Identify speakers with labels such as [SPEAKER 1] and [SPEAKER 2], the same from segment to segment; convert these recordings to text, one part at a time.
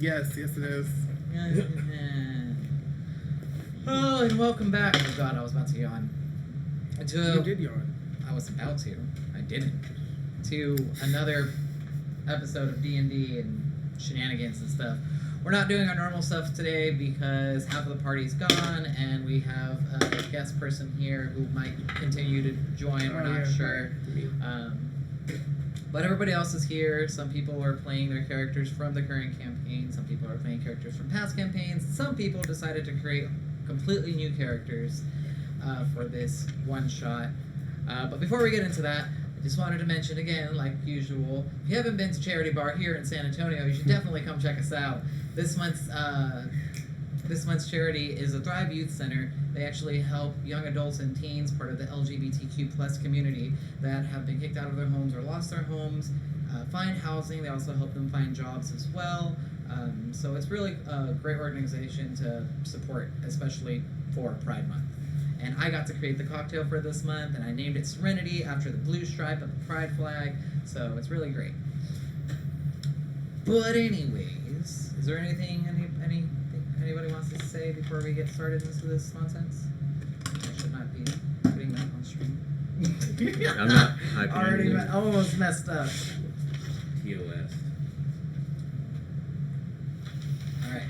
[SPEAKER 1] Yes, it is.
[SPEAKER 2] Oh, and welcome back. Oh god, I was about to yawn.
[SPEAKER 1] You did yawn.
[SPEAKER 2] I was about to. I didn't. To another episode of D&D and shenanigans and stuff. We're not doing our normal stuff today because half of the party's gone and we have a guest person here who might continue to join. We're not sure. But everybody else is here. Some people are playing their characters from the current campaign. Some people are playing characters from past campaigns. Some people decided to create completely new characters for this one shot. But before we get into that, I just wanted to mention again, like usual, if you haven't been to Charity Bar here in San Antonio, you should definitely come check us out. This month's charity is the Thrive Youth Center. They actually help young adults and teens, part of the LGBTQ plus community, that have been kicked out of their homes or lost their homes, find housing. They also help them find jobs as well. So it's really a great organization to support, especially for Pride Month. And I got to create the cocktail for this month, and I named it Serenity after the blue stripe of the Pride flag. So it's really great. But anyways, is there anything anybody wants to say before we get started into this nonsense? I should not be putting that on stream.
[SPEAKER 3] I'm not hyping
[SPEAKER 2] Already almost messed up.
[SPEAKER 3] TOS.
[SPEAKER 2] Alright.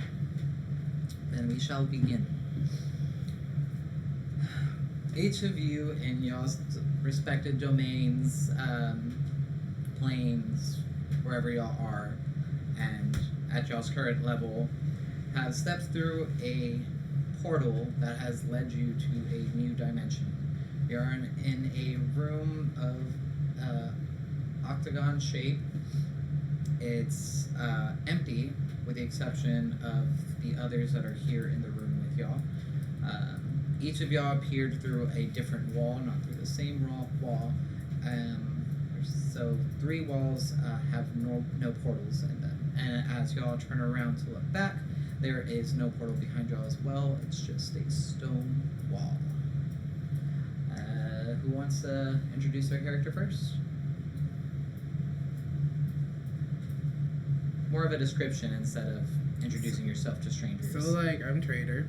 [SPEAKER 2] Then we shall begin. Each of you in y'all's respected domains, planes, wherever y'all are, and at y'all's current level, have stepped through a portal that has led you to a new dimension. You're in a room of octagon shape. It's empty, with the exception of the others that are here in the room with y'all. Each of y'all appeared through a different wall, not through the same wall. So 3 walls have no portals in them. And as y'all turn around to look back, there is no portal behind y'all as well. It's just a stone wall. Who wants to introduce their character first? More of a description instead of introducing yourself to strangers.
[SPEAKER 1] So, I'm Trader,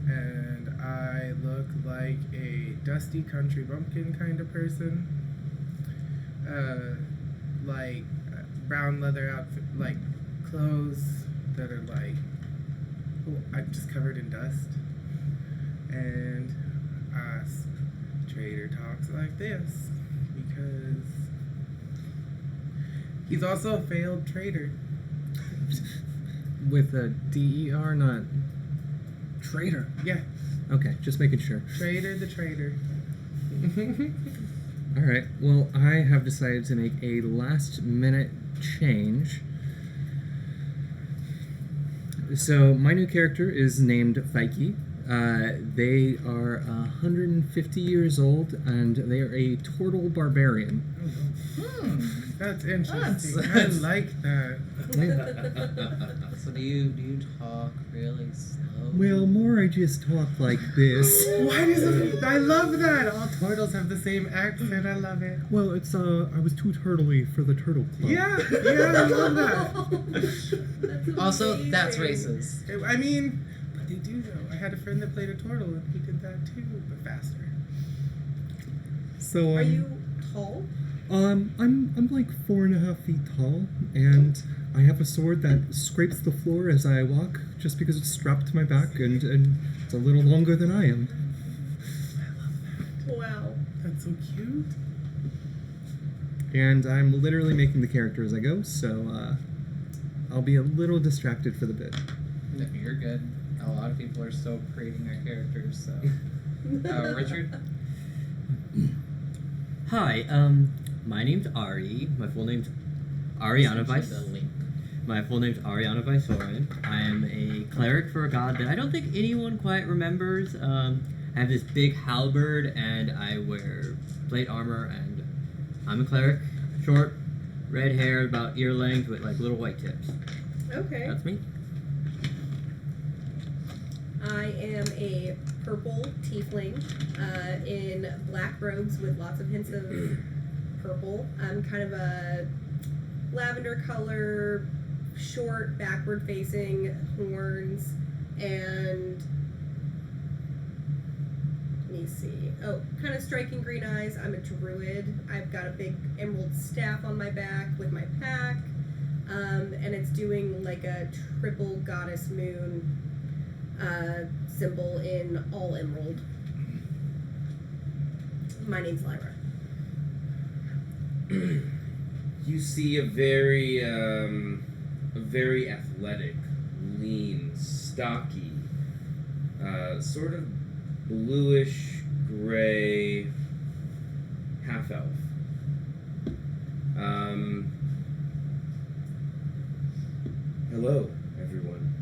[SPEAKER 1] and I look like a dusty country bumpkin kind of person. Brown leather outfit, clothes that are I'm just covered in dust. And Trader talks like this because he's also a failed trader.
[SPEAKER 4] With a D-E-R, not traitor.
[SPEAKER 1] Yeah.
[SPEAKER 4] Okay, just making sure.
[SPEAKER 1] Trader the trader.
[SPEAKER 4] Alright, well, I have decided to make a last-minute change. So, my new character is named Feike. They are 150 years old, and they are a turtle barbarian.
[SPEAKER 1] That's interesting. I like that.
[SPEAKER 2] So do you talk really slow?
[SPEAKER 4] Well, more I just talk like this.
[SPEAKER 1] Why does it? I love that. All turtles have the same accent. I love it.
[SPEAKER 4] Well, it's I was too turtly for the turtle club.
[SPEAKER 1] Yeah, I love that.
[SPEAKER 2] Also, that's racist.
[SPEAKER 1] I mean, but they do though. I had a friend that played a turtle and he did that too, but faster.
[SPEAKER 4] So
[SPEAKER 5] Are you tall?
[SPEAKER 4] I'm like 4.5 feet tall, and I have a sword that scrapes the floor as I walk, just because it's strapped to my back, and it's a little longer than I am.
[SPEAKER 5] Wow.
[SPEAKER 1] That's so cute.
[SPEAKER 4] And I'm literally making the character as I go, so I'll be a little distracted for the bit.
[SPEAKER 2] No, you're good. A lot of people are still creating their characters, so... Richard?
[SPEAKER 3] Hi, my name's Ari. My full name's Ariana My full name's Ariana Visorin. I am a cleric for a god that I don't think anyone quite remembers. I have this big halberd, and I wear plate armor, and I'm a cleric. Short, red hair, about ear length, with little white tips.
[SPEAKER 5] Okay.
[SPEAKER 3] That's me.
[SPEAKER 5] I am a purple tiefling in black robes with lots of hints of purple. I'm kind of a lavender color, short, backward-facing horns, and let me see. Oh, kind of striking green eyes. I'm a druid. I've got a big emerald staff on my back with my pack, and it's doing like a triple goddess moon symbol in all emerald. My name's Lyra.
[SPEAKER 6] You see a very athletic, lean, stocky, sort of bluish gray half elf. Hello, everyone.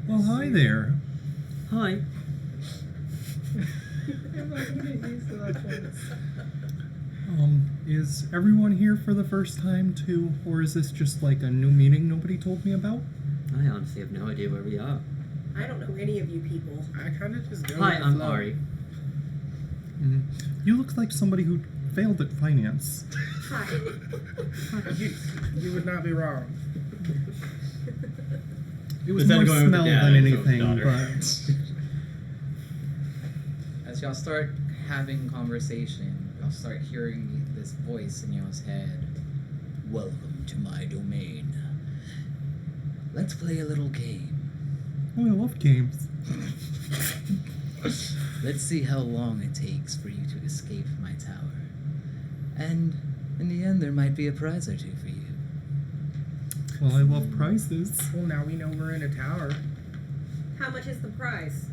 [SPEAKER 4] Well, hi there.
[SPEAKER 3] Hi.
[SPEAKER 4] Is everyone here for the first time too, or is this just like a new meeting nobody told me about?
[SPEAKER 3] I honestly have no idea where we are.
[SPEAKER 5] I don't know any of you people.
[SPEAKER 1] I kind of just go
[SPEAKER 3] Hi,
[SPEAKER 1] with the
[SPEAKER 3] I'm
[SPEAKER 1] flow.
[SPEAKER 3] Ari.
[SPEAKER 4] You look like somebody who failed at finance.
[SPEAKER 5] Hi.
[SPEAKER 1] You would not be wrong.
[SPEAKER 4] It was
[SPEAKER 3] Instead
[SPEAKER 4] more
[SPEAKER 3] of going with the
[SPEAKER 4] smell
[SPEAKER 3] dad,
[SPEAKER 4] than
[SPEAKER 3] I chose
[SPEAKER 4] anything,
[SPEAKER 3] daughter.
[SPEAKER 4] but
[SPEAKER 2] As y'all start having conversation, y'all start hearing this voice in y'all's head. Welcome to my domain. Let's play a little game.
[SPEAKER 4] oh, I love games.
[SPEAKER 2] Let's see how long it takes for you to escape my tower. And in the end, there might be a prize or two for you.
[SPEAKER 4] Well, I love prizes.
[SPEAKER 1] Well, now we know we're in a tower.
[SPEAKER 5] How much is the prize?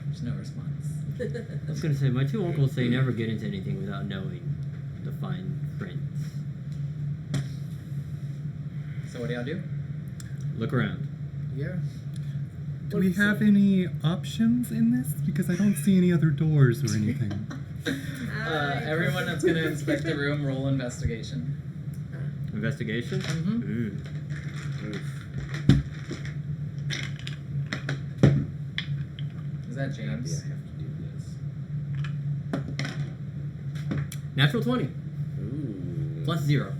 [SPEAKER 2] There's no response.
[SPEAKER 3] I was gonna say, my two uncles say never get into anything without knowing the fine prints.
[SPEAKER 2] So what do y'all do?
[SPEAKER 3] Look around.
[SPEAKER 1] Yeah.
[SPEAKER 4] Do we have any options in this? Because I don't see any other doors or anything.
[SPEAKER 2] Everyone that's gonna inspect the room, roll investigation.
[SPEAKER 3] Investigation?
[SPEAKER 2] Mhm.
[SPEAKER 3] Ooh.
[SPEAKER 2] Is that
[SPEAKER 6] Happy
[SPEAKER 2] James?
[SPEAKER 6] I have to do this.
[SPEAKER 3] Natural 20.
[SPEAKER 6] Ooh.
[SPEAKER 3] Plus 0.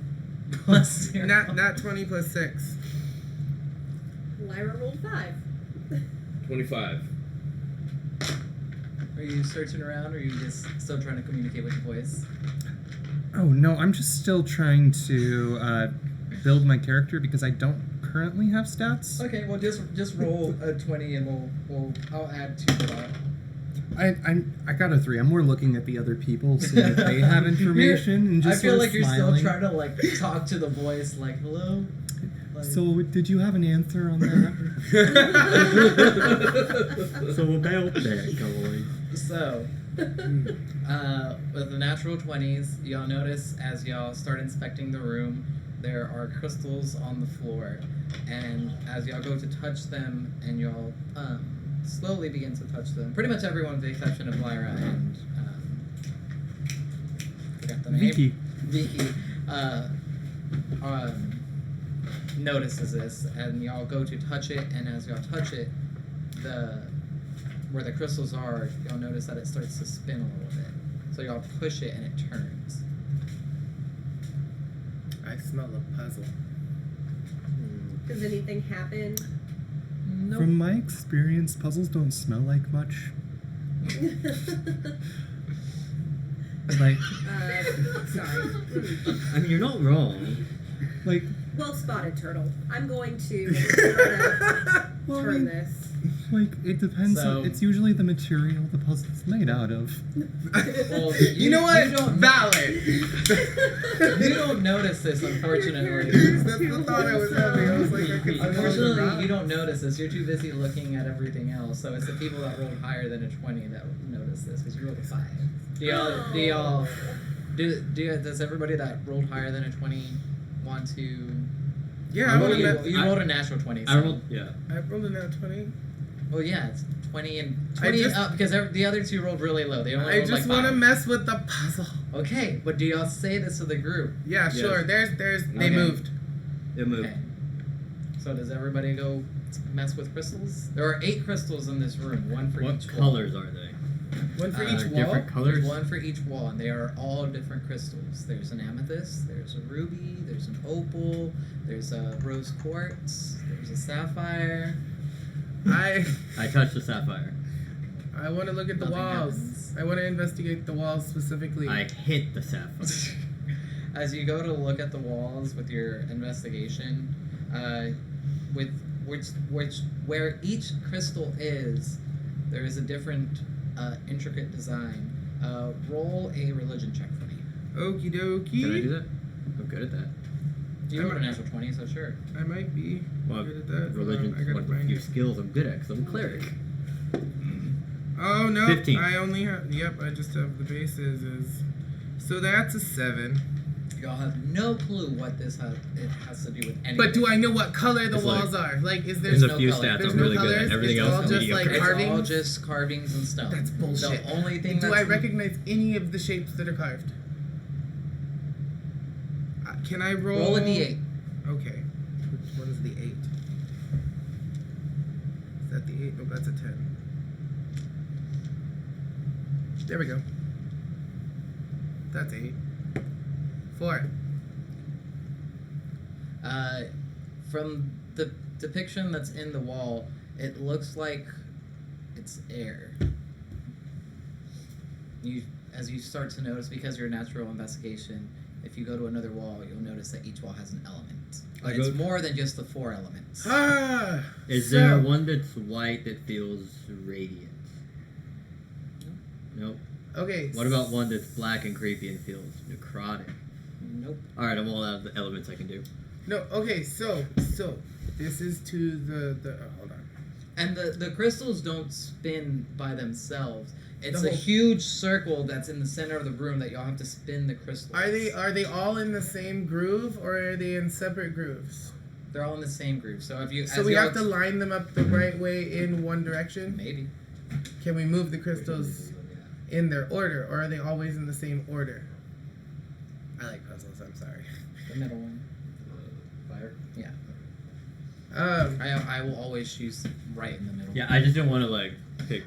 [SPEAKER 2] Plus 0.
[SPEAKER 1] Not 20 plus 6.
[SPEAKER 5] Lyra rolled 5.
[SPEAKER 6] 25.
[SPEAKER 2] Are you searching around, or are you just still trying to communicate with the voice?
[SPEAKER 4] Oh no, I'm just still trying to build my character because I don't currently have stats.
[SPEAKER 2] Okay, well just roll a 20 and I'll add 2 to that.
[SPEAKER 4] I got a 3. I'm more looking at the other people, seeing if they have information, and just
[SPEAKER 2] I feel
[SPEAKER 4] sort of
[SPEAKER 2] like you're
[SPEAKER 4] smiling.
[SPEAKER 2] still trying to like talk to the voice, like hello. Like,
[SPEAKER 4] So, did you have an answer on that?
[SPEAKER 3] So about that, going.
[SPEAKER 2] So, with the natural 20s, y'all notice as y'all start inspecting the room, there are crystals on the floor, and as y'all go to touch them, and y'all slowly begin to touch them, pretty much everyone with the exception of Lyra and forgot the name.
[SPEAKER 4] Vicky.
[SPEAKER 2] Notices this, and y'all go to touch it, and as y'all touch it, where the crystals are, y'all notice that it starts to spin a little bit. So y'all push it and it turns.
[SPEAKER 1] I smell a puzzle.
[SPEAKER 5] Does anything happen?
[SPEAKER 2] Nope.
[SPEAKER 4] From my experience, puzzles don't smell like much. Like,
[SPEAKER 5] Sorry.
[SPEAKER 3] I mean, you're not wrong.
[SPEAKER 4] like,
[SPEAKER 5] Well spotted, Turtle. I'm going to try to
[SPEAKER 4] well, I
[SPEAKER 5] turn
[SPEAKER 4] mean,
[SPEAKER 5] this.
[SPEAKER 4] like it depends.
[SPEAKER 2] So-
[SPEAKER 4] It's usually the material the puzzle's made out of.
[SPEAKER 2] Well,
[SPEAKER 1] You know what?
[SPEAKER 2] You don't,
[SPEAKER 1] Valid.
[SPEAKER 2] you don't notice this, unfortunately.
[SPEAKER 1] That's the thought I was having. I was like, I could
[SPEAKER 2] Unfortunately, you don't notice this. You're too busy looking at everything else. So it's the people that rolled higher than a 20 that would notice this, because you rolled a 5. Does everybody that rolled higher than a 20 want to?
[SPEAKER 1] Yeah, I
[SPEAKER 2] Well,
[SPEAKER 1] rolled
[SPEAKER 2] you,
[SPEAKER 1] a
[SPEAKER 2] you rolled a natural 20. So.
[SPEAKER 3] I rolled, yeah.
[SPEAKER 1] I rolled a nat 20.
[SPEAKER 2] Well, yeah, it's 20 and
[SPEAKER 1] I
[SPEAKER 2] 20
[SPEAKER 1] just-
[SPEAKER 2] and up because the other two rolled really low. They only
[SPEAKER 1] I
[SPEAKER 2] rolled
[SPEAKER 1] just
[SPEAKER 2] like
[SPEAKER 1] want to
[SPEAKER 2] 5.
[SPEAKER 1] mess with the puzzle.
[SPEAKER 2] Okay, but do y'all say this to the group?
[SPEAKER 1] Yeah,
[SPEAKER 3] Yes.
[SPEAKER 1] sure. There's. They
[SPEAKER 2] Okay.
[SPEAKER 1] moved.
[SPEAKER 3] It moved.
[SPEAKER 2] Okay. So does everybody go mess with crystals? There are 8 crystals in this room, one for
[SPEAKER 3] What
[SPEAKER 2] each wall.
[SPEAKER 3] colors are they?
[SPEAKER 1] One for each wall.
[SPEAKER 3] Different colors.
[SPEAKER 2] There's one for each wall, and they are all different crystals. There's an amethyst, there's a ruby, there's an opal, there's a rose quartz, there's a sapphire.
[SPEAKER 1] I
[SPEAKER 3] touched the sapphire.
[SPEAKER 1] want to look at the
[SPEAKER 2] Nothing
[SPEAKER 1] walls.
[SPEAKER 2] happens.
[SPEAKER 1] I want to investigate the walls specifically.
[SPEAKER 3] I hit the sapphire.
[SPEAKER 2] As you go to look at the walls with your investigation, with where each crystal is, there is a different intricate design. Roll a religion check for me.
[SPEAKER 1] Okie dokie.
[SPEAKER 3] Can I do that? I'm good at that.
[SPEAKER 2] You rolled a natural 20, so sure.
[SPEAKER 1] I might be
[SPEAKER 3] Well,
[SPEAKER 1] good at that.
[SPEAKER 3] religion's
[SPEAKER 1] I gotta
[SPEAKER 3] one of the
[SPEAKER 1] find
[SPEAKER 3] few
[SPEAKER 1] it.
[SPEAKER 3] skills I'm good at because I'm a cleric.
[SPEAKER 1] Oh no!
[SPEAKER 3] 15.
[SPEAKER 1] I only have. Yep, I just have the bases. So that's a 7.
[SPEAKER 2] Y'all have no clue what it has to do with anything.
[SPEAKER 1] But do I know what color the
[SPEAKER 3] It's like-
[SPEAKER 1] walls are? Like, is there
[SPEAKER 3] There's a
[SPEAKER 2] no
[SPEAKER 3] few
[SPEAKER 2] color.
[SPEAKER 3] stats
[SPEAKER 1] There's
[SPEAKER 3] I'm
[SPEAKER 1] no
[SPEAKER 3] really good
[SPEAKER 1] colors?
[SPEAKER 3] at. Everything
[SPEAKER 1] It's
[SPEAKER 3] else
[SPEAKER 1] all
[SPEAKER 3] is
[SPEAKER 1] just
[SPEAKER 3] mediocre.
[SPEAKER 1] like
[SPEAKER 2] It's all
[SPEAKER 1] carvings?
[SPEAKER 2] just carvings and stone.
[SPEAKER 1] That's bullshit.
[SPEAKER 2] The only thing
[SPEAKER 1] Do
[SPEAKER 2] that's
[SPEAKER 1] I recognize any of the shapes that are carved? Can I
[SPEAKER 2] roll a d8.
[SPEAKER 1] Okay. Which one is the 8? Is that the 8? No, that's a 10. There we go. That's 8. 4.
[SPEAKER 2] From the depiction that's in the wall, it looks like it's air. As you start to notice, because you're a natural investigation, if you go to another wall, you'll notice that each wall has an element. But it's more than just the 4 elements.
[SPEAKER 1] Ah!
[SPEAKER 3] Is
[SPEAKER 1] so-
[SPEAKER 3] there one that's white that feels radiant? Nope.
[SPEAKER 1] Okay.
[SPEAKER 3] What about one that's black and creepy and feels necrotic?
[SPEAKER 2] Nope.
[SPEAKER 3] Alright, I'm all out of the elements I can do.
[SPEAKER 1] No, okay, so this is to the hold on.
[SPEAKER 2] And the crystals don't spin by themselves. It's
[SPEAKER 1] The
[SPEAKER 2] a
[SPEAKER 1] whole-
[SPEAKER 2] huge circle that's in the center of the room that y'all have to spin the crystals.
[SPEAKER 1] Are they all in the same groove or are they in separate grooves?
[SPEAKER 2] They're all in the same groove. So if you
[SPEAKER 1] So we have to line them up the right way in one direction?
[SPEAKER 2] maybe.
[SPEAKER 1] Can we move the crystals in their order or are they always in the same order? I like puzzles, I'm sorry.
[SPEAKER 2] The middle one.
[SPEAKER 6] Fire.
[SPEAKER 2] Yeah.
[SPEAKER 1] Um
[SPEAKER 2] I will always choose right in the middle.
[SPEAKER 3] Yeah, I just didn't want to like pick.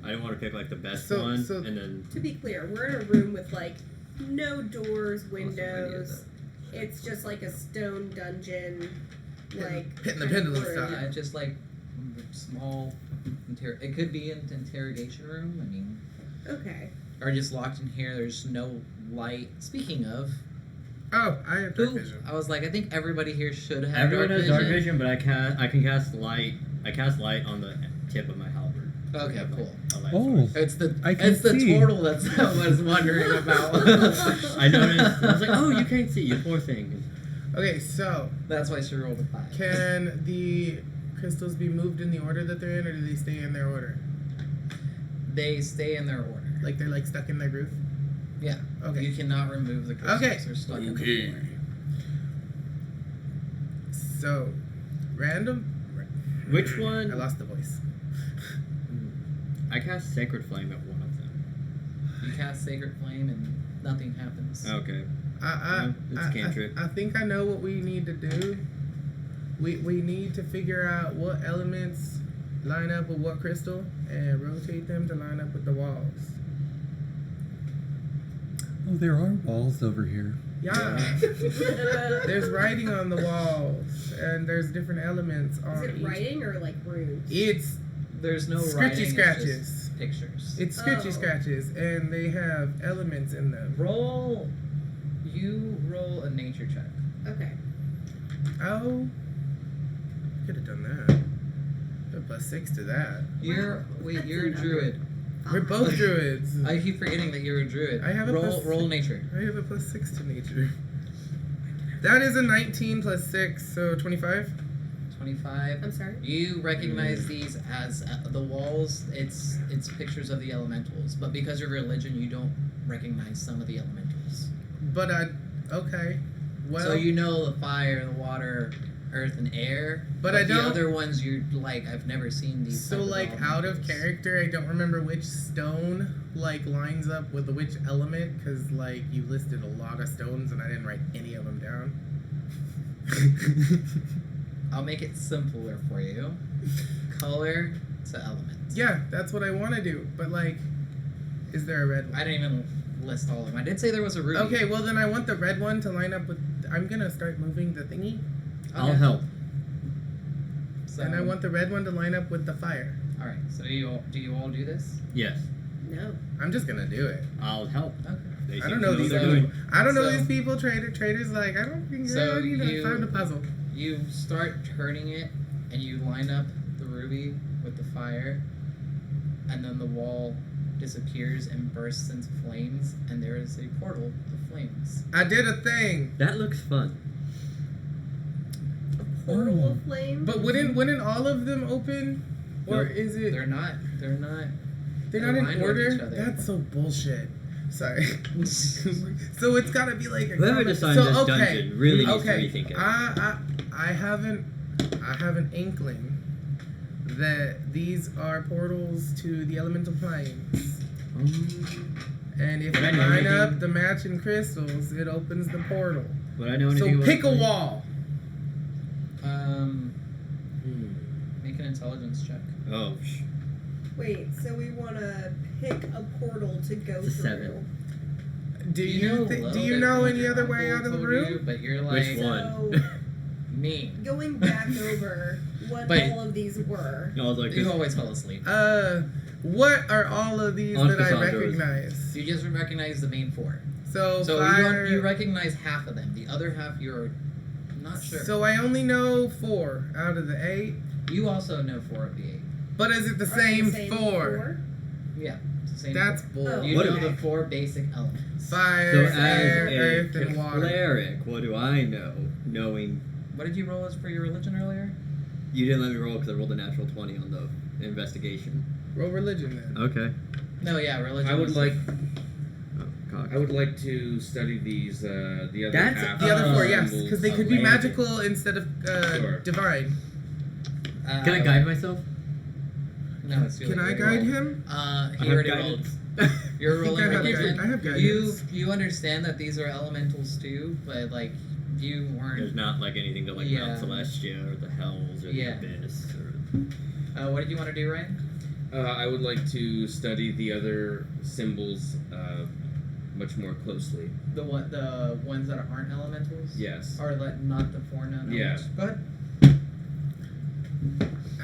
[SPEAKER 3] I didn't want to pick like the best
[SPEAKER 1] So-
[SPEAKER 3] one
[SPEAKER 1] so-
[SPEAKER 3] and then.
[SPEAKER 5] To be clear, we're in a room with like no doors, windows. It's just like a stone dungeon, like
[SPEAKER 1] Pit in the
[SPEAKER 5] kind of
[SPEAKER 1] pendulum
[SPEAKER 5] room.
[SPEAKER 1] style.
[SPEAKER 2] Yeah, just like small. It could be an interrogation room. I mean,
[SPEAKER 5] Okay.
[SPEAKER 2] or just locked in here. There's no light. Speaking of,
[SPEAKER 1] Oh, I have dark
[SPEAKER 2] who?
[SPEAKER 1] vision.
[SPEAKER 2] I was like, I think everybody here should have.
[SPEAKER 3] Everyone
[SPEAKER 2] dark
[SPEAKER 3] has dark vision, but I can cast light. I cast light on the tip of my halberd.
[SPEAKER 2] Okay,
[SPEAKER 3] Yeah,
[SPEAKER 2] cool.
[SPEAKER 3] a light
[SPEAKER 4] Oh.
[SPEAKER 3] source.
[SPEAKER 2] It's the
[SPEAKER 4] I can
[SPEAKER 2] it's the
[SPEAKER 4] see.
[SPEAKER 2] turtle that's I was wondering about.
[SPEAKER 3] I noticed. I was like, oh, you can't see. You poor thing.
[SPEAKER 1] Okay, so
[SPEAKER 2] That's why she rolled a 5.
[SPEAKER 1] can the crystals be moved in the order that they're in or do they stay in their order?
[SPEAKER 2] They stay in their order.
[SPEAKER 1] Like they're like stuck in their groove?
[SPEAKER 2] Yeah.
[SPEAKER 1] Okay.
[SPEAKER 2] You cannot remove the crystals.
[SPEAKER 1] Okay.
[SPEAKER 2] They're stuck in
[SPEAKER 6] Okay.
[SPEAKER 2] the floor.
[SPEAKER 1] So, random.
[SPEAKER 3] Which one?
[SPEAKER 1] I lost the voice.
[SPEAKER 3] I cast Sacred Flame at one of them.
[SPEAKER 2] You cast Sacred Flame and nothing happens.
[SPEAKER 3] Okay.
[SPEAKER 1] I,
[SPEAKER 3] it's a cantrip.
[SPEAKER 1] I think I know what we need to do. We need to figure out what elements line up with what crystal and rotate them to line up with the walls.
[SPEAKER 4] Oh, there are walls over here.
[SPEAKER 1] Yeah. There's writing on the walls and there's different elements on
[SPEAKER 5] Is it
[SPEAKER 1] each.
[SPEAKER 5] writing or like runes?
[SPEAKER 1] It's
[SPEAKER 2] There's no
[SPEAKER 1] Scritchy
[SPEAKER 2] writing, it's
[SPEAKER 1] scratches.
[SPEAKER 2] just pictures.
[SPEAKER 1] It's scritchy
[SPEAKER 5] Oh.
[SPEAKER 1] scratches and they have elements in them.
[SPEAKER 2] You roll a nature check.
[SPEAKER 5] Okay.
[SPEAKER 1] Oh, could have done that. Put +6 to that.
[SPEAKER 2] You're
[SPEAKER 5] That's
[SPEAKER 2] you're a
[SPEAKER 5] another-
[SPEAKER 2] druid.
[SPEAKER 1] We're both druids.
[SPEAKER 2] I keep forgetting that you're a druid.
[SPEAKER 1] I have a
[SPEAKER 2] roll
[SPEAKER 1] plus-
[SPEAKER 2] nature.
[SPEAKER 1] I have a +6 to nature. That is a 19 + 6, so 25.
[SPEAKER 2] 25.
[SPEAKER 5] I'm sorry.
[SPEAKER 2] You recognize these as the walls. It's pictures of the elementals, but because of religion, you don't recognize some of the elementals.
[SPEAKER 1] But okay. Well,
[SPEAKER 2] So you know the fire, the water, earth, and air.
[SPEAKER 1] But I
[SPEAKER 2] the
[SPEAKER 1] don't-
[SPEAKER 2] other ones you're like, I've never seen these.
[SPEAKER 1] so
[SPEAKER 2] type
[SPEAKER 1] like out of
[SPEAKER 2] elementals.
[SPEAKER 1] character, I don't remember which stone like lines up with which element because like you listed a lot of stones and I didn't write any of them down.
[SPEAKER 2] I'll make it simpler for you. Color to element.
[SPEAKER 1] Yeah, that's what I want to do. But like, Is there a red one?
[SPEAKER 2] I didn't even list all of them. I did say there was a ruby.
[SPEAKER 1] Okay, well then I want the red one to line up with. I'm gonna start moving the thingy,
[SPEAKER 3] I'll help.
[SPEAKER 2] So,
[SPEAKER 1] and I want the red one to line up with the fire.
[SPEAKER 2] All right. So do you all do this?
[SPEAKER 3] Yes,
[SPEAKER 5] No.
[SPEAKER 1] I'm just gonna do it.
[SPEAKER 3] I'll help.
[SPEAKER 2] Okay.
[SPEAKER 3] They
[SPEAKER 1] I
[SPEAKER 3] seem
[SPEAKER 1] don't
[SPEAKER 3] to
[SPEAKER 1] know these
[SPEAKER 3] what
[SPEAKER 1] people.
[SPEAKER 3] they're doing.
[SPEAKER 1] I don't know
[SPEAKER 2] So-
[SPEAKER 1] these people. Traders like I don't think
[SPEAKER 2] So
[SPEAKER 1] I need
[SPEAKER 2] you-
[SPEAKER 1] to find a puzzle.
[SPEAKER 2] You start turning it, and you line up the ruby with the fire, and then the wall disappears and bursts into flames, and there is a portal of flames.
[SPEAKER 1] I did a thing,
[SPEAKER 3] That looks fun.
[SPEAKER 5] Portal
[SPEAKER 4] Oh.
[SPEAKER 5] of flame.
[SPEAKER 1] but wouldn't all of them open, or
[SPEAKER 3] No,
[SPEAKER 1] is it?
[SPEAKER 2] They're not.
[SPEAKER 1] They're not
[SPEAKER 2] aligned
[SPEAKER 1] in
[SPEAKER 2] with
[SPEAKER 1] order.
[SPEAKER 2] each other.
[SPEAKER 1] That's so bullshit. Sorry. So it's gotta be like a
[SPEAKER 3] Whoever
[SPEAKER 1] common-
[SPEAKER 3] designed
[SPEAKER 1] so,
[SPEAKER 3] this
[SPEAKER 1] okay.
[SPEAKER 3] dungeon really needs
[SPEAKER 1] Okay,
[SPEAKER 3] to rethink it.
[SPEAKER 1] I have an inkling that these are portals to the elemental planes, and if
[SPEAKER 3] Would I
[SPEAKER 1] you
[SPEAKER 3] know
[SPEAKER 1] line
[SPEAKER 3] anything?
[SPEAKER 1] up the matching crystals, it opens the portal.
[SPEAKER 3] Would I know
[SPEAKER 1] So
[SPEAKER 3] anything about
[SPEAKER 1] pick a
[SPEAKER 3] this?
[SPEAKER 1] wall.
[SPEAKER 2] Make an intelligence check.
[SPEAKER 3] Oh,
[SPEAKER 5] Wait, so we want to pick a portal to go
[SPEAKER 3] It's a
[SPEAKER 5] through.
[SPEAKER 3] 7.
[SPEAKER 1] Do
[SPEAKER 2] know a
[SPEAKER 1] you
[SPEAKER 2] little
[SPEAKER 1] do you
[SPEAKER 2] bit
[SPEAKER 1] know
[SPEAKER 2] from what
[SPEAKER 1] any
[SPEAKER 2] your
[SPEAKER 1] other way
[SPEAKER 2] uncle
[SPEAKER 1] out of the
[SPEAKER 2] told
[SPEAKER 1] room?
[SPEAKER 2] you, but you're like
[SPEAKER 3] Which one?
[SPEAKER 5] So,
[SPEAKER 2] me.
[SPEAKER 5] going back over what
[SPEAKER 2] But-
[SPEAKER 5] all of these were.
[SPEAKER 3] No, I was like,
[SPEAKER 2] You
[SPEAKER 3] this-
[SPEAKER 2] always fell asleep.
[SPEAKER 1] What are all of these
[SPEAKER 3] On
[SPEAKER 1] that I
[SPEAKER 3] Cassandra's.
[SPEAKER 1] recognize?
[SPEAKER 2] You just recognize the main four.
[SPEAKER 1] So
[SPEAKER 2] So
[SPEAKER 1] fire.
[SPEAKER 2] you recognize half of them. The other half you're not sure.
[SPEAKER 1] So I only know 4 out of the 8.
[SPEAKER 2] You also know 4 of the 8.
[SPEAKER 1] But is it the
[SPEAKER 5] Are they
[SPEAKER 1] same 4?
[SPEAKER 2] Yeah, it's the same.
[SPEAKER 1] That's
[SPEAKER 2] 4.
[SPEAKER 1] bull.
[SPEAKER 5] Oh.
[SPEAKER 2] You
[SPEAKER 3] What
[SPEAKER 2] know
[SPEAKER 3] if-
[SPEAKER 2] the 4 basic elements.
[SPEAKER 1] Fire,
[SPEAKER 3] So
[SPEAKER 1] air,
[SPEAKER 3] as
[SPEAKER 1] earth,
[SPEAKER 3] a
[SPEAKER 1] and water.
[SPEAKER 3] cleric, what do I know? Knowing
[SPEAKER 2] What did you roll as for your religion earlier?
[SPEAKER 3] you didn't let me roll because I rolled a natural 20 on the investigation.
[SPEAKER 1] Roll religion then.
[SPEAKER 3] Okay.
[SPEAKER 2] No, yeah, religion.
[SPEAKER 6] I would
[SPEAKER 2] was-
[SPEAKER 6] like
[SPEAKER 3] Oh, cock.
[SPEAKER 6] I would like to study these the other
[SPEAKER 3] That's-
[SPEAKER 6] half.
[SPEAKER 1] The other 4, yes,
[SPEAKER 6] symbols
[SPEAKER 1] because they
[SPEAKER 6] of
[SPEAKER 1] could be
[SPEAKER 6] landing.
[SPEAKER 1] magical instead of
[SPEAKER 6] Sure.
[SPEAKER 1] divine.
[SPEAKER 3] Can I guide myself?
[SPEAKER 2] No, it's too
[SPEAKER 1] Can
[SPEAKER 2] late.
[SPEAKER 1] I
[SPEAKER 2] You
[SPEAKER 1] guide
[SPEAKER 2] rolled.
[SPEAKER 1] him?
[SPEAKER 2] He
[SPEAKER 3] I have
[SPEAKER 2] already
[SPEAKER 3] guidance.
[SPEAKER 2] rolled. You're
[SPEAKER 1] I think
[SPEAKER 2] rolling
[SPEAKER 1] I have
[SPEAKER 2] religion.
[SPEAKER 1] guidance. I have
[SPEAKER 2] You
[SPEAKER 1] guidance.
[SPEAKER 2] you understand that these are elementals too, but like you weren't.
[SPEAKER 3] There's not like anything to like
[SPEAKER 2] Yeah.
[SPEAKER 3] Mount Celestia or the Hells or
[SPEAKER 2] Yeah.
[SPEAKER 3] the Abyss or
[SPEAKER 2] What did you want to do, Ryan?
[SPEAKER 6] I would like to study the other symbols much more closely.
[SPEAKER 2] The ones that aren't elementals.
[SPEAKER 6] Yes.
[SPEAKER 2] Or not the 4 known.
[SPEAKER 6] Yeah.
[SPEAKER 2] elements. Go ahead.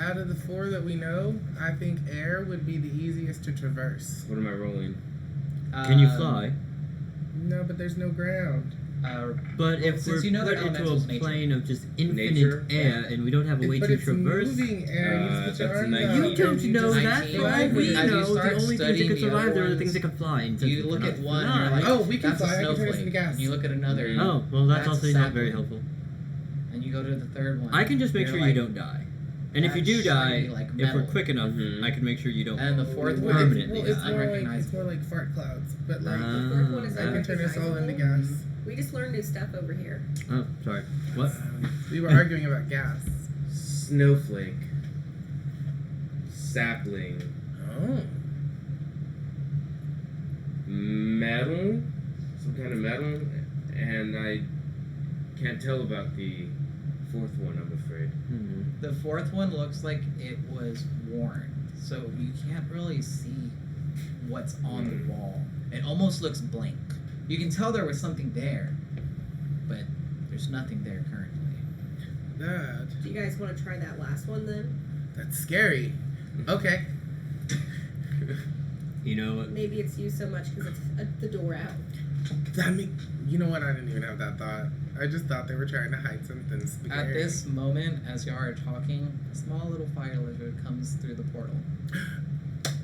[SPEAKER 1] Out of the 4 that we know, I think air would be the easiest to traverse.
[SPEAKER 6] What am I rolling?
[SPEAKER 3] Can you fly?
[SPEAKER 1] No, but there's no ground.
[SPEAKER 3] But
[SPEAKER 2] Well,
[SPEAKER 3] if
[SPEAKER 2] since
[SPEAKER 3] we're
[SPEAKER 2] you know
[SPEAKER 3] put
[SPEAKER 2] they're
[SPEAKER 3] into
[SPEAKER 2] elementals,
[SPEAKER 3] a
[SPEAKER 2] nature.
[SPEAKER 3] plane of just infinite
[SPEAKER 6] Nature?
[SPEAKER 3] air and we don't have a way
[SPEAKER 1] But
[SPEAKER 3] to
[SPEAKER 1] it's
[SPEAKER 3] traverse,
[SPEAKER 1] moving air. You just put your
[SPEAKER 6] that's
[SPEAKER 1] arms
[SPEAKER 6] 19.
[SPEAKER 1] out
[SPEAKER 3] you
[SPEAKER 1] and
[SPEAKER 3] don't
[SPEAKER 1] you
[SPEAKER 3] know
[SPEAKER 1] just
[SPEAKER 3] that.
[SPEAKER 2] Nineteen.
[SPEAKER 3] For all we
[SPEAKER 2] As you
[SPEAKER 3] know,
[SPEAKER 2] start
[SPEAKER 3] the only things that
[SPEAKER 2] studying
[SPEAKER 3] can
[SPEAKER 2] the
[SPEAKER 3] survive
[SPEAKER 2] other
[SPEAKER 3] there are the
[SPEAKER 2] ones,
[SPEAKER 3] things that can fly. And since
[SPEAKER 2] You
[SPEAKER 3] we
[SPEAKER 2] look at
[SPEAKER 3] cannot
[SPEAKER 2] one,
[SPEAKER 3] fly-
[SPEAKER 2] you're like,
[SPEAKER 1] Oh, we can
[SPEAKER 2] that's
[SPEAKER 1] fly.
[SPEAKER 2] a
[SPEAKER 1] I can turn this
[SPEAKER 2] snowflake.
[SPEAKER 1] into gas.
[SPEAKER 2] And you look at another.
[SPEAKER 6] Mhm.
[SPEAKER 3] Oh, well, that's
[SPEAKER 2] a
[SPEAKER 3] also not very
[SPEAKER 2] sapling.
[SPEAKER 3] helpful.
[SPEAKER 2] And you go to the third one.
[SPEAKER 3] I can just make
[SPEAKER 2] You're
[SPEAKER 3] sure
[SPEAKER 2] like,
[SPEAKER 3] you don't die. And if you do
[SPEAKER 2] that's
[SPEAKER 3] die,
[SPEAKER 2] shiny like
[SPEAKER 3] if we're
[SPEAKER 2] metal.
[SPEAKER 3] quick enough,
[SPEAKER 6] Mhm.
[SPEAKER 3] I can make sure you don't.
[SPEAKER 2] And the fourth
[SPEAKER 1] Well,
[SPEAKER 2] one
[SPEAKER 3] permanently
[SPEAKER 1] it's
[SPEAKER 3] die.
[SPEAKER 2] unrecognizable.
[SPEAKER 1] more like fart clouds, but like
[SPEAKER 5] The fourth one is
[SPEAKER 1] I can turn this all into
[SPEAKER 5] unrecognizable.
[SPEAKER 1] gas.
[SPEAKER 5] We just learned new stuff over here.
[SPEAKER 3] Oh, sorry. What?
[SPEAKER 1] We were arguing about gas.
[SPEAKER 6] Snowflake. Sapling.
[SPEAKER 1] Oh.
[SPEAKER 6] Metal. Some kind of metal. And I can't tell about the 4th one, I'm afraid.
[SPEAKER 3] Hmm.
[SPEAKER 2] The 4th one looks like it was worn, so you can't really see what's on the wall. It almost looks blank. You can tell there was something there, but there's nothing there currently.
[SPEAKER 1] That
[SPEAKER 5] Do you guys want to try that last one then?
[SPEAKER 1] that's scary. Okay.
[SPEAKER 3] You know what?
[SPEAKER 5] Maybe it's used so much because it's the door out.
[SPEAKER 1] That mean, you know what? I didn't even have that thought. I just thought they were trying to hide something scary.
[SPEAKER 2] At this moment, as y'all are talking, a small little fire lizard comes through the portal.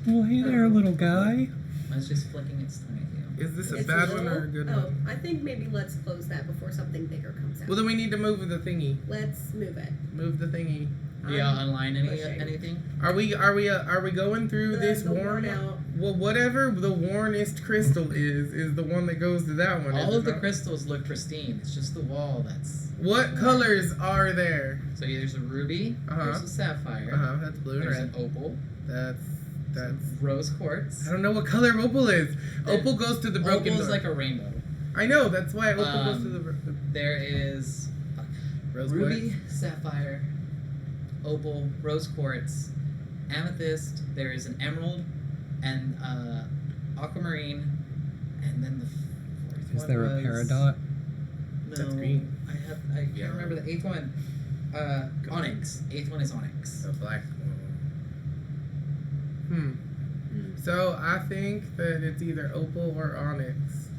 [SPEAKER 4] Well, hey there, little guy.
[SPEAKER 2] And it's just flicking its tongue at you.
[SPEAKER 1] Is this a
[SPEAKER 5] It's
[SPEAKER 1] bad
[SPEAKER 5] little-
[SPEAKER 1] one or a good
[SPEAKER 5] Oh,
[SPEAKER 1] one?
[SPEAKER 5] I think maybe let's close that before something bigger comes out.
[SPEAKER 1] Well, then we need to move the thingy.
[SPEAKER 5] Let's move it.
[SPEAKER 1] Move the thingy.
[SPEAKER 2] Do y'all unline
[SPEAKER 5] pushing.
[SPEAKER 2] anything?
[SPEAKER 1] Are we going through this
[SPEAKER 5] the
[SPEAKER 1] worn?
[SPEAKER 5] worn out.
[SPEAKER 1] Well, whatever the warnest crystal is the one that goes to that one.
[SPEAKER 2] All
[SPEAKER 1] is
[SPEAKER 2] of
[SPEAKER 1] it
[SPEAKER 2] the
[SPEAKER 1] not?
[SPEAKER 2] crystals look pristine. It's just the wall that's.
[SPEAKER 1] What colors are there?
[SPEAKER 2] So there's a ruby,
[SPEAKER 1] Uh-huh.
[SPEAKER 2] there's a sapphire,
[SPEAKER 1] That's blue and
[SPEAKER 2] there's
[SPEAKER 1] red.
[SPEAKER 2] an opal,
[SPEAKER 1] That's
[SPEAKER 2] rose quartz.
[SPEAKER 1] I don't know what color opal is.
[SPEAKER 2] That-
[SPEAKER 1] Opal goes to the broken
[SPEAKER 2] Opal is
[SPEAKER 1] door.
[SPEAKER 2] like a rainbow.
[SPEAKER 1] I know. That's why opal goes to
[SPEAKER 2] Um,
[SPEAKER 1] the
[SPEAKER 2] There is
[SPEAKER 1] rose
[SPEAKER 2] ruby,
[SPEAKER 1] quartz.
[SPEAKER 2] sapphire, opal, rose quartz, amethyst. There is an emerald, and aquamarine, and then the fourth
[SPEAKER 7] Is
[SPEAKER 2] one
[SPEAKER 7] there a
[SPEAKER 2] was-
[SPEAKER 7] peridot?
[SPEAKER 2] No,
[SPEAKER 1] That's green.
[SPEAKER 2] I can't
[SPEAKER 1] Yeah.
[SPEAKER 2] remember the eighth one. Onyx. Eighth one is onyx.
[SPEAKER 1] A black one.
[SPEAKER 3] Hmm.
[SPEAKER 1] So I think that it's either opal or onyx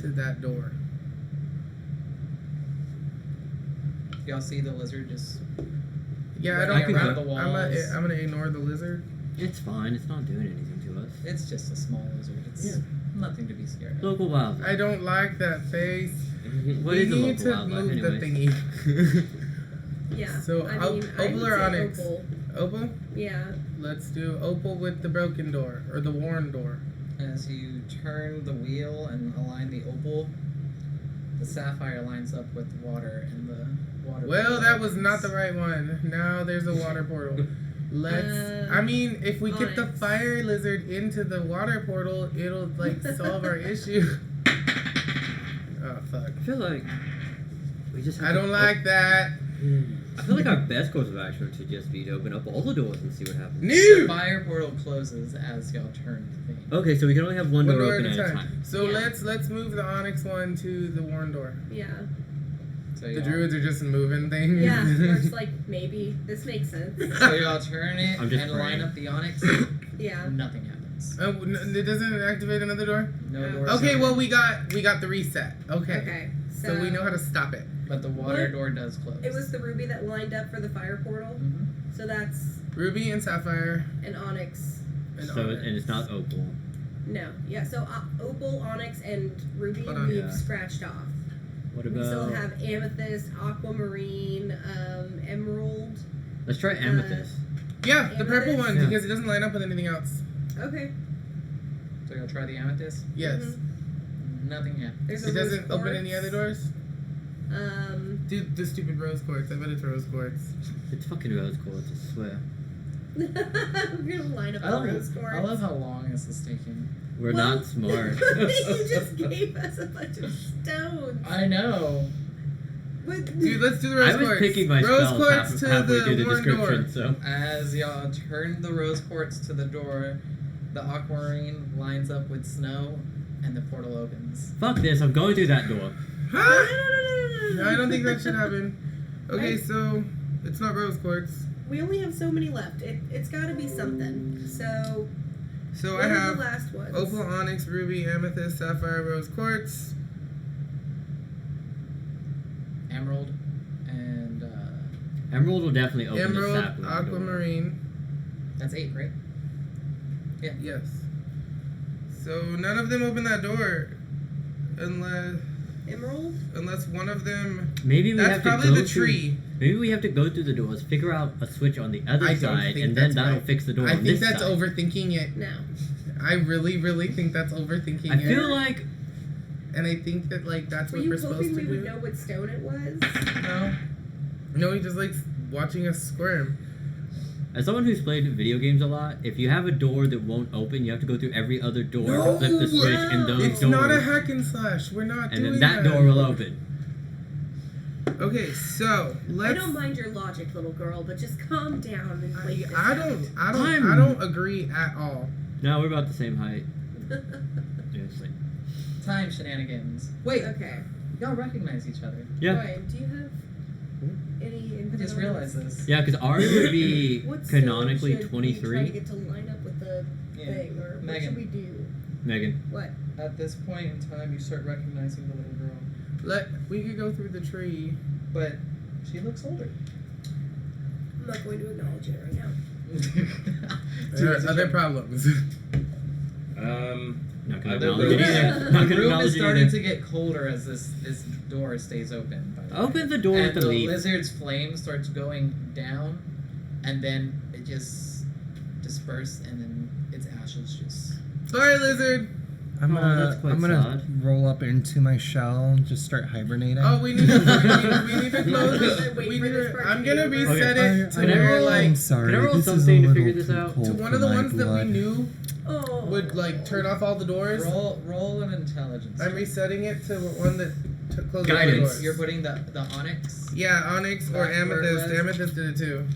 [SPEAKER 1] to that door.
[SPEAKER 2] Y'all see the lizard just
[SPEAKER 1] Yeah, I
[SPEAKER 2] running
[SPEAKER 1] don't.
[SPEAKER 3] I
[SPEAKER 2] around
[SPEAKER 3] can
[SPEAKER 2] the
[SPEAKER 1] I'm
[SPEAKER 2] walls?
[SPEAKER 1] gonna ignore the lizard.
[SPEAKER 3] It's fine. It's not doing anything to us.
[SPEAKER 2] It's just a small lizard. It's
[SPEAKER 1] Yeah.
[SPEAKER 2] nothing to be scared of.
[SPEAKER 3] Local wildlife.
[SPEAKER 1] I don't like that face.
[SPEAKER 3] What
[SPEAKER 1] we
[SPEAKER 3] is a
[SPEAKER 1] need
[SPEAKER 3] local
[SPEAKER 1] to
[SPEAKER 3] wildlife,
[SPEAKER 1] move the
[SPEAKER 3] anyways?
[SPEAKER 1] thingy.
[SPEAKER 5] Yeah.
[SPEAKER 1] So,
[SPEAKER 5] I
[SPEAKER 1] op-
[SPEAKER 5] mean, I
[SPEAKER 1] opal
[SPEAKER 5] would
[SPEAKER 1] or
[SPEAKER 5] say
[SPEAKER 1] onyx?
[SPEAKER 5] Opal.
[SPEAKER 1] Opal.
[SPEAKER 5] Yeah.
[SPEAKER 1] Let's do opal with the broken door or the worn door.
[SPEAKER 2] As you turn the wheel and align the opal, the sapphire lines up with water, and the water.
[SPEAKER 1] Well,
[SPEAKER 2] portal
[SPEAKER 1] that was
[SPEAKER 2] opens.
[SPEAKER 1] not the right one. Now there's a water portal. Let's. I mean, if we get the
[SPEAKER 5] onyx.
[SPEAKER 1] fire lizard into the water portal, it'll like solve our issue. Oh fuck!
[SPEAKER 3] I feel like we just. Have
[SPEAKER 1] I
[SPEAKER 3] to
[SPEAKER 1] don't like that.
[SPEAKER 3] I feel like our best course of action would just be to open up all the doors and see what happens.
[SPEAKER 2] The
[SPEAKER 1] New.
[SPEAKER 2] fire portal closes as y'all turn the thing.
[SPEAKER 3] Okay, so we can only have one
[SPEAKER 1] One
[SPEAKER 3] door
[SPEAKER 1] door
[SPEAKER 3] open
[SPEAKER 1] at a
[SPEAKER 3] at a
[SPEAKER 1] time.
[SPEAKER 3] time.
[SPEAKER 1] So
[SPEAKER 5] Yeah.
[SPEAKER 1] let's move the onyx one to the worn door.
[SPEAKER 5] Yeah.
[SPEAKER 2] So
[SPEAKER 1] The
[SPEAKER 2] y'all,
[SPEAKER 1] druids are just moving things.
[SPEAKER 5] Yeah. We're just like, maybe this makes sense.
[SPEAKER 2] so y'all turn it
[SPEAKER 3] I'm just
[SPEAKER 2] and
[SPEAKER 3] praying.
[SPEAKER 2] line up the onyx.
[SPEAKER 5] Yeah.
[SPEAKER 2] Nothing happens.
[SPEAKER 1] It doesn't activate another door.
[SPEAKER 2] No
[SPEAKER 5] Oh.
[SPEAKER 2] doors.
[SPEAKER 1] Okay,
[SPEAKER 2] open,
[SPEAKER 1] well we got the reset. Okay.
[SPEAKER 5] Okay.
[SPEAKER 1] So we know how to stop it.
[SPEAKER 2] but the water
[SPEAKER 5] What?
[SPEAKER 2] door does close.
[SPEAKER 5] It was the ruby that lined up for the fire portal.
[SPEAKER 2] Mhm.
[SPEAKER 5] So that's
[SPEAKER 1] Ruby and sapphire
[SPEAKER 5] an onyx.
[SPEAKER 1] and
[SPEAKER 3] So
[SPEAKER 1] onyx.
[SPEAKER 3] and it's not opal.
[SPEAKER 5] No. Yeah. So opal, onyx, and ruby
[SPEAKER 1] Hold on.
[SPEAKER 5] we've
[SPEAKER 3] Yeah.
[SPEAKER 5] scratched off.
[SPEAKER 3] What
[SPEAKER 5] We still
[SPEAKER 3] about?
[SPEAKER 5] have amethyst, aquamarine, emerald.
[SPEAKER 3] Let's try amethyst.
[SPEAKER 1] Yeah, the purple
[SPEAKER 5] Amethyst?
[SPEAKER 1] one
[SPEAKER 3] Yeah.
[SPEAKER 1] because it doesn't line up with anything else.
[SPEAKER 5] Okay.
[SPEAKER 2] So y'all try the amethyst.
[SPEAKER 1] Yes.
[SPEAKER 5] Mhm.
[SPEAKER 2] Nothing happens.
[SPEAKER 5] There's a
[SPEAKER 1] It doesn't
[SPEAKER 5] rose
[SPEAKER 1] open any
[SPEAKER 5] quartz.
[SPEAKER 1] other doors.
[SPEAKER 5] Um.
[SPEAKER 1] Dude, the stupid rose quartz. I bet it's rose quartz.
[SPEAKER 3] It's fucking rose quartz, I swear.
[SPEAKER 5] We're gonna line up
[SPEAKER 2] I
[SPEAKER 5] the
[SPEAKER 2] love,
[SPEAKER 5] rose quartz.
[SPEAKER 2] I love how long this is taking.
[SPEAKER 3] We're
[SPEAKER 5] Well,
[SPEAKER 3] not smart.
[SPEAKER 5] you just gave us a bunch of stones.
[SPEAKER 2] I know.
[SPEAKER 5] But
[SPEAKER 1] Dude, let's do the rose
[SPEAKER 3] I was
[SPEAKER 1] quartz.
[SPEAKER 3] picking my
[SPEAKER 1] rose
[SPEAKER 3] spells
[SPEAKER 1] quartz to
[SPEAKER 3] halfway through
[SPEAKER 1] the
[SPEAKER 3] the
[SPEAKER 1] worn
[SPEAKER 3] description,
[SPEAKER 1] door.
[SPEAKER 3] so.
[SPEAKER 2] As y'all turn the rose quartz to the door, the aquamarine lines up with snow, and the portal opens.
[SPEAKER 3] Fuck this, I'm going through that door.
[SPEAKER 1] Huh?
[SPEAKER 5] no,
[SPEAKER 1] No, I don't think that should happen. Okay,
[SPEAKER 5] I-
[SPEAKER 1] so it's not rose quartz.
[SPEAKER 5] We only have so many left. It's got to be something. So
[SPEAKER 1] So
[SPEAKER 5] what
[SPEAKER 1] I
[SPEAKER 5] are the
[SPEAKER 1] have
[SPEAKER 5] last ones?
[SPEAKER 1] opal, onyx, ruby, amethyst, sapphire, rose quartz.
[SPEAKER 2] Emerald and
[SPEAKER 3] Emerald will definitely open the
[SPEAKER 1] Emerald,
[SPEAKER 3] sapling door.
[SPEAKER 1] aquamarine.
[SPEAKER 2] that's 8, right?
[SPEAKER 1] Yes. So none of them open that door, unless one of them.
[SPEAKER 3] Maybe we
[SPEAKER 1] That's
[SPEAKER 3] have to
[SPEAKER 1] probably
[SPEAKER 3] go
[SPEAKER 1] the tree.
[SPEAKER 3] Through, maybe we have to go through the doors, figure out a switch on the other
[SPEAKER 1] I don't
[SPEAKER 3] side,
[SPEAKER 1] think
[SPEAKER 3] and then
[SPEAKER 1] that's
[SPEAKER 3] that'll
[SPEAKER 1] right.
[SPEAKER 3] fix the door
[SPEAKER 1] I
[SPEAKER 3] on
[SPEAKER 1] think
[SPEAKER 3] this
[SPEAKER 1] that's
[SPEAKER 3] side.
[SPEAKER 1] overthinking it.
[SPEAKER 5] No.
[SPEAKER 1] I really, really think that's overthinking
[SPEAKER 3] I
[SPEAKER 1] it.
[SPEAKER 3] feel like
[SPEAKER 1] And I think that like that's
[SPEAKER 5] Were
[SPEAKER 1] what
[SPEAKER 5] you
[SPEAKER 1] we're supposed
[SPEAKER 5] hoping
[SPEAKER 1] to
[SPEAKER 5] we
[SPEAKER 1] do.
[SPEAKER 5] would know what stone it was?
[SPEAKER 2] No.
[SPEAKER 1] No, he just likes watching us squirm.
[SPEAKER 3] as someone who's played video games a lot, if you have a door that won't open, you have to go through every other door to flip the switch, and those
[SPEAKER 1] It's
[SPEAKER 3] doors,
[SPEAKER 1] not a hack and slash. We're not
[SPEAKER 3] and
[SPEAKER 1] doing
[SPEAKER 3] then that door will open.
[SPEAKER 1] Okay, so
[SPEAKER 5] I
[SPEAKER 1] let's.
[SPEAKER 5] don't mind your logic, little girl, but just calm down and wait this
[SPEAKER 1] I
[SPEAKER 5] out.
[SPEAKER 1] don't agree at all.
[SPEAKER 3] No, we're about the same height. Seriously.
[SPEAKER 2] Time shenanigans. Wait,
[SPEAKER 5] Okay.
[SPEAKER 2] y'all recognize each other.
[SPEAKER 3] Yeah.
[SPEAKER 5] Ryan, do you have any input
[SPEAKER 2] I just
[SPEAKER 5] on
[SPEAKER 2] realized
[SPEAKER 5] this?
[SPEAKER 2] this.
[SPEAKER 3] Yeah, because Ari would be
[SPEAKER 5] What stone
[SPEAKER 3] canonically
[SPEAKER 5] should we try to
[SPEAKER 3] 23.
[SPEAKER 5] get to line up with the
[SPEAKER 2] Yeah.
[SPEAKER 5] thing, or what
[SPEAKER 2] Megan.
[SPEAKER 5] should we do?
[SPEAKER 3] Megan.
[SPEAKER 5] What?
[SPEAKER 2] At this point in time, you start recognizing the little girl,
[SPEAKER 1] We could go through the tree.
[SPEAKER 2] but she looks older.
[SPEAKER 5] I'm not going to acknowledge it right now.
[SPEAKER 1] There are other problems.
[SPEAKER 3] Not gonna
[SPEAKER 6] Other
[SPEAKER 3] acknowledge it
[SPEAKER 6] rooms?
[SPEAKER 3] either.
[SPEAKER 2] The
[SPEAKER 3] Not gonna
[SPEAKER 2] room
[SPEAKER 3] acknowledge
[SPEAKER 2] is
[SPEAKER 3] it
[SPEAKER 2] starting
[SPEAKER 3] either.
[SPEAKER 2] to get colder as this door stays open. By the way.
[SPEAKER 3] Open the door
[SPEAKER 2] and
[SPEAKER 3] with the
[SPEAKER 2] the
[SPEAKER 3] leaf.
[SPEAKER 2] lizard's flame starts going down, and then it just disperses, and then its ashes just.
[SPEAKER 1] Sorry, lizard.
[SPEAKER 7] I'm
[SPEAKER 3] Oh,
[SPEAKER 7] gonna
[SPEAKER 3] that's quite
[SPEAKER 7] I'm gonna
[SPEAKER 3] sad.
[SPEAKER 7] roll up into my shell, just start hibernating.
[SPEAKER 1] Oh, we need to we need to close
[SPEAKER 5] Wait
[SPEAKER 1] it.
[SPEAKER 5] for
[SPEAKER 1] We need
[SPEAKER 5] this
[SPEAKER 1] to,
[SPEAKER 5] part
[SPEAKER 1] I'm
[SPEAKER 5] to be
[SPEAKER 1] gonna
[SPEAKER 5] over.
[SPEAKER 1] reset
[SPEAKER 3] Okay.
[SPEAKER 1] it to
[SPEAKER 3] Can I
[SPEAKER 1] where
[SPEAKER 3] roll,
[SPEAKER 1] like
[SPEAKER 7] I'm sorry.
[SPEAKER 3] Can I roll
[SPEAKER 7] this
[SPEAKER 3] something
[SPEAKER 7] is
[SPEAKER 3] to
[SPEAKER 7] a
[SPEAKER 3] figure
[SPEAKER 7] little
[SPEAKER 3] this
[SPEAKER 7] too
[SPEAKER 3] out?
[SPEAKER 7] cold
[SPEAKER 1] to one
[SPEAKER 7] for
[SPEAKER 1] of the
[SPEAKER 7] my
[SPEAKER 1] ones that
[SPEAKER 7] blood.
[SPEAKER 1] we knew
[SPEAKER 5] Oh.
[SPEAKER 1] would like turn off all the doors.
[SPEAKER 2] Roll an intelligence.
[SPEAKER 1] I'm
[SPEAKER 2] check.
[SPEAKER 1] resetting it to one that closes all the
[SPEAKER 3] Guidance.
[SPEAKER 1] doors.
[SPEAKER 2] You're putting the onyx.
[SPEAKER 1] Yeah, onyx or
[SPEAKER 2] Back where it
[SPEAKER 1] amethyst.
[SPEAKER 2] was.
[SPEAKER 1] Amethyst did it too.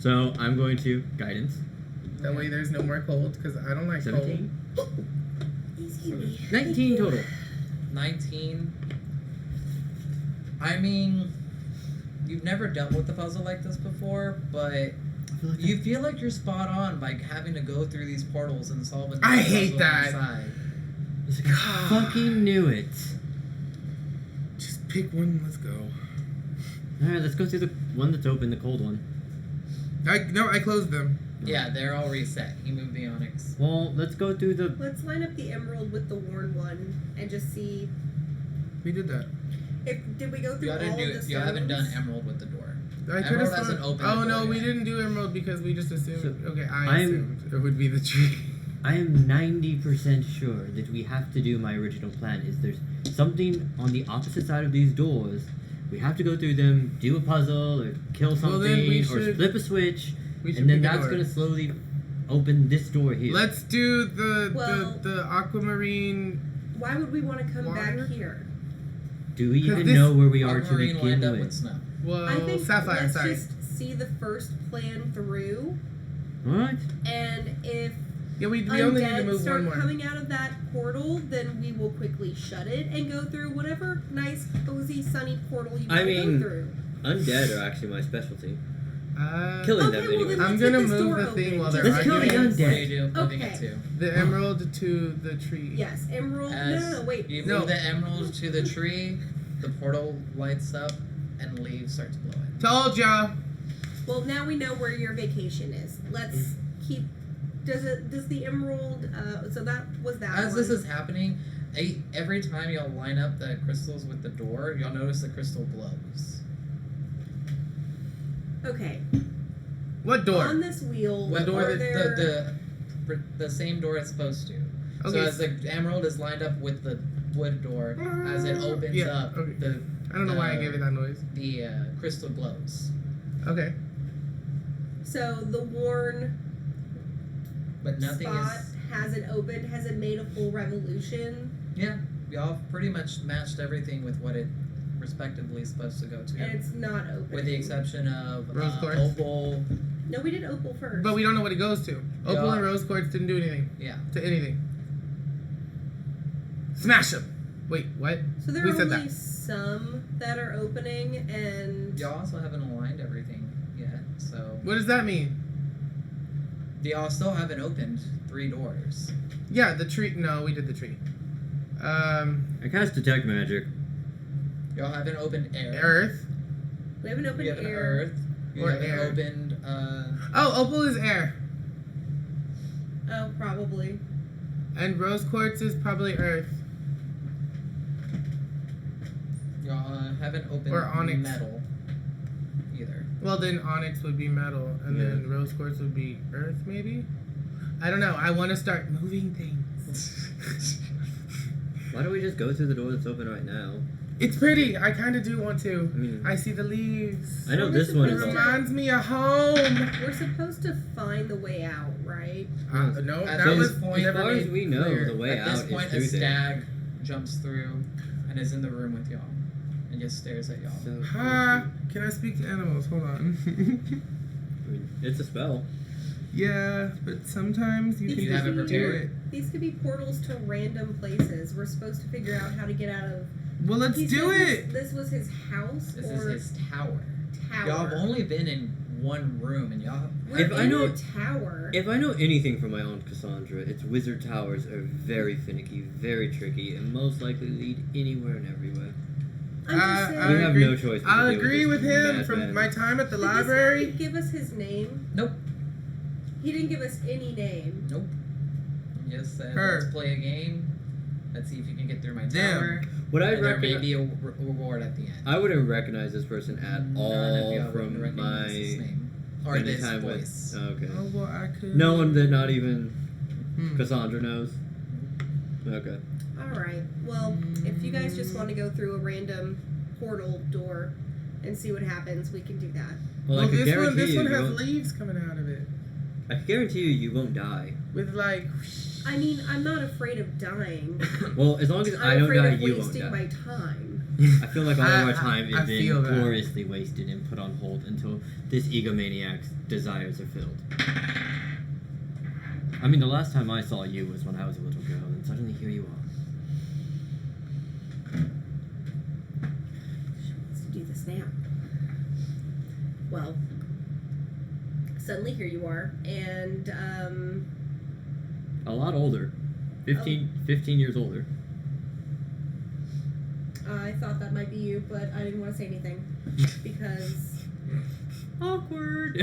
[SPEAKER 3] So I'm going to guidance.
[SPEAKER 1] That way there's no more cold because I don't like
[SPEAKER 3] 17.
[SPEAKER 1] cold.
[SPEAKER 5] Excuse me.
[SPEAKER 3] 19 total.
[SPEAKER 2] 19. I mean, you've never dealt with a puzzle like this before, but
[SPEAKER 3] I feel like
[SPEAKER 2] you feel like you're spot on by having to go through these portals and solve a
[SPEAKER 1] I
[SPEAKER 2] puzzle
[SPEAKER 1] hate that.
[SPEAKER 2] inside.
[SPEAKER 3] it's like, I fucking knew it.
[SPEAKER 1] Just pick one. Let's go.
[SPEAKER 3] Alright, let's go through the one that's open, the cold one.
[SPEAKER 1] I closed them.
[SPEAKER 2] Yeah, they're all reset. He moved the onyx.
[SPEAKER 3] Well, let's go through the.
[SPEAKER 5] Let's line up the emerald with the worn one and just see
[SPEAKER 1] We did that.
[SPEAKER 5] if did we go through
[SPEAKER 2] You
[SPEAKER 5] all
[SPEAKER 2] haven't,
[SPEAKER 5] of the
[SPEAKER 2] you haven't done
[SPEAKER 5] stones?
[SPEAKER 2] emerald with the door.
[SPEAKER 1] I could
[SPEAKER 2] Emerald
[SPEAKER 1] have
[SPEAKER 2] hasn't opened
[SPEAKER 1] Oh
[SPEAKER 2] the
[SPEAKER 1] no,
[SPEAKER 2] door
[SPEAKER 1] we
[SPEAKER 2] yet.
[SPEAKER 1] didn't do emerald because we just assumed.
[SPEAKER 3] So,
[SPEAKER 1] okay, I
[SPEAKER 3] I'm-
[SPEAKER 1] assumed it would be the tree.
[SPEAKER 3] I am 90% sure that we have to do my original plan. Is there's something on the opposite side of these doors. We have to go through them, do a puzzle, or kill
[SPEAKER 1] Well,
[SPEAKER 3] something,
[SPEAKER 1] then we
[SPEAKER 3] or
[SPEAKER 1] should-
[SPEAKER 3] flip a switch,
[SPEAKER 1] We should
[SPEAKER 3] and then
[SPEAKER 1] pick a
[SPEAKER 3] that's
[SPEAKER 1] door.
[SPEAKER 3] gonna slowly open this door here.
[SPEAKER 1] Let's do the
[SPEAKER 5] Well-
[SPEAKER 1] the aquamarine.
[SPEAKER 5] Why would we want to come
[SPEAKER 1] Water?
[SPEAKER 5] back here?
[SPEAKER 3] Do we
[SPEAKER 1] 'Cause
[SPEAKER 3] even
[SPEAKER 1] this-
[SPEAKER 3] know where we are to
[SPEAKER 2] Aquamarine
[SPEAKER 3] begin
[SPEAKER 2] lined up
[SPEAKER 3] with?
[SPEAKER 2] with snow.
[SPEAKER 1] Well,
[SPEAKER 5] I think
[SPEAKER 1] sapphire.
[SPEAKER 5] let's
[SPEAKER 1] Sorry.
[SPEAKER 5] just see the first plan through,
[SPEAKER 3] What?
[SPEAKER 5] and if
[SPEAKER 1] Yeah, we only need to
[SPEAKER 5] undead
[SPEAKER 1] move
[SPEAKER 5] start
[SPEAKER 1] one more.
[SPEAKER 5] coming out of that portal, then we will quickly shut it and go through whatever nice, cozy, sunny portal you
[SPEAKER 3] I
[SPEAKER 5] want to
[SPEAKER 3] mean,
[SPEAKER 5] go through.
[SPEAKER 3] Undead are actually my specialty.
[SPEAKER 1] Okay,
[SPEAKER 3] Killing them
[SPEAKER 5] well,
[SPEAKER 3] anyway.
[SPEAKER 5] then
[SPEAKER 1] I'm
[SPEAKER 5] let's
[SPEAKER 1] gonna
[SPEAKER 5] get this
[SPEAKER 1] move
[SPEAKER 5] door
[SPEAKER 1] the thing
[SPEAKER 5] open.
[SPEAKER 1] while they're
[SPEAKER 3] Let's kill the
[SPEAKER 1] arguing.
[SPEAKER 2] What do
[SPEAKER 3] undead.
[SPEAKER 2] you do? Moving
[SPEAKER 5] Okay.
[SPEAKER 2] it to.
[SPEAKER 1] The emerald to the tree.
[SPEAKER 5] Yes, emerald.
[SPEAKER 2] As
[SPEAKER 5] No, wait.
[SPEAKER 2] you
[SPEAKER 1] No.
[SPEAKER 2] move the emerald to the tree, the portal lights up and leaves starts blowing.
[SPEAKER 1] Told ya.
[SPEAKER 5] Well, now we know where your vacation is. Let's keep. Does the emerald? So that was that.
[SPEAKER 2] As
[SPEAKER 5] one.
[SPEAKER 2] this is happening, every time y'all line up the crystals with the door, y'all notice the crystal glows.
[SPEAKER 5] Okay.
[SPEAKER 1] What door?
[SPEAKER 5] On this wheel,
[SPEAKER 2] What
[SPEAKER 1] door
[SPEAKER 5] are
[SPEAKER 1] that-
[SPEAKER 5] there?
[SPEAKER 2] The same door it's supposed to.
[SPEAKER 1] Okay.
[SPEAKER 2] So as the emerald is lined up with the wood door, as it opens
[SPEAKER 1] Yeah,
[SPEAKER 2] up,
[SPEAKER 1] okay.
[SPEAKER 2] the
[SPEAKER 1] I don't know why I gave it that noise.
[SPEAKER 2] crystal glows.
[SPEAKER 1] Okay.
[SPEAKER 5] So the worn
[SPEAKER 2] But nothing
[SPEAKER 5] spot
[SPEAKER 2] is.
[SPEAKER 5] hasn't opened. Hasn't made a full revolution,
[SPEAKER 2] Yeah, y'all pretty much matched everything with what it respectively is supposed to go to.
[SPEAKER 5] and it's not open.
[SPEAKER 2] With the exception of
[SPEAKER 1] Rose quartz?
[SPEAKER 2] opal.
[SPEAKER 5] No, we did opal first.
[SPEAKER 1] But we don't know what it goes to. Opal
[SPEAKER 2] Yeah.
[SPEAKER 1] and rose quartz didn't do anything
[SPEAKER 2] Yeah.
[SPEAKER 1] to anything. Smash them. Wait, what?
[SPEAKER 5] So there
[SPEAKER 1] Who
[SPEAKER 5] are
[SPEAKER 1] said
[SPEAKER 5] only
[SPEAKER 1] that?
[SPEAKER 5] some that are opening, and
[SPEAKER 2] Y'all also haven't aligned everything yet, so
[SPEAKER 1] What does that mean?
[SPEAKER 2] y'all still haven't opened 3 doors.
[SPEAKER 1] Yeah, the tree. No, we did the tree.
[SPEAKER 3] I cast detect magic.
[SPEAKER 2] Y'all haven't opened air.
[SPEAKER 1] Earth.
[SPEAKER 5] we haven't opened
[SPEAKER 2] You haven't
[SPEAKER 5] air.
[SPEAKER 2] earth. You
[SPEAKER 1] Or
[SPEAKER 2] haven't
[SPEAKER 1] air.
[SPEAKER 2] opened.
[SPEAKER 1] Oh, opal is air,
[SPEAKER 5] Oh, probably.
[SPEAKER 1] and rose quartz is probably earth.
[SPEAKER 2] Y'all haven't opened
[SPEAKER 1] Or onyx.
[SPEAKER 2] metal either.
[SPEAKER 1] Well, then onyx would be metal, and
[SPEAKER 3] Yeah.
[SPEAKER 1] then rose quartz would be earth, maybe. I don't know. I want to start moving things.
[SPEAKER 3] Why don't we just go through the door that's open right now?
[SPEAKER 1] It's pretty. I kind of do want to.
[SPEAKER 3] I mean,
[SPEAKER 1] I see the leaves.
[SPEAKER 3] I know
[SPEAKER 5] So
[SPEAKER 3] this
[SPEAKER 5] this
[SPEAKER 3] one
[SPEAKER 5] is
[SPEAKER 1] It
[SPEAKER 3] is
[SPEAKER 5] the
[SPEAKER 3] all.
[SPEAKER 1] reminds me of home.
[SPEAKER 5] We're supposed to find the way out, right?
[SPEAKER 1] No,
[SPEAKER 2] At
[SPEAKER 1] that
[SPEAKER 2] this
[SPEAKER 1] was
[SPEAKER 2] point,
[SPEAKER 3] as far as
[SPEAKER 2] made
[SPEAKER 3] we know,
[SPEAKER 2] clear.
[SPEAKER 3] the way
[SPEAKER 2] At this
[SPEAKER 3] out is
[SPEAKER 2] point,
[SPEAKER 3] through
[SPEAKER 2] a
[SPEAKER 3] there.
[SPEAKER 2] stag jumps through and is in the room with y'all and just stares at y'all.
[SPEAKER 3] So,
[SPEAKER 1] Ha! Can I speak to animals? Hold on.
[SPEAKER 3] I mean, it's a spell.
[SPEAKER 1] Yeah, but sometimes you
[SPEAKER 5] You
[SPEAKER 1] can
[SPEAKER 2] have it
[SPEAKER 1] just do
[SPEAKER 2] prepared?
[SPEAKER 1] it.
[SPEAKER 5] These could be portals to random places. We're supposed to figure out how to get out of.
[SPEAKER 1] Well, let's
[SPEAKER 5] He
[SPEAKER 1] do
[SPEAKER 5] said
[SPEAKER 1] it.
[SPEAKER 5] This was his house
[SPEAKER 2] This
[SPEAKER 5] or
[SPEAKER 2] is his tower.
[SPEAKER 5] tower.
[SPEAKER 2] Y'all have only been in one room and y'all.
[SPEAKER 5] We're
[SPEAKER 3] If I
[SPEAKER 5] in
[SPEAKER 3] know-
[SPEAKER 5] a tower.
[SPEAKER 3] If I know anything from my aunt Cassandra, it's wizard towers are very finicky, very tricky, and most likely lead anywhere and everywhere.
[SPEAKER 5] I'm just
[SPEAKER 1] I
[SPEAKER 5] saying.
[SPEAKER 3] We have
[SPEAKER 1] agree.
[SPEAKER 3] no choice but to
[SPEAKER 1] I
[SPEAKER 3] deal with
[SPEAKER 1] agree
[SPEAKER 3] this
[SPEAKER 1] with him
[SPEAKER 3] madman.
[SPEAKER 1] from my time at the
[SPEAKER 5] Did this
[SPEAKER 1] library.
[SPEAKER 5] guy give us his name?
[SPEAKER 2] Nope.
[SPEAKER 5] He didn't give us any name.
[SPEAKER 2] Nope. He just said,
[SPEAKER 1] Her.
[SPEAKER 2] let's play a game. Let's see if you can get through my
[SPEAKER 1] Damn.
[SPEAKER 2] tower.
[SPEAKER 3] Would I
[SPEAKER 2] And there may
[SPEAKER 3] recognize?
[SPEAKER 2] be a reward at the end.
[SPEAKER 3] I wouldn't recognize this person at
[SPEAKER 2] None of
[SPEAKER 3] all
[SPEAKER 2] y'all would
[SPEAKER 3] from
[SPEAKER 2] recognize his
[SPEAKER 3] my
[SPEAKER 2] name. Or
[SPEAKER 3] spending
[SPEAKER 2] this
[SPEAKER 3] time
[SPEAKER 2] voice.
[SPEAKER 3] with. Oh, okay.
[SPEAKER 1] Oh well, I could.
[SPEAKER 3] No one that not even
[SPEAKER 1] Hmm.
[SPEAKER 3] Cassandra knows. Okay.
[SPEAKER 5] All right. Well, if you guys just want to go through a random portal door and see what happens, we can do that.
[SPEAKER 3] Well, I could
[SPEAKER 1] this
[SPEAKER 3] guarantee
[SPEAKER 1] one, this
[SPEAKER 3] you,
[SPEAKER 1] one
[SPEAKER 3] you
[SPEAKER 1] has
[SPEAKER 3] won't,
[SPEAKER 1] leaves coming out of it
[SPEAKER 3] I can guarantee you won't die.
[SPEAKER 1] with like.
[SPEAKER 5] I mean, I'm not afraid of dying.
[SPEAKER 3] Well, as long as I
[SPEAKER 5] I'm
[SPEAKER 3] don't
[SPEAKER 5] afraid
[SPEAKER 3] die,
[SPEAKER 5] of
[SPEAKER 3] you won't
[SPEAKER 5] wasting
[SPEAKER 3] die.
[SPEAKER 5] my time.
[SPEAKER 3] I feel like all of
[SPEAKER 1] I-
[SPEAKER 3] our time
[SPEAKER 1] I
[SPEAKER 3] is being
[SPEAKER 1] feel that.
[SPEAKER 3] gloriously wasted and put on hold until this egomaniac's desires are filled. I mean, the last time I saw you was when I was a little girl, and suddenly here you are.
[SPEAKER 5] Let's do this now. Well, suddenly here you are, and
[SPEAKER 3] A lot older. 15 years older.
[SPEAKER 5] I thought that might be you, but I didn't want to say anything because
[SPEAKER 3] Awkward.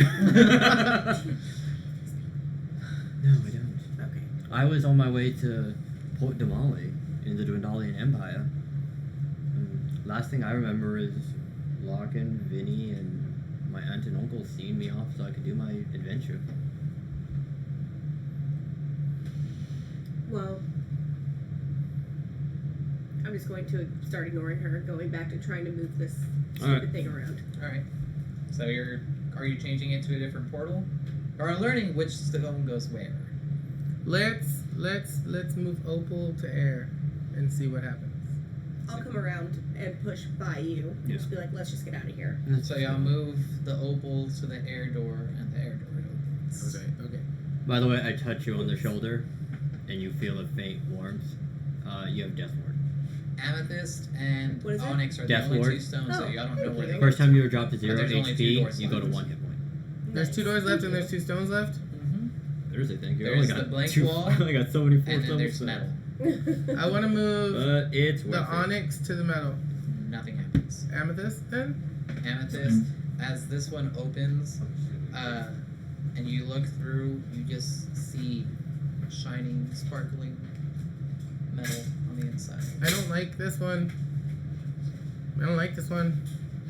[SPEAKER 3] No, I don't.
[SPEAKER 5] okay.
[SPEAKER 3] I was on my way to Port Damali in the Dwendalian Empire. Last thing I remember is Larkin, Vinny, and my aunt and uncle seeing me off so I could do my adventure.
[SPEAKER 5] Well, I'm just going to start ignoring her, going back to trying to move this stupid
[SPEAKER 3] Alright.
[SPEAKER 5] thing around.
[SPEAKER 2] All right. So are you changing it to a different portal? Or learning which stone goes where?
[SPEAKER 1] Let's move Opal to air and see what happens.
[SPEAKER 5] I'll come around and push by you. And
[SPEAKER 3] Yeah.
[SPEAKER 5] just be like, let's just get out of here.
[SPEAKER 2] So y'all move the opal to the air door, and the air door opens.
[SPEAKER 1] Okay.
[SPEAKER 3] By the way, I touch you on the shoulder, and you feel a faint warmth. You have Death Ward.
[SPEAKER 2] Amethyst and
[SPEAKER 5] What is it?
[SPEAKER 2] onyx are
[SPEAKER 3] Death
[SPEAKER 2] the only
[SPEAKER 3] Ward.
[SPEAKER 2] two stones
[SPEAKER 5] Oh,
[SPEAKER 2] that y'all don't know
[SPEAKER 5] thank
[SPEAKER 2] where
[SPEAKER 5] you.
[SPEAKER 2] they
[SPEAKER 3] First time you were dropped to 0
[SPEAKER 2] there's only two
[SPEAKER 3] HP,
[SPEAKER 2] doors
[SPEAKER 3] you go to
[SPEAKER 2] left.
[SPEAKER 3] 1 hit point.
[SPEAKER 1] There's
[SPEAKER 5] Nice.
[SPEAKER 1] 2 doors left and there's 2 stones left.
[SPEAKER 2] Mm-hmm.
[SPEAKER 3] There's a thing. You
[SPEAKER 2] There's
[SPEAKER 3] only
[SPEAKER 2] the
[SPEAKER 3] got
[SPEAKER 2] blank
[SPEAKER 3] 2.
[SPEAKER 2] wall,
[SPEAKER 3] I only got so many
[SPEAKER 2] And
[SPEAKER 3] 4th
[SPEAKER 2] then
[SPEAKER 3] level
[SPEAKER 2] there's
[SPEAKER 3] spells.
[SPEAKER 2] metal.
[SPEAKER 1] I want to move
[SPEAKER 3] But it's worth
[SPEAKER 1] the
[SPEAKER 3] it.
[SPEAKER 1] onyx to the metal.
[SPEAKER 2] Nothing happens.
[SPEAKER 1] Amethyst then?
[SPEAKER 2] Amethyst, as this one opens, and you look through, you just see shining, sparkling metal on the inside.
[SPEAKER 1] I don't like this one.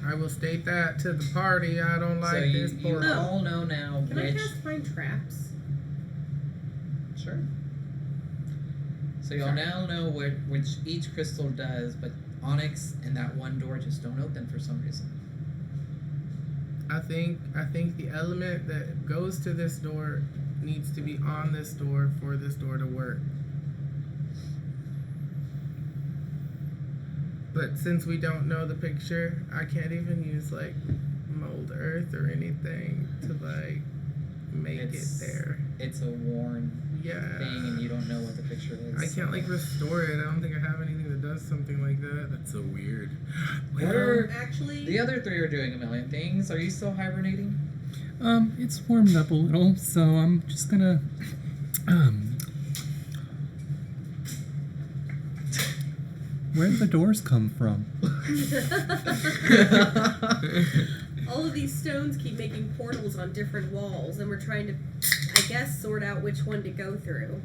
[SPEAKER 1] I will state that to the party. I don't like
[SPEAKER 2] So
[SPEAKER 1] this
[SPEAKER 2] you
[SPEAKER 1] portal.
[SPEAKER 2] all know now
[SPEAKER 5] Can I
[SPEAKER 2] which.
[SPEAKER 5] cast find traps?
[SPEAKER 2] Sure. So y'all now know which each crystal does, but onyx and that one door just don't open for some reason.
[SPEAKER 1] I think the element that goes to this door needs to be on this door for this door to work. But since we don't know the picture, I can't even use like mold earth or anything to like make
[SPEAKER 2] It's-
[SPEAKER 1] it there.
[SPEAKER 2] It's a worn
[SPEAKER 1] Yeah.
[SPEAKER 2] thing, and you don't know what the picture is.
[SPEAKER 1] I can't like restore it. I don't think I have anything that does something like that. That's so weird.
[SPEAKER 2] What are
[SPEAKER 5] Actually,
[SPEAKER 2] the other three are doing a million things? Are you still hibernating?
[SPEAKER 7] It's warmed up a little, so I'm just gonna where did the doors come from?
[SPEAKER 5] all of these stones keep making portals on different walls, and we're trying to, I guess, sort out which one to go through.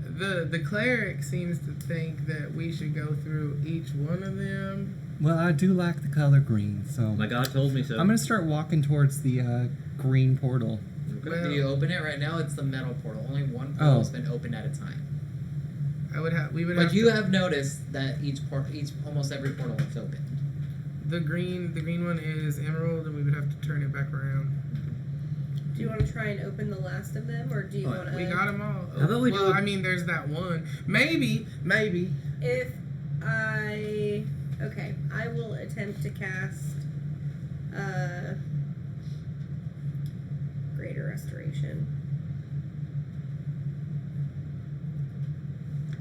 [SPEAKER 1] The cleric seems to think that we should go through each one of them.
[SPEAKER 7] Well, I do lack the color green, so
[SPEAKER 3] My god told me so.
[SPEAKER 7] I'm gonna start walking towards the green portal.
[SPEAKER 1] Well,
[SPEAKER 2] Do you open it right now? It's the metal portal. Only one portal
[SPEAKER 7] Oh.
[SPEAKER 2] has been opened at a time.
[SPEAKER 1] we would
[SPEAKER 2] But
[SPEAKER 1] have
[SPEAKER 2] you
[SPEAKER 1] to,
[SPEAKER 2] have noticed that almost every portal is open.
[SPEAKER 1] the green one is emerald, and we would have to turn it back around.
[SPEAKER 5] Do you want to try and open the last of them, or do you
[SPEAKER 3] Oh,
[SPEAKER 5] want to?
[SPEAKER 1] We got them all.
[SPEAKER 3] How about we
[SPEAKER 1] well,
[SPEAKER 3] do it-
[SPEAKER 1] I mean, there's that one. Maybe.
[SPEAKER 5] If I okay, I will attempt to cast Greater Restoration.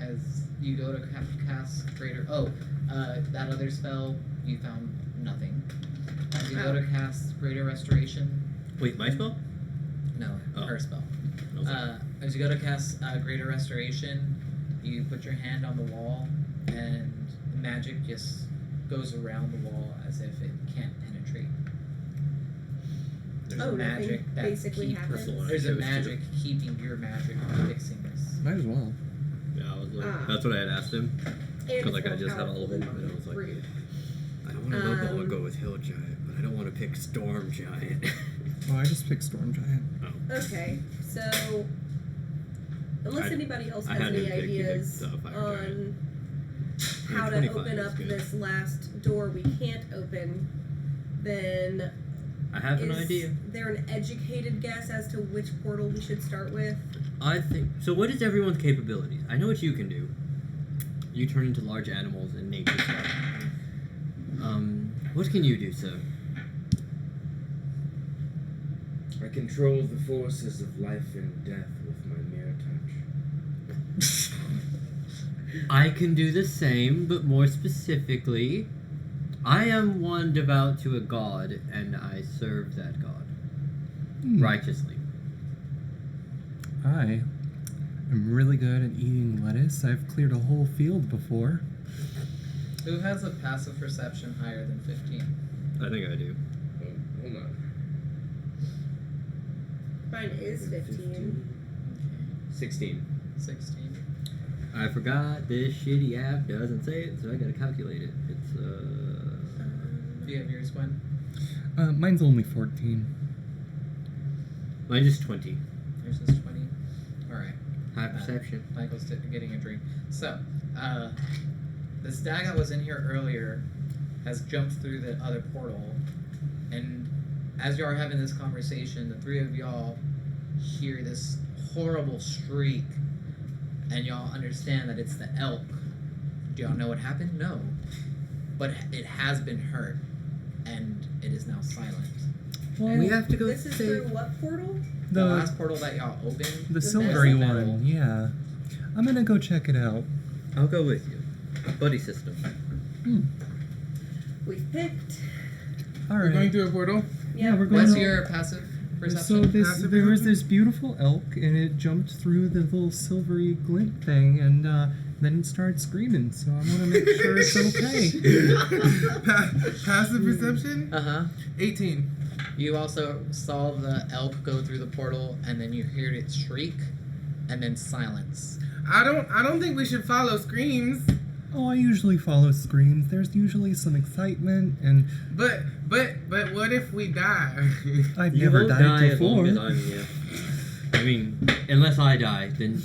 [SPEAKER 2] As you go to cast greater. That other spell, you found nothing. As you go to cast greater restoration.
[SPEAKER 3] Wait, my spell?
[SPEAKER 2] No,
[SPEAKER 3] Oh.
[SPEAKER 2] her spell.
[SPEAKER 3] Okay.
[SPEAKER 2] As you go to cast greater restoration, you put your hand on the wall, and the magic just goes around the wall as if it can't penetrate. There's
[SPEAKER 5] Oh,
[SPEAKER 2] a
[SPEAKER 5] nothing
[SPEAKER 2] magic that
[SPEAKER 5] basically
[SPEAKER 2] keep-
[SPEAKER 5] happens.
[SPEAKER 3] That's the one I
[SPEAKER 2] There's a
[SPEAKER 3] chose, too.
[SPEAKER 2] magic keeping your magic from fixing this.
[SPEAKER 7] Might as well.
[SPEAKER 3] Yeah, I was like,
[SPEAKER 5] Ah.
[SPEAKER 3] that's what I had asked him.
[SPEAKER 5] And
[SPEAKER 3] But, like,
[SPEAKER 5] it's more
[SPEAKER 3] I just have all of them,
[SPEAKER 5] powerful
[SPEAKER 3] and I was like-
[SPEAKER 5] rude.
[SPEAKER 3] I don't want to go and go with Hill Giant, but I don't want to pick Storm Giant.
[SPEAKER 7] Oh, I just picked Storm Giant.
[SPEAKER 5] Okay, so unless
[SPEAKER 3] I-
[SPEAKER 5] anybody else
[SPEAKER 3] I
[SPEAKER 5] has
[SPEAKER 3] had
[SPEAKER 5] any
[SPEAKER 3] him pick
[SPEAKER 5] ideas
[SPEAKER 3] the Fire
[SPEAKER 5] on
[SPEAKER 3] Giant.
[SPEAKER 5] how to
[SPEAKER 3] 25
[SPEAKER 5] open
[SPEAKER 3] is
[SPEAKER 5] up
[SPEAKER 3] good.
[SPEAKER 5] this last door we can't open, then
[SPEAKER 3] I have an
[SPEAKER 5] is
[SPEAKER 3] idea.
[SPEAKER 5] there an educated guess as to which portal we should start with?
[SPEAKER 3] I think so. What is everyone's capabilities? I know what you can do. You turn into large animals and nature stuff. What can you do, sir?
[SPEAKER 6] I control the forces of life and death with my mere
[SPEAKER 3] I can do the same, but more specifically, I am one devout to a god, and I serve that god righteously.
[SPEAKER 4] I am really good at eating lettuce. I've cleared a whole field before.
[SPEAKER 2] Who has a passive perception higher than 15?
[SPEAKER 3] I think I do.
[SPEAKER 6] Hold on.
[SPEAKER 5] Mine is 15.
[SPEAKER 6] 16.
[SPEAKER 2] 16.
[SPEAKER 3] I forgot this shitty app doesn't say it, so I gotta calculate it. It's
[SPEAKER 2] Do you have yours, Gwen?
[SPEAKER 4] Mine's only 14.
[SPEAKER 3] mine's just 20.
[SPEAKER 2] Yours is 20. Alright.
[SPEAKER 3] High perception.
[SPEAKER 2] Michael's getting a drink. So, the stag that was in here earlier has jumped through the other portal, and as y'all are having this conversation, the three of y'all hear this horrible shriek, and y'all understand that it's the elk. Do y'all know what happened? No. But it has been heard, and it is now silent.
[SPEAKER 4] Well,
[SPEAKER 3] We have to go
[SPEAKER 5] This is through what portal?
[SPEAKER 2] The
[SPEAKER 4] the
[SPEAKER 2] last portal that y'all opened,
[SPEAKER 4] the
[SPEAKER 5] the
[SPEAKER 4] silvery
[SPEAKER 2] metal.
[SPEAKER 4] one, yeah. I'm gonna go check it out.
[SPEAKER 3] I'll go with you. Buddy system.
[SPEAKER 5] We've picked.
[SPEAKER 4] All
[SPEAKER 1] We're going
[SPEAKER 4] right.
[SPEAKER 1] through a portal.
[SPEAKER 4] Yeah, we're going.
[SPEAKER 2] what's
[SPEAKER 4] to-
[SPEAKER 2] your passive
[SPEAKER 4] So
[SPEAKER 2] perception?
[SPEAKER 4] there was this beautiful elk, and it jumped through the little silvery glint thing, and then it started screaming. So I want to make sure it's okay.
[SPEAKER 1] Passive perception.
[SPEAKER 2] Uh-huh.
[SPEAKER 1] 18.
[SPEAKER 2] You also saw the elk go through the portal, and then you heard it shriek, and then silence.
[SPEAKER 1] I don't think we should follow screams.
[SPEAKER 4] Oh, I usually follow screams. There's usually some excitement, and
[SPEAKER 1] But what if we die?
[SPEAKER 4] I've
[SPEAKER 3] You
[SPEAKER 4] never
[SPEAKER 3] won't
[SPEAKER 4] died
[SPEAKER 3] die as
[SPEAKER 4] before.
[SPEAKER 3] long as I'm here. I mean, unless I die, then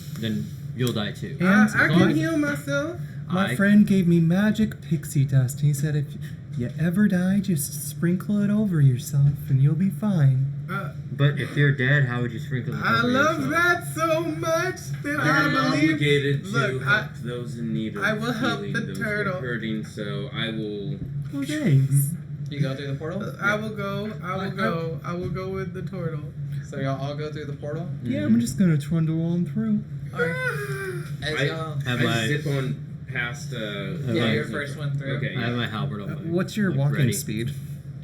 [SPEAKER 3] you'll die too.
[SPEAKER 4] And
[SPEAKER 1] I can
[SPEAKER 4] my-
[SPEAKER 1] heal myself.
[SPEAKER 4] My
[SPEAKER 3] I-
[SPEAKER 4] friend gave me magic pixie dust. He said if you ever die, just sprinkle it over yourself, and you'll be fine.
[SPEAKER 3] But if you're dead, how would you sprinkle it
[SPEAKER 1] I
[SPEAKER 3] over
[SPEAKER 1] love
[SPEAKER 3] yourself?
[SPEAKER 1] that so much that
[SPEAKER 6] You're
[SPEAKER 1] I believe.
[SPEAKER 6] obligated to
[SPEAKER 1] Look,
[SPEAKER 6] help those in need of
[SPEAKER 1] I will help
[SPEAKER 6] healing,
[SPEAKER 1] the
[SPEAKER 6] those who
[SPEAKER 1] turtle.
[SPEAKER 6] are hurting, so I will.
[SPEAKER 4] Oh, thanks.
[SPEAKER 2] You go through the portal?
[SPEAKER 1] I will go. I will go with the turtle.
[SPEAKER 2] So y'all all go through the portal?
[SPEAKER 4] Yeah, I'm just gonna trundle on through.
[SPEAKER 2] Alright. As y'all...
[SPEAKER 3] Have
[SPEAKER 6] I
[SPEAKER 3] my-
[SPEAKER 6] zip on past.
[SPEAKER 2] Yeah, your first one through.
[SPEAKER 6] Okay.
[SPEAKER 3] I have my halberd on my.
[SPEAKER 4] What's your
[SPEAKER 3] like,
[SPEAKER 4] walking
[SPEAKER 3] ready.
[SPEAKER 4] speed?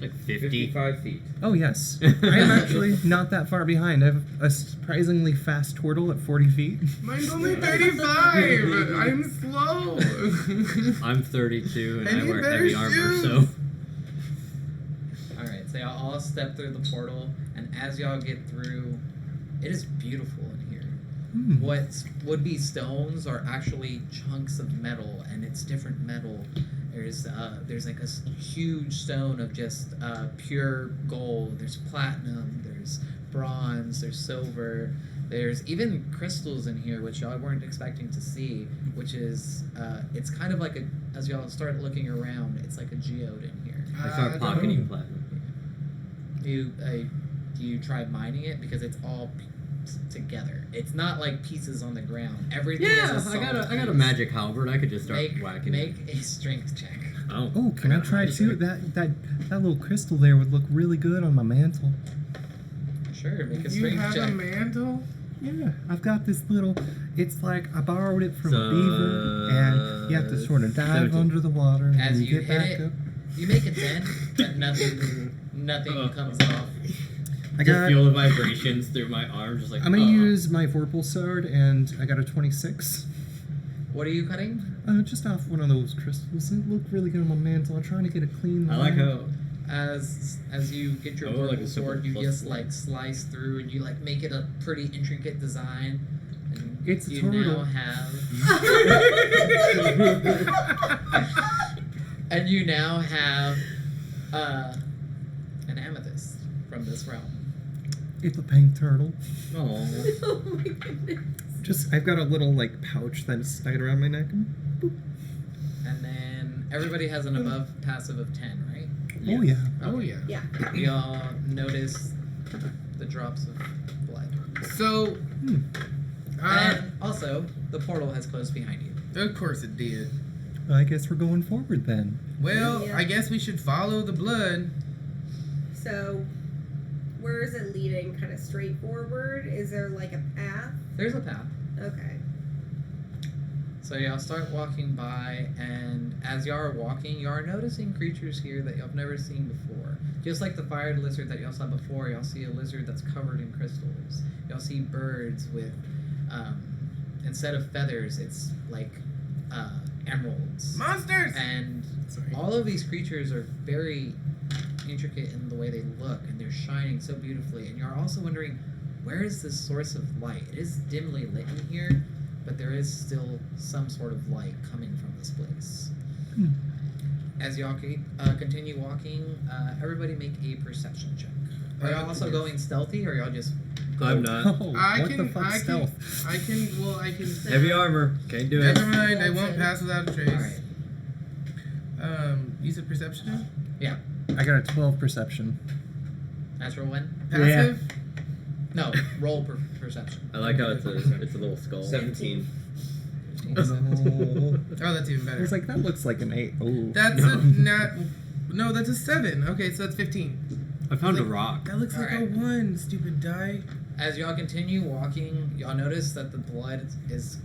[SPEAKER 3] Like 50.
[SPEAKER 6] 55 feet.
[SPEAKER 4] Oh yes, I'm actually not that far behind. I have a surprisingly fast turtle at 40 feet.
[SPEAKER 1] Mine's only 35. I'm slow.
[SPEAKER 3] I'm 32 and
[SPEAKER 1] I
[SPEAKER 3] I
[SPEAKER 1] need
[SPEAKER 3] wear
[SPEAKER 1] better
[SPEAKER 3] heavy armor,
[SPEAKER 1] shoes.
[SPEAKER 3] so.
[SPEAKER 2] Alright, so y'all all step through the portal, and as y'all get through, it is beautiful in here. What would be stones are actually chunks of metal, and it's different metal. There's like a huge stone of just pure gold. There's platinum. There's bronze. There's silver. There's even crystals in here, which y'all weren't expecting to see. Which is it's kind of like a, as y'all start looking around, it's like a geode in here.
[SPEAKER 3] I start pocketing platinum.
[SPEAKER 2] Do you try mining it because it's all together? It's not like pieces on the ground. Everything
[SPEAKER 3] Yeah,
[SPEAKER 2] is a
[SPEAKER 3] I got
[SPEAKER 2] solid
[SPEAKER 3] a
[SPEAKER 2] piece.
[SPEAKER 3] magic halberd. I could just start
[SPEAKER 2] Make
[SPEAKER 3] whacking
[SPEAKER 2] make
[SPEAKER 3] it.
[SPEAKER 2] a strength check.
[SPEAKER 3] Oh.
[SPEAKER 4] Oh, can I try too? That little crystal there would look really good on my mantle.
[SPEAKER 2] Sure, make a
[SPEAKER 1] You
[SPEAKER 2] strength
[SPEAKER 1] have
[SPEAKER 2] check.
[SPEAKER 1] a mantle.
[SPEAKER 4] Yeah, I've got this little. It's like I borrowed it from
[SPEAKER 3] So,
[SPEAKER 4] a beaver, and you have to sort of dive
[SPEAKER 3] 17.
[SPEAKER 4] under the water and
[SPEAKER 2] As
[SPEAKER 4] then
[SPEAKER 2] you
[SPEAKER 4] get
[SPEAKER 2] hit
[SPEAKER 4] back
[SPEAKER 2] it,
[SPEAKER 4] up.
[SPEAKER 2] You make a dent, but nothing comes off.
[SPEAKER 4] I
[SPEAKER 3] Just
[SPEAKER 4] got.
[SPEAKER 3] feel the vibrations through my arm, just like.
[SPEAKER 4] I'm gonna use my Vorpal sword, and I got a 26.
[SPEAKER 2] What are you cutting?
[SPEAKER 4] Just off one of those crystals. It looked really good on my mantle. I'm trying to get a clean
[SPEAKER 3] I
[SPEAKER 4] line.
[SPEAKER 3] like how.
[SPEAKER 2] As you get your
[SPEAKER 3] Oh, like a
[SPEAKER 2] vorpal
[SPEAKER 3] simple
[SPEAKER 2] sword, you
[SPEAKER 3] plus
[SPEAKER 2] just
[SPEAKER 3] one.
[SPEAKER 2] like slice through and you like make it a pretty intricate design. And
[SPEAKER 4] It's a
[SPEAKER 2] you
[SPEAKER 4] turtle.
[SPEAKER 2] now have and you now have an amethyst from this realm.
[SPEAKER 4] It's a pink turtle.
[SPEAKER 3] Oh.
[SPEAKER 5] Oh my goodness.
[SPEAKER 4] Just I've got a little like pouch that is tied around my neck.
[SPEAKER 2] And then everybody has an above passive of 10, right?
[SPEAKER 4] Oh yeah.
[SPEAKER 1] Oh yeah.
[SPEAKER 5] Yeah.
[SPEAKER 2] We all notice the drops of blood.
[SPEAKER 1] So,
[SPEAKER 2] And also, the portal has closed behind you.
[SPEAKER 1] of course it did.
[SPEAKER 4] I guess we're going forward then.
[SPEAKER 1] Well,
[SPEAKER 5] Yeah.
[SPEAKER 1] I guess we should follow the blood.
[SPEAKER 5] So, where is it leading? Kind of straight forward? Is there like a path?
[SPEAKER 2] There's a path.
[SPEAKER 5] Okay.
[SPEAKER 2] So y'all start walking by, and as y'all are walking, y'all are noticing creatures here that y'all have never seen before. Just like the fire lizard that y'all saw before, y'all see a lizard that's covered in crystals. Y'all see birds with, instead of feathers, it's like emeralds.
[SPEAKER 1] Monsters!
[SPEAKER 2] And
[SPEAKER 1] Sorry.
[SPEAKER 2] all of these creatures are very intricate in the way they look, and they're shining so beautifully. And you're also wondering, where is this source of light? It is dimly lit in here, but there is still some sort of light coming from this place. As y'all continue walking, everybody make a perception check. Are y'all also going stealthy, or y'all just...
[SPEAKER 3] I'm not.
[SPEAKER 4] Oh,
[SPEAKER 1] I
[SPEAKER 4] what
[SPEAKER 1] can,
[SPEAKER 4] the fuck
[SPEAKER 1] I
[SPEAKER 4] stealth?
[SPEAKER 1] can.
[SPEAKER 3] Heavy armor. Can't do it.
[SPEAKER 1] Never mind, I won't pass without a trace.
[SPEAKER 2] Alright.
[SPEAKER 1] You said perception?
[SPEAKER 7] I got a 12 perception.
[SPEAKER 2] Natural one?
[SPEAKER 1] Passive?
[SPEAKER 2] No, roll perception.
[SPEAKER 3] I like how it's a little skull.
[SPEAKER 6] 17.
[SPEAKER 1] Oh, that's even
[SPEAKER 4] I
[SPEAKER 1] better.
[SPEAKER 4] was like, that looks like an 8. Oh,
[SPEAKER 1] That's
[SPEAKER 4] no.
[SPEAKER 1] a not. No, that's a 7. Okay, so that's 15.
[SPEAKER 3] I found a
[SPEAKER 1] Like-
[SPEAKER 3] rock.
[SPEAKER 1] That looks like
[SPEAKER 2] Alright.
[SPEAKER 1] a 1, stupid die.
[SPEAKER 2] As y'all continue walking, y'all notice that the blood is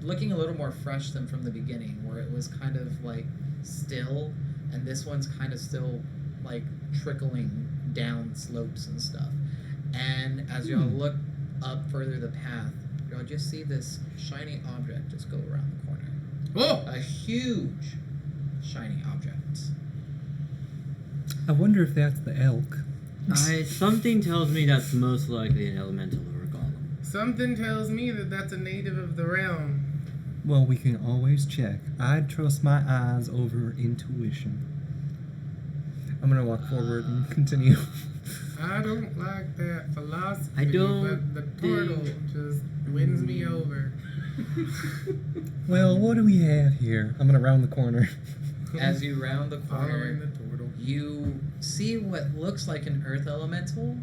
[SPEAKER 2] looking a little more fresh than from the beginning, where it was kind of like still, and this one's kind of still like trickling down slopes and stuff. And as y'all look up further the path, y'all just see this shiny object just go around the corner.
[SPEAKER 1] Oh!
[SPEAKER 2] A huge shiny object.
[SPEAKER 4] I wonder if that's the elk.
[SPEAKER 3] Something tells me that's most likely an elemental or a golem.
[SPEAKER 1] Something tells me that that's a native of the realm.
[SPEAKER 4] Well, we can always check. I'd trust my eyes over intuition. I'm gonna walk forward and continue.
[SPEAKER 1] I don't like that philosophy.
[SPEAKER 3] I don't
[SPEAKER 1] But the turtle just wins me over.
[SPEAKER 4] Well, what do we have here? I'm gonna round the corner.
[SPEAKER 2] As you round the
[SPEAKER 1] Following
[SPEAKER 2] corner,
[SPEAKER 1] the turtle.
[SPEAKER 2] you see what looks like an earth elemental,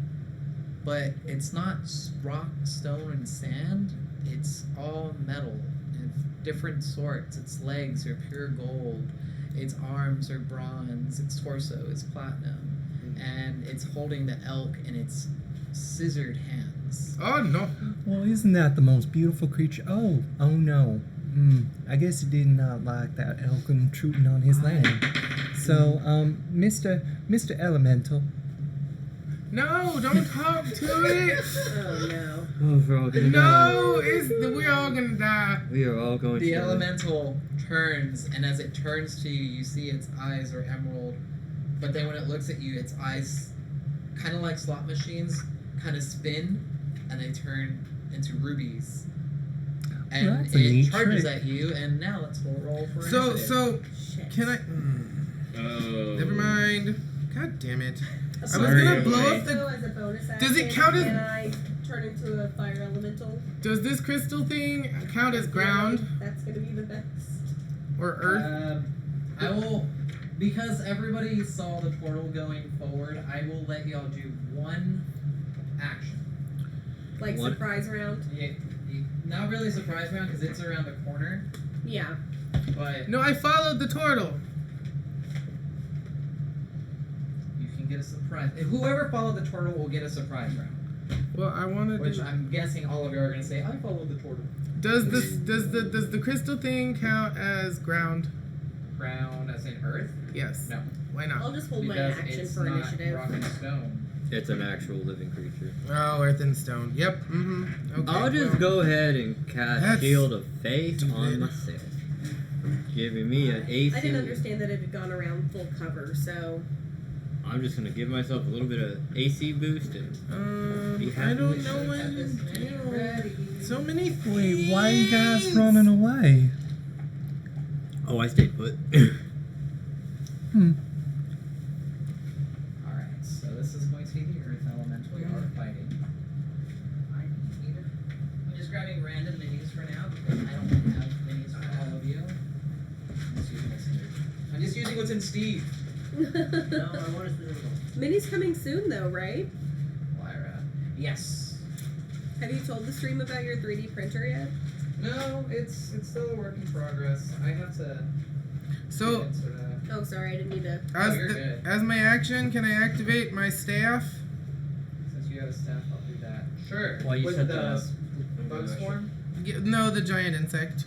[SPEAKER 2] but it's not rock, stone, and sand. It's all metal and different sorts. Its legs are pure gold. Its arms are bronze. Its torso is platinum. And it's holding the elk in its scissored hands.
[SPEAKER 1] Oh no.
[SPEAKER 4] Well, isn't that the most beautiful creature? Oh no. I guess he did not like that elk intruding on his land. So, Mr. Elemental.
[SPEAKER 1] No, don't talk to it.
[SPEAKER 5] Oh no.
[SPEAKER 3] Oh, we're all gonna
[SPEAKER 1] No, we're all gonna die.
[SPEAKER 3] die. We are all going
[SPEAKER 2] The
[SPEAKER 3] to
[SPEAKER 2] elemental turns, and as it turns to you, you see its eyes are emerald. But then when it looks at you, its eyes, kind of like slot machines, kind of spin, and they turn into rubies. And
[SPEAKER 4] Well, that's a
[SPEAKER 2] it
[SPEAKER 4] neat
[SPEAKER 2] charges
[SPEAKER 4] trick.
[SPEAKER 2] at you, and now let's roll for
[SPEAKER 1] So,
[SPEAKER 2] initiative.
[SPEAKER 5] Shit.
[SPEAKER 1] can I?
[SPEAKER 6] Oh.
[SPEAKER 1] Never mind. God damn it. I was
[SPEAKER 6] Sorry,
[SPEAKER 1] gonna blow
[SPEAKER 6] Emily.
[SPEAKER 1] up the.
[SPEAKER 5] So as a bonus action,
[SPEAKER 1] Does it count as-
[SPEAKER 5] can I turn into a fire elemental?
[SPEAKER 1] Does this crystal thing count as ground
[SPEAKER 5] That's gonna be the best.
[SPEAKER 1] or earth?
[SPEAKER 2] I will, because everybody saw the portal going forward, I will let y'all do one action.
[SPEAKER 5] Like
[SPEAKER 3] What?
[SPEAKER 5] surprise round.
[SPEAKER 2] Not really a surprise round, because it's around the corner,
[SPEAKER 5] Yeah.
[SPEAKER 2] but
[SPEAKER 1] No, I followed the turtle.
[SPEAKER 2] you can get a surprise. Whoever followed the turtle will get a surprise round.
[SPEAKER 1] Well, I want to
[SPEAKER 2] Which
[SPEAKER 1] do.
[SPEAKER 2] I'm guessing all of you are going to say, I followed the turtle.
[SPEAKER 1] Does the crystal thing count as ground?
[SPEAKER 2] Ground as in earth?
[SPEAKER 1] Yes.
[SPEAKER 2] No.
[SPEAKER 1] Why
[SPEAKER 5] I'll
[SPEAKER 1] not?
[SPEAKER 5] just hold my
[SPEAKER 2] Because
[SPEAKER 5] action
[SPEAKER 2] it's
[SPEAKER 5] for
[SPEAKER 2] not
[SPEAKER 5] initiative.
[SPEAKER 2] rock and stone.
[SPEAKER 3] It's an actual living creature.
[SPEAKER 1] Oh, earth and stone. Yep. Mm-hmm. Okay.
[SPEAKER 3] I'll just
[SPEAKER 1] well,
[SPEAKER 3] go ahead and cast
[SPEAKER 1] That's
[SPEAKER 3] Shield of Faith on
[SPEAKER 1] stupid.
[SPEAKER 3] myself. Giving me an AC.
[SPEAKER 5] I didn't understand that it had gone around full cover, so
[SPEAKER 3] I'm just gonna give myself a little bit of AC boost and be
[SPEAKER 1] I
[SPEAKER 3] happy
[SPEAKER 1] don't
[SPEAKER 3] with
[SPEAKER 1] know
[SPEAKER 3] it.
[SPEAKER 1] when.
[SPEAKER 2] Ready.
[SPEAKER 1] So many things.
[SPEAKER 4] Wait, why are you guys running away?
[SPEAKER 3] Oh, I stayed put.
[SPEAKER 2] Alright, so this is going to be the earth elemental you are fighting. I'm just grabbing random minis for now because I don't have minis for all of you. I'm just using what's in Steve.
[SPEAKER 3] No, I want to
[SPEAKER 5] Mini's coming soon though, right?
[SPEAKER 2] Lyra. Yes.
[SPEAKER 5] Have you told the stream about your 3D printer yet?
[SPEAKER 2] No, it's still a work in progress. I have to
[SPEAKER 1] So,
[SPEAKER 2] get into that.
[SPEAKER 5] Oh, sorry, I didn't need to.
[SPEAKER 1] as
[SPEAKER 2] you're good.
[SPEAKER 1] as my action, can I activate my staff?
[SPEAKER 2] Since you have a staff, I'll do that. Sure.
[SPEAKER 3] Well, you
[SPEAKER 2] With
[SPEAKER 3] said
[SPEAKER 2] the
[SPEAKER 3] the-
[SPEAKER 2] bug swarm?
[SPEAKER 1] No, the giant insect.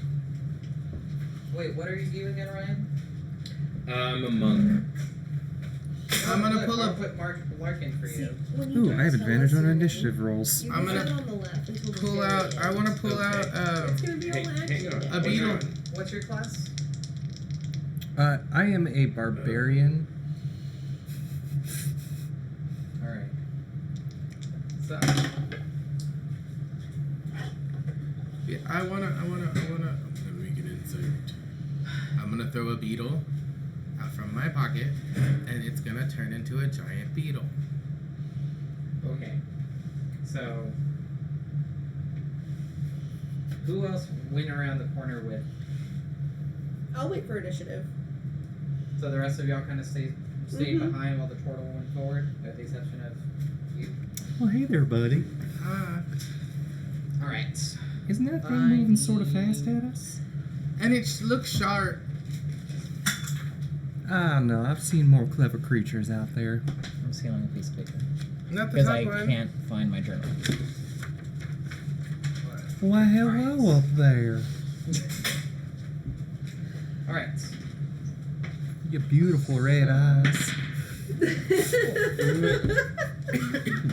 [SPEAKER 2] Wait, what are you again, Ryan?
[SPEAKER 6] I'm a monk.
[SPEAKER 1] I'm gonna pull
[SPEAKER 2] I'll
[SPEAKER 1] up.
[SPEAKER 2] put Mark Larkin for
[SPEAKER 5] See,
[SPEAKER 2] you.
[SPEAKER 5] when you
[SPEAKER 4] Ooh,
[SPEAKER 5] don't
[SPEAKER 4] I have
[SPEAKER 5] tell
[SPEAKER 4] advantage
[SPEAKER 5] us
[SPEAKER 4] on
[SPEAKER 5] your
[SPEAKER 4] initiative
[SPEAKER 5] name,
[SPEAKER 4] rolls.
[SPEAKER 5] You
[SPEAKER 1] I'm
[SPEAKER 5] can
[SPEAKER 1] gonna
[SPEAKER 5] sit on the left until the
[SPEAKER 1] Pull
[SPEAKER 5] very
[SPEAKER 1] out. I
[SPEAKER 5] end.
[SPEAKER 1] want to pull
[SPEAKER 6] Okay.
[SPEAKER 1] out.
[SPEAKER 5] It's gonna be all
[SPEAKER 6] Hang
[SPEAKER 5] action.
[SPEAKER 6] on.
[SPEAKER 1] A beetle.
[SPEAKER 2] What's your class?
[SPEAKER 4] I am a barbarian.
[SPEAKER 2] Alright. So,
[SPEAKER 1] Yeah, I wanna. I'm gonna make an insert. I'm gonna throw a beetle out from my pocket, and it's gonna turn into a giant beetle.
[SPEAKER 2] okay. So, who else went around the corner with?
[SPEAKER 5] I'll wait for initiative.
[SPEAKER 2] So the rest of y'all kind of stayed
[SPEAKER 5] Mhm.
[SPEAKER 2] behind while the turtle went forward, with the exception of you.
[SPEAKER 4] Well, hey there, buddy.
[SPEAKER 2] Alright.
[SPEAKER 4] Isn't that thing
[SPEAKER 2] I
[SPEAKER 4] moving sort of
[SPEAKER 2] need-
[SPEAKER 4] fast at us?
[SPEAKER 1] And it looks sharp.
[SPEAKER 4] Ah, no, I've seen more clever creatures out there.
[SPEAKER 8] I'm stealing a piece of paper
[SPEAKER 1] Not the
[SPEAKER 8] because
[SPEAKER 1] top
[SPEAKER 8] I
[SPEAKER 1] one.
[SPEAKER 8] can't find my journal.
[SPEAKER 4] Why, hello up there.
[SPEAKER 2] Alright.
[SPEAKER 4] Your beautiful red eyes.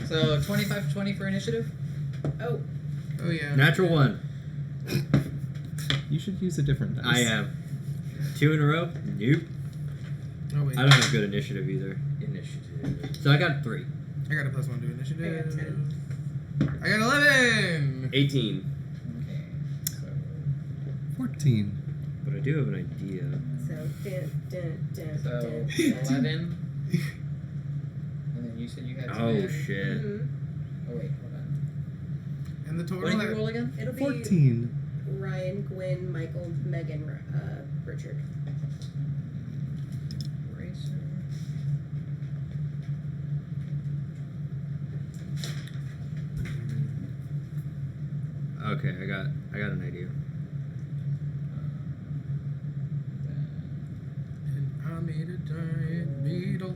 [SPEAKER 2] So 25-20 for initiative?
[SPEAKER 5] Oh,
[SPEAKER 1] Oh yeah.
[SPEAKER 3] Natural 1.
[SPEAKER 4] You should use a different dice.
[SPEAKER 3] I am. 2 in a row? Nope.
[SPEAKER 1] Oh wait.
[SPEAKER 3] I don't have good initiative either.
[SPEAKER 6] Initiative.
[SPEAKER 3] So I got 3.
[SPEAKER 1] I got a +1 to initiative.
[SPEAKER 5] I got 10.
[SPEAKER 1] I got 11.
[SPEAKER 6] 18.
[SPEAKER 2] Okay. So
[SPEAKER 4] 14.
[SPEAKER 3] But I do have an idea.
[SPEAKER 5] so
[SPEAKER 2] So 11. And then you said you had 10.
[SPEAKER 3] Oh shit.
[SPEAKER 5] Mhm.
[SPEAKER 2] Oh wait, hold on.
[SPEAKER 1] And the total.
[SPEAKER 2] What did you roll again?
[SPEAKER 5] It'll be
[SPEAKER 4] 14.
[SPEAKER 5] Ryan, Gwen, Michael, Megan, Richard.
[SPEAKER 2] Eraser.
[SPEAKER 3] Okay, I got an idea.
[SPEAKER 1] And I made a giant beetle.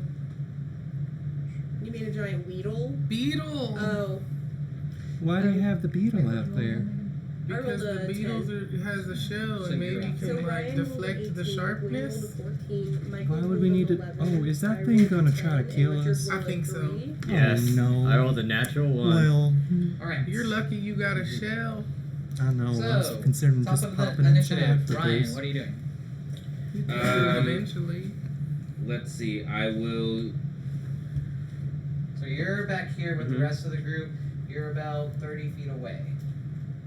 [SPEAKER 5] You made a giant weedle?
[SPEAKER 1] Beetle.
[SPEAKER 5] Oh,
[SPEAKER 4] Why do you have the beetle out there?
[SPEAKER 1] Because
[SPEAKER 5] I rolled
[SPEAKER 1] the
[SPEAKER 5] a
[SPEAKER 1] beetles
[SPEAKER 5] 10.
[SPEAKER 1] has a shell,
[SPEAKER 2] So
[SPEAKER 1] and maybe
[SPEAKER 2] you're
[SPEAKER 1] you
[SPEAKER 2] up.
[SPEAKER 1] can
[SPEAKER 5] so
[SPEAKER 1] like
[SPEAKER 5] Ryan rolled
[SPEAKER 1] deflect
[SPEAKER 5] 18,
[SPEAKER 1] the
[SPEAKER 5] Gwen
[SPEAKER 1] sharpness.
[SPEAKER 5] rolled a 14, Michael
[SPEAKER 4] Why would we need
[SPEAKER 5] rolled
[SPEAKER 4] to-
[SPEAKER 5] 11,
[SPEAKER 4] oh, is that
[SPEAKER 5] I
[SPEAKER 4] thing
[SPEAKER 5] rolled
[SPEAKER 4] gonna
[SPEAKER 5] 10,
[SPEAKER 4] try to
[SPEAKER 5] and
[SPEAKER 4] kill
[SPEAKER 5] Richard
[SPEAKER 4] us?
[SPEAKER 5] rolled
[SPEAKER 1] I
[SPEAKER 5] a
[SPEAKER 1] think so.
[SPEAKER 5] 3.
[SPEAKER 3] Yes.
[SPEAKER 4] no.
[SPEAKER 3] I rolled a natural 1.
[SPEAKER 4] Well,
[SPEAKER 2] Alright.
[SPEAKER 1] You're lucky you got a shell.
[SPEAKER 4] I know. I was
[SPEAKER 2] So,
[SPEAKER 4] considering
[SPEAKER 2] top
[SPEAKER 4] just
[SPEAKER 2] of
[SPEAKER 4] popping
[SPEAKER 2] the
[SPEAKER 4] inside
[SPEAKER 2] initiative.
[SPEAKER 4] for
[SPEAKER 2] Ryan,
[SPEAKER 4] booze.
[SPEAKER 2] what are you doing?
[SPEAKER 1] Eventually.
[SPEAKER 6] Let's see. I will.
[SPEAKER 2] So you're back here with the
[SPEAKER 6] Mhm.
[SPEAKER 2] rest of the group. You're about 30 feet away.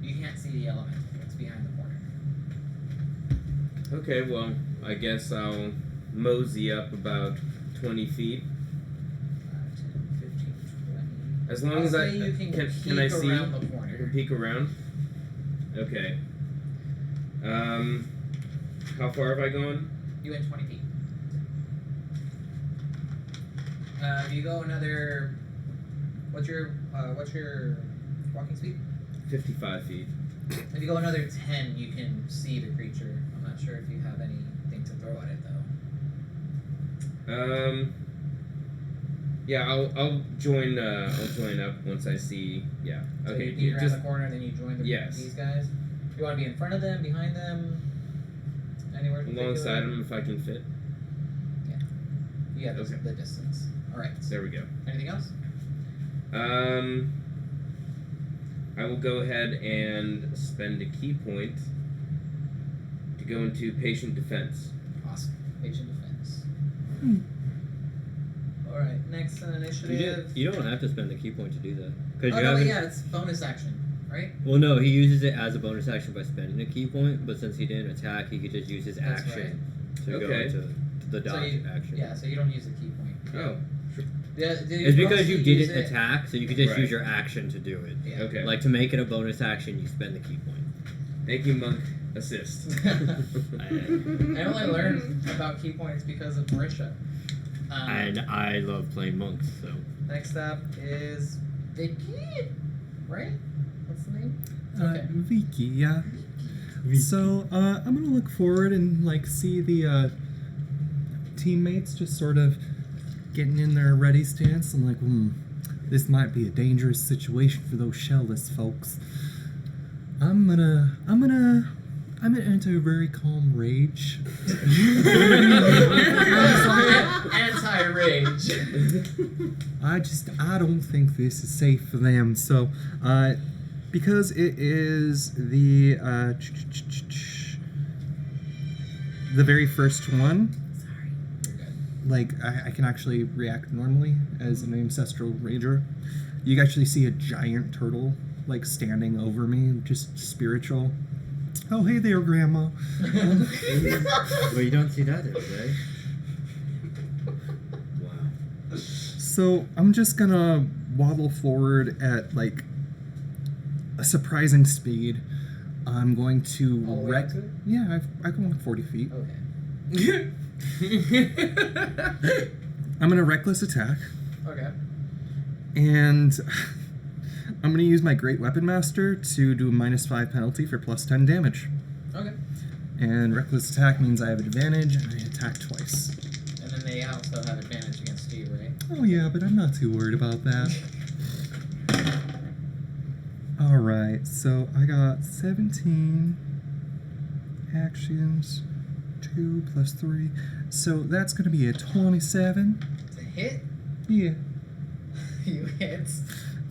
[SPEAKER 2] You can't see the element. It's behind the corner.
[SPEAKER 6] Okay, well, I guess I'll mosey up about 20 feet.
[SPEAKER 2] 5, 10, 15, 20.
[SPEAKER 6] As long
[SPEAKER 2] I'll
[SPEAKER 6] as I
[SPEAKER 2] say you
[SPEAKER 6] can
[SPEAKER 2] peek
[SPEAKER 6] I see?
[SPEAKER 2] around the
[SPEAKER 6] I can
[SPEAKER 2] corner.
[SPEAKER 6] peek around. Okay. How far have I gone?
[SPEAKER 2] You went 20 feet. If you go another, what's your walking speed?
[SPEAKER 6] 55 feet.
[SPEAKER 2] If you go another 10, you can see the creature. I'm not sure if you have anything to throw at it though.
[SPEAKER 6] Yeah, I'll join. I'll join up once I see. Yeah.
[SPEAKER 2] So
[SPEAKER 6] Okay.
[SPEAKER 2] you peek around
[SPEAKER 6] just
[SPEAKER 2] the corner and then you join
[SPEAKER 6] Yes.
[SPEAKER 2] these guys. You want to be in front of them, behind them, anywhere particular?
[SPEAKER 6] alongside him if I can fit.
[SPEAKER 2] You have
[SPEAKER 6] Okay.
[SPEAKER 2] the distance. All right.
[SPEAKER 6] There we go.
[SPEAKER 2] Anything else?
[SPEAKER 6] I will go ahead and spend a key point to go into patient defense.
[SPEAKER 2] Awesome. Patient defense.
[SPEAKER 4] Hmm.
[SPEAKER 2] All right. Next on initiative.
[SPEAKER 3] You don't have to spend the key point to do that. Because
[SPEAKER 2] Oh
[SPEAKER 3] you
[SPEAKER 2] no,
[SPEAKER 3] haven't.
[SPEAKER 2] yeah, it's bonus action, right?
[SPEAKER 3] Well, no, he uses it as a bonus action by spending a key point. But since he didn't attack, he could just use his
[SPEAKER 2] That's
[SPEAKER 3] action to go
[SPEAKER 6] Okay.
[SPEAKER 3] into the
[SPEAKER 2] So
[SPEAKER 3] dodge
[SPEAKER 2] you-
[SPEAKER 3] action.
[SPEAKER 2] Yeah, so you don't use the key point.
[SPEAKER 6] Oh,
[SPEAKER 3] It's because you didn't
[SPEAKER 2] attack.
[SPEAKER 3] attack, so you could just
[SPEAKER 6] Right.
[SPEAKER 3] use your action to do it.
[SPEAKER 2] Yeah.
[SPEAKER 6] okay.
[SPEAKER 3] Like to make it a bonus action, you spend the key point.
[SPEAKER 6] Thank you, monk. Assist.
[SPEAKER 2] I only learned about key points because of Marisha.
[SPEAKER 3] And I love playing monks, so.
[SPEAKER 2] Next up is Vicky, right? What's the name? Okay.
[SPEAKER 4] Vicky, yeah. So, I'm gonna look forward and, like, see the, teammates just sort of getting in their ready stance. I'm like, this might be a dangerous situation for those shellless folks. I'm gonna I'm gonna enter a very calm rage.
[SPEAKER 2] Anti-rage.
[SPEAKER 4] I don't think this is safe for them. So, because it is the very first one,
[SPEAKER 2] You're good.
[SPEAKER 4] like I can actually react normally as an ancestral rager. You actually see a giant turtle like standing over me, just spiritual. Oh, hey there, Grandma.
[SPEAKER 3] Well, you don't see that every day.
[SPEAKER 6] Wow.
[SPEAKER 4] So I'm just gonna waddle forward at like a surprising speed. I'm going to
[SPEAKER 2] All the way
[SPEAKER 4] wreck.
[SPEAKER 2] up to it?
[SPEAKER 4] Yeah, I can walk 40 feet.
[SPEAKER 2] Okay.
[SPEAKER 4] I'm gonna reckless attack,
[SPEAKER 2] Okay.
[SPEAKER 4] and I'm gonna use my Great Weapon Master to do a -5 penalty for +10 damage.
[SPEAKER 2] Okay.
[SPEAKER 4] And reckless attack means I have advantage, and I attack twice.
[SPEAKER 2] And then they also have advantage against you, right?
[SPEAKER 4] Oh yeah, but I'm not too worried about that. Alright, so I got 17 actions, 2 plus 3. So that's going to be a 27.
[SPEAKER 2] To hit,
[SPEAKER 4] Yeah,
[SPEAKER 2] you hit.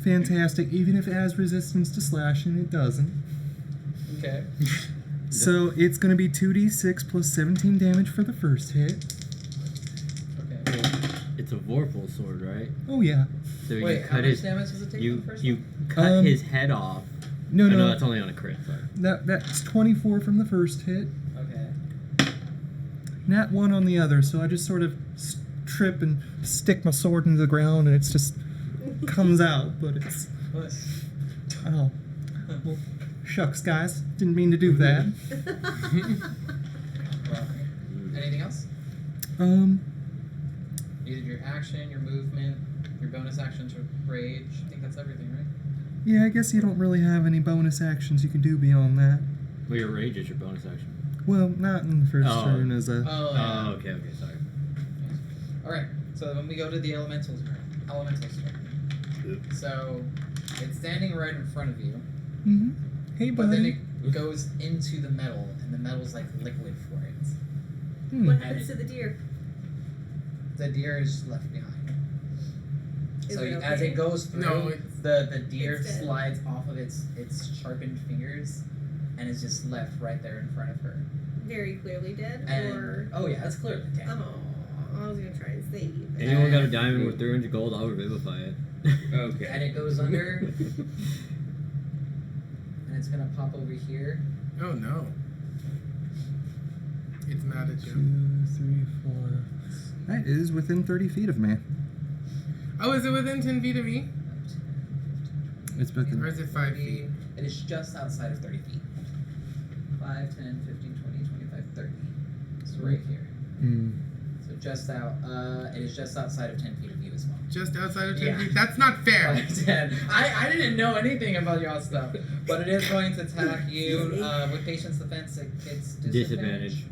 [SPEAKER 4] fantastic. Even if it has resistance to slashing, it doesn't.
[SPEAKER 2] Okay.
[SPEAKER 4] So it's going to be 2d6 plus 17 damage for the first hit.
[SPEAKER 2] Okay.
[SPEAKER 3] It's a Vorpal sword, right?
[SPEAKER 4] Oh yeah.
[SPEAKER 3] So
[SPEAKER 2] Wait,
[SPEAKER 3] you
[SPEAKER 2] how
[SPEAKER 3] cut
[SPEAKER 2] much
[SPEAKER 3] his
[SPEAKER 2] damage does it take
[SPEAKER 3] you
[SPEAKER 2] from the first
[SPEAKER 3] you
[SPEAKER 2] one?
[SPEAKER 3] cut his head off.
[SPEAKER 4] No,
[SPEAKER 3] Oh,
[SPEAKER 4] no.
[SPEAKER 3] no, that's only on a crit. Sorry.
[SPEAKER 4] That's 24 from the first hit.
[SPEAKER 2] Okay.
[SPEAKER 4] Nat 1 on the other, so I just sort of trip and stick my sword into the ground, and it's just comes out, but it's oh, well, shucks, guys, didn't mean to do that.
[SPEAKER 2] Well, anything else? You did your action, your movement, your bonus action to rage. I think that's everything, right?
[SPEAKER 4] Yeah, I guess you don't really have any bonus actions you can do beyond that.
[SPEAKER 3] Well, your rage is your bonus action.
[SPEAKER 4] Well, not in the first
[SPEAKER 3] Oh.
[SPEAKER 4] turn as a.
[SPEAKER 2] Oh, yeah.
[SPEAKER 3] Oh, okay, sorry.
[SPEAKER 2] All right. So when we go to the elemental's turn. So it's standing right in front of you,
[SPEAKER 4] Mhm. Hey,
[SPEAKER 2] but then
[SPEAKER 4] buddy.
[SPEAKER 2] it goes into the metal, and the metal's like liquid for it.
[SPEAKER 4] Hmm.
[SPEAKER 5] What happens to the deer?
[SPEAKER 2] The deer is left behind.
[SPEAKER 5] Is
[SPEAKER 2] So
[SPEAKER 5] it
[SPEAKER 2] as
[SPEAKER 5] okay?
[SPEAKER 2] it goes through,
[SPEAKER 1] No, it's-
[SPEAKER 2] the deer
[SPEAKER 5] It's dead.
[SPEAKER 2] slides off of its sharpened fingers, and is just left right there in front of her.
[SPEAKER 5] Very clearly dead,
[SPEAKER 2] And
[SPEAKER 5] or
[SPEAKER 2] oh yeah, it's clearly dead.
[SPEAKER 5] oh, I was gonna try and save it.
[SPEAKER 3] Anyone got a diamond worth 300 gold? I'll revivify it.
[SPEAKER 6] Okay.
[SPEAKER 2] And it goes under, and it's gonna pop over here.
[SPEAKER 1] Oh no. It's mad at
[SPEAKER 4] 2,
[SPEAKER 1] you.
[SPEAKER 4] 3, 4. That is within 30 feet of me.
[SPEAKER 1] Oh, is it within 10 feet of me?
[SPEAKER 4] It's within.
[SPEAKER 1] Or is it 5 feet?
[SPEAKER 2] It is just outside of 30 feet. 5, 10, 15, 20, 25, 30. It's right here.
[SPEAKER 4] Mm.
[SPEAKER 2] So just out, it is just outside of 10 feet of you as well.
[SPEAKER 1] Just outside of 10
[SPEAKER 2] Yeah.
[SPEAKER 1] feet? That's not fair.
[SPEAKER 2] 5, 10. I didn't know anything about y'all stuff, but it is going to attack you with patience defense. It gets disadvantage.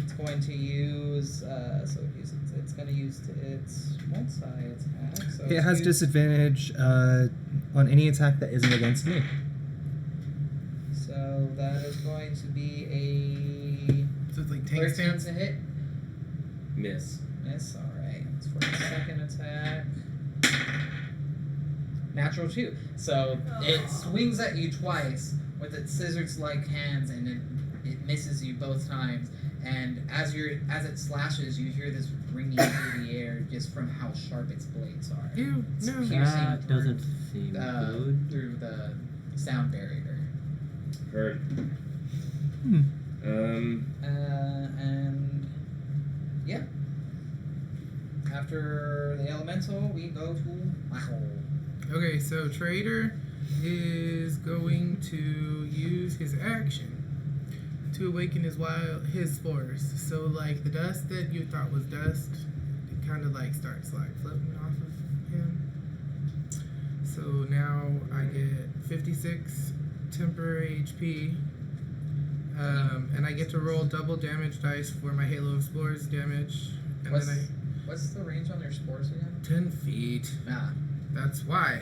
[SPEAKER 2] It's going to use, it's going to use its multi-attack. So
[SPEAKER 4] It
[SPEAKER 2] it's
[SPEAKER 4] has
[SPEAKER 2] used-
[SPEAKER 4] disadvantage on any attack that isn't against me.
[SPEAKER 2] So that is going to be a
[SPEAKER 1] So it's like tank
[SPEAKER 2] 13
[SPEAKER 1] stance.
[SPEAKER 2] to hit.
[SPEAKER 6] Miss.
[SPEAKER 2] Miss, alright. It's for the second attack. Natural 2. So it swings at you twice with its scissors-like hands, and it misses you both times. And as it slashes, you hear this ringing through the air just from how sharp its blades are.
[SPEAKER 1] Ew,
[SPEAKER 2] It's
[SPEAKER 1] no.
[SPEAKER 2] piercing
[SPEAKER 3] That
[SPEAKER 2] through,
[SPEAKER 3] doesn't seem good.
[SPEAKER 2] through the sound barrier.
[SPEAKER 6] Heard.
[SPEAKER 4] Hmm.
[SPEAKER 2] And yeah. After the elemental, we go to Michael.
[SPEAKER 1] Okay, so Trader is going to use his action to awaken his spores. So like the dust that you thought was dust, it kind of like starts like floating off of him. So now I get 56 temporary HP, and I get to roll double damage dice for my Halo of Spores damage, and
[SPEAKER 2] What's,
[SPEAKER 1] then
[SPEAKER 2] what's the range on your spores again?
[SPEAKER 1] 10 feet.
[SPEAKER 2] Ah.
[SPEAKER 1] That's why.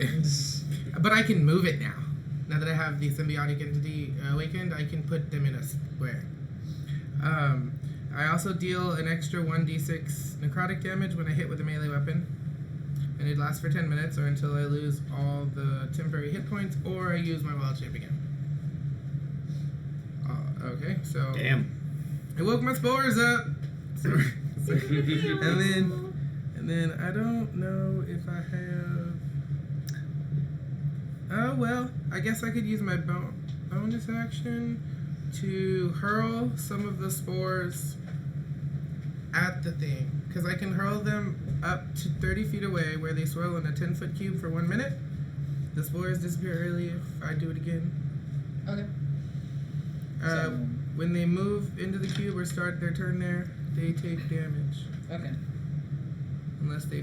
[SPEAKER 1] But I can move it now. now that I have the symbiotic entity awakened, I can put them in a square. I also deal an extra 1d6 necrotic damage when I hit with a melee weapon, and it lasts for 10 minutes or until I lose all the temporary hit points or I use my wild shape again. Okay, so
[SPEAKER 3] Damn.
[SPEAKER 1] I woke my spores up. Sorry. and then I don't know if I have. Oh well, I guess I could use my bonus action to hurl some of the spores at the thing, because I can hurl them up to 30 feet away where they swirl in a 10-foot cube for 1 minute. The spores disappear early if I do it again.
[SPEAKER 2] Okay.
[SPEAKER 1] When they move into the cube or start their turn there, they take damage.
[SPEAKER 2] Okay.
[SPEAKER 1] Unless they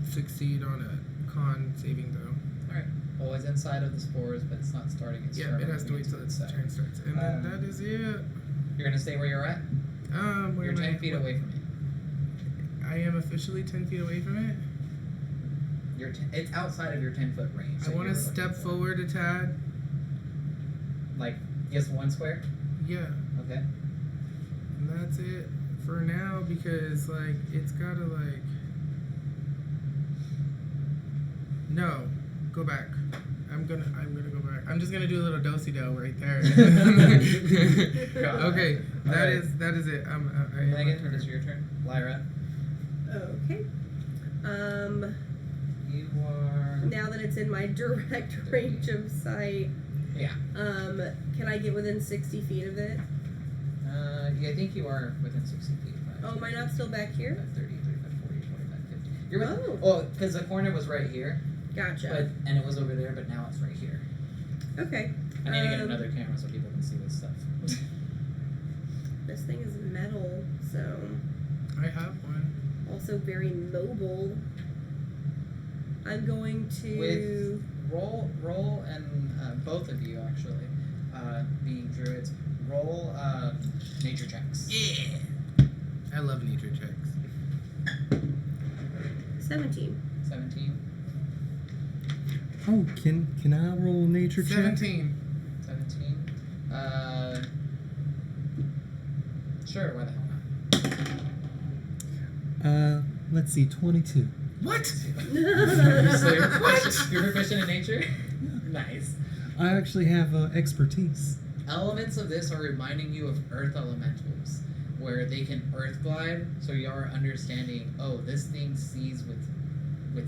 [SPEAKER 1] succeed on a con saving throw.
[SPEAKER 2] Alright. Well, it's inside of the spores, but it's not starting its
[SPEAKER 1] Yeah,
[SPEAKER 2] turn.
[SPEAKER 1] it has to
[SPEAKER 2] We
[SPEAKER 1] wait
[SPEAKER 2] need
[SPEAKER 1] till its
[SPEAKER 2] decide.
[SPEAKER 1] turn starts. And then that is it.
[SPEAKER 2] You're gonna stay where you're at?
[SPEAKER 1] Where
[SPEAKER 2] You're
[SPEAKER 1] am
[SPEAKER 2] 10
[SPEAKER 1] I?
[SPEAKER 2] feet away from it.
[SPEAKER 1] I am officially 10 feet away from it.
[SPEAKER 2] It's outside of your 10-foot range.
[SPEAKER 1] I want to step forward a tad.
[SPEAKER 2] Like, just 1 square?
[SPEAKER 1] Yeah.
[SPEAKER 2] Okay.
[SPEAKER 1] And that's it for now because, like, it's gotta, like. No. Go back. I'm gonna go back. I'm just gonna do a little do-si-do right there. Okay, that is it.
[SPEAKER 2] Megan, it's your turn. Lyra,
[SPEAKER 5] Okay.
[SPEAKER 2] you are.
[SPEAKER 5] Now that it's in my direct range of sight,
[SPEAKER 2] Yeah.
[SPEAKER 5] can I get within 60 feet of it?
[SPEAKER 2] Yeah, I think you are within 60 feet.
[SPEAKER 5] Oh, am I not still back here?
[SPEAKER 2] 30, 35, 40, 45, 50. You're within.
[SPEAKER 5] Oh.
[SPEAKER 2] Well, because the corner was right here,
[SPEAKER 5] Gotcha.
[SPEAKER 2] and it was over there, but now it's right here.
[SPEAKER 5] Okay.
[SPEAKER 2] I need to get another camera so people can see this stuff.
[SPEAKER 5] This thing is metal, so
[SPEAKER 1] I have one.
[SPEAKER 5] also very mobile. I'm going to.
[SPEAKER 2] With roll, and both of you actually, being druids, roll nature checks.
[SPEAKER 1] Yeah. I love nature checks.
[SPEAKER 5] 17.
[SPEAKER 2] 17.
[SPEAKER 4] Oh, can I roll a nature check?
[SPEAKER 1] 17.
[SPEAKER 2] 17. Sure, why the hell not?
[SPEAKER 4] Let's see, 22.
[SPEAKER 1] What?
[SPEAKER 2] So you're proficient in nature? Nice.
[SPEAKER 4] I actually have expertise.
[SPEAKER 2] Elements of this are reminding you of earth elementals, where they can earth glide, so you are understanding, oh, this thing sees with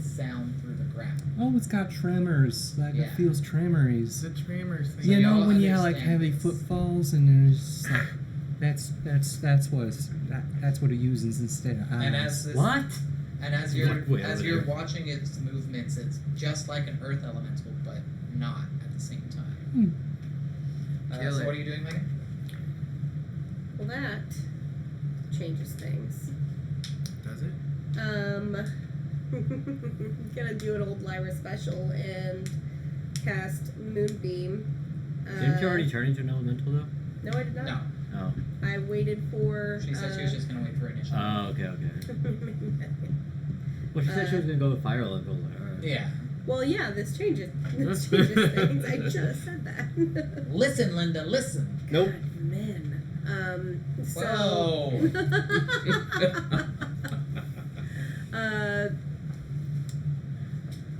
[SPEAKER 2] sound through the ground.
[SPEAKER 4] Oh, it's got tremors. Like
[SPEAKER 2] Yeah.
[SPEAKER 4] it feels tremors.
[SPEAKER 1] The tremors thing.
[SPEAKER 2] So
[SPEAKER 4] You know
[SPEAKER 2] y'all
[SPEAKER 4] when you have like
[SPEAKER 2] understand
[SPEAKER 4] heavy
[SPEAKER 2] this.
[SPEAKER 4] footfalls and there's just like that's what it uses instead of eyes.
[SPEAKER 2] And as this,
[SPEAKER 3] What?
[SPEAKER 2] and as you're
[SPEAKER 3] Look way
[SPEAKER 2] as
[SPEAKER 3] over
[SPEAKER 2] you're
[SPEAKER 3] there.
[SPEAKER 2] watching its movements, it's just like an earth elemental, but not at the same time.
[SPEAKER 1] Kill
[SPEAKER 2] So
[SPEAKER 1] it.
[SPEAKER 2] what are you doing, Megan?
[SPEAKER 5] Well, that changes things.
[SPEAKER 1] Does it?
[SPEAKER 5] Gonna do an old Lyra special and cast Moonbeam.
[SPEAKER 3] Didn't you already turn into an elemental though?
[SPEAKER 5] No, I did not.
[SPEAKER 2] No.
[SPEAKER 3] Oh.
[SPEAKER 5] I waited for.
[SPEAKER 2] She said she was just gonna wait for initiative.
[SPEAKER 3] Oh, okay. Well, she said she was gonna go with fire elemental.
[SPEAKER 2] Yeah.
[SPEAKER 5] Well, yeah, this changes. This changes things. I just said that.
[SPEAKER 2] Listen, Linda, listen.
[SPEAKER 3] Nope.
[SPEAKER 5] God, men. So.
[SPEAKER 2] Whoa.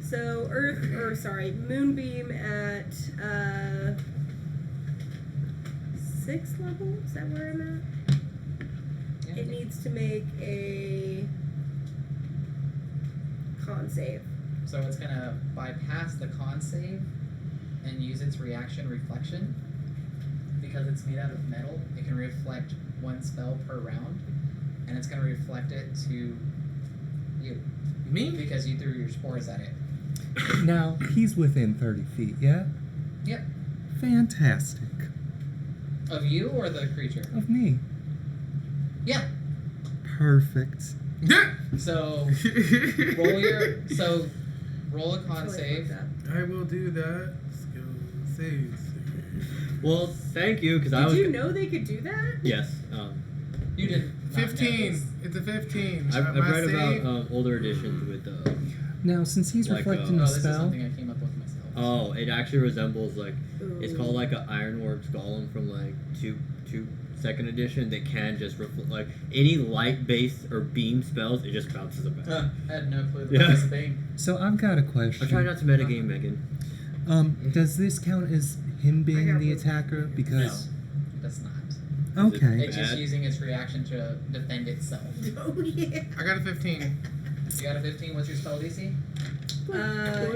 [SPEAKER 5] So Moonbeam at 6th level. Is that where I'm at? It needs to make a con save.
[SPEAKER 2] So it's gonna bypass the con save and use its reaction reflection. Because it's made out of metal, it can reflect 1 spell per round, and it's gonna reflect it to you
[SPEAKER 1] Me?
[SPEAKER 2] because you threw your spores at it.
[SPEAKER 4] Now he's within 30 feet. Yeah.
[SPEAKER 2] Yep.
[SPEAKER 4] Fantastic.
[SPEAKER 2] Of you or the creature?
[SPEAKER 4] Of me.
[SPEAKER 2] Yeah.
[SPEAKER 4] Perfect.
[SPEAKER 2] So roll a con
[SPEAKER 5] Totally
[SPEAKER 2] save.
[SPEAKER 5] fucked up.
[SPEAKER 1] I will do that. Skill saves.
[SPEAKER 3] Well, thank you, because I
[SPEAKER 5] Did
[SPEAKER 3] was.
[SPEAKER 5] you know they could do that?
[SPEAKER 3] Yes.
[SPEAKER 2] You did not know
[SPEAKER 1] 15.
[SPEAKER 2] this.
[SPEAKER 1] It's a 15.
[SPEAKER 3] I've
[SPEAKER 1] My
[SPEAKER 3] read
[SPEAKER 1] save-
[SPEAKER 3] about older editions with
[SPEAKER 4] Now, since he's
[SPEAKER 3] Like,
[SPEAKER 4] reflecting
[SPEAKER 2] Oh,
[SPEAKER 4] the
[SPEAKER 2] this is
[SPEAKER 4] spell,
[SPEAKER 2] something I came up with myself.
[SPEAKER 3] Oh, it actually resembles like it's
[SPEAKER 5] Ooh.
[SPEAKER 3] called like an Ironworks golem from like two second edition that can just like any light based or beam spells, it just bounces them back.
[SPEAKER 2] I had no clue
[SPEAKER 3] Yeah.
[SPEAKER 2] that was a thing.
[SPEAKER 4] So I've got a
[SPEAKER 3] I'm
[SPEAKER 4] question.
[SPEAKER 3] trying not to metagame, Megan.
[SPEAKER 4] Does this count as him
[SPEAKER 5] I
[SPEAKER 4] being
[SPEAKER 5] got
[SPEAKER 4] the
[SPEAKER 5] moved.
[SPEAKER 4] attacker? Because
[SPEAKER 2] That's not.
[SPEAKER 4] okay,
[SPEAKER 2] It's just
[SPEAKER 3] Bad.
[SPEAKER 2] using its reaction to defend itself.
[SPEAKER 5] Oh yeah.
[SPEAKER 1] I got a 15.
[SPEAKER 2] You got a 15. What's your spell DC?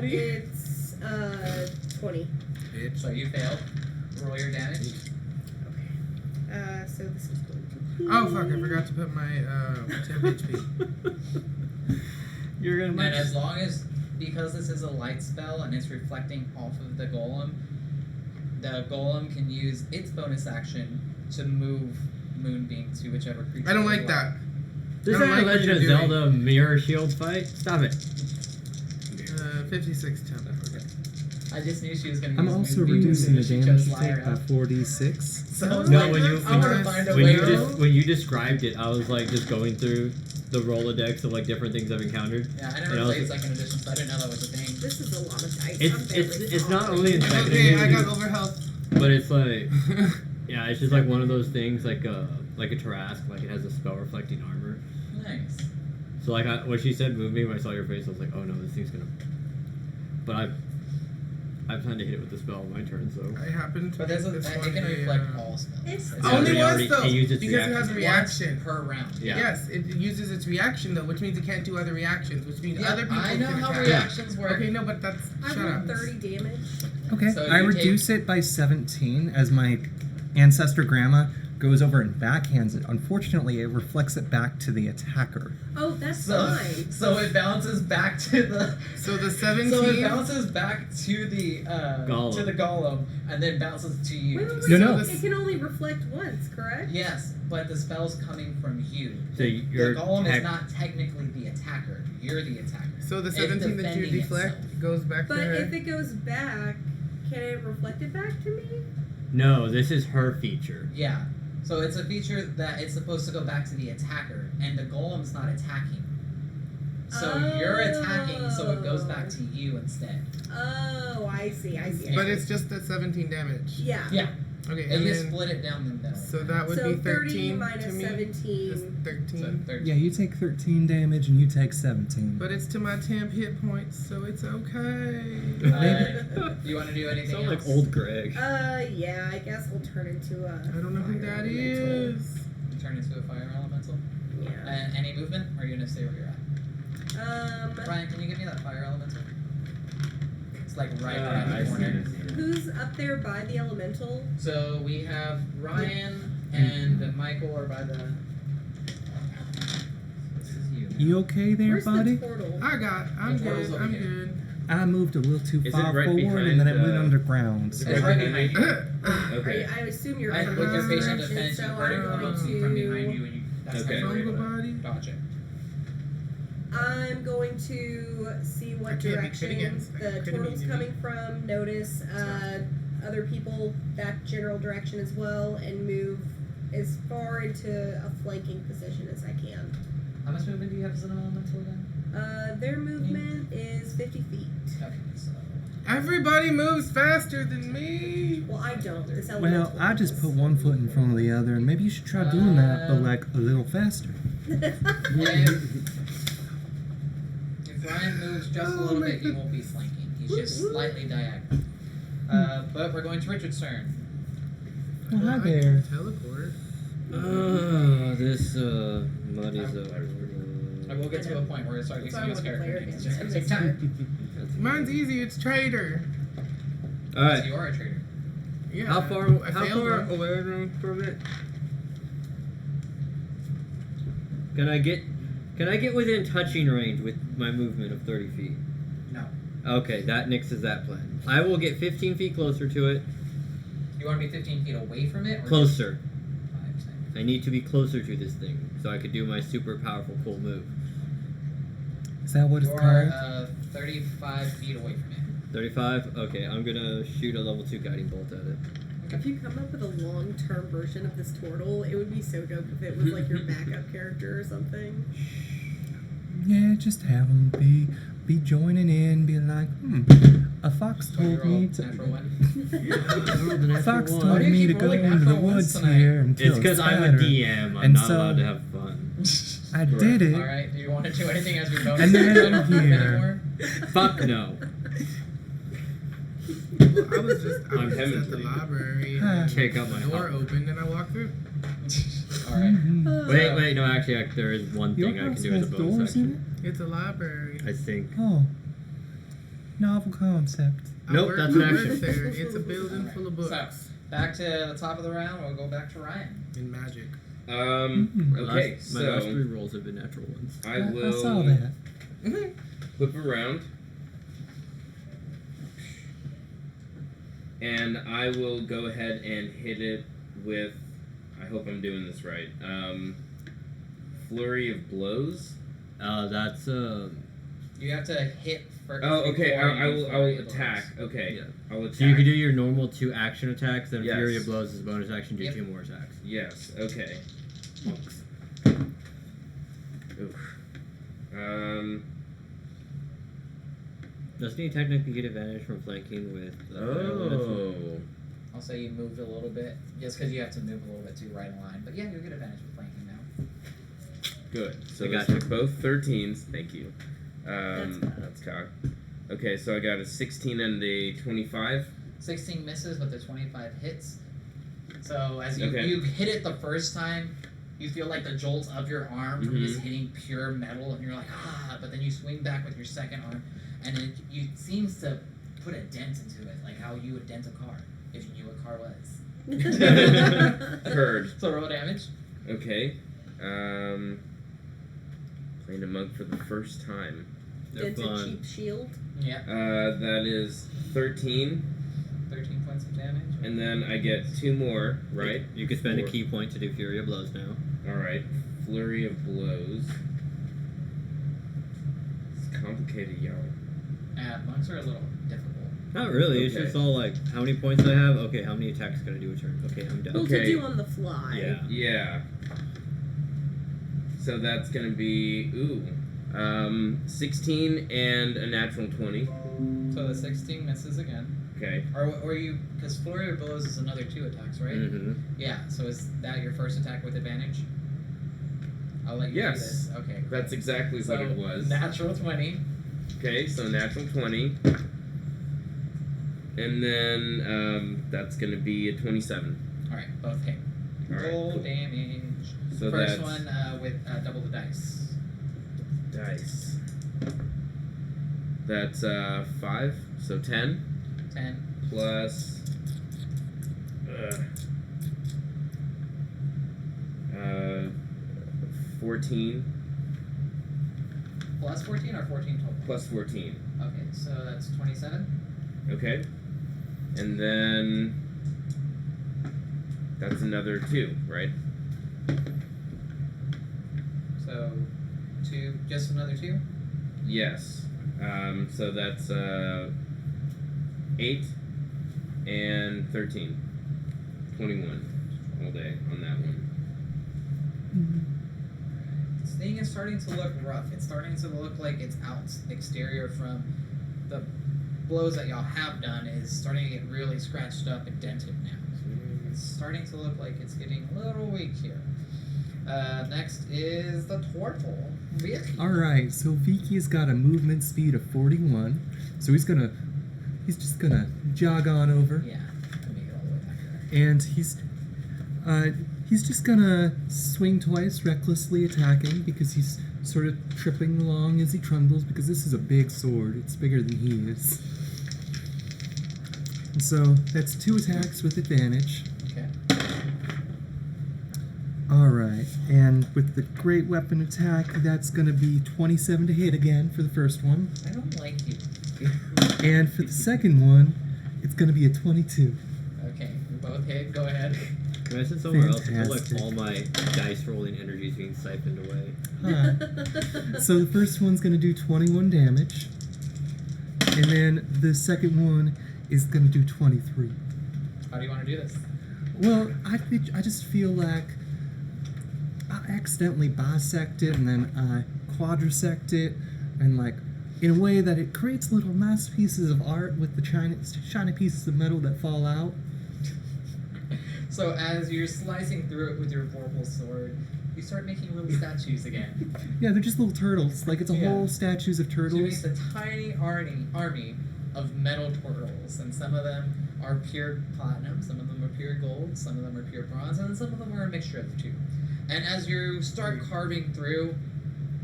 [SPEAKER 5] It's 20.
[SPEAKER 1] Bitch.
[SPEAKER 2] So you failed. Roll your damage.
[SPEAKER 5] So this is going to be.
[SPEAKER 1] Oh fuck! I forgot to put my 10 HP.
[SPEAKER 3] You're gonna
[SPEAKER 2] And as long as, because this is a light spell and it's reflecting off of the golem can use its bonus action to move Moonbeam to whichever creature.
[SPEAKER 1] I don't
[SPEAKER 2] you
[SPEAKER 1] like
[SPEAKER 2] want.
[SPEAKER 1] that.
[SPEAKER 3] This
[SPEAKER 1] I don't
[SPEAKER 3] ain't
[SPEAKER 1] like
[SPEAKER 3] a
[SPEAKER 1] what
[SPEAKER 3] Legend of
[SPEAKER 1] you're doing.
[SPEAKER 3] Zelda mirror shield fight. Stop it.
[SPEAKER 1] 56 temp.
[SPEAKER 2] I just knew she was going to
[SPEAKER 4] I'm
[SPEAKER 2] use
[SPEAKER 4] also
[SPEAKER 2] Moonbeam
[SPEAKER 4] reducing
[SPEAKER 2] as
[SPEAKER 4] the
[SPEAKER 2] soon as
[SPEAKER 4] damage
[SPEAKER 2] she
[SPEAKER 4] to
[SPEAKER 2] chose
[SPEAKER 4] take by
[SPEAKER 2] Lyra.
[SPEAKER 4] 4d6.
[SPEAKER 2] So I was
[SPEAKER 3] No,
[SPEAKER 2] like,
[SPEAKER 3] when you-
[SPEAKER 2] I want to find a
[SPEAKER 3] When
[SPEAKER 2] way
[SPEAKER 3] you
[SPEAKER 2] to.
[SPEAKER 3] when you described it, I was like just going through the Rolodex of like different things I've encountered.
[SPEAKER 2] Yeah, I
[SPEAKER 3] And
[SPEAKER 2] never
[SPEAKER 3] I was
[SPEAKER 2] played
[SPEAKER 3] like-
[SPEAKER 2] second edition, so I didn't know that was a thing.
[SPEAKER 5] This is a lot of dice.
[SPEAKER 3] It's
[SPEAKER 5] I'm
[SPEAKER 3] it's
[SPEAKER 5] very
[SPEAKER 3] it's not
[SPEAKER 5] sorry.
[SPEAKER 3] only in
[SPEAKER 1] It's
[SPEAKER 3] second
[SPEAKER 1] okay. I
[SPEAKER 3] edition,
[SPEAKER 1] got over health.
[SPEAKER 3] but it's like yeah, it's just like one of those things like a Tarrasque, like it has a spell reflecting armor.
[SPEAKER 2] Nice.
[SPEAKER 3] So like when she said move me, when I saw your face, I was like, oh no, this thing's gonna. But I plan to hit it with the spell on my turn, so.
[SPEAKER 1] I happened to
[SPEAKER 2] But there's
[SPEAKER 1] pick this
[SPEAKER 2] it
[SPEAKER 1] one
[SPEAKER 2] can
[SPEAKER 1] a,
[SPEAKER 2] reflect all spells.
[SPEAKER 5] It's
[SPEAKER 2] It's
[SPEAKER 1] Only
[SPEAKER 3] it
[SPEAKER 1] once
[SPEAKER 3] already-
[SPEAKER 1] though,
[SPEAKER 3] it used its
[SPEAKER 1] because it has a reaction.
[SPEAKER 2] Once per round.
[SPEAKER 3] Yeah.
[SPEAKER 1] Yes, it uses its reaction though, which means it can't do other reactions, which means
[SPEAKER 2] Yeah,
[SPEAKER 1] other people
[SPEAKER 2] I know
[SPEAKER 1] can
[SPEAKER 2] how
[SPEAKER 1] attack.
[SPEAKER 2] reactions work.
[SPEAKER 1] Okay, no, but that's
[SPEAKER 5] I
[SPEAKER 1] shut
[SPEAKER 5] rolled
[SPEAKER 1] up.
[SPEAKER 5] 30 damage.
[SPEAKER 4] Okay,
[SPEAKER 2] So
[SPEAKER 4] I
[SPEAKER 2] you
[SPEAKER 4] reduce it by 17 as my ancestor grandma goes over and backhands it. Unfortunately, it reflects it back to the attacker.
[SPEAKER 5] Oh, that's
[SPEAKER 2] So,
[SPEAKER 5] fine.
[SPEAKER 2] so it bounces back to the.
[SPEAKER 1] So the 17.
[SPEAKER 2] So it bounces back to the
[SPEAKER 3] Golem.
[SPEAKER 2] to the golem, and then bounces to you.
[SPEAKER 5] Wait,
[SPEAKER 4] No, no.
[SPEAKER 5] It can only reflect once, correct?
[SPEAKER 2] Yes, but the spell's coming from you.
[SPEAKER 3] So
[SPEAKER 2] the
[SPEAKER 3] you're
[SPEAKER 2] golem
[SPEAKER 3] tech-
[SPEAKER 2] is not technically the attacker. You're the attacker.
[SPEAKER 1] So the
[SPEAKER 2] It's
[SPEAKER 1] 17 that you
[SPEAKER 2] defending
[SPEAKER 1] deflect
[SPEAKER 2] itself.
[SPEAKER 1] goes back
[SPEAKER 5] But
[SPEAKER 1] to her.
[SPEAKER 5] if it goes back, can it reflect it back to me?
[SPEAKER 3] No, this is her feature.
[SPEAKER 2] Yeah. So it's a feature that it's supposed to go back to the attacker, and the golem's not attacking. So you're attacking, so it goes back to you instead.
[SPEAKER 5] Oh, I see. I see.
[SPEAKER 1] But it's just that 17 damage.
[SPEAKER 5] Yeah.
[SPEAKER 2] Yeah.
[SPEAKER 1] Okay,
[SPEAKER 2] And
[SPEAKER 1] and
[SPEAKER 2] you
[SPEAKER 1] then
[SPEAKER 2] split it down the middle.
[SPEAKER 1] so that would
[SPEAKER 5] So
[SPEAKER 1] be
[SPEAKER 5] 30
[SPEAKER 1] 13
[SPEAKER 5] minus
[SPEAKER 1] to me.
[SPEAKER 5] 17.
[SPEAKER 1] That's 13.
[SPEAKER 2] So 13.
[SPEAKER 4] Yeah, you take 13 damage and you take 17.
[SPEAKER 1] But it's to my temp hit points, so it's okay.
[SPEAKER 2] You want to do anything
[SPEAKER 3] Sound
[SPEAKER 2] else?
[SPEAKER 3] like old Greg.
[SPEAKER 5] Yeah, I guess we'll turn into a.
[SPEAKER 1] I don't know who
[SPEAKER 5] fire
[SPEAKER 1] that
[SPEAKER 5] elemental.
[SPEAKER 1] is.
[SPEAKER 2] Turn into a fire elemental.
[SPEAKER 5] Yeah.
[SPEAKER 2] Any movement? Or are you gonna stay where you're at? Ryan, can you give me that fire elemental? It's like right around
[SPEAKER 6] I
[SPEAKER 2] the
[SPEAKER 6] see
[SPEAKER 2] corner.
[SPEAKER 6] it.
[SPEAKER 5] Who's up there by the elemental?
[SPEAKER 2] So we have Ryan and Michael are by the. This is you.
[SPEAKER 4] You okay there,
[SPEAKER 5] Where's
[SPEAKER 4] buddy?
[SPEAKER 5] the portal?
[SPEAKER 1] I'm
[SPEAKER 2] The portal's
[SPEAKER 1] good.
[SPEAKER 2] over
[SPEAKER 1] I'm
[SPEAKER 2] here.
[SPEAKER 1] good.
[SPEAKER 4] I moved a little too
[SPEAKER 6] Is it
[SPEAKER 4] far
[SPEAKER 6] right
[SPEAKER 4] forward and then it
[SPEAKER 6] behind,
[SPEAKER 4] went underground.
[SPEAKER 6] is it
[SPEAKER 4] So.
[SPEAKER 2] It's right behind you.
[SPEAKER 6] Okay.
[SPEAKER 5] I assume you're
[SPEAKER 2] I
[SPEAKER 5] from
[SPEAKER 2] with your
[SPEAKER 5] this
[SPEAKER 2] patient
[SPEAKER 5] direction,
[SPEAKER 2] defense,
[SPEAKER 5] so
[SPEAKER 2] you
[SPEAKER 5] I'm
[SPEAKER 2] heard it
[SPEAKER 5] going
[SPEAKER 2] come
[SPEAKER 5] to.
[SPEAKER 2] from behind you, and you. That's
[SPEAKER 6] Okay.
[SPEAKER 2] how you were able
[SPEAKER 1] Fungal body?
[SPEAKER 2] to dodge it.
[SPEAKER 5] I'm going to see
[SPEAKER 1] I
[SPEAKER 5] what
[SPEAKER 1] can't be
[SPEAKER 5] direction
[SPEAKER 1] crit against. I
[SPEAKER 5] the
[SPEAKER 1] couldn't
[SPEAKER 5] turtle's
[SPEAKER 1] even-
[SPEAKER 5] coming from. Notice other people that general direction as well, and move as far into a flanking position as I can.
[SPEAKER 2] How much movement do you have as an elemental again?
[SPEAKER 5] Their movement is 50 feet.
[SPEAKER 2] Okay, so.
[SPEAKER 1] Everybody moves faster than me.
[SPEAKER 5] Well, I don't. This
[SPEAKER 4] Well,
[SPEAKER 5] elemental
[SPEAKER 4] I just
[SPEAKER 5] does.
[SPEAKER 4] put one foot in front of the other, and maybe you should try doing that, but like a little faster.
[SPEAKER 2] If Ryan moves just a little bit, he won't be flanking. He's just slightly diagonal. But we're going to Richard's turn.
[SPEAKER 4] Oh, hi
[SPEAKER 1] I
[SPEAKER 4] there.
[SPEAKER 1] can teleport.
[SPEAKER 3] This muddies up.
[SPEAKER 2] I will get to a point where I start
[SPEAKER 5] That's
[SPEAKER 2] using
[SPEAKER 5] why I
[SPEAKER 2] his
[SPEAKER 5] want to play
[SPEAKER 2] character
[SPEAKER 5] her
[SPEAKER 2] names. It's
[SPEAKER 5] against
[SPEAKER 2] just
[SPEAKER 5] him
[SPEAKER 2] gonna take
[SPEAKER 5] this
[SPEAKER 2] time.
[SPEAKER 1] Mine's easy. It's trader.
[SPEAKER 2] So
[SPEAKER 3] Alright.
[SPEAKER 2] you are a trader.
[SPEAKER 1] Yeah.
[SPEAKER 3] How far
[SPEAKER 1] I
[SPEAKER 3] how
[SPEAKER 1] failed
[SPEAKER 3] far
[SPEAKER 1] one.
[SPEAKER 3] away am I from it? Can I get within touching range with my movement of 30 feet?
[SPEAKER 2] No.
[SPEAKER 3] Okay, that nixes that plan. I will get 15 feet closer to it.
[SPEAKER 2] You want to be 15 feet away from it? Or
[SPEAKER 3] Closer.
[SPEAKER 2] Just 5, 10?
[SPEAKER 3] I need to be closer to this thing so I could do my super powerful cool move.
[SPEAKER 4] Is that what it's
[SPEAKER 2] You're
[SPEAKER 4] called?
[SPEAKER 2] 35 feet away from it.
[SPEAKER 3] 35? Okay, I'm gonna shoot a level 2 guiding bolt at it.
[SPEAKER 5] If you come up with a long-term version of this turtle, it would be so dope if it was like your backup character or something.
[SPEAKER 4] Yeah, just have them be joining in, be like, A fox
[SPEAKER 8] What do you
[SPEAKER 4] told me
[SPEAKER 8] roll?
[SPEAKER 4] to.
[SPEAKER 8] Natural one.
[SPEAKER 4] A fox
[SPEAKER 3] One.
[SPEAKER 8] Why
[SPEAKER 4] told
[SPEAKER 8] do you
[SPEAKER 4] me to
[SPEAKER 8] keep
[SPEAKER 4] go
[SPEAKER 8] rolling
[SPEAKER 4] into the
[SPEAKER 8] natural ones
[SPEAKER 4] woods
[SPEAKER 8] tonight?
[SPEAKER 4] here and kill
[SPEAKER 3] It's because I'm a
[SPEAKER 4] spider.
[SPEAKER 3] DM. I'm
[SPEAKER 4] And
[SPEAKER 3] not
[SPEAKER 4] so-
[SPEAKER 3] allowed to have fun.
[SPEAKER 4] I did it.
[SPEAKER 8] All right. Do you want to do anything as your bonus?
[SPEAKER 4] And then
[SPEAKER 8] You don't
[SPEAKER 4] here.
[SPEAKER 8] anymore?
[SPEAKER 3] Fuck no.
[SPEAKER 1] Well, I was just
[SPEAKER 6] I'm
[SPEAKER 1] at the
[SPEAKER 6] Hemingway.
[SPEAKER 1] library.
[SPEAKER 4] Ah.
[SPEAKER 1] And
[SPEAKER 3] Check out my
[SPEAKER 1] the door
[SPEAKER 3] house.
[SPEAKER 1] opened and I walked through.
[SPEAKER 8] All right.
[SPEAKER 4] Mhm.
[SPEAKER 3] Wait, no, actually, there is one
[SPEAKER 4] Your
[SPEAKER 3] thing I can
[SPEAKER 4] house
[SPEAKER 3] do as
[SPEAKER 4] has
[SPEAKER 3] a bonus
[SPEAKER 4] doors in
[SPEAKER 3] action.
[SPEAKER 1] It's a library.
[SPEAKER 3] I think.
[SPEAKER 4] it? Oh. Novel concept.
[SPEAKER 3] Nope, that's an
[SPEAKER 1] I work
[SPEAKER 3] action.
[SPEAKER 1] there. It's a building
[SPEAKER 8] Alright,
[SPEAKER 1] full of
[SPEAKER 8] so-
[SPEAKER 1] books
[SPEAKER 8] Back to the top of the round. We'll go back to Ryan.
[SPEAKER 1] and magic.
[SPEAKER 6] Okay,
[SPEAKER 3] My last
[SPEAKER 6] so
[SPEAKER 3] 3 rolls have been natural ones.
[SPEAKER 6] I
[SPEAKER 4] I
[SPEAKER 6] will
[SPEAKER 4] saw that.
[SPEAKER 6] flip around. And I will go ahead and hit it with, I hope I'm doing this right, Flurry of Blows.
[SPEAKER 3] That's
[SPEAKER 8] You have to hit first.
[SPEAKER 6] Oh, okay,
[SPEAKER 8] before
[SPEAKER 6] I
[SPEAKER 8] you
[SPEAKER 6] will
[SPEAKER 8] flurry of
[SPEAKER 6] attack.
[SPEAKER 8] blows.
[SPEAKER 6] Okay,
[SPEAKER 3] Yeah.
[SPEAKER 6] I'll attack.
[SPEAKER 3] So you can do your normal 2 action attacks, then
[SPEAKER 6] Yes.
[SPEAKER 3] Fury of Blows is a bonus action, do
[SPEAKER 8] Yep.
[SPEAKER 3] 2 more attacks.
[SPEAKER 6] Yes, okay.
[SPEAKER 3] Monks.
[SPEAKER 6] Oof.
[SPEAKER 3] Doesn't he technically get advantage from flanking with
[SPEAKER 6] Oh.
[SPEAKER 8] I'll say you moved a little bit, just because you have to move a little bit too right in line. But yeah, you'll get advantage with flanking now.
[SPEAKER 6] Good. So
[SPEAKER 3] I
[SPEAKER 6] those
[SPEAKER 3] gotcha.
[SPEAKER 6] are both 13s. Thank you.
[SPEAKER 5] That's
[SPEAKER 6] That's cocked. Okay, so I got a 16 and a 25.
[SPEAKER 8] 16 misses, but the 25 hits. So as you,
[SPEAKER 6] Okay.
[SPEAKER 8] you hit it the first time, you feel like the jolt of your arm from just
[SPEAKER 6] Mhm.
[SPEAKER 8] hitting pure metal, and you're like, ah, but then you swing back with your second arm, and it seems to put a dent into it, like how you would dent a car, if you knew what car was.
[SPEAKER 6] Heard.
[SPEAKER 8] So roll damage.
[SPEAKER 6] Okay. Playing a monk for the first time.
[SPEAKER 3] They're
[SPEAKER 5] Dented
[SPEAKER 3] fun.
[SPEAKER 5] cheap shield.
[SPEAKER 8] Yeah,
[SPEAKER 6] That is 13,
[SPEAKER 8] 13 points of damage.
[SPEAKER 6] and then I get 2 more, right?
[SPEAKER 3] You can spend a
[SPEAKER 6] Four.
[SPEAKER 3] key point to do Fury of Blows now.
[SPEAKER 6] Alright. Flurry of Blows. It's complicated, y'all.
[SPEAKER 8] Monks are a little difficult.
[SPEAKER 3] Not really, it's
[SPEAKER 6] Okay.
[SPEAKER 3] just all like, how many points do I have? Okay, how many attacks can I do a turn? Okay, I'm done.
[SPEAKER 5] Well,
[SPEAKER 6] Okay.
[SPEAKER 5] to do on the fly.
[SPEAKER 3] Yeah.
[SPEAKER 6] Yeah. So that's gonna be 16 and a natural 20.
[SPEAKER 8] So the 16 misses again.
[SPEAKER 6] Okay.
[SPEAKER 8] Or you, because Flurry of Blows is another 2 attacks, right?
[SPEAKER 3] Mm-hmm.
[SPEAKER 8] Yeah, so is that your first attack with advantage? I'll let you
[SPEAKER 6] Yes.
[SPEAKER 8] do this. Okay.
[SPEAKER 6] That's exactly what it was.
[SPEAKER 8] Natural 20.
[SPEAKER 6] Okay, so natural 20. And then that's gonna be a 27.
[SPEAKER 8] Alright, both hit.
[SPEAKER 6] Alright,
[SPEAKER 8] Roll
[SPEAKER 6] cool.
[SPEAKER 8] damage.
[SPEAKER 6] So
[SPEAKER 8] First
[SPEAKER 6] that's
[SPEAKER 8] one with double the dice.
[SPEAKER 6] dice. That's 5, so 10
[SPEAKER 8] 10.
[SPEAKER 6] plus 14
[SPEAKER 8] Plus 14 or 14 total?
[SPEAKER 6] plus 14.
[SPEAKER 8] Okay, so that's 27.
[SPEAKER 6] Okay. And then that's another 2, right?
[SPEAKER 8] So 2, just another 2?
[SPEAKER 6] Yes. So that's 8 and 13. 21 all day on that one.
[SPEAKER 8] This thing is starting to look rough. It's starting to look like its exterior from the blows that y'all have done is starting to get really scratched up and dented now. It's starting to look like it's getting a little weak here. Next is the turtle. Vicky.
[SPEAKER 4] Alright, so Viki's got a movement speed of 41. So he's just gonna jog on over.
[SPEAKER 8] Yeah, let me get all the way back there.
[SPEAKER 4] And he's just gonna swing twice, recklessly attacking, because he's sort of tripping along as he trundles, because this is a big sword. It's bigger than he is. And so that's 2 attacks with advantage.
[SPEAKER 8] Okay.
[SPEAKER 4] Alright, and with the great weapon attack, that's gonna be 27 to hit again for the first one.
[SPEAKER 8] I don't like you.
[SPEAKER 4] And for the second one, it's gonna be a 22.
[SPEAKER 8] Okay, we both hit. Go ahead.
[SPEAKER 3] When I said somewhere else, I feel like
[SPEAKER 4] Fantastic.
[SPEAKER 3] all my dice rolling energy is being siphoned away.
[SPEAKER 4] Huh. So the first one's gonna do 21 damage, and then the second one is gonna do 23.
[SPEAKER 8] How do you want to do this?
[SPEAKER 4] Well, I just feel like I accidentally bisect it and then I quadrisect it, and like in a way that it creates little masterpieces of art with the shiny pieces of metal that fall out.
[SPEAKER 8] So as you're slicing through it with your vorpal sword, you start making little statues again.
[SPEAKER 4] Yeah, they're just little turtles. Like it's a
[SPEAKER 8] Yeah.
[SPEAKER 4] whole statues of
[SPEAKER 8] So you make
[SPEAKER 4] turtles.
[SPEAKER 8] the tiny army of metal turtles, and some of them are pure platinum, some of them are pure gold, some of them are pure bronze, and some of them are a mixture of the two. And as you start carving through,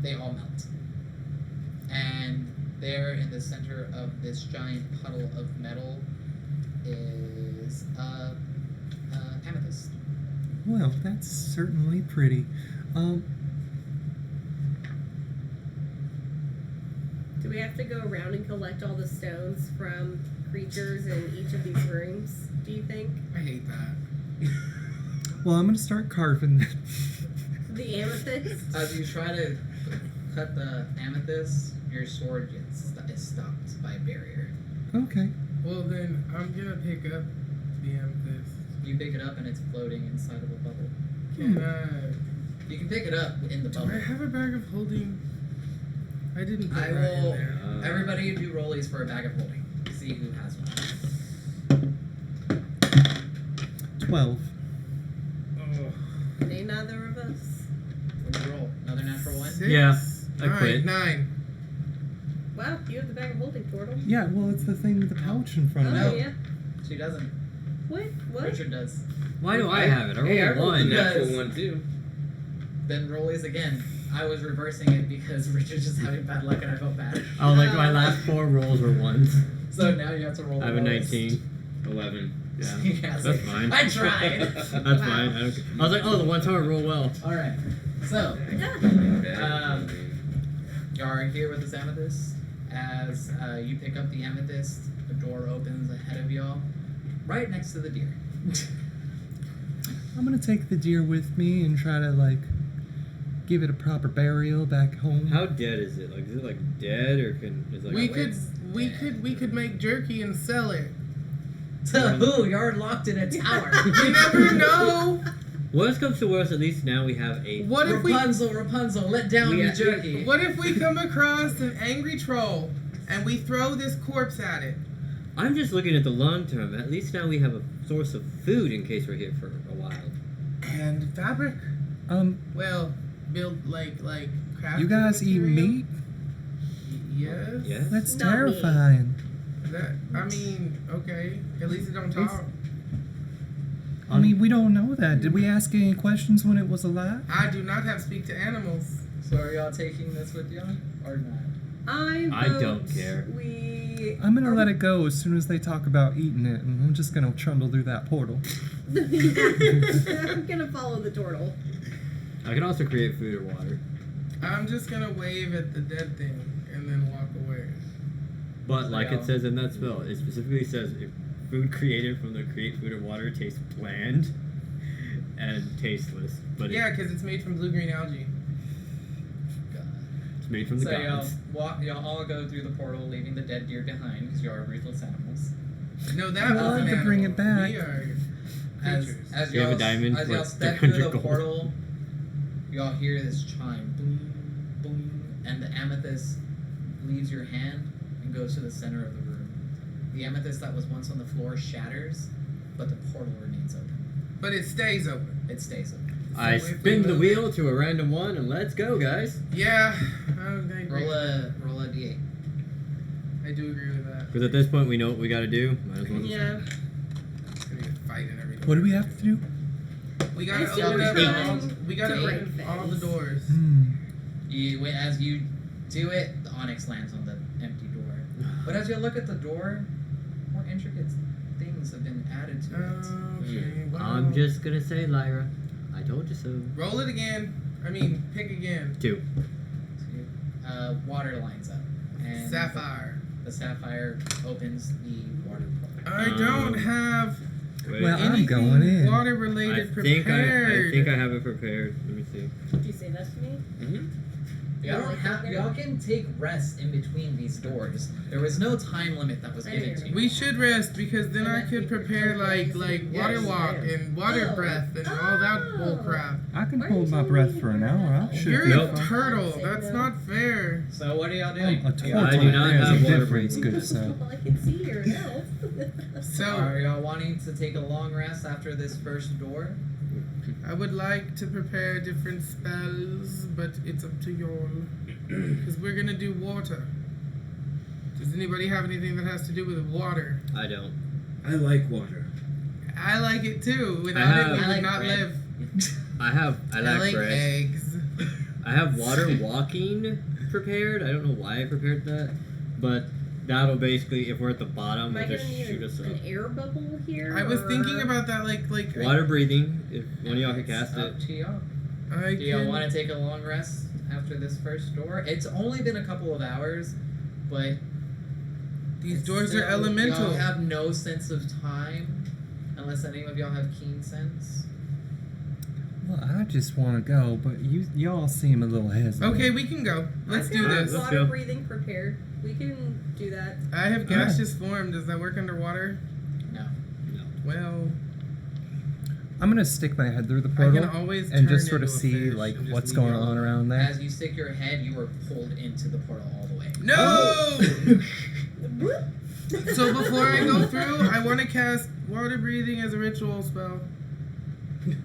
[SPEAKER 8] they all melt. And there in the center of this giant puddle of metal is amethyst.
[SPEAKER 4] Well, that's certainly pretty.
[SPEAKER 5] Do we have to go around and collect all the stones from creatures in each of these rooms, do you think?
[SPEAKER 1] I hate that.
[SPEAKER 4] Well, I'm gonna start carving them.
[SPEAKER 5] The amethyst?
[SPEAKER 2] As you try to cut the amethyst, your sword is stopped by a barrier.
[SPEAKER 4] Okay.
[SPEAKER 1] Well, then I'm gonna pick up the amethyst.
[SPEAKER 2] You pick it up and it's floating inside of a bubble.
[SPEAKER 1] Can I?
[SPEAKER 2] You can pick it up in the
[SPEAKER 1] Do
[SPEAKER 2] bubble.
[SPEAKER 1] I have a bag of holding? I didn't put
[SPEAKER 2] I
[SPEAKER 1] that in
[SPEAKER 2] will.
[SPEAKER 1] there.
[SPEAKER 2] Everybody do rollies for a bag of holding. See who has one.
[SPEAKER 4] 12.
[SPEAKER 1] Oh.
[SPEAKER 5] Ain't neither of us.
[SPEAKER 2] What do you roll? Another natural one?
[SPEAKER 1] 6?
[SPEAKER 3] Yeah, I
[SPEAKER 1] Alright,
[SPEAKER 3] quit.
[SPEAKER 1] 9.
[SPEAKER 5] Wow, you have the bag of holding, Turtle.
[SPEAKER 4] Yeah, well, it's the thing with the pouch in front of
[SPEAKER 5] Oh,
[SPEAKER 4] it.
[SPEAKER 5] yeah.
[SPEAKER 2] She doesn't.
[SPEAKER 5] What? What?
[SPEAKER 2] Richard does.
[SPEAKER 3] Why do I have it? I rolled
[SPEAKER 6] Hey, I
[SPEAKER 3] a
[SPEAKER 6] rolled a
[SPEAKER 3] one.
[SPEAKER 2] Yeah.
[SPEAKER 6] natural one too.
[SPEAKER 2] Then rollies again. I was reversing it because Richard's just having bad luck and I felt bad.
[SPEAKER 3] Oh, like my last 4 rolls were ones.
[SPEAKER 2] So now you have to roll.
[SPEAKER 3] I have a
[SPEAKER 2] rollies.
[SPEAKER 3] 19.
[SPEAKER 6] 11.
[SPEAKER 3] Yeah,
[SPEAKER 2] Yeah,
[SPEAKER 3] that's
[SPEAKER 2] like,
[SPEAKER 3] fine.
[SPEAKER 2] I tried.
[SPEAKER 3] That's fine. I don't care. I was like, oh, the one time I roll well.
[SPEAKER 2] All right. So
[SPEAKER 6] Um,
[SPEAKER 2] you are here with this amethyst. As you pick up the amethyst, a door opens ahead of y'all, right next to the deer.
[SPEAKER 4] I'm gonna take the deer with me and try to, like, give it a proper burial back home.
[SPEAKER 3] How dead is it? Like, is it like dead or can is it like?
[SPEAKER 1] We could make jerky and sell it.
[SPEAKER 2] To who? You're locked in a tower.
[SPEAKER 1] You never know.
[SPEAKER 3] Worst comes to worst, at least now we have a.
[SPEAKER 1] What if
[SPEAKER 2] Rapunzel, let down
[SPEAKER 3] We
[SPEAKER 2] the
[SPEAKER 3] are-
[SPEAKER 2] jerky.
[SPEAKER 1] What if we come across an angry troll and we throw this corpse at it?
[SPEAKER 3] I'm just looking at the long term. At least now we have a source of food in case we're here for a while.
[SPEAKER 1] And fabric? Well, build like craft.
[SPEAKER 4] You guys eat meat?
[SPEAKER 1] Yes.
[SPEAKER 3] Yes.
[SPEAKER 4] That's
[SPEAKER 5] Not me.
[SPEAKER 4] terrifying.
[SPEAKER 1] Okay. At least it don't talk.
[SPEAKER 4] I mean, we don't know that. Did we ask any questions when it was alive?
[SPEAKER 1] I do not have speak to animals.
[SPEAKER 2] So are y'all taking this with you or not?
[SPEAKER 3] I don't care.
[SPEAKER 5] We.
[SPEAKER 4] I'm gonna let it go as soon as they talk about eating it, and I'm just gonna trundle through that portal.
[SPEAKER 5] I'm gonna follow the turtle.
[SPEAKER 3] I can also create food or water.
[SPEAKER 1] I'm just gonna wave at the dead thing and then walk away.
[SPEAKER 3] But like
[SPEAKER 2] Yeah.
[SPEAKER 3] it says in that spell, it specifically says if food created from the create food or water tastes bland and tasteless. But
[SPEAKER 1] Yeah, because it's made from blue-green algae.
[SPEAKER 3] it's made from the
[SPEAKER 2] So
[SPEAKER 3] gods.
[SPEAKER 2] y'all all go through the portal, leaving the dead deer behind because you are ruthless animals.
[SPEAKER 1] No, that
[SPEAKER 4] Well,
[SPEAKER 1] was
[SPEAKER 4] I
[SPEAKER 1] an
[SPEAKER 4] have to bring
[SPEAKER 1] animal.
[SPEAKER 4] it back.
[SPEAKER 1] We are
[SPEAKER 2] As
[SPEAKER 1] creatures.
[SPEAKER 3] You have a diamond
[SPEAKER 2] as
[SPEAKER 3] for
[SPEAKER 2] y'all step
[SPEAKER 3] 300
[SPEAKER 2] through the
[SPEAKER 3] gold.
[SPEAKER 2] portal, y'all hear this chime, boom, boom, and the amethyst leaves your hand and goes to the center of the room. The amethyst that was once on the floor shatters, but the portal remains open.
[SPEAKER 1] But it stays open.
[SPEAKER 2] It stays open.
[SPEAKER 3] I
[SPEAKER 1] So if we
[SPEAKER 3] spin the
[SPEAKER 1] move
[SPEAKER 3] wheel to a random one and let's go, guys.
[SPEAKER 1] Yeah, I agree.
[SPEAKER 2] Roll a d8.
[SPEAKER 1] I do agree with that.
[SPEAKER 3] Because at this point we know what we got to do. Might as well. just-
[SPEAKER 5] Yeah.
[SPEAKER 1] It's gonna be a fight and everything.
[SPEAKER 4] What do we have to do?
[SPEAKER 1] We gotta
[SPEAKER 5] I still
[SPEAKER 1] open up
[SPEAKER 5] have
[SPEAKER 1] all.
[SPEAKER 5] time
[SPEAKER 1] We gotta
[SPEAKER 5] to
[SPEAKER 1] open
[SPEAKER 5] break
[SPEAKER 1] all the
[SPEAKER 5] things.
[SPEAKER 1] doors.
[SPEAKER 2] As you do it, the onyx lands on the empty door. But as you look at the door, more intricate things have been added to it.
[SPEAKER 1] Okay. Well,
[SPEAKER 3] I'm just gonna say, Lyra, I told you so.
[SPEAKER 1] roll it again. I mean, pick again.
[SPEAKER 3] 2.
[SPEAKER 2] Water lines up. And
[SPEAKER 1] Sapphire.
[SPEAKER 2] The sapphire opens the water portal.
[SPEAKER 1] I don't have
[SPEAKER 3] Wait,
[SPEAKER 4] Well, I'm
[SPEAKER 1] anything
[SPEAKER 4] going in.
[SPEAKER 1] water
[SPEAKER 3] I
[SPEAKER 1] related
[SPEAKER 3] think I
[SPEAKER 1] prepared.
[SPEAKER 3] think I have it prepared. Let me see.
[SPEAKER 5] Did you say that to me?
[SPEAKER 8] Y'all don't have. Y'all can take rests in between these doors. There was no time limit that was given to you.
[SPEAKER 1] We should rest because then I could prepare like water walk and water breath and all that bull crap.
[SPEAKER 4] I can
[SPEAKER 5] Why
[SPEAKER 4] hold
[SPEAKER 5] are
[SPEAKER 4] my
[SPEAKER 5] you
[SPEAKER 4] breath
[SPEAKER 5] telling
[SPEAKER 4] for
[SPEAKER 5] me
[SPEAKER 4] an
[SPEAKER 5] that?
[SPEAKER 4] hour. I should
[SPEAKER 1] You're
[SPEAKER 4] be
[SPEAKER 1] a
[SPEAKER 4] fine.
[SPEAKER 1] turtle. That's not fair.
[SPEAKER 8] So what are y'all doing?
[SPEAKER 4] A turtle.
[SPEAKER 3] I do not
[SPEAKER 4] There's
[SPEAKER 3] have
[SPEAKER 4] a
[SPEAKER 3] water
[SPEAKER 4] difference,
[SPEAKER 3] breathing.
[SPEAKER 4] good sir.
[SPEAKER 5] Well, I can see yourself.
[SPEAKER 1] So
[SPEAKER 8] Are y'all wanting to take a long rest after this first door?
[SPEAKER 1] I would like to prepare different spells, but it's up to y'all. Because we're gonna do water. Does anybody have anything that has to do with water?
[SPEAKER 3] I don't.
[SPEAKER 6] I like water.
[SPEAKER 1] I like it too. Without
[SPEAKER 3] I
[SPEAKER 1] it, we would
[SPEAKER 8] like
[SPEAKER 1] not
[SPEAKER 8] bread.
[SPEAKER 1] live.
[SPEAKER 3] I like bread.
[SPEAKER 1] eggs.
[SPEAKER 3] I have water walking prepared. I don't know why I prepared that, but that'll basically, if we're at the bottom,
[SPEAKER 5] Am I
[SPEAKER 3] it'll just
[SPEAKER 5] gonna
[SPEAKER 3] shoot
[SPEAKER 5] need
[SPEAKER 3] us up.
[SPEAKER 5] an air bubble here?
[SPEAKER 1] I was
[SPEAKER 5] or-
[SPEAKER 1] thinking about that, like
[SPEAKER 3] Water breathing. If one of y'all could
[SPEAKER 8] It's
[SPEAKER 3] cast
[SPEAKER 8] up
[SPEAKER 3] it.
[SPEAKER 8] to y'all.
[SPEAKER 1] I
[SPEAKER 8] Do y'all
[SPEAKER 1] can-
[SPEAKER 8] want to take a long rest after this first door? It's only been a couple of hours, but
[SPEAKER 1] These
[SPEAKER 8] it's
[SPEAKER 1] doors are
[SPEAKER 8] still-
[SPEAKER 1] elemental.
[SPEAKER 8] Y'all have no sense of time, unless any of y'all have keen sense.
[SPEAKER 4] Well, I just want to go, but y'all seem a little hesitant.
[SPEAKER 1] Okay, we can go. Let's
[SPEAKER 5] I've
[SPEAKER 1] do
[SPEAKER 5] got
[SPEAKER 1] this.
[SPEAKER 3] Let's
[SPEAKER 5] water
[SPEAKER 3] go.
[SPEAKER 5] breathing prepared. We can do that.
[SPEAKER 1] I have gaseous form. Does that work underwater?
[SPEAKER 8] No.
[SPEAKER 1] Well,
[SPEAKER 4] I'm gonna stick my head through the
[SPEAKER 1] I
[SPEAKER 4] portal
[SPEAKER 1] can always
[SPEAKER 4] and
[SPEAKER 1] turn
[SPEAKER 4] just sort of
[SPEAKER 1] into a
[SPEAKER 4] see
[SPEAKER 1] fish
[SPEAKER 4] like
[SPEAKER 1] and just
[SPEAKER 4] what's
[SPEAKER 1] leave
[SPEAKER 4] going
[SPEAKER 1] you
[SPEAKER 4] on
[SPEAKER 1] alone.
[SPEAKER 4] around there.
[SPEAKER 8] As you stick your head, you are pulled into the portal all the way.
[SPEAKER 1] No! So before I go through, I want to cast water breathing as a ritual spell.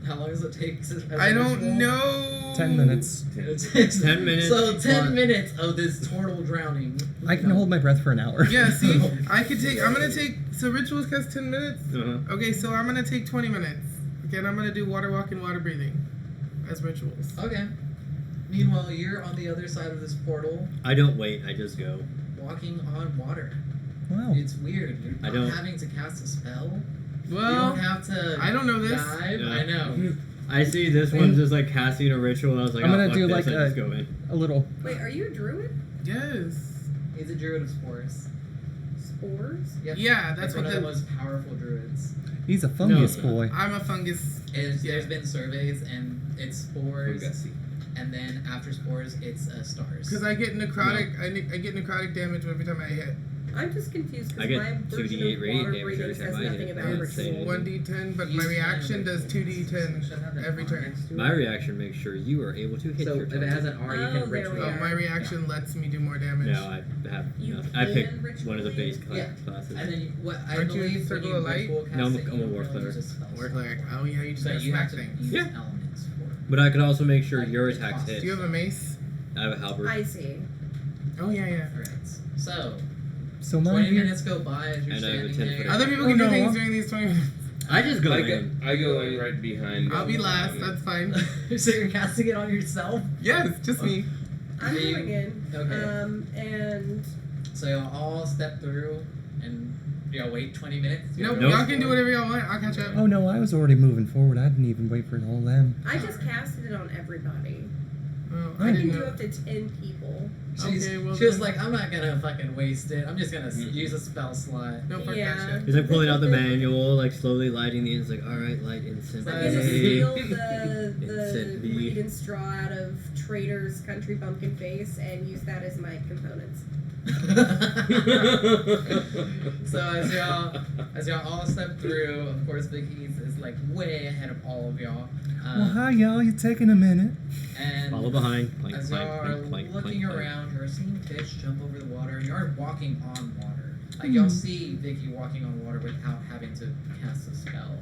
[SPEAKER 8] How long does it take? As a
[SPEAKER 1] I don't
[SPEAKER 8] ritual?
[SPEAKER 1] know.
[SPEAKER 4] 10 minutes.
[SPEAKER 8] It takes
[SPEAKER 3] 10 minutes.
[SPEAKER 8] So 10
[SPEAKER 3] plus-
[SPEAKER 8] minutes of this turtle drowning.
[SPEAKER 4] I can hold my breath for an hour.
[SPEAKER 1] Yeah, see, I could take. I'm gonna take. So rituals cost 10 minutes.
[SPEAKER 3] Uh-huh.
[SPEAKER 1] Okay, so I'm gonna take 20 minutes. Okay, and I'm gonna do water walk and water breathing as rituals.
[SPEAKER 8] Okay. Meanwhile, you're on the other side of this portal,
[SPEAKER 3] I don't wait. I just go.
[SPEAKER 8] walking on water.
[SPEAKER 4] Wow.
[SPEAKER 8] It's weird. You're
[SPEAKER 3] I
[SPEAKER 8] not
[SPEAKER 3] don't-
[SPEAKER 8] having to cast a spell. You
[SPEAKER 1] Well,
[SPEAKER 8] don't have to.
[SPEAKER 1] I don't know this.
[SPEAKER 8] Dive.
[SPEAKER 3] Yeah.
[SPEAKER 8] I know.
[SPEAKER 3] I see this one's just like casting a ritual, and I was like,
[SPEAKER 4] I'm
[SPEAKER 3] oh,
[SPEAKER 4] gonna
[SPEAKER 3] fuck
[SPEAKER 4] do
[SPEAKER 3] this,
[SPEAKER 4] like
[SPEAKER 3] I
[SPEAKER 4] a-
[SPEAKER 3] just go in.
[SPEAKER 4] A little.
[SPEAKER 5] Wait, are you a druid?
[SPEAKER 1] Yes.
[SPEAKER 8] He's a druid of spores.
[SPEAKER 5] Spores?
[SPEAKER 8] Yep.
[SPEAKER 1] Yeah, that's
[SPEAKER 8] That's one
[SPEAKER 1] what
[SPEAKER 8] of the
[SPEAKER 1] the.
[SPEAKER 8] most powerful druids.
[SPEAKER 4] He's a fungus
[SPEAKER 3] No.
[SPEAKER 4] boy.
[SPEAKER 1] I'm a fungus.
[SPEAKER 8] There's been surveys, and it's spores,
[SPEAKER 6] Fungassy.
[SPEAKER 8] and then after spores, it's stars.
[SPEAKER 1] Because I get necrotic. I get necrotic damage every time I hit.
[SPEAKER 5] I'm just confused
[SPEAKER 3] I
[SPEAKER 5] because
[SPEAKER 3] get
[SPEAKER 5] my version
[SPEAKER 3] 2d8
[SPEAKER 5] of
[SPEAKER 3] radiant
[SPEAKER 5] water
[SPEAKER 3] damage
[SPEAKER 5] breathing
[SPEAKER 3] every time
[SPEAKER 5] says
[SPEAKER 3] I hit.
[SPEAKER 5] nothing about
[SPEAKER 3] That's
[SPEAKER 1] It's
[SPEAKER 5] ritual.
[SPEAKER 1] 1d10, but
[SPEAKER 8] You
[SPEAKER 1] my
[SPEAKER 8] use
[SPEAKER 1] reaction
[SPEAKER 8] kind of
[SPEAKER 1] does
[SPEAKER 8] a-
[SPEAKER 1] 2d10
[SPEAKER 8] Should have that
[SPEAKER 1] every
[SPEAKER 8] bar
[SPEAKER 1] turn.
[SPEAKER 8] next to it.
[SPEAKER 3] My reaction makes sure you are able to hit
[SPEAKER 2] So
[SPEAKER 3] your
[SPEAKER 2] if
[SPEAKER 3] target.
[SPEAKER 2] it has an R, you
[SPEAKER 5] Oh,
[SPEAKER 2] can
[SPEAKER 5] there we
[SPEAKER 2] ritual.
[SPEAKER 1] Oh,
[SPEAKER 5] are.
[SPEAKER 1] my reaction lets me do more damage.
[SPEAKER 3] No, I have
[SPEAKER 5] You
[SPEAKER 3] nothing. I
[SPEAKER 5] can
[SPEAKER 3] picked one of the base
[SPEAKER 5] ritually?
[SPEAKER 8] Yeah.
[SPEAKER 3] classes.
[SPEAKER 8] And then what I
[SPEAKER 1] Aren't you
[SPEAKER 8] believe when
[SPEAKER 1] Circle
[SPEAKER 8] you
[SPEAKER 1] of Light?
[SPEAKER 8] ritual cast
[SPEAKER 3] No, I'm
[SPEAKER 8] it,
[SPEAKER 3] a
[SPEAKER 8] you don't
[SPEAKER 3] war
[SPEAKER 8] really
[SPEAKER 3] cleric.
[SPEAKER 8] use a spell
[SPEAKER 1] War
[SPEAKER 8] slot.
[SPEAKER 1] cleric. Oh yeah, you just
[SPEAKER 8] So
[SPEAKER 1] gotta
[SPEAKER 8] you have
[SPEAKER 1] smack
[SPEAKER 8] to
[SPEAKER 1] things.
[SPEAKER 8] use
[SPEAKER 3] Yeah.
[SPEAKER 8] elements for it.
[SPEAKER 3] But I could also make sure
[SPEAKER 8] Like,
[SPEAKER 3] your
[SPEAKER 8] it
[SPEAKER 3] attacks
[SPEAKER 8] costs.
[SPEAKER 3] hit.
[SPEAKER 1] Do you have a mace?
[SPEAKER 3] I have a halberd.
[SPEAKER 5] I see.
[SPEAKER 1] Oh yeah, yeah.
[SPEAKER 8] Alright. So
[SPEAKER 4] So mine
[SPEAKER 8] 20
[SPEAKER 4] here.
[SPEAKER 8] minutes go by as you're
[SPEAKER 3] And I have a
[SPEAKER 8] standing
[SPEAKER 3] 10 foot
[SPEAKER 8] there.
[SPEAKER 1] Other people
[SPEAKER 4] Oh,
[SPEAKER 1] can do
[SPEAKER 4] no.
[SPEAKER 1] things during these 20 minutes.
[SPEAKER 3] I just go
[SPEAKER 6] I
[SPEAKER 3] in.
[SPEAKER 6] go in right behind.
[SPEAKER 1] I'll be last. That's fine.
[SPEAKER 8] So you're casting it on yourself?
[SPEAKER 1] Yes, just me.
[SPEAKER 5] I'm
[SPEAKER 8] Do you-
[SPEAKER 5] going in.
[SPEAKER 8] Okay.
[SPEAKER 5] And
[SPEAKER 8] So y'all all step through and y'all wait 20 minutes?
[SPEAKER 1] Nope,
[SPEAKER 3] Nope.
[SPEAKER 1] y'all can do whatever y'all want. I'll catch up.
[SPEAKER 4] Oh no, I was already moving forward. I didn't even wait for all them.
[SPEAKER 5] I just casted it on everybody.
[SPEAKER 1] Oh,
[SPEAKER 5] I
[SPEAKER 1] I
[SPEAKER 5] can
[SPEAKER 1] didn't
[SPEAKER 5] do
[SPEAKER 1] know.
[SPEAKER 5] up to 10 people.
[SPEAKER 8] She's,
[SPEAKER 1] Okay, well
[SPEAKER 8] she was
[SPEAKER 1] then.
[SPEAKER 8] like, I'm not gonna fucking waste it. I'm just gonna use a spell slot.
[SPEAKER 1] No, fuck
[SPEAKER 5] Yeah.
[SPEAKER 1] that shit.
[SPEAKER 3] He's like pulling out the manual, like slowly lighting the ends. Like, all right, light incense.
[SPEAKER 5] I'm
[SPEAKER 8] Like,
[SPEAKER 5] gonna
[SPEAKER 8] Hey.
[SPEAKER 5] steal
[SPEAKER 3] It
[SPEAKER 5] the
[SPEAKER 3] said B.
[SPEAKER 5] reed and straw out of Trader's Country Bumpkin Face and use that as my components.
[SPEAKER 8] So as y'all all step through, of course Vicky is like way ahead of all of y'all.
[SPEAKER 4] Well, hi y'all. You taking a minute?
[SPEAKER 8] And
[SPEAKER 3] Follow behind. Clank,
[SPEAKER 8] as
[SPEAKER 3] clank,
[SPEAKER 8] y'all are
[SPEAKER 3] clank, clank,
[SPEAKER 8] looking
[SPEAKER 3] clank, clank.
[SPEAKER 8] around, you're seeing fish jump over the water, and you are walking on water. Like y'all see Vicky walking on water without having to cast a spell.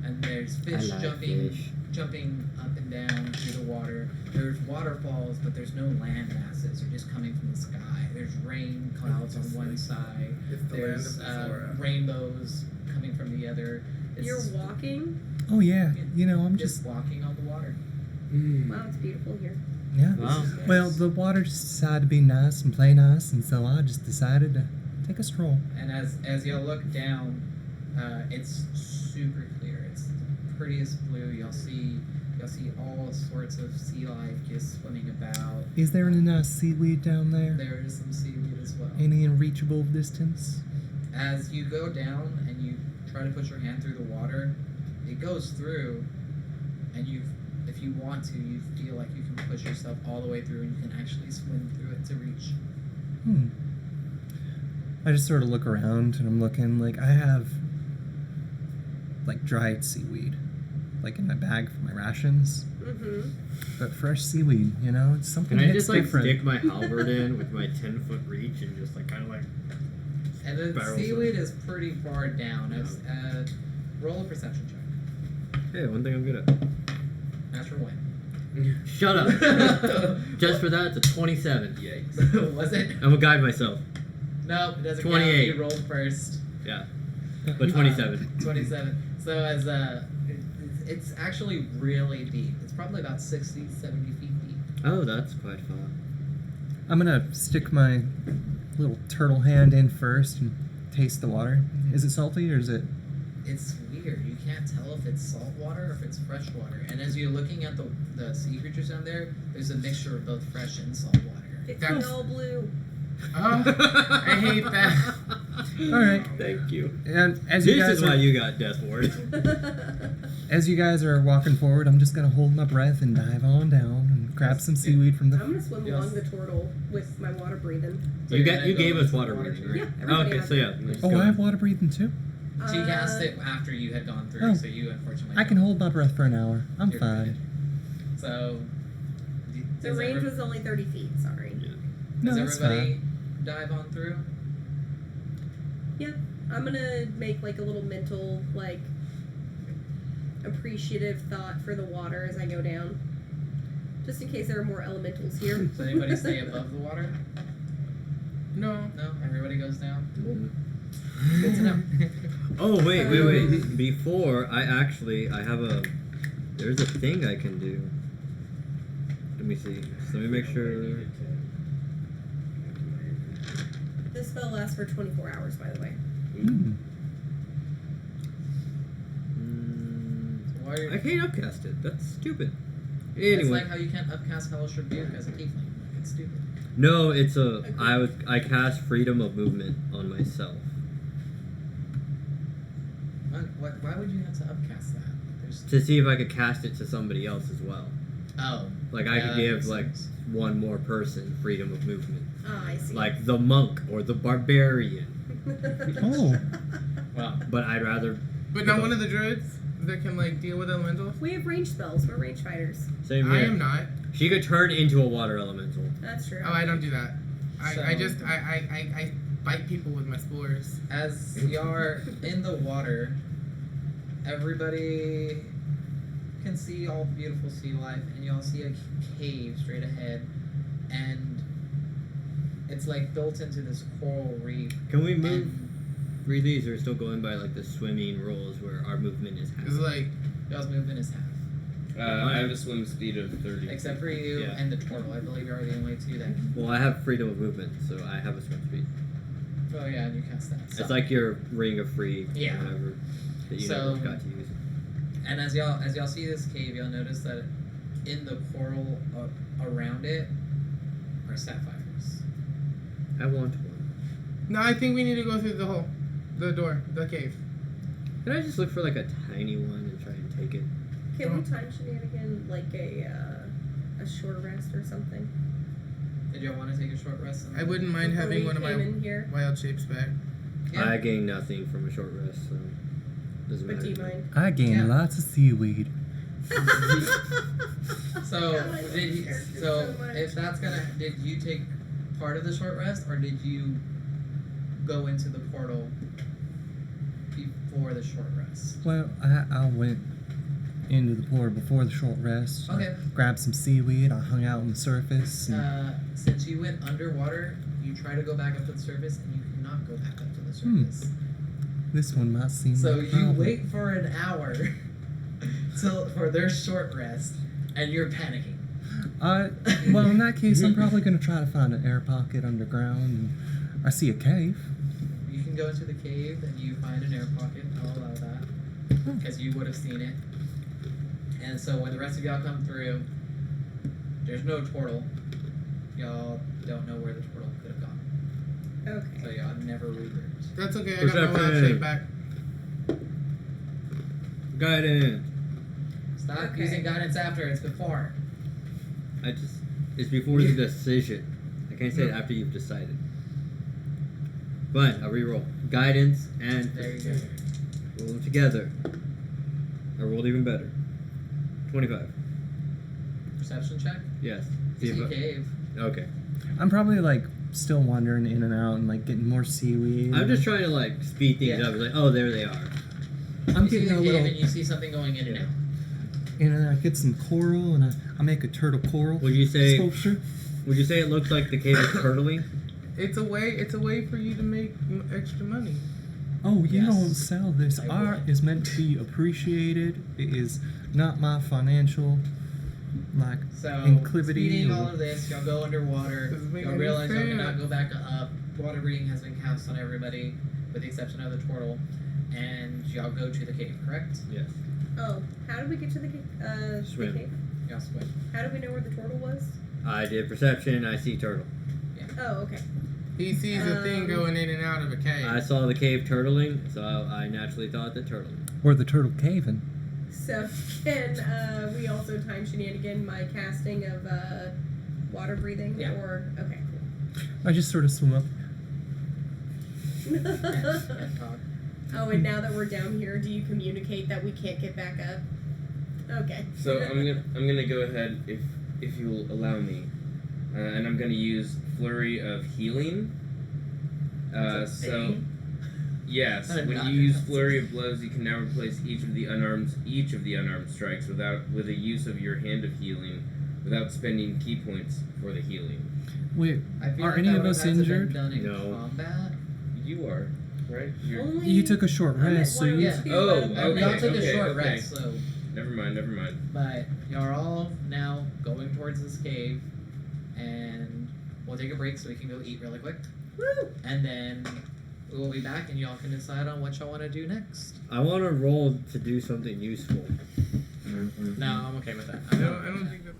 [SPEAKER 8] And there's fish
[SPEAKER 3] I like
[SPEAKER 8] jumping
[SPEAKER 3] fish.
[SPEAKER 8] jumping up and down through the water. There's waterfalls, but there's no land masses. They're just coming from the sky. There's rain clouds on one side.
[SPEAKER 1] It's the
[SPEAKER 8] There's
[SPEAKER 1] land of Zora.
[SPEAKER 8] rainbows coming from the other. It's
[SPEAKER 5] You're walking?
[SPEAKER 4] Oh yeah. You know, I'm
[SPEAKER 8] just
[SPEAKER 4] just
[SPEAKER 8] walking on the water.
[SPEAKER 5] Wow, it's beautiful here.
[SPEAKER 4] yeah.
[SPEAKER 3] Wow.
[SPEAKER 4] Well, the water just decided to be nice and play nice, and so I just decided to take a stroll.
[SPEAKER 8] And as y'all look down, it's super clear. It's the prettiest blue. Y'all see all sorts of sea life just swimming about.
[SPEAKER 4] Is there any nice seaweed down there?
[SPEAKER 8] There is some seaweed as well.
[SPEAKER 4] Any in reachable distance?
[SPEAKER 8] As you go down and you try to put your hand through the water, it goes through, and if you want to, you feel like you can push yourself all the way through and you can actually swim through it to reach.
[SPEAKER 4] I just sort of look around and I'm looking like I have like dried seaweed, like in my bag for my rations.
[SPEAKER 5] Mm-hmm.
[SPEAKER 4] But fresh seaweed, you know, it's something
[SPEAKER 3] Can I
[SPEAKER 4] hits
[SPEAKER 3] just like
[SPEAKER 4] different.
[SPEAKER 3] stick my halberd in with my 10-foot reach and just like kind of like
[SPEAKER 8] And the
[SPEAKER 3] Barrels
[SPEAKER 8] seaweed is pretty far down. Roll a perception check.
[SPEAKER 3] hey, one thing I'm good at.
[SPEAKER 8] Natural one.
[SPEAKER 3] Shut up. Just for that, it's a 27. Yikes.
[SPEAKER 8] Was it?
[SPEAKER 3] I'm gonna guide myself.
[SPEAKER 8] No, it doesn't
[SPEAKER 3] 28.
[SPEAKER 8] count. You rolled first.
[SPEAKER 3] Yeah, but 27.
[SPEAKER 8] 27. So as it's actually really deep. It's probably about 60, 70 feet deep.
[SPEAKER 3] Oh, that's quite fun.
[SPEAKER 4] I'm gonna stick my little turtle hand in first and taste the water. Is it salty or is it?
[SPEAKER 8] It's weird. You can't tell if it's salt water or if it's fresh water. And as you're looking at the sea creatures down there, there's a mixture of both fresh and salt water.
[SPEAKER 5] It's
[SPEAKER 1] That's-
[SPEAKER 5] all blue.
[SPEAKER 1] Oh, I hate that.
[SPEAKER 4] All right.
[SPEAKER 3] Thank you.
[SPEAKER 4] And as you
[SPEAKER 3] This
[SPEAKER 4] guys
[SPEAKER 3] is
[SPEAKER 4] are,
[SPEAKER 3] why you got death ward.
[SPEAKER 4] as you guys are walking forward, I'm just gonna hold my breath and dive on down and grab some seaweed from
[SPEAKER 5] I'm
[SPEAKER 4] the.
[SPEAKER 5] gonna swim
[SPEAKER 8] Yes.
[SPEAKER 5] along the turtle with my water breathing.
[SPEAKER 8] So
[SPEAKER 3] You
[SPEAKER 8] you're
[SPEAKER 3] got
[SPEAKER 8] gonna
[SPEAKER 3] you
[SPEAKER 8] go
[SPEAKER 3] gave
[SPEAKER 8] into
[SPEAKER 3] us
[SPEAKER 8] the
[SPEAKER 3] water breathing, right?
[SPEAKER 5] Yeah,
[SPEAKER 3] Oh,
[SPEAKER 5] everybody
[SPEAKER 3] okay,
[SPEAKER 5] has
[SPEAKER 3] so
[SPEAKER 5] it.
[SPEAKER 3] yeah. let's
[SPEAKER 4] Oh,
[SPEAKER 3] go.
[SPEAKER 4] I have water breathing too.
[SPEAKER 8] She cast it after you had gone through,
[SPEAKER 4] Oh.
[SPEAKER 8] so you unfortunately
[SPEAKER 4] I can
[SPEAKER 8] don't.
[SPEAKER 4] hold my breath for an hour. I'm
[SPEAKER 8] You're
[SPEAKER 4] fine.
[SPEAKER 8] good. So
[SPEAKER 5] The
[SPEAKER 8] does
[SPEAKER 5] range was only 30 feet, sorry.
[SPEAKER 4] No,
[SPEAKER 8] does
[SPEAKER 4] that's
[SPEAKER 8] everybody
[SPEAKER 4] fine.
[SPEAKER 8] dive on through?
[SPEAKER 5] Yeah, I'm gonna make like a little mental, like, appreciative thought for the water as I go down. Just in case there are more elementals here.
[SPEAKER 8] Does anybody stay above the water?
[SPEAKER 1] No.
[SPEAKER 8] No? Everybody goes down?
[SPEAKER 3] Mhm.
[SPEAKER 8] Good to know.
[SPEAKER 3] Oh wait. Before I have a there's a thing I can do. Let me see. So let me make sure.
[SPEAKER 5] This spell lasts for 24 hours, by the way.
[SPEAKER 4] Hmm.
[SPEAKER 8] So while you're,
[SPEAKER 3] I can't upcast it. That's stupid.
[SPEAKER 8] it's
[SPEAKER 3] Anyway,
[SPEAKER 8] like how you can't upcast Hellish Rebuke as a tiefling. Like, it's stupid.
[SPEAKER 3] no, it's I cast freedom of movement on myself.
[SPEAKER 8] Why would you have to upcast that? There's
[SPEAKER 3] To see if I could cast it to somebody else as well.
[SPEAKER 8] oh.
[SPEAKER 3] Like I
[SPEAKER 8] Yeah,
[SPEAKER 3] could
[SPEAKER 8] that
[SPEAKER 3] give
[SPEAKER 8] makes
[SPEAKER 3] like
[SPEAKER 8] sense.
[SPEAKER 3] one more person freedom of movement.
[SPEAKER 5] Ah, I see.
[SPEAKER 3] Like the monk or the barbarian.
[SPEAKER 4] Oh.
[SPEAKER 8] Well,
[SPEAKER 3] But I'd rather
[SPEAKER 1] But not one of the druids that can like deal with elementals.
[SPEAKER 5] We have range spells. We're range fighters.
[SPEAKER 3] same
[SPEAKER 1] I
[SPEAKER 3] here.
[SPEAKER 1] am not.
[SPEAKER 3] She could turn into a water elemental.
[SPEAKER 5] That's true.
[SPEAKER 1] Oh, I don't do that. I
[SPEAKER 8] So-
[SPEAKER 1] just I bite people with my spores.
[SPEAKER 8] as you're in the water, everybody can see all the beautiful sea life, and y'all see a cave straight ahead, and it's like built into this coral reef.
[SPEAKER 3] Can we move
[SPEAKER 8] And
[SPEAKER 3] three of these or still going by like the swimming rules where our movement is half?
[SPEAKER 1] It's like
[SPEAKER 8] y'all's movement is half,
[SPEAKER 6] I have a swim speed of 30.
[SPEAKER 8] except for you
[SPEAKER 3] Yeah.
[SPEAKER 8] and the turtle. I believe are the only two that.
[SPEAKER 3] Well, I have freedom of movement, so I have a swim speed.
[SPEAKER 8] Oh yeah, and you cast that. So.
[SPEAKER 3] It's like your ring of free,
[SPEAKER 8] Yeah.
[SPEAKER 3] or whatever, that you
[SPEAKER 8] So-
[SPEAKER 3] never got to use.
[SPEAKER 8] And as y'all see this cave, you'll notice that in the coral around it are sapphires.
[SPEAKER 3] I want one.
[SPEAKER 1] no. I think we need to go through the hole, the door, the cave.
[SPEAKER 3] Can I just look for like a tiny one and try and take it?
[SPEAKER 5] Can we time shenanigan like a short rest or something?
[SPEAKER 8] Did y'all want to take a short rest?
[SPEAKER 1] I wouldn't mind
[SPEAKER 5] Before
[SPEAKER 1] having
[SPEAKER 5] we
[SPEAKER 1] one of my
[SPEAKER 5] came in here.
[SPEAKER 1] wild shapes back.
[SPEAKER 8] Yeah.
[SPEAKER 3] I gain nothing from a short rest, so doesn't
[SPEAKER 5] But
[SPEAKER 3] matter.
[SPEAKER 5] do you
[SPEAKER 3] to me.
[SPEAKER 5] mind?
[SPEAKER 4] I gain
[SPEAKER 8] Yeah.
[SPEAKER 4] lots of seaweed.
[SPEAKER 8] So
[SPEAKER 5] God, I love
[SPEAKER 8] did
[SPEAKER 5] this
[SPEAKER 8] you?
[SPEAKER 5] character
[SPEAKER 8] So
[SPEAKER 5] so much.
[SPEAKER 8] if that's gonna, did you take part of the short rest, or did you go into the portal before the short rest?
[SPEAKER 4] Well, I went into the portal before the short rest.
[SPEAKER 8] Okay.
[SPEAKER 4] Grabbed some seaweed. I hung out on the surface. And,
[SPEAKER 8] Since you went underwater, you try to go back up to the surface, and you cannot go back up to the
[SPEAKER 4] Hmm.
[SPEAKER 8] surface.
[SPEAKER 4] this one might seem.
[SPEAKER 8] So
[SPEAKER 4] like a
[SPEAKER 8] you
[SPEAKER 4] problem.
[SPEAKER 8] wait for an hour for their short rest, and you're panicking.
[SPEAKER 4] Well, in that case, I'm probably gonna try to find an air pocket underground. And I see a cave.
[SPEAKER 8] You can go into the cave and you find an air pocket. I'll allow that, because you would have seen it. And so when the rest of y'all come through, there's no portal. Y'all don't know where the portal could have gone. So
[SPEAKER 5] Okay.
[SPEAKER 8] y'all never regrouped.
[SPEAKER 1] That's okay. I got my wild
[SPEAKER 3] Perception.
[SPEAKER 1] shape back.
[SPEAKER 3] Guidance.
[SPEAKER 8] Stop
[SPEAKER 5] Okay.
[SPEAKER 8] using guidance after. It's before.
[SPEAKER 3] It's before the decision. I can't say it after you've decided. But I'll reroll. Guidance and
[SPEAKER 8] There you go.
[SPEAKER 3] roll them together. I rolled even better. 25.
[SPEAKER 8] Perception check.
[SPEAKER 3] Yes.
[SPEAKER 8] You see
[SPEAKER 3] if I-
[SPEAKER 8] cave.
[SPEAKER 3] Okay.
[SPEAKER 4] I'm probably like still wandering in and out and like getting more seaweed.
[SPEAKER 3] I'm just trying to like speed things
[SPEAKER 8] Yeah.
[SPEAKER 3] up. It's like, oh, there they are.
[SPEAKER 4] I'm
[SPEAKER 8] You see
[SPEAKER 4] getting
[SPEAKER 8] the
[SPEAKER 4] a
[SPEAKER 8] cave
[SPEAKER 4] little,
[SPEAKER 8] and you see something going in and out.
[SPEAKER 4] and then I get some coral and I make a turtle coral
[SPEAKER 3] Would you say?
[SPEAKER 4] sculpture.
[SPEAKER 3] Would you say it looks like the cave is turtling?
[SPEAKER 1] It's a way for you to make extra money.
[SPEAKER 4] Oh, you
[SPEAKER 8] Yes.
[SPEAKER 4] don't sell this.
[SPEAKER 8] I
[SPEAKER 4] Art
[SPEAKER 8] would.
[SPEAKER 4] is meant to be appreciated. It is not my financial like
[SPEAKER 8] So,
[SPEAKER 4] Inclivity
[SPEAKER 8] speeding
[SPEAKER 4] or-
[SPEAKER 8] all of this, y'all go underwater.
[SPEAKER 1] Doesn't make
[SPEAKER 8] Y'all
[SPEAKER 1] any
[SPEAKER 8] realize y'all cannot
[SPEAKER 1] sense.
[SPEAKER 8] go back up. Water breathing has been cast on everybody, with the exception of the turtle. And y'all go to the cave, correct?
[SPEAKER 3] Yes.
[SPEAKER 5] Oh, how did we get to the cave?
[SPEAKER 3] Swim.
[SPEAKER 5] The cave?
[SPEAKER 8] Y'all swim.
[SPEAKER 5] How did we know where the turtle was?
[SPEAKER 3] I did perception. I see turtle.
[SPEAKER 5] Oh, okay.
[SPEAKER 1] He sees a thing going in and out of a cave.
[SPEAKER 3] I saw the cave turtling, so I naturally thought the turtle.
[SPEAKER 4] or the turtle caving.
[SPEAKER 5] So can we also time shenanigan my casting of water breathing?
[SPEAKER 8] Yeah.
[SPEAKER 5] Or okay.
[SPEAKER 4] I just sort of swim up.
[SPEAKER 8] And talk.
[SPEAKER 5] Oh, and now that we're down here, do you communicate that we can't get back up? Okay.
[SPEAKER 6] So I'm gonna go ahead if you'll allow me, and I'm gonna use flurry of healing. So yes,
[SPEAKER 8] I'm
[SPEAKER 6] when
[SPEAKER 8] not
[SPEAKER 6] you use
[SPEAKER 8] gonna-
[SPEAKER 6] flurry of blows, you can now replace each of the unarmed strikes with a use of your hand of healing, without spending key points for the healing.
[SPEAKER 4] Wait,
[SPEAKER 8] I feel
[SPEAKER 4] are
[SPEAKER 8] like
[SPEAKER 4] any
[SPEAKER 8] that
[SPEAKER 4] of
[SPEAKER 8] would've
[SPEAKER 4] us
[SPEAKER 8] had to been
[SPEAKER 4] injured?
[SPEAKER 8] Done in
[SPEAKER 3] No.
[SPEAKER 8] combat.
[SPEAKER 6] You are right. You're,
[SPEAKER 5] Only
[SPEAKER 4] You took a short
[SPEAKER 5] I'm at
[SPEAKER 4] rest, so
[SPEAKER 5] one
[SPEAKER 4] you.
[SPEAKER 8] Yeah.
[SPEAKER 5] two
[SPEAKER 6] Oh,
[SPEAKER 5] out of the
[SPEAKER 6] okay,
[SPEAKER 8] Y'all
[SPEAKER 5] nine.
[SPEAKER 8] took a short
[SPEAKER 6] okay.
[SPEAKER 8] rest, so.
[SPEAKER 6] Never mind.
[SPEAKER 8] But y'all are all now going towards this cave, and we'll take a break so we can go eat really quick,
[SPEAKER 5] Woo!
[SPEAKER 8] and then we will be back, and y'all can decide on what y'all want to do next.
[SPEAKER 3] I want to roll to do something useful.
[SPEAKER 8] No, I'm okay with that.
[SPEAKER 1] I don't think that.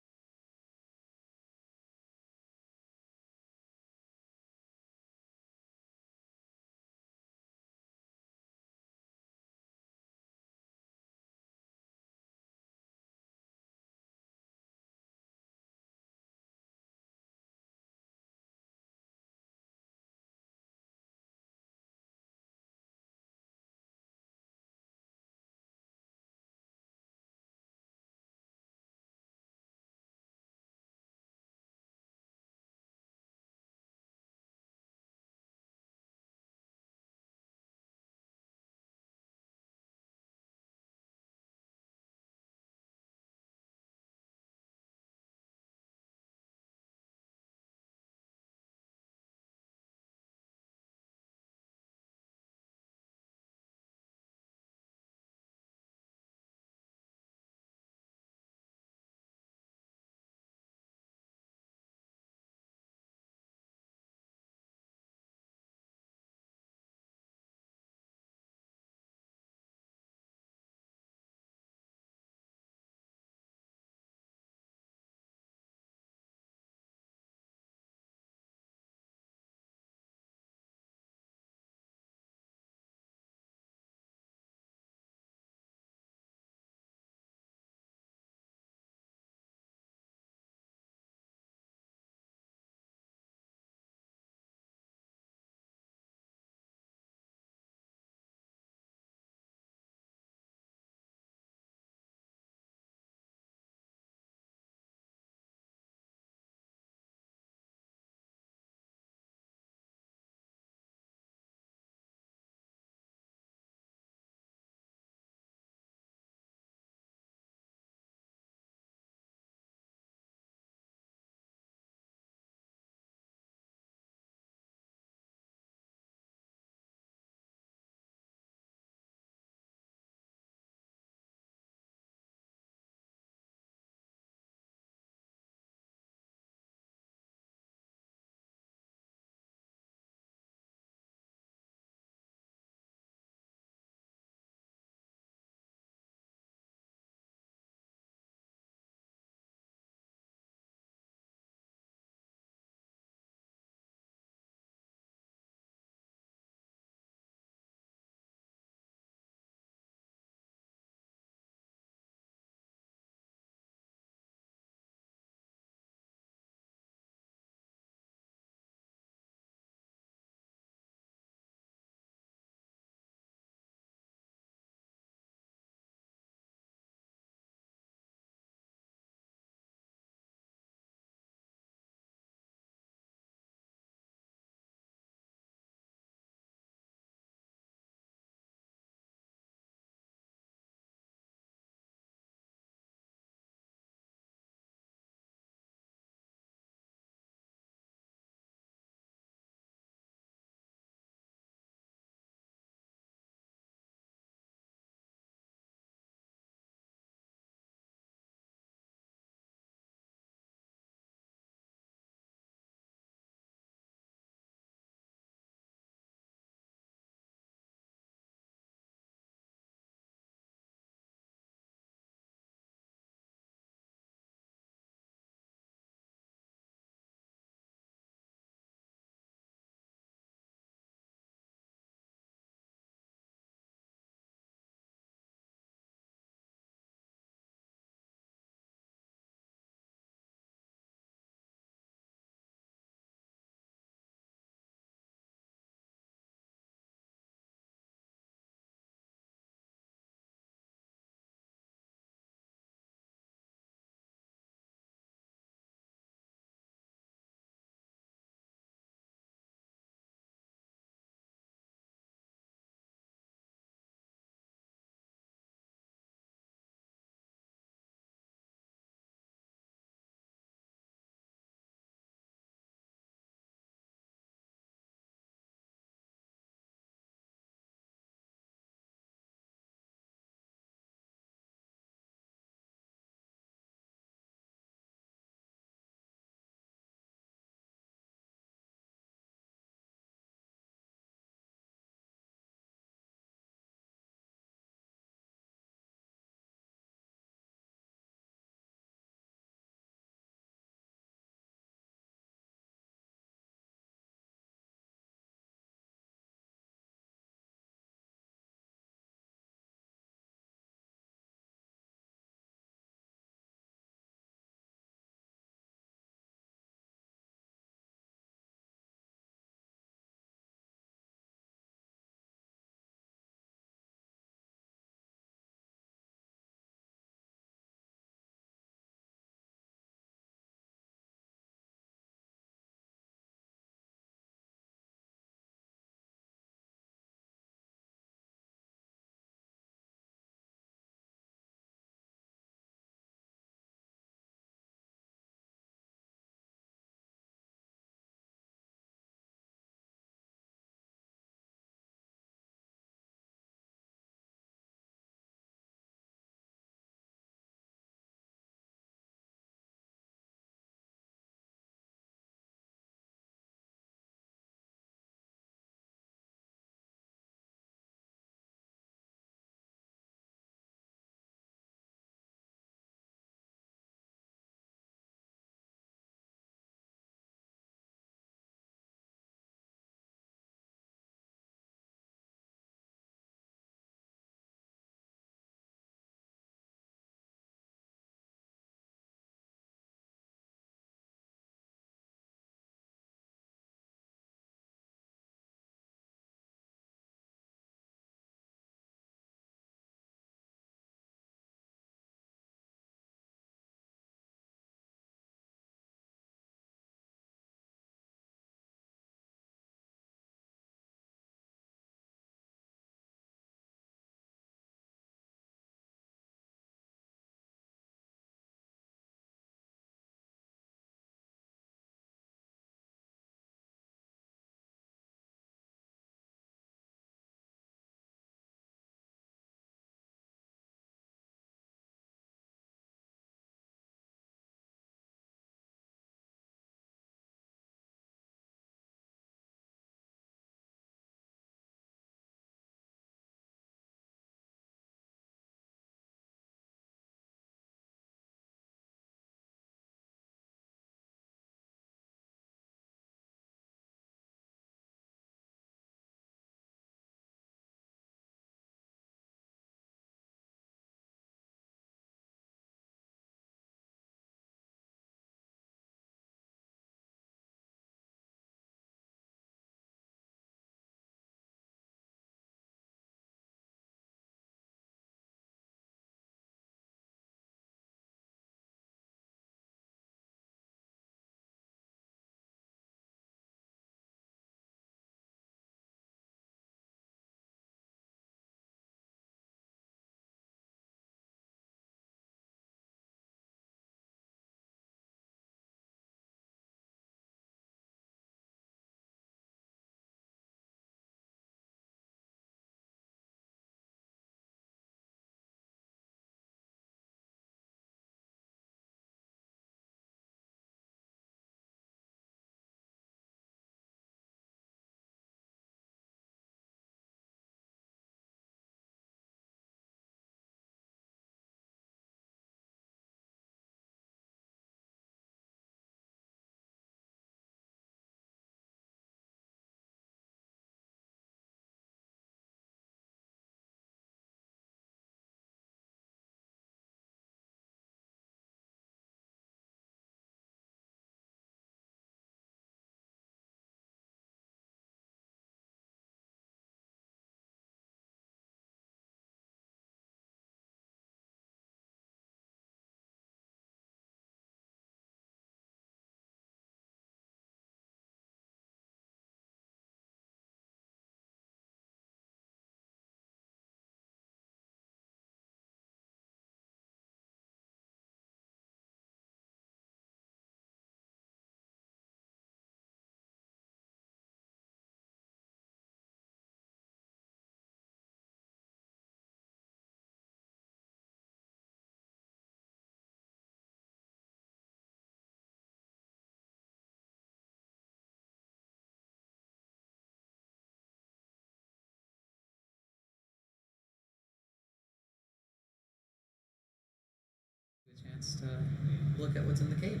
[SPEAKER 8] chance to look at what's in the cave.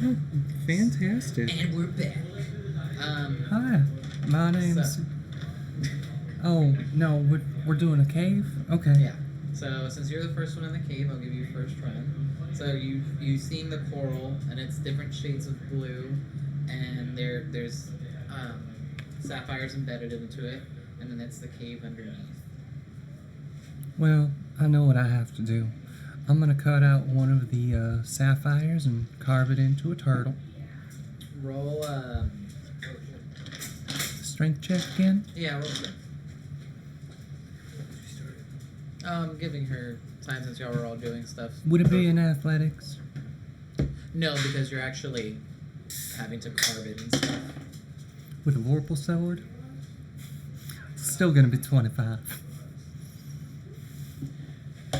[SPEAKER 4] Oh, fantastic.
[SPEAKER 8] And we're back.
[SPEAKER 4] Hi, my name's.
[SPEAKER 8] So-
[SPEAKER 4] Oh no, we're doing a cave. Okay.
[SPEAKER 8] Yeah. So since you're the first one in the cave, I'll give you first run. So you've seen the coral, and it's different shades of blue, and there's sapphires embedded into it, and then it's the cave underneath.
[SPEAKER 4] Well, I know what I have to do. I'm gonna cut out one of the sapphires and carve it into a turtle.
[SPEAKER 8] Roll
[SPEAKER 4] Strength check again.
[SPEAKER 8] yeah, roll it. Giving her time since y'all were all doing stuff.
[SPEAKER 4] Would it be in athletics?
[SPEAKER 8] No, because you're actually having to carve it and stuff.
[SPEAKER 4] With a vorpal sword? Still gonna be 25.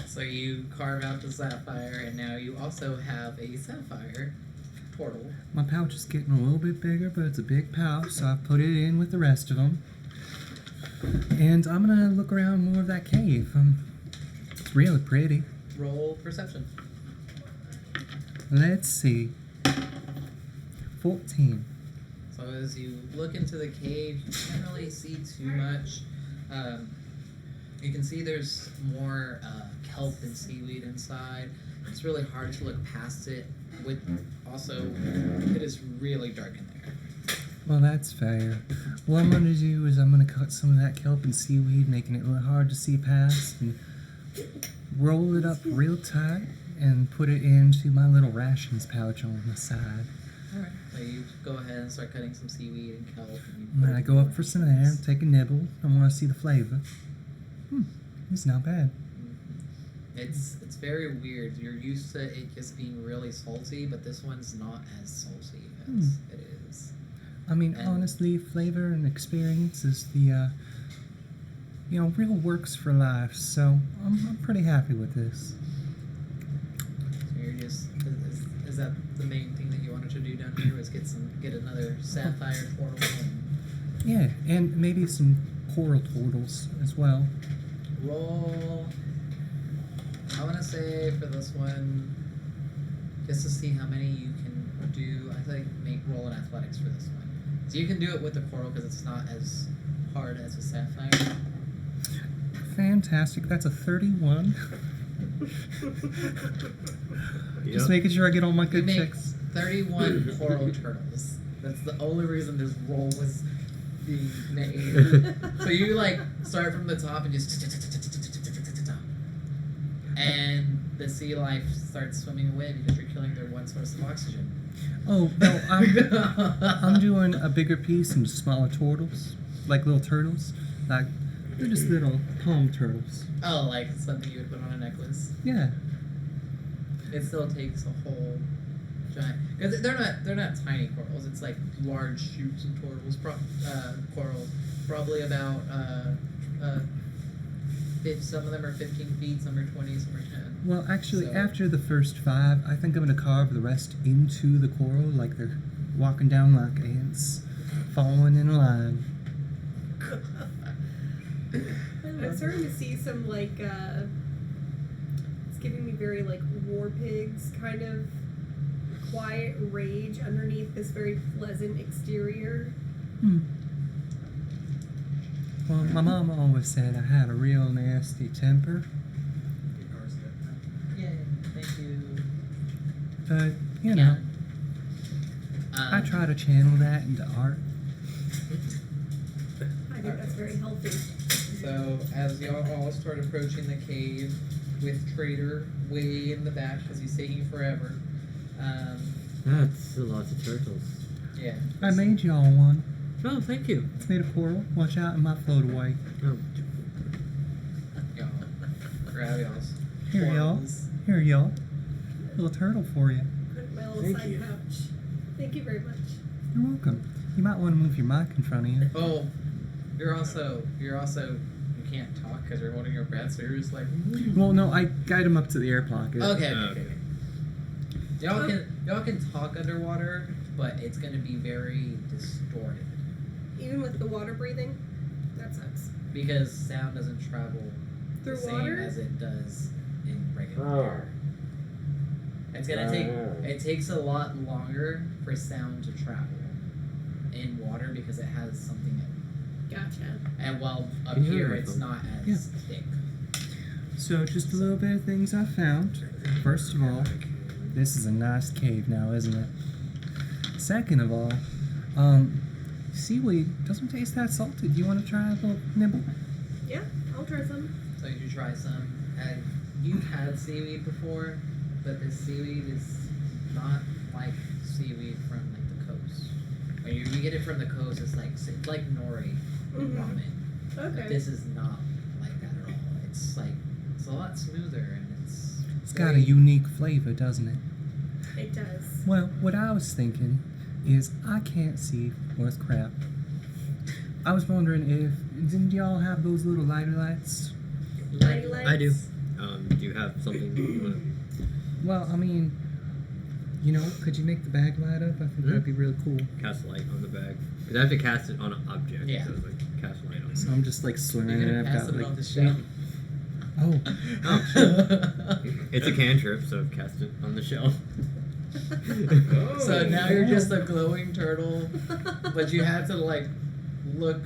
[SPEAKER 8] So you carve out the sapphire, and now you also have a sapphire portal.
[SPEAKER 4] My pouch is getting a little bit bigger, but it's a big pouch, so I put it in with the rest of them. And I'm gonna look around more of that cave. It's really pretty.
[SPEAKER 8] Roll perception.
[SPEAKER 4] Let's see. 14.
[SPEAKER 8] So as you look into the cave, you can't really see too much. You can see there's more kelp and seaweed inside. It's really hard to look past it. With also, it is really dark in there.
[SPEAKER 4] Well, that's fair. What I'm gonna do is I'm gonna cut some of that kelp and seaweed, making it a little hard to see past, and roll it up real tight and put it into my little rations pouch on the side.
[SPEAKER 8] Alright. So you go ahead and start cutting some seaweed and kelp. And you
[SPEAKER 4] And
[SPEAKER 8] put
[SPEAKER 4] then I
[SPEAKER 8] it
[SPEAKER 4] go
[SPEAKER 8] in
[SPEAKER 4] up
[SPEAKER 8] the
[SPEAKER 4] for some
[SPEAKER 8] rations.
[SPEAKER 4] air, take a nibble. I want to see the flavor. It's not bad.
[SPEAKER 8] It's very weird. You're used to it just being really salty, but this one's not as salty as it is.
[SPEAKER 4] I mean,
[SPEAKER 8] And-
[SPEAKER 4] honestly, flavor and experience is the, real works for life. So I'm pretty happy with this.
[SPEAKER 8] So you're just is that the main thing that you wanted to do down here was get another sapphire portal and
[SPEAKER 4] Yeah, and maybe some coral turtles as well.
[SPEAKER 8] roll. I want to say for this one, just to see how many you can do. I think roll an athletics for this one. So you can do it with the coral because it's not as hard as a sapphire.
[SPEAKER 4] Fantastic. That's a 31. Just
[SPEAKER 3] Yep.
[SPEAKER 4] making sure I get all my
[SPEAKER 8] You
[SPEAKER 4] good
[SPEAKER 8] make
[SPEAKER 4] checks.
[SPEAKER 8] 31 coral turtles. That's the only reason this roll was being made. So you like start from the top and just and the sea life starts swimming away because you're killing their one source of oxygen.
[SPEAKER 4] Oh, no, I'm doing a bigger piece and smaller turtles. Like little turtles. Like, they're just little palm turtles.
[SPEAKER 8] Oh, like something you would put on a necklace.
[SPEAKER 4] Yeah.
[SPEAKER 8] It still takes a whole giant because they're not tiny corals. It's like large shoots of coral, probably about some of them are 15 feet, some are 20, some are 10.
[SPEAKER 4] Well, actually,
[SPEAKER 8] So-
[SPEAKER 4] after the first 5, I think I'm going to carve the rest into the coral like they're walking down like ants, following in a line.
[SPEAKER 5] I'm starting to see some like it's giving me very like War Pigs kind of quiet rage underneath this very pleasant exterior.
[SPEAKER 4] Well, my mom always said I had a real nasty temper,
[SPEAKER 8] Yeah, thank you.
[SPEAKER 4] but, you know, I
[SPEAKER 8] Um,
[SPEAKER 4] try to channel that into art.
[SPEAKER 5] I think that's very healthy.
[SPEAKER 8] So as y'all all start approaching the cave with Trader way in the back because he's taking forever.
[SPEAKER 3] That's a lot of turtles.
[SPEAKER 8] Yeah.
[SPEAKER 4] I made y'all one.
[SPEAKER 3] Oh, thank you.
[SPEAKER 4] It's made of coral. Watch out, it might float away.
[SPEAKER 3] Oh,
[SPEAKER 8] Y'all. Grab y'all's.
[SPEAKER 4] Here, y'all.
[SPEAKER 8] portals.
[SPEAKER 4] Here, y'all. Little turtle for you.
[SPEAKER 5] Put it in my little
[SPEAKER 3] Thank
[SPEAKER 5] side
[SPEAKER 3] you.
[SPEAKER 5] pouch. Thank you very much.
[SPEAKER 4] You're welcome. You might want to move your mic in front of you.
[SPEAKER 8] Oh, you're also you can't talk because you're holding your breath, so you're just like.
[SPEAKER 4] Well, no, I guide him up to the air pocket.
[SPEAKER 8] Okay.
[SPEAKER 6] Okay.
[SPEAKER 8] Y'all can talk underwater, but it's gonna be very distorted
[SPEAKER 5] Even with the water breathing, that sucks.
[SPEAKER 8] because sound doesn't travel
[SPEAKER 5] Through
[SPEAKER 8] the same
[SPEAKER 5] water?
[SPEAKER 8] as it does in regular air. It's gonna take. It takes a lot longer for sound to travel in water because it has something.
[SPEAKER 5] Gotcha.
[SPEAKER 8] And while up
[SPEAKER 3] Can you hear
[SPEAKER 8] here,
[SPEAKER 3] my
[SPEAKER 8] it's
[SPEAKER 3] phone?
[SPEAKER 8] not as thick.
[SPEAKER 4] So just a little bit of things I found. First of all, this is a nice cave now, isn't it? Second of all, seaweed doesn't taste that salty. Do you want to try a little nibble?
[SPEAKER 5] Yeah, I'll try some.
[SPEAKER 8] So you try some. And you've had seaweed before, but this seaweed is not like seaweed from like the coast. When you get it from the coast, it's like nori ramen. But
[SPEAKER 5] Okay.
[SPEAKER 8] this is not like that at all. It's a lot smoother and
[SPEAKER 4] It's got a unique flavor, doesn't it?
[SPEAKER 5] It does.
[SPEAKER 4] Well, what I was thinking is I can't see worth crap. I was wondering if didn't y'all have those little lighter lights?
[SPEAKER 5] Mighty lights.
[SPEAKER 3] I do. Do you have something you want to...
[SPEAKER 4] Well, I mean, you know, could you make the bag light up? I think that'd be really cool.
[SPEAKER 3] Cast light on the bag? Because I have to cast it on an object.
[SPEAKER 8] Yeah.
[SPEAKER 3] So it's like, cast light on
[SPEAKER 4] So I'm just like
[SPEAKER 8] You're
[SPEAKER 4] swimming
[SPEAKER 8] gonna
[SPEAKER 4] and I've
[SPEAKER 8] pass
[SPEAKER 4] got
[SPEAKER 8] it
[SPEAKER 4] like
[SPEAKER 8] off the shelf.
[SPEAKER 4] oh,
[SPEAKER 3] It's a cantrip, so cast it on the shelf.
[SPEAKER 6] Oh.
[SPEAKER 8] So now you're just a glowing turtle, but you had to like look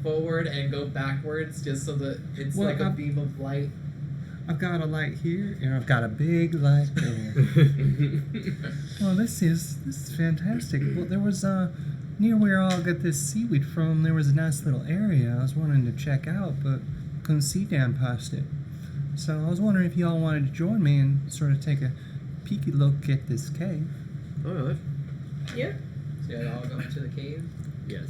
[SPEAKER 8] forward and go backwards just so that it's
[SPEAKER 4] Well,
[SPEAKER 8] like a
[SPEAKER 4] I'm-
[SPEAKER 8] beam of light.
[SPEAKER 4] I've got a light here and I've got a big light there. Well, this is fantastic. Well, there was near where I got this seaweed from. There was a nice little area I was wanting to check out, but couldn't see down past it. So I was wondering if y'all wanted to join me and sort of take a peeky look at this cave.
[SPEAKER 3] Alright.
[SPEAKER 5] Yeah.
[SPEAKER 8] So you all go into the cave.
[SPEAKER 3] Yes.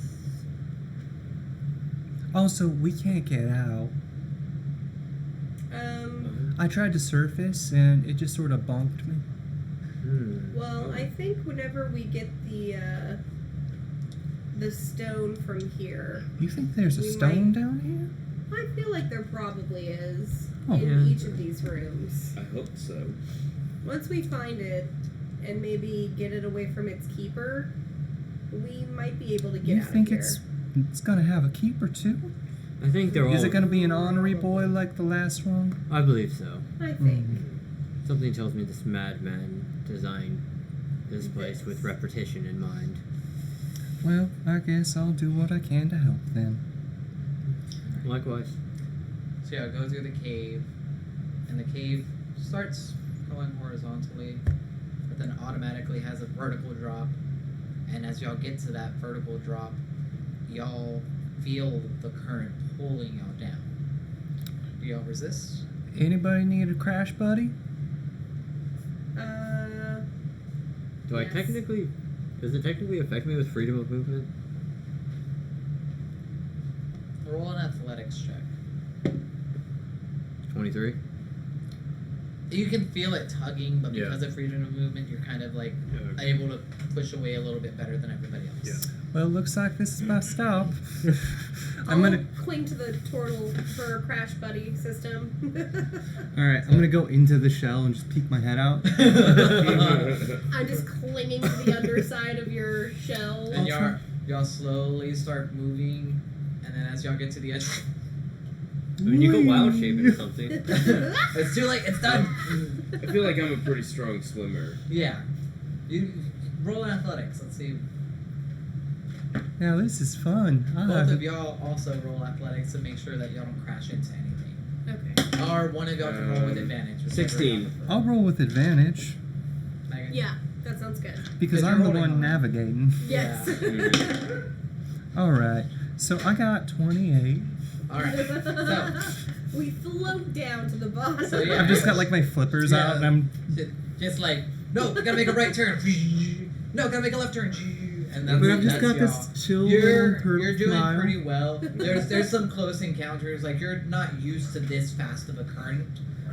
[SPEAKER 4] Also, we can't get out. I tried to surface and it just sort of bonked me.
[SPEAKER 5] Well, I think whenever we get the stone from here,
[SPEAKER 4] You think there's a
[SPEAKER 5] We
[SPEAKER 4] stone
[SPEAKER 5] might-
[SPEAKER 4] down here?
[SPEAKER 5] I feel like there probably is
[SPEAKER 4] Oh.
[SPEAKER 5] in
[SPEAKER 3] Yeah.
[SPEAKER 5] each of these rooms.
[SPEAKER 6] I hope so.
[SPEAKER 5] Once we find it and maybe get it away from its keeper, we might be able to get
[SPEAKER 4] You
[SPEAKER 5] out
[SPEAKER 4] think
[SPEAKER 5] of here.
[SPEAKER 4] it's gonna have a keeper too?
[SPEAKER 3] I think they're all...
[SPEAKER 4] Is it gonna be an ornery boy like the last one?
[SPEAKER 3] I believe so.
[SPEAKER 5] I think.
[SPEAKER 3] Something tells me this madman designed this place with repetition in mind.
[SPEAKER 4] Well, I guess I'll do what I can to help then.
[SPEAKER 3] Likewise.
[SPEAKER 8] So yeah, go through the cave, and the cave starts going horizontally, but then automatically has a vertical drop. And as y'all get to that vertical drop, y'all feel the current pulling y'all down. Do y'all resist?
[SPEAKER 4] Anybody need a crash buddy?
[SPEAKER 3] Do I
[SPEAKER 5] Yes.
[SPEAKER 3] technically... Does it technically affect me with freedom of movement?
[SPEAKER 8] Roll an athletics check.
[SPEAKER 3] 23?
[SPEAKER 8] You can feel it tugging, but
[SPEAKER 3] Yeah.
[SPEAKER 8] because of freedom of movement, you're kind of like
[SPEAKER 3] Yeah.
[SPEAKER 8] able to push away a little bit better than everybody else.
[SPEAKER 3] Yeah.
[SPEAKER 4] Well, looks like this is my stop.
[SPEAKER 5] I'll
[SPEAKER 4] I'm gonna.
[SPEAKER 5] cling to the turtle for a crash buddy system.
[SPEAKER 4] All right, I'm gonna go into the shell and just peek my head out.
[SPEAKER 5] I'm just clinging to the underside of your shell.
[SPEAKER 8] And y'all slowly start moving, and then as y'all get to the edge,
[SPEAKER 3] I mean, you go wild shape into something.
[SPEAKER 8] it's too late. It's done.
[SPEAKER 6] I feel like I'm a pretty strong swimmer.
[SPEAKER 8] Yeah. You roll an athletics. Let's see.
[SPEAKER 4] Now this is fun.
[SPEAKER 8] Both of y'all also roll athletics to make sure that y'all don't crash into anything.
[SPEAKER 5] Okay.
[SPEAKER 8] Or one of y'all can roll with advantage. whichever
[SPEAKER 6] 16.
[SPEAKER 8] y'all prefer.
[SPEAKER 4] I'll roll with advantage
[SPEAKER 8] Megan?
[SPEAKER 5] Yeah, that sounds good.
[SPEAKER 4] because
[SPEAKER 8] Because
[SPEAKER 4] I'm
[SPEAKER 8] you're
[SPEAKER 4] the
[SPEAKER 8] holding
[SPEAKER 4] one
[SPEAKER 8] on.
[SPEAKER 4] navigating.
[SPEAKER 5] Yes.
[SPEAKER 4] All right, so I got 28.
[SPEAKER 8] Alright. So,
[SPEAKER 5] we float down to the bottom.
[SPEAKER 8] So, yeah.
[SPEAKER 4] I've just got like my flippers out and I'm.
[SPEAKER 8] just like, no, gotta make a right turn. No, gotta make a left turn. And that's,
[SPEAKER 4] But I've just
[SPEAKER 8] that's
[SPEAKER 4] got
[SPEAKER 8] y'all.
[SPEAKER 4] this chill
[SPEAKER 8] You're
[SPEAKER 4] turtle
[SPEAKER 8] doing
[SPEAKER 4] flyer.
[SPEAKER 8] pretty well. There's some close encounters. Like you're not used to this fast of a current,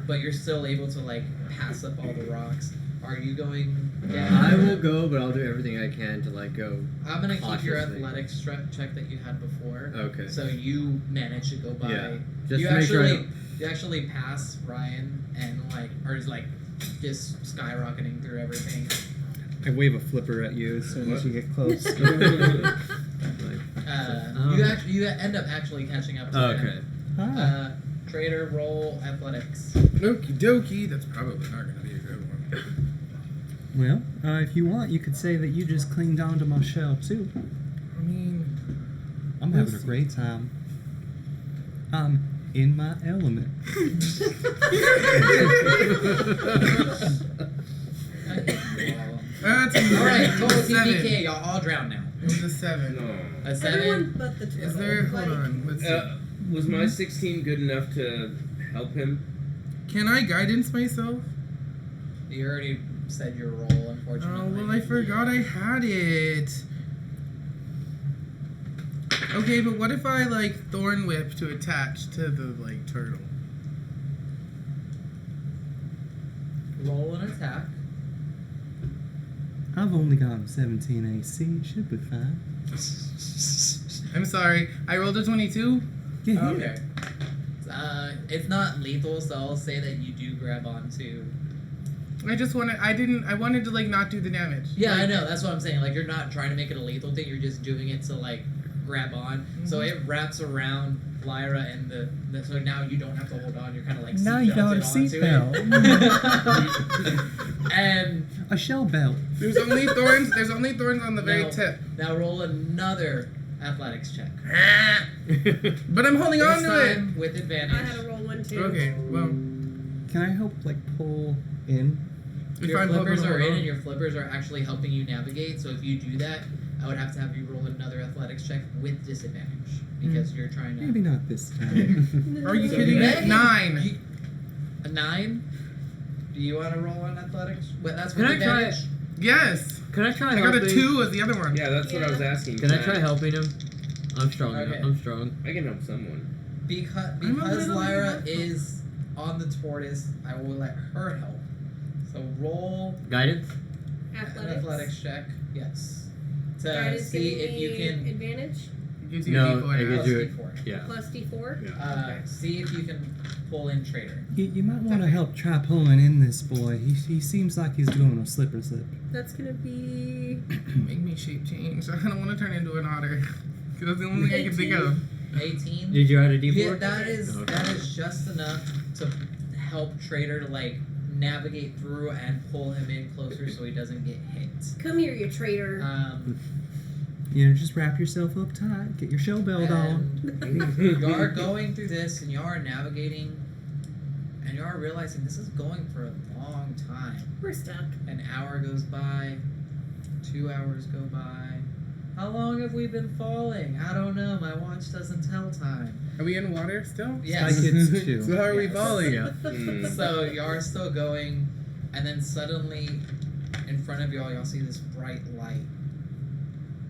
[SPEAKER 8] but you're still able to like pass up all the rocks. Are you going down?
[SPEAKER 3] I will go, but I'll do everything I can to like go.
[SPEAKER 8] I'm gonna keep your
[SPEAKER 3] cautiously.
[SPEAKER 8] athletics check that you had before.
[SPEAKER 3] Okay.
[SPEAKER 8] So you managed to go by.
[SPEAKER 3] Yeah. Just
[SPEAKER 8] you
[SPEAKER 3] to make sure I
[SPEAKER 8] actually
[SPEAKER 3] don't-
[SPEAKER 8] you actually pass Ryan and like or is like just skyrocketing through everything.
[SPEAKER 4] I wave a flipper at you as soon as you get close.
[SPEAKER 3] Like,
[SPEAKER 8] You end up actually catching up to
[SPEAKER 3] okay.
[SPEAKER 8] him.
[SPEAKER 4] Hi.
[SPEAKER 8] Trader, roll athletics.
[SPEAKER 1] Okie dokie. That's probably not going to be a good one.
[SPEAKER 4] Well, if you want, you could say that you just clinged onto my shell too.
[SPEAKER 1] I mean,
[SPEAKER 4] I'm
[SPEAKER 1] We'll
[SPEAKER 4] having a
[SPEAKER 1] see.
[SPEAKER 4] great time. I'm in my element.
[SPEAKER 1] that's a
[SPEAKER 8] Alright, total
[SPEAKER 1] seven.
[SPEAKER 8] TPK, y'all all drown now.
[SPEAKER 1] It was a 7.
[SPEAKER 6] No.
[SPEAKER 8] A 7?
[SPEAKER 5] Everyone but the turtle.
[SPEAKER 1] Is there? Hold
[SPEAKER 5] like,
[SPEAKER 1] on. Let's see.
[SPEAKER 6] Was my 16 good enough to help him?
[SPEAKER 1] Can I guidance myself?
[SPEAKER 8] You already said your roll, unfortunately.
[SPEAKER 1] Oh well, I forgot I had it. Okay, but what if I like thorn whip to attach to the like turtle?
[SPEAKER 8] Roll an attack.
[SPEAKER 4] I've only got a 17 AC. It should be fine.
[SPEAKER 1] I'm sorry. I rolled a 22.
[SPEAKER 4] Get hit.
[SPEAKER 8] Okay. It's not lethal, so I'll say that you do grab onto.
[SPEAKER 1] I just wanted. I wanted to like not do the damage.
[SPEAKER 8] Yeah,
[SPEAKER 1] Like,
[SPEAKER 8] I know. That's what I'm saying. Like, you're not trying to make it a lethal thing. You're just doing it to like grab on. So it wraps around Lyra, and the so now you don't have to hold on. You're kind of like
[SPEAKER 4] Now you got a
[SPEAKER 8] seatbelted onto it. And
[SPEAKER 4] A shell belt.
[SPEAKER 1] There's only thorns. There's only thorns on the very
[SPEAKER 8] No.
[SPEAKER 1] tip.
[SPEAKER 8] now roll another athletics check.
[SPEAKER 1] But I'm holding on
[SPEAKER 8] This
[SPEAKER 1] to it.
[SPEAKER 8] time with
[SPEAKER 5] I
[SPEAKER 8] advantage.
[SPEAKER 5] had to roll 1 too.
[SPEAKER 1] Okay. Well,
[SPEAKER 4] Can I help, like, pull in?
[SPEAKER 1] if
[SPEAKER 8] Your
[SPEAKER 1] I'm
[SPEAKER 8] flippers
[SPEAKER 1] holding
[SPEAKER 8] are in,
[SPEAKER 1] on.
[SPEAKER 8] and your flippers are actually helping you navigate. So if you do that, I would have to have you roll another athletics check with disadvantage because you're trying to.
[SPEAKER 4] Maybe not this time.
[SPEAKER 1] Are you
[SPEAKER 6] So
[SPEAKER 1] kidding me?
[SPEAKER 8] Maybe.
[SPEAKER 1] 9.
[SPEAKER 8] You- a 9? Do you want to roll on athletics? Well, that's
[SPEAKER 3] Can
[SPEAKER 8] with
[SPEAKER 3] I try
[SPEAKER 8] advantage.
[SPEAKER 1] Yes.
[SPEAKER 3] Can I try
[SPEAKER 1] I got
[SPEAKER 3] helping?
[SPEAKER 1] a 2 as the other one.
[SPEAKER 6] Yeah, that's what I was asking.
[SPEAKER 3] Can I try helping him? I'm strong.
[SPEAKER 8] Okay.
[SPEAKER 3] I'm strong.
[SPEAKER 6] I can help someone.
[SPEAKER 8] Because
[SPEAKER 1] I'm a
[SPEAKER 8] because
[SPEAKER 1] little
[SPEAKER 8] Lyra
[SPEAKER 1] bit
[SPEAKER 8] is on the tortoise, I will let her help. So roll
[SPEAKER 3] Guidance.
[SPEAKER 8] an
[SPEAKER 5] Athletics.
[SPEAKER 8] athletics check. Yes. To
[SPEAKER 5] Guidance
[SPEAKER 8] see
[SPEAKER 5] giving
[SPEAKER 8] if you
[SPEAKER 5] me
[SPEAKER 8] can
[SPEAKER 5] advantage
[SPEAKER 1] It gives you
[SPEAKER 3] No,
[SPEAKER 1] a D4
[SPEAKER 3] it
[SPEAKER 1] now.
[SPEAKER 3] gives
[SPEAKER 8] plus
[SPEAKER 3] you-
[SPEAKER 8] D4.
[SPEAKER 3] Yeah.
[SPEAKER 5] plus D4.
[SPEAKER 8] See if you can pull in Trader.
[SPEAKER 4] You might want to help try pulling in this boy. He seems like he's doing a slipper slip.
[SPEAKER 5] That's gonna be
[SPEAKER 1] Make me shape change. I don't want to turn into an otter. 'Cause that's the only thing I can think of.
[SPEAKER 8] 18.
[SPEAKER 3] Did you add a D4?
[SPEAKER 8] Yeah, that is
[SPEAKER 3] Okay.
[SPEAKER 8] that is just enough to help Trader to like navigate through and pull him in closer so he doesn't get hit.
[SPEAKER 5] come here, you traitor.
[SPEAKER 4] You know, just wrap yourself up tight. Get your shell belt on.
[SPEAKER 8] and you are going through this and you are navigating and you are realizing this is going for a long time.
[SPEAKER 5] We're stuck.
[SPEAKER 8] An hour goes by, 2 hours go by. How long have we been falling? I don't know. My watch doesn't tell time.
[SPEAKER 1] Are we in water still?
[SPEAKER 8] Yes.
[SPEAKER 4] Spy Kids 2.
[SPEAKER 1] So how are we
[SPEAKER 8] Yes.
[SPEAKER 1] falling?
[SPEAKER 6] Hmm.
[SPEAKER 8] So you are still going, and then suddenly, in front of y'all see this bright light,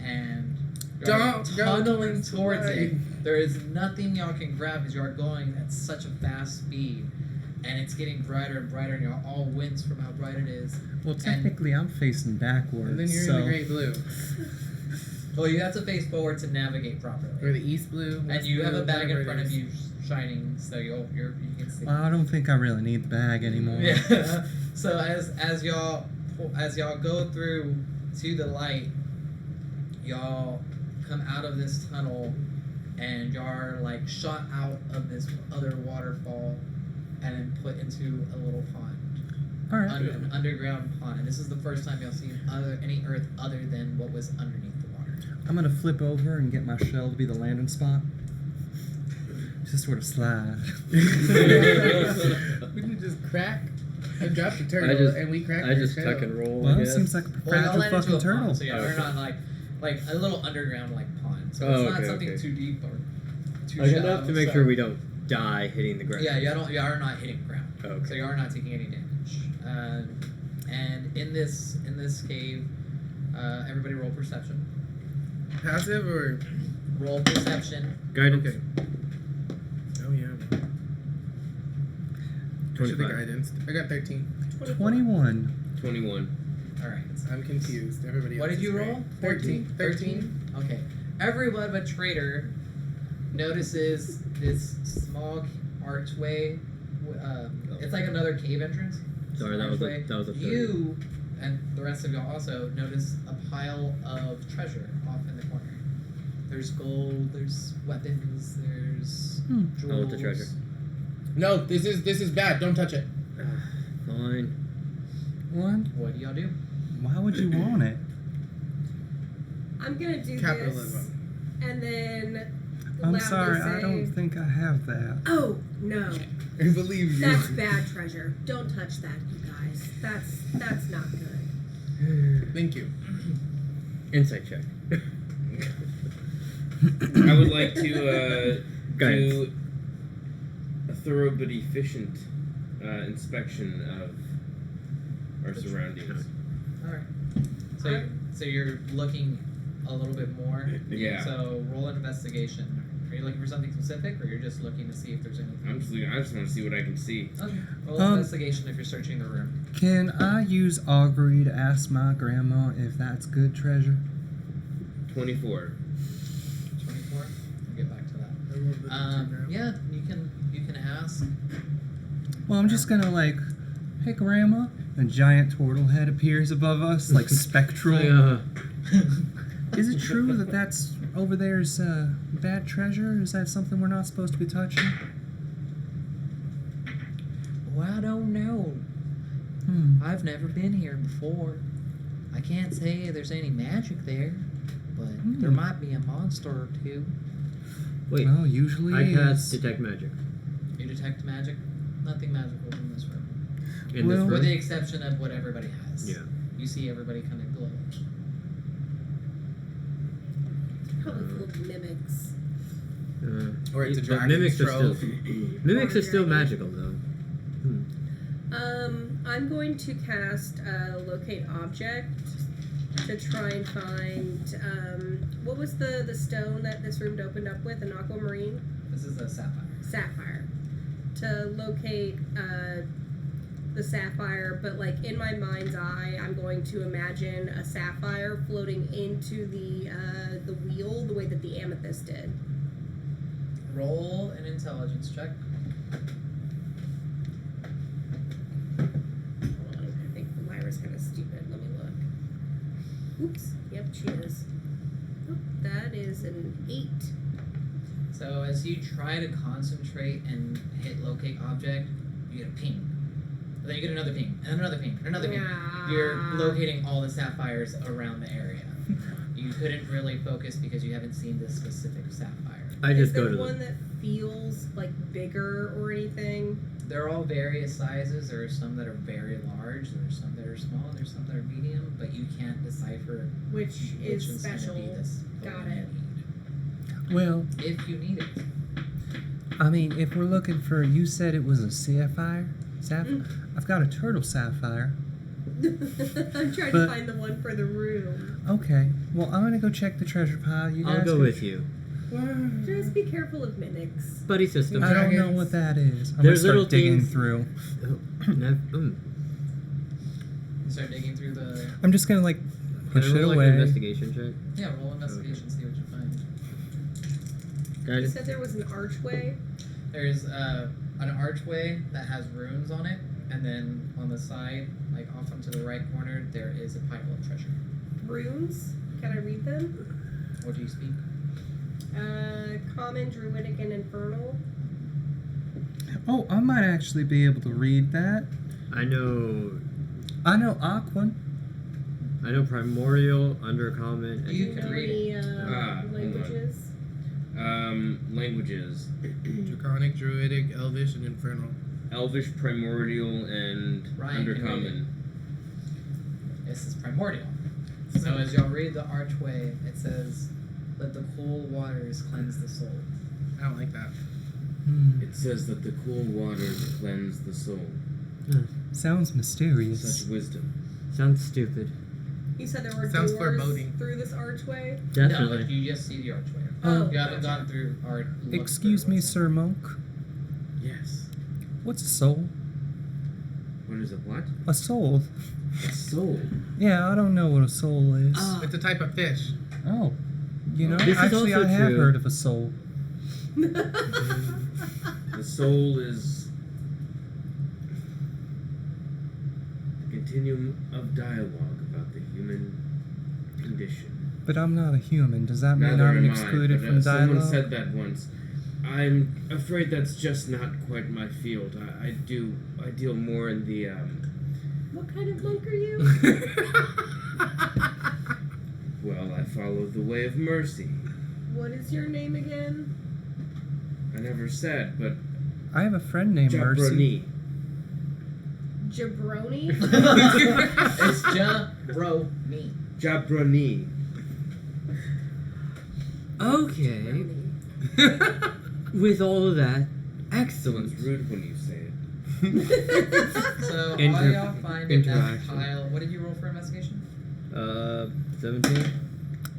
[SPEAKER 8] and y'all are
[SPEAKER 1] Don't go
[SPEAKER 8] tunneling
[SPEAKER 1] towards
[SPEAKER 8] towards
[SPEAKER 1] the
[SPEAKER 8] it.
[SPEAKER 1] light.
[SPEAKER 8] There is nothing y'all can grab because you are going at such a fast speed, and it's getting brighter and brighter, and y'all all wince from how bright it is.
[SPEAKER 4] Well, technically, I'm facing backwards.
[SPEAKER 1] And then you're
[SPEAKER 4] so
[SPEAKER 1] in the great blue.
[SPEAKER 8] Well, you have to face forward to navigate properly.
[SPEAKER 1] Or the east blue.
[SPEAKER 8] And
[SPEAKER 1] west
[SPEAKER 8] you have
[SPEAKER 1] blue,
[SPEAKER 8] a bag
[SPEAKER 1] whatever
[SPEAKER 8] in
[SPEAKER 1] it
[SPEAKER 8] front of
[SPEAKER 1] is.
[SPEAKER 8] you shining, so you can see.
[SPEAKER 4] Well, I don't think I really need the bag anymore.
[SPEAKER 8] Yeah. So as y'all go through to the light, y'all come out of this tunnel, and y'all are like shot out of this other waterfall, and then put into a little pond,
[SPEAKER 4] All right.
[SPEAKER 8] an underground pond. And this is the first time y'all seen any earth other than what was underneath the water.
[SPEAKER 4] I'm gonna flip over and get my shell to be the landing spot. Just sort of slide.
[SPEAKER 1] We can just crack and drop the turtle, and we crack
[SPEAKER 3] I
[SPEAKER 1] your
[SPEAKER 3] just
[SPEAKER 1] shell.
[SPEAKER 3] tuck and roll.
[SPEAKER 4] Well,
[SPEAKER 3] I
[SPEAKER 4] it
[SPEAKER 3] guess.
[SPEAKER 4] seems like a
[SPEAKER 8] Well, y'all
[SPEAKER 4] fragile
[SPEAKER 8] land into
[SPEAKER 4] fucking
[SPEAKER 8] a
[SPEAKER 4] turtle.
[SPEAKER 8] pond, so yeah,
[SPEAKER 3] Okay.
[SPEAKER 8] we're not like a little underground like pond. So
[SPEAKER 3] Oh,
[SPEAKER 8] it's not
[SPEAKER 3] okay,
[SPEAKER 8] something
[SPEAKER 3] okay.
[SPEAKER 8] too deep or too
[SPEAKER 3] Like
[SPEAKER 8] shallow.
[SPEAKER 3] enough to make
[SPEAKER 8] so-
[SPEAKER 3] sure we don't die hitting the ground.
[SPEAKER 8] Yeah, you are not hitting ground.
[SPEAKER 3] Oh, okay.
[SPEAKER 8] So you are not taking any damage. And in this cave, everybody roll perception.
[SPEAKER 1] Passive or
[SPEAKER 8] Roll perception.
[SPEAKER 3] Guidance.
[SPEAKER 1] okay? Oh yeah. I should have
[SPEAKER 3] 25.
[SPEAKER 1] guidance. I got 13.
[SPEAKER 4] 21.
[SPEAKER 6] 21.
[SPEAKER 8] All right.
[SPEAKER 1] I'm confused. Everybody.
[SPEAKER 8] What
[SPEAKER 1] else
[SPEAKER 8] did you
[SPEAKER 1] is
[SPEAKER 8] roll?
[SPEAKER 1] great. 13.
[SPEAKER 8] Okay. Everyone but Trader notices this small archway. It's like another cave entrance.
[SPEAKER 3] Sorry, that was
[SPEAKER 8] Archway.
[SPEAKER 3] a 30.
[SPEAKER 8] You and the rest of y'all also notice a pile of treasure off in the corner. There's gold, there's weapons, there's jewels.
[SPEAKER 3] I want the treasure.
[SPEAKER 1] No, this is bad. Don't touch it.
[SPEAKER 3] Fine.
[SPEAKER 4] What?
[SPEAKER 8] What do y'all do?
[SPEAKER 4] Why would you want it?
[SPEAKER 5] I'm gonna do
[SPEAKER 1] Capitalism.
[SPEAKER 5] this, and then.
[SPEAKER 4] I'm
[SPEAKER 5] loudly
[SPEAKER 4] sorry, I
[SPEAKER 5] say,
[SPEAKER 4] don't think I have that.
[SPEAKER 5] Oh no,
[SPEAKER 6] I believe you.
[SPEAKER 5] that's bad treasure. Don't touch that, you guys. That's not good.
[SPEAKER 1] Thank you.
[SPEAKER 3] Insight check.
[SPEAKER 6] I would like to
[SPEAKER 3] Guidance.
[SPEAKER 6] do a thorough but efficient inspection of our surroundings.
[SPEAKER 8] All right. So you're looking a little bit more.
[SPEAKER 6] Yeah.
[SPEAKER 8] So roll an investigation. Are you looking for something specific, or you're just looking to see if there's anything?
[SPEAKER 6] I just want to see what I can see.
[SPEAKER 8] Okay. Roll an investigation if you're searching the room.
[SPEAKER 4] Can I use augury to ask my grandma if that's good treasure?
[SPEAKER 6] 24.
[SPEAKER 8] 24. We'll get back to that. Yeah, you can ask.
[SPEAKER 4] Well, I'm just gonna like, hey grandma. A giant turtle head appears above us, like spectral. Is it true that that's over there's bad treasure? Is that something we're not supposed to be touching?
[SPEAKER 8] Well, I don't know. I've never been here before. I can't say there's any magic there, but there might be a monster or two.
[SPEAKER 3] Wait,
[SPEAKER 4] Well, usually
[SPEAKER 3] I cast
[SPEAKER 4] is.
[SPEAKER 3] detect magic.
[SPEAKER 8] You detect magic? Nothing magical in this room.
[SPEAKER 3] In
[SPEAKER 4] Well-
[SPEAKER 3] this
[SPEAKER 8] With
[SPEAKER 3] room.
[SPEAKER 8] the exception of what everybody has.
[SPEAKER 3] Yeah.
[SPEAKER 8] You see everybody kind of glow.
[SPEAKER 5] Probably full of mimics.
[SPEAKER 1] Or it's a
[SPEAKER 3] but
[SPEAKER 1] dragon
[SPEAKER 3] mimics are still
[SPEAKER 1] stroke.
[SPEAKER 3] mimics
[SPEAKER 5] Or
[SPEAKER 3] are still
[SPEAKER 5] dragon.
[SPEAKER 3] magical though.
[SPEAKER 5] I'm going to cast locate object to try and find what was the stone that this room opened up with, an aquamarine
[SPEAKER 8] This is a sapphire.
[SPEAKER 5] sapphire. To locate the sapphire, but like in my mind's eye, I'm going to imagine a sapphire floating into the wheel the way that the amethyst did.
[SPEAKER 8] Roll an intelligence check.
[SPEAKER 5] I think Lyra's kind of stupid. Let me look. Oops. Yep, she is. Oh, that is an 8.
[SPEAKER 8] So as you try to concentrate and hit locate object, you get a ping. But then you get another ping, and another ping, and another ping. You're locating all the sapphires around the area. You couldn't really focus because you haven't seen this specific sapphire.
[SPEAKER 3] I
[SPEAKER 5] Is
[SPEAKER 3] just go
[SPEAKER 5] there
[SPEAKER 3] to
[SPEAKER 5] one
[SPEAKER 3] the.
[SPEAKER 5] that feels like bigger or anything?
[SPEAKER 8] They're all various sizes. There are some that are very large. There are some that are small. There's some that are medium. But you can't decipher
[SPEAKER 5] Which
[SPEAKER 8] which
[SPEAKER 5] is
[SPEAKER 8] one's
[SPEAKER 5] special.
[SPEAKER 8] going to be this.
[SPEAKER 5] Got
[SPEAKER 8] one
[SPEAKER 5] it.
[SPEAKER 8] you
[SPEAKER 4] Well,
[SPEAKER 8] need. If you need it.
[SPEAKER 4] I mean, if we're looking for, you said it was a sapphire. I've got a turtle sapphire.
[SPEAKER 5] I'm trying
[SPEAKER 4] But-
[SPEAKER 5] to find the one for the room.
[SPEAKER 4] Okay. Well, I'm gonna go check the treasure pile. You guys
[SPEAKER 3] I'll go
[SPEAKER 4] can-
[SPEAKER 3] with you.
[SPEAKER 5] Just be careful of mimics.
[SPEAKER 3] Buddy system.
[SPEAKER 4] I don't know
[SPEAKER 1] Dragons.
[SPEAKER 4] what that is. I'm
[SPEAKER 3] There's
[SPEAKER 4] gonna
[SPEAKER 3] little
[SPEAKER 4] start digging
[SPEAKER 3] things-
[SPEAKER 4] through.
[SPEAKER 8] You start digging through the.
[SPEAKER 4] I'm just gonna like push
[SPEAKER 3] Can I
[SPEAKER 4] it
[SPEAKER 3] roll,
[SPEAKER 4] away.
[SPEAKER 3] Like, an investigation check?
[SPEAKER 8] Yeah, roll investigation, see what you find.
[SPEAKER 5] You
[SPEAKER 3] Guys,
[SPEAKER 5] said there was an archway.
[SPEAKER 8] There's an archway that has runes on it, and then on the side, like off onto the right corner, there is a pile of treasure.
[SPEAKER 5] Runes. Can I read them?
[SPEAKER 8] What do you speak?
[SPEAKER 5] Common, Druidic, and Infernal.
[SPEAKER 4] Oh, I might actually be able to read that.
[SPEAKER 3] I know
[SPEAKER 4] Aquan.
[SPEAKER 3] primordial, undercommon, and
[SPEAKER 8] You can read it.
[SPEAKER 5] Any languages?
[SPEAKER 6] Languages.
[SPEAKER 1] Draconic, Druidic, Elvish, and Infernal.
[SPEAKER 6] Elvish, Primordial, and
[SPEAKER 8] Ryan can read
[SPEAKER 6] Undercommon.
[SPEAKER 8] This is primordial. So as y'all read the archway, it says, "Let the cool waters cleanse the soul."
[SPEAKER 1] I don't like that.
[SPEAKER 6] It says that the cool waters cleanse the soul.
[SPEAKER 4] Sounds mysterious.
[SPEAKER 6] Such wisdom.
[SPEAKER 3] sounds stupid.
[SPEAKER 5] You said there were
[SPEAKER 1] Sounds
[SPEAKER 5] doors
[SPEAKER 1] foreboding.
[SPEAKER 5] through this archway.
[SPEAKER 3] Definitely.
[SPEAKER 8] No, you just see the archway.
[SPEAKER 5] Oh,
[SPEAKER 8] You haven't
[SPEAKER 5] gotcha.
[SPEAKER 8] gone through or looked
[SPEAKER 4] Excuse
[SPEAKER 8] through
[SPEAKER 4] me,
[SPEAKER 8] what's
[SPEAKER 4] Sir Monk.
[SPEAKER 6] Yes.
[SPEAKER 4] What's a soul?
[SPEAKER 6] What is a what?
[SPEAKER 4] A soul.
[SPEAKER 6] A soul.
[SPEAKER 4] Yeah, I don't know what a soul is.
[SPEAKER 1] It's a type of fish.
[SPEAKER 4] Oh. You know,
[SPEAKER 3] This is
[SPEAKER 4] actually,
[SPEAKER 3] also
[SPEAKER 4] I have
[SPEAKER 3] true.
[SPEAKER 4] heard of a soul.
[SPEAKER 6] The soul is the continuum of dialogue about the human condition.
[SPEAKER 4] But I'm not a human. Does that mean
[SPEAKER 6] Neither
[SPEAKER 4] I'm
[SPEAKER 6] am I,
[SPEAKER 4] excluded
[SPEAKER 6] but,
[SPEAKER 4] from dialogue?
[SPEAKER 6] Someone said that once. I'm afraid that's just not quite my field. I deal more in the
[SPEAKER 5] What kind of monk are you?
[SPEAKER 6] follow the way of mercy.
[SPEAKER 5] What is your name again?
[SPEAKER 6] I never said, but
[SPEAKER 4] I have a friend named Mercy.
[SPEAKER 6] Jabroni.
[SPEAKER 5] Jabroni?
[SPEAKER 8] It's Jabroni.
[SPEAKER 6] Jabroni.
[SPEAKER 3] Okay. With all of that, excellent.
[SPEAKER 6] It's rude when you say it.
[SPEAKER 8] So all
[SPEAKER 3] Inter-
[SPEAKER 8] y'all find in that
[SPEAKER 3] interaction.
[SPEAKER 8] pile. What did you roll for investigation?
[SPEAKER 3] 17.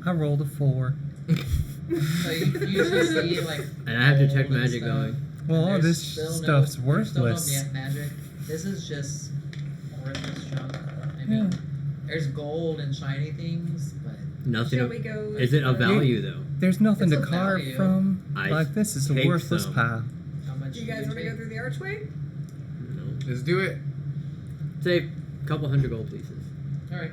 [SPEAKER 4] I rolled a 4.
[SPEAKER 8] So you usually see like.
[SPEAKER 3] And I have
[SPEAKER 8] gold
[SPEAKER 3] detect
[SPEAKER 8] and
[SPEAKER 3] magic
[SPEAKER 8] stuff.
[SPEAKER 3] going.
[SPEAKER 4] Well, all
[SPEAKER 8] There's
[SPEAKER 4] this
[SPEAKER 8] still
[SPEAKER 4] stuff's
[SPEAKER 8] there's
[SPEAKER 4] worthless.
[SPEAKER 8] Still no magic. This is just worthless junk. I mean,
[SPEAKER 4] Yeah.
[SPEAKER 8] there's gold and shiny things, but
[SPEAKER 3] Nothing.
[SPEAKER 5] Shall
[SPEAKER 3] Of,
[SPEAKER 5] we go?
[SPEAKER 3] is it of value though?
[SPEAKER 4] There's nothing
[SPEAKER 8] It's
[SPEAKER 4] to
[SPEAKER 8] of
[SPEAKER 4] carve
[SPEAKER 8] value.
[SPEAKER 4] from.
[SPEAKER 3] I
[SPEAKER 4] Like this is a
[SPEAKER 3] take
[SPEAKER 4] worthless
[SPEAKER 3] some.
[SPEAKER 4] pile.
[SPEAKER 8] how much?
[SPEAKER 5] Do you guys want to go through the archway?
[SPEAKER 3] No.
[SPEAKER 1] Let's do it.
[SPEAKER 3] Say a couple hundred gold pieces.
[SPEAKER 8] All right.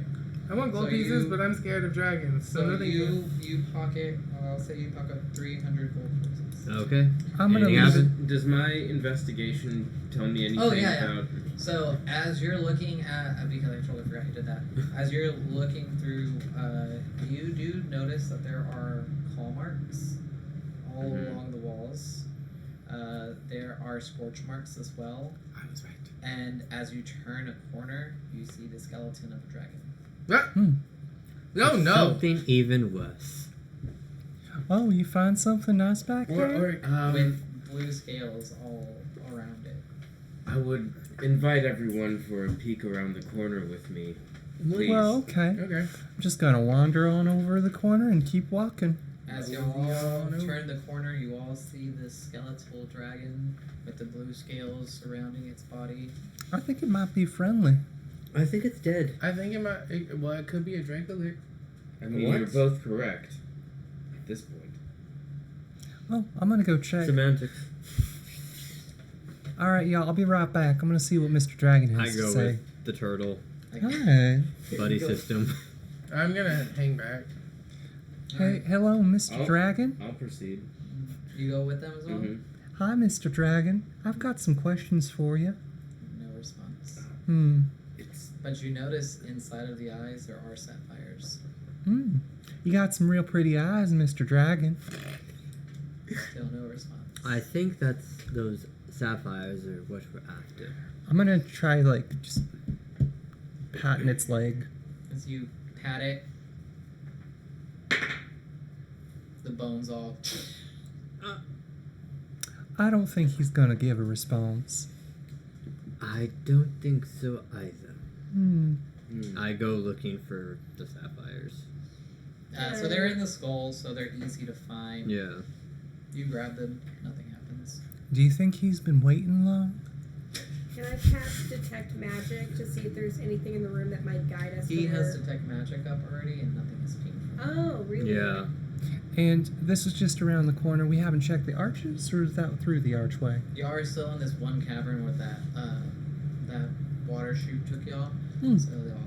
[SPEAKER 1] I want gold
[SPEAKER 8] So
[SPEAKER 1] pieces,
[SPEAKER 8] you-
[SPEAKER 1] but I'm scared of dragons. So
[SPEAKER 8] So
[SPEAKER 1] no thank you.
[SPEAKER 8] you pocket. I'll say you pocket 300 gold pieces.
[SPEAKER 3] Okay.
[SPEAKER 4] I'm gonna
[SPEAKER 3] Anything
[SPEAKER 4] lose.
[SPEAKER 3] happen?
[SPEAKER 6] Does my investigation tell me anything
[SPEAKER 8] Oh, yeah.
[SPEAKER 6] about?
[SPEAKER 8] So as you're looking at, because I totally forgot you did that. As you're looking through, you do notice that there are claw marks all
[SPEAKER 6] Mhm.
[SPEAKER 8] along the walls. There are scorch marks as well.
[SPEAKER 1] I was right.
[SPEAKER 8] And as you turn a corner, you see the skeleton of a dragon.
[SPEAKER 1] Ah!
[SPEAKER 4] Hmm.
[SPEAKER 1] No, no.
[SPEAKER 3] Something even worse.
[SPEAKER 4] Oh, you find something nice back there?
[SPEAKER 8] With blue scales all around it.
[SPEAKER 6] I would invite everyone for a peek around the corner with me. Please.
[SPEAKER 4] Well, okay.
[SPEAKER 1] Okay.
[SPEAKER 4] I'm just gonna wander on over the corner and keep walking.
[SPEAKER 8] As
[SPEAKER 1] Oh,
[SPEAKER 8] you all
[SPEAKER 1] no.
[SPEAKER 8] turn the corner, you all see this skeletal dragon with the blue scales surrounding its body.
[SPEAKER 4] I think it might be friendly.
[SPEAKER 3] I think it's dead.
[SPEAKER 1] I think it might. It could be a Dracolic.
[SPEAKER 6] I mean,
[SPEAKER 3] What?
[SPEAKER 6] you're both correct at this point.
[SPEAKER 4] Oh, I'm gonna go check.
[SPEAKER 3] Semantics.
[SPEAKER 4] All right, y'all. I'll be right back. I'm gonna see what Mr. Dragon
[SPEAKER 3] I
[SPEAKER 4] has to
[SPEAKER 3] go
[SPEAKER 4] say.
[SPEAKER 3] with the turtle
[SPEAKER 4] Hi.
[SPEAKER 3] buddy
[SPEAKER 6] Go.
[SPEAKER 3] system.
[SPEAKER 1] I'm gonna hang back.
[SPEAKER 4] Hey, hello, Mr.
[SPEAKER 6] Oh.
[SPEAKER 4] Dragon.
[SPEAKER 6] I'll proceed.
[SPEAKER 8] You go with them as well?
[SPEAKER 6] Mhm.
[SPEAKER 4] Hi, Mr. Dragon. I've got some questions for you.
[SPEAKER 8] No response.
[SPEAKER 6] It's
[SPEAKER 8] But you notice inside of the eyes there are sapphires.
[SPEAKER 4] You got some real pretty eyes, Mr. Dragon.
[SPEAKER 8] Still no response.
[SPEAKER 3] I think that's those sapphires are what we're after.
[SPEAKER 4] I'm gonna try like just patting its leg.
[SPEAKER 8] As you pat it, the bones all.
[SPEAKER 4] I don't think he's gonna give a response.
[SPEAKER 3] I don't think so either.
[SPEAKER 6] mm.
[SPEAKER 3] I go looking for the sapphires.
[SPEAKER 8] So they're in the skull, so they're easy to find.
[SPEAKER 3] Yeah.
[SPEAKER 8] You grab them, nothing happens.
[SPEAKER 4] Do you think he's been waiting long?
[SPEAKER 5] Can I cast detect magic to see if there's anything in the room that might guide us?
[SPEAKER 8] He
[SPEAKER 5] to
[SPEAKER 8] has
[SPEAKER 5] where-
[SPEAKER 8] detect magic up already, and nothing is pinged.
[SPEAKER 5] Oh, really?
[SPEAKER 3] Yeah.
[SPEAKER 4] And this is just around the corner. We haven't checked the arches, or is that through the archway?
[SPEAKER 8] You are still in this one cavern where that water chute took y'all.
[SPEAKER 4] Hmm.
[SPEAKER 8] So they all.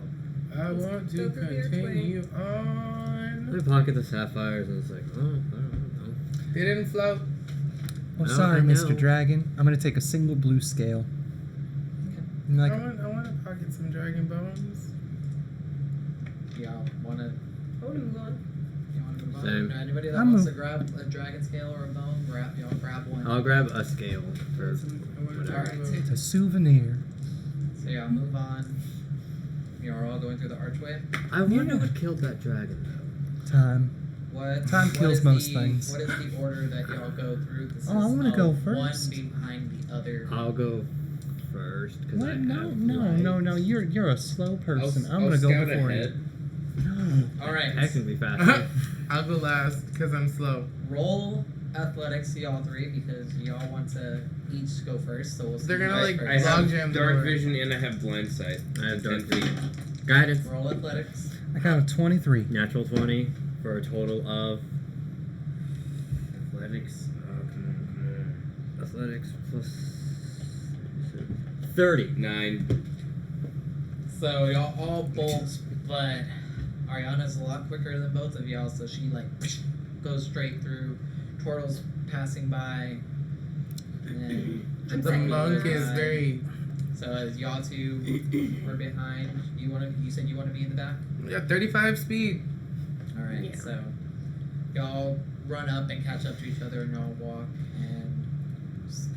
[SPEAKER 1] I
[SPEAKER 5] Let's
[SPEAKER 1] want to
[SPEAKER 5] go through the archway.
[SPEAKER 1] continue on.
[SPEAKER 3] I pocket the sapphires and it's like, oh, I don't
[SPEAKER 1] They didn't float.
[SPEAKER 4] Oh,
[SPEAKER 3] No,
[SPEAKER 4] sorry,
[SPEAKER 3] I know.
[SPEAKER 4] Mr. Dragon. I'm gonna take a single blue scale. I'm like,
[SPEAKER 1] I want to pocket some dragon bones.
[SPEAKER 8] Y'all wanna
[SPEAKER 5] I want to move on.
[SPEAKER 8] move on?
[SPEAKER 3] Same.
[SPEAKER 8] Anybody that
[SPEAKER 4] I'm
[SPEAKER 8] wants
[SPEAKER 4] move-
[SPEAKER 8] to grab a dragon scale or a bone, grab one.
[SPEAKER 3] know. I'll grab a scale for
[SPEAKER 1] I want
[SPEAKER 3] whatever.
[SPEAKER 8] Alright,
[SPEAKER 4] it's a souvenir.
[SPEAKER 8] So y'all move on. You're all going through the archway.
[SPEAKER 3] I wonder
[SPEAKER 4] Yeah.
[SPEAKER 3] what killed that dragon though.
[SPEAKER 4] Time.
[SPEAKER 8] What
[SPEAKER 4] Time
[SPEAKER 8] what
[SPEAKER 4] kills
[SPEAKER 8] is
[SPEAKER 4] most
[SPEAKER 8] the-
[SPEAKER 4] things.
[SPEAKER 8] What is the order that y'all go through? This
[SPEAKER 4] Oh, I
[SPEAKER 8] is
[SPEAKER 4] wanna go
[SPEAKER 8] one
[SPEAKER 4] first.
[SPEAKER 8] behind the other.
[SPEAKER 3] I'll go first because I
[SPEAKER 4] What? No,
[SPEAKER 3] have
[SPEAKER 4] no,
[SPEAKER 3] light.
[SPEAKER 4] no. You're a slow person. I'm
[SPEAKER 6] I'll
[SPEAKER 4] gonna go
[SPEAKER 6] scout
[SPEAKER 4] before
[SPEAKER 6] ahead.
[SPEAKER 4] you. No.
[SPEAKER 8] All right.
[SPEAKER 3] Technically faster.
[SPEAKER 1] I'll go last because I'm slow.
[SPEAKER 8] Roll athletics, y'all three, because y'all want to each go first. So we'll see.
[SPEAKER 1] They're
[SPEAKER 8] who
[SPEAKER 1] gonna,
[SPEAKER 8] goes
[SPEAKER 1] like,
[SPEAKER 6] I
[SPEAKER 8] first.
[SPEAKER 1] log
[SPEAKER 6] have
[SPEAKER 1] jam the
[SPEAKER 6] dark
[SPEAKER 1] door.
[SPEAKER 6] vision and I have blind sight.
[SPEAKER 3] I have dark
[SPEAKER 6] 10 feet.
[SPEAKER 3] vision. Guidance.
[SPEAKER 8] Roll athletics.
[SPEAKER 4] I got a 23.
[SPEAKER 3] Natural 20 for a total of
[SPEAKER 6] Athletics. Oh, come
[SPEAKER 3] athletics plus 30.
[SPEAKER 6] on. 9.
[SPEAKER 8] So y'all all bolt, but Ariana's a lot quicker than both of y'all, so she like goes straight through. Turtle's passing by, and then
[SPEAKER 5] I'm
[SPEAKER 1] The
[SPEAKER 5] second
[SPEAKER 1] monk is
[SPEAKER 5] behind.
[SPEAKER 1] very.
[SPEAKER 8] So as y'all two were behind, you said you want to be in the back.
[SPEAKER 1] Yeah, 35 speed.
[SPEAKER 8] Alright,
[SPEAKER 5] Yeah.
[SPEAKER 8] so y'all run up and catch up to each other and y'all walk, and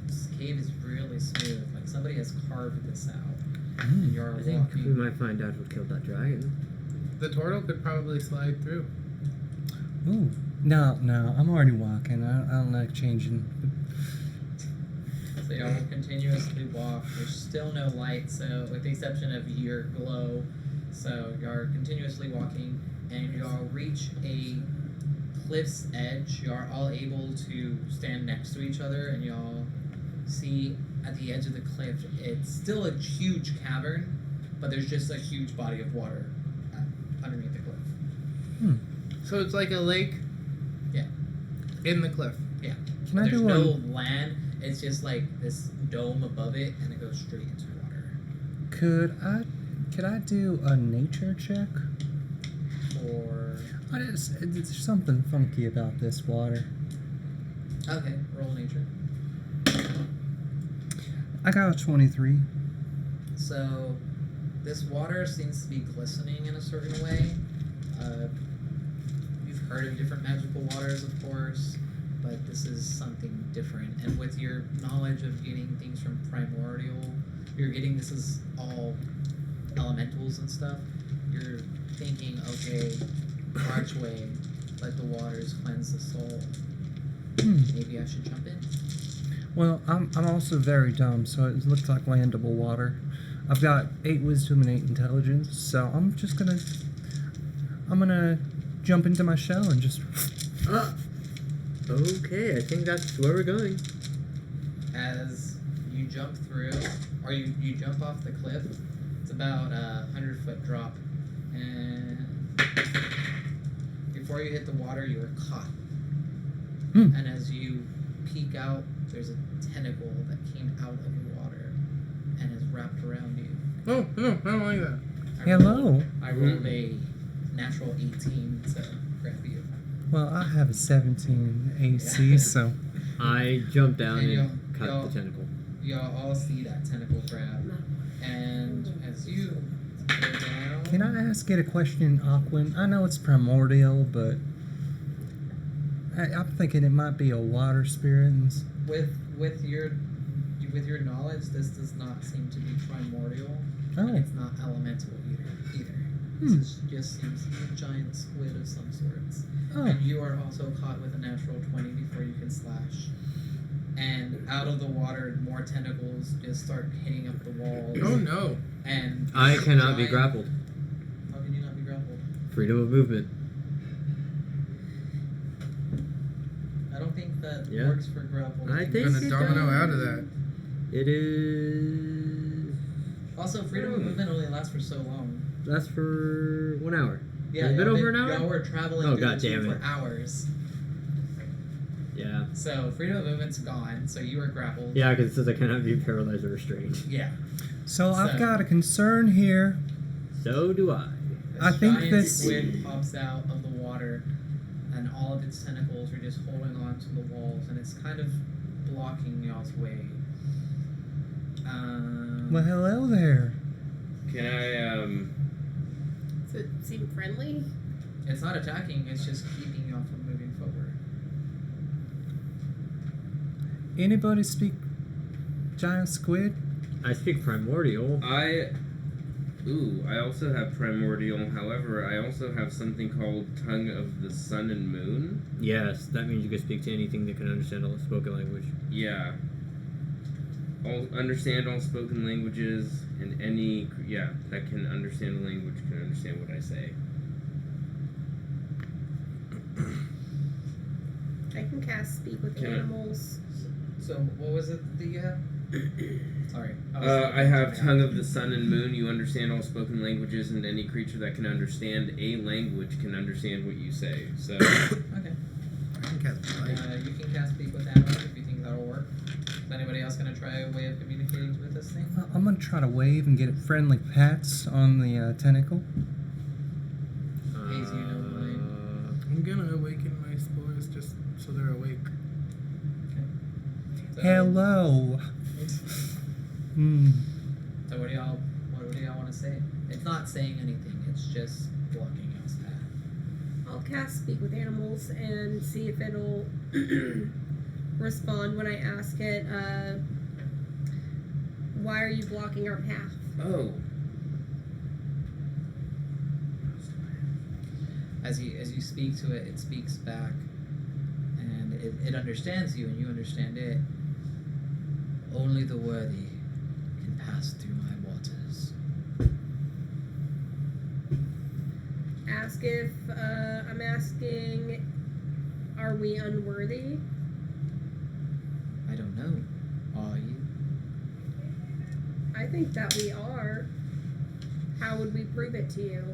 [SPEAKER 8] this cave is really smooth. Like somebody has carved this out. And you're
[SPEAKER 3] I think we
[SPEAKER 8] walking.
[SPEAKER 3] might find out what killed that dragon.
[SPEAKER 1] The turtle could probably slide through.
[SPEAKER 4] Ooh. No, I'm already walking. I don't like changing.
[SPEAKER 8] So y'all will continuously walk. There's still no light, so with the exception of your glow, so y'all are continuously walking, and y'all reach a cliff's edge. You are all able to stand next to each other, and y'all see at the edge of the cliff, it's still a huge cavern, but there's just a huge body of water underneath the cliff.
[SPEAKER 1] So it's like a lake.
[SPEAKER 8] Yeah.
[SPEAKER 1] In the cliff.
[SPEAKER 8] Yeah.
[SPEAKER 4] Can I
[SPEAKER 8] There's
[SPEAKER 4] do
[SPEAKER 8] no
[SPEAKER 4] a
[SPEAKER 8] land. It's just like this dome above it, and it goes straight into water.
[SPEAKER 4] Could I do a nature check?
[SPEAKER 8] Or
[SPEAKER 4] There's something funky about this water.
[SPEAKER 8] okay, roll nature.
[SPEAKER 4] I got a 23.
[SPEAKER 8] So this water seems to be glistening in a certain way. You've heard of different magical waters, of course, but this is something different. And with your knowledge of getting things from primordial, you're getting this is all elementals and stuff. You're thinking, okay, archway, let the waters cleanse the soul. Maybe I should jump in.
[SPEAKER 4] Well, I'm also very dumb, so it looks like landable water. I've got 8 wisdom and 8 intelligence, so I'm gonna jump into my shell and just.
[SPEAKER 3] Okay, I think that's where we're going.
[SPEAKER 8] As you jump through, or you jump off the cliff, it's about a 100-foot drop, and before you hit the water, you are caught. And as you peek out, there's a tentacle that came out of the water and is wrapped around you.
[SPEAKER 1] Oh, no, I don't like that.
[SPEAKER 4] Hello.
[SPEAKER 8] I rolled a natural 18 to grab you.
[SPEAKER 4] Well, I have a 17 AC, so.
[SPEAKER 3] I jumped down
[SPEAKER 8] And
[SPEAKER 3] and cut
[SPEAKER 8] y'all-
[SPEAKER 3] the tentacle.
[SPEAKER 8] Y'all all see that tentacle grab, and as you go down,
[SPEAKER 4] Can I ask it a question, Aquin? I know it's primordial, but I'm thinking it might be a water spirit.
[SPEAKER 8] with your knowledge, this does not seem to be primordial.
[SPEAKER 4] Oh.
[SPEAKER 8] And it's not elemental either. This just seems to be a giant squid of some sorts.
[SPEAKER 4] Oh.
[SPEAKER 8] And you are also caught with a natural 20 before you can slash. And out of the water, more tentacles just start hitting up the walls.
[SPEAKER 1] Oh no.
[SPEAKER 8] And
[SPEAKER 3] I cannot be
[SPEAKER 8] giant-
[SPEAKER 3] grappled.
[SPEAKER 8] How can you not be grappled?
[SPEAKER 3] Freedom of movement.
[SPEAKER 8] I don't think that
[SPEAKER 3] Yeah.
[SPEAKER 8] works for grapple.
[SPEAKER 3] I
[SPEAKER 1] I'm
[SPEAKER 3] think
[SPEAKER 1] gonna
[SPEAKER 3] it
[SPEAKER 1] domino
[SPEAKER 3] does.
[SPEAKER 1] out of that.
[SPEAKER 3] It is.
[SPEAKER 8] Also, freedom of movement only lasts for so long.
[SPEAKER 3] That's for 1 hour.
[SPEAKER 8] Yeah,
[SPEAKER 3] Has it been
[SPEAKER 8] y'all
[SPEAKER 3] over an hour?
[SPEAKER 8] Y'all were traveling
[SPEAKER 3] Oh,
[SPEAKER 8] through
[SPEAKER 3] God
[SPEAKER 8] the
[SPEAKER 3] damn
[SPEAKER 8] tube
[SPEAKER 3] it.
[SPEAKER 8] for hours.
[SPEAKER 3] Yeah.
[SPEAKER 8] So freedom of movement's gone. So you were grappled.
[SPEAKER 3] Yeah, because it says I cannot be paralyzed or restrained.
[SPEAKER 8] Yeah.
[SPEAKER 4] So I've
[SPEAKER 8] So-
[SPEAKER 4] got a concern here.
[SPEAKER 3] So do I.
[SPEAKER 8] This
[SPEAKER 4] I think
[SPEAKER 8] giant
[SPEAKER 4] this-
[SPEAKER 8] squid pops out of the water, and all of its tentacles are just holding on to the walls, and it's kind of blocking y'all's way.
[SPEAKER 4] Well, hello there.
[SPEAKER 6] Can I
[SPEAKER 5] Does it seem friendly?
[SPEAKER 8] It's not attacking. It's just keeping y'all from moving forward.
[SPEAKER 4] Anybody speak giant squid?
[SPEAKER 3] I speak primordial.
[SPEAKER 6] I also have primordial. However, I also have something called tongue of the sun and moon.
[SPEAKER 3] Yes, that means you can speak to anything that can understand all spoken language.
[SPEAKER 6] Yeah. Understand all spoken languages, and any that can understand the language can understand what I say.
[SPEAKER 5] I can cast speak with
[SPEAKER 6] Can I-
[SPEAKER 5] animals.
[SPEAKER 8] So what was it that you have? Sorry.
[SPEAKER 6] I have tongue of the sun and moon. You understand all spoken languages, and any creature that can understand a language can understand what you say. So
[SPEAKER 8] Okay.
[SPEAKER 1] I can cast light.
[SPEAKER 8] You can cast speak with animals if you think that'll work. Is anybody else gonna try a way of communicating with this thing?
[SPEAKER 4] I'm gonna try to wave and get it friendly pats on the tentacle.
[SPEAKER 8] Hazy, you know mine.
[SPEAKER 1] I'm gonna awaken my spores just so they're awake.
[SPEAKER 8] So,
[SPEAKER 4] Hello.
[SPEAKER 8] So what do y'all want to say? It's not saying anything. It's just blocking y'all's path.
[SPEAKER 5] I'll cast Speak with Animals and see if it'll respond when I ask it, why are you blocking our path?
[SPEAKER 6] Oh.
[SPEAKER 8] As you speak to it, it speaks back, and it understands you, and you understand it. Only the worthy can pass through my waters.
[SPEAKER 5] Ask if, I'm asking, are we unworthy?
[SPEAKER 8] I don't know. Are you?
[SPEAKER 5] I think that we are. How would we prove it to you?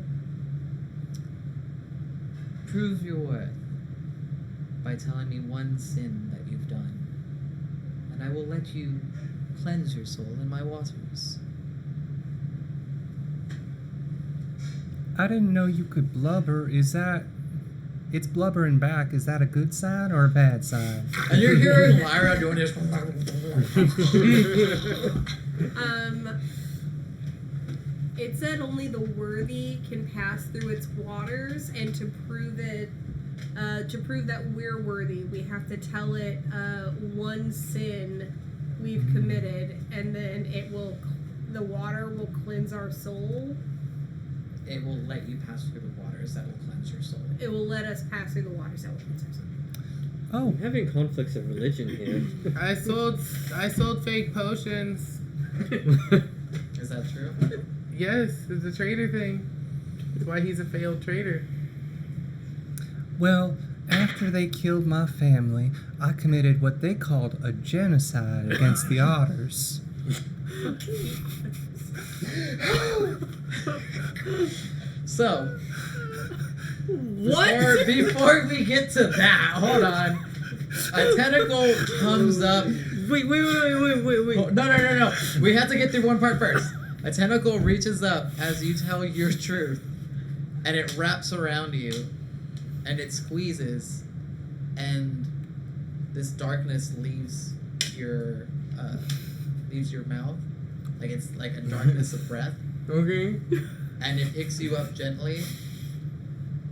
[SPEAKER 8] Prove your worth by telling me one sin that you've done, and I will let you cleanse your soul in my waters.
[SPEAKER 4] I didn't know you could blubber. Is that... It's blubbering back. Is that a good sign or a bad sign?
[SPEAKER 8] And you're hearing Lyra doing this.
[SPEAKER 5] It said only the worthy can pass through its waters, and to prove it, to prove that we're worthy, we have to tell it one sin we've committed, and then the water will cleanse our soul.
[SPEAKER 8] It will let you pass through the waters that will cleanse your soul.
[SPEAKER 5] It will let us pass through the waters that will cleanse our soul.
[SPEAKER 4] Oh,
[SPEAKER 3] I'm having conflicts of religion here.
[SPEAKER 1] I sold fake potions.
[SPEAKER 8] Is that true?
[SPEAKER 1] Yes, it's a trader thing. That's why he's a failed trader.
[SPEAKER 4] well, after they killed my family, I committed what they called a genocide against the otters.
[SPEAKER 8] So, before we get to that, hold on. A tentacle comes up.
[SPEAKER 3] Wait.
[SPEAKER 8] Oh, no. We have to get through one part first. A tentacle reaches up as you tell your truth, and it wraps around you, and it squeezes, and this darkness leaves your mouth, like it's like a darkness of breath.
[SPEAKER 1] Okay.
[SPEAKER 8] And it picks you up gently,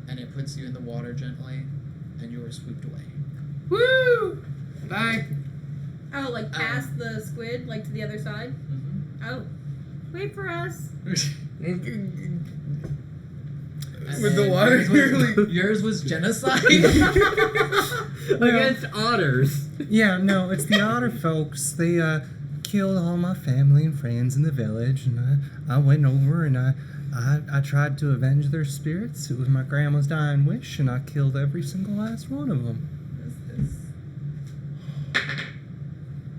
[SPEAKER 8] and it puts you in the water gently, and you are swooped away.
[SPEAKER 1] Woo! Bye.
[SPEAKER 5] Oh, like past the squid, like to the other side?
[SPEAKER 8] Mm-hmm.
[SPEAKER 5] Oh. Wait for us.
[SPEAKER 1] With the water.
[SPEAKER 8] Yours was genocide.
[SPEAKER 3] Against otters.
[SPEAKER 4] Yeah, no, it's the otter folks. They killed all my family and friends in the village, and I went over and I tried to avenge their spirits. It was my grandma's dying wish, and I killed every single last one of them.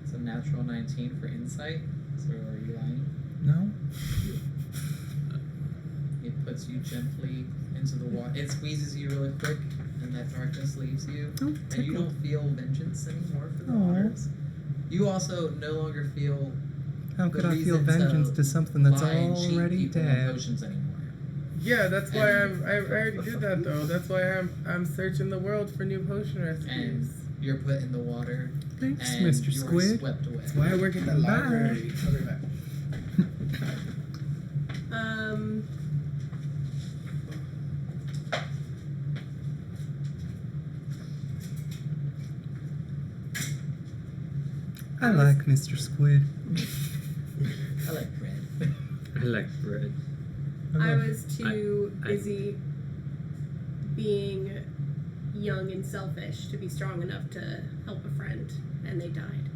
[SPEAKER 8] It's a natural 19 for insight. So are you lying?
[SPEAKER 4] No?
[SPEAKER 8] It puts you gently into the water. It squeezes you really quick, and that darkness leaves you.
[SPEAKER 4] Oh,
[SPEAKER 8] And you
[SPEAKER 4] tickled.
[SPEAKER 8] don't feel vengeance anymore for the
[SPEAKER 4] Aw.
[SPEAKER 8] waters. You also no longer feel
[SPEAKER 4] How could
[SPEAKER 8] the
[SPEAKER 4] I feel
[SPEAKER 8] reason to
[SPEAKER 4] vengeance to something that's
[SPEAKER 8] lie and cheat
[SPEAKER 4] already
[SPEAKER 8] people on
[SPEAKER 4] dead?
[SPEAKER 8] potions anymore.
[SPEAKER 1] Yeah, that's why I already did that though. That's why I'm searching the world for new potion recipes.
[SPEAKER 8] And you're put in the water.
[SPEAKER 4] Thanks,
[SPEAKER 8] and
[SPEAKER 4] Mr.
[SPEAKER 8] you're
[SPEAKER 4] Squid.
[SPEAKER 8] swept away.
[SPEAKER 1] That's why I work at the
[SPEAKER 4] Bye.
[SPEAKER 1] library. I'll be back.
[SPEAKER 4] I like Mr. Squid.
[SPEAKER 8] I like bread.
[SPEAKER 3] I like bread.
[SPEAKER 5] I
[SPEAKER 4] love-
[SPEAKER 5] was too
[SPEAKER 3] I-
[SPEAKER 5] busy being young and selfish to be strong enough to help a friend, and they died.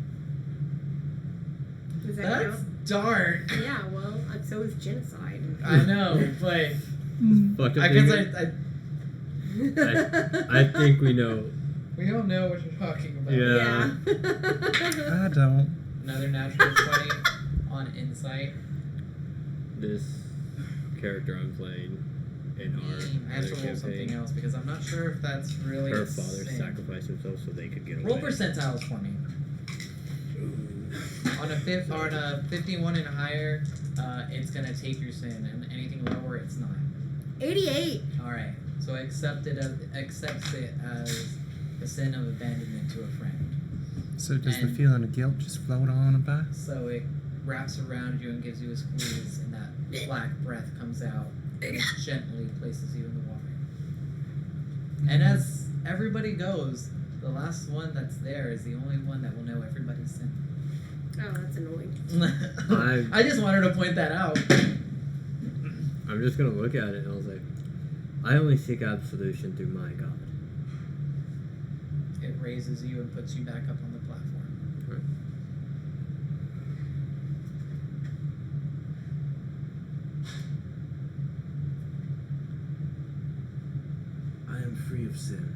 [SPEAKER 5] Does that
[SPEAKER 8] That's
[SPEAKER 5] count?
[SPEAKER 8] dark.
[SPEAKER 5] Yeah, well, so is genocide.
[SPEAKER 8] I know, but
[SPEAKER 3] Fucked up
[SPEAKER 8] I
[SPEAKER 3] thing
[SPEAKER 8] guess
[SPEAKER 3] is- I think we know.
[SPEAKER 8] we don't know what you're talking about.
[SPEAKER 3] Yeah.
[SPEAKER 5] Yeah.
[SPEAKER 4] I don't.
[SPEAKER 8] Another natural 20 on insight.
[SPEAKER 3] This character I'm playing in our
[SPEAKER 8] I have
[SPEAKER 3] other
[SPEAKER 8] to roll something
[SPEAKER 3] campaign,
[SPEAKER 8] else because I'm not sure if that's really
[SPEAKER 3] her
[SPEAKER 8] a
[SPEAKER 3] father
[SPEAKER 8] sin.
[SPEAKER 3] sacrificed himself so they could get away.
[SPEAKER 8] Roll percentiles for me. On a 51 and higher, it's gonna take your sin, and anything lower, it's not.
[SPEAKER 5] 88.
[SPEAKER 8] All right, so accepts it as the sin of abandonment to a friend.
[SPEAKER 4] So does the
[SPEAKER 8] And-
[SPEAKER 4] feeling of guilt just float on and by?
[SPEAKER 8] So it wraps around you and gives you a squeeze, and that black breath comes out and it gently places you in the water. And as everybody goes, the last one that's there is the only one that will know everybody's sin.
[SPEAKER 5] Oh, that's annoying.
[SPEAKER 8] I just wanted to point that out.
[SPEAKER 3] I'm just gonna look at it and I was like, I only seek absolution through my God.
[SPEAKER 8] It raises you and puts you back up on the platform.
[SPEAKER 3] Right.
[SPEAKER 6] I am free of sin.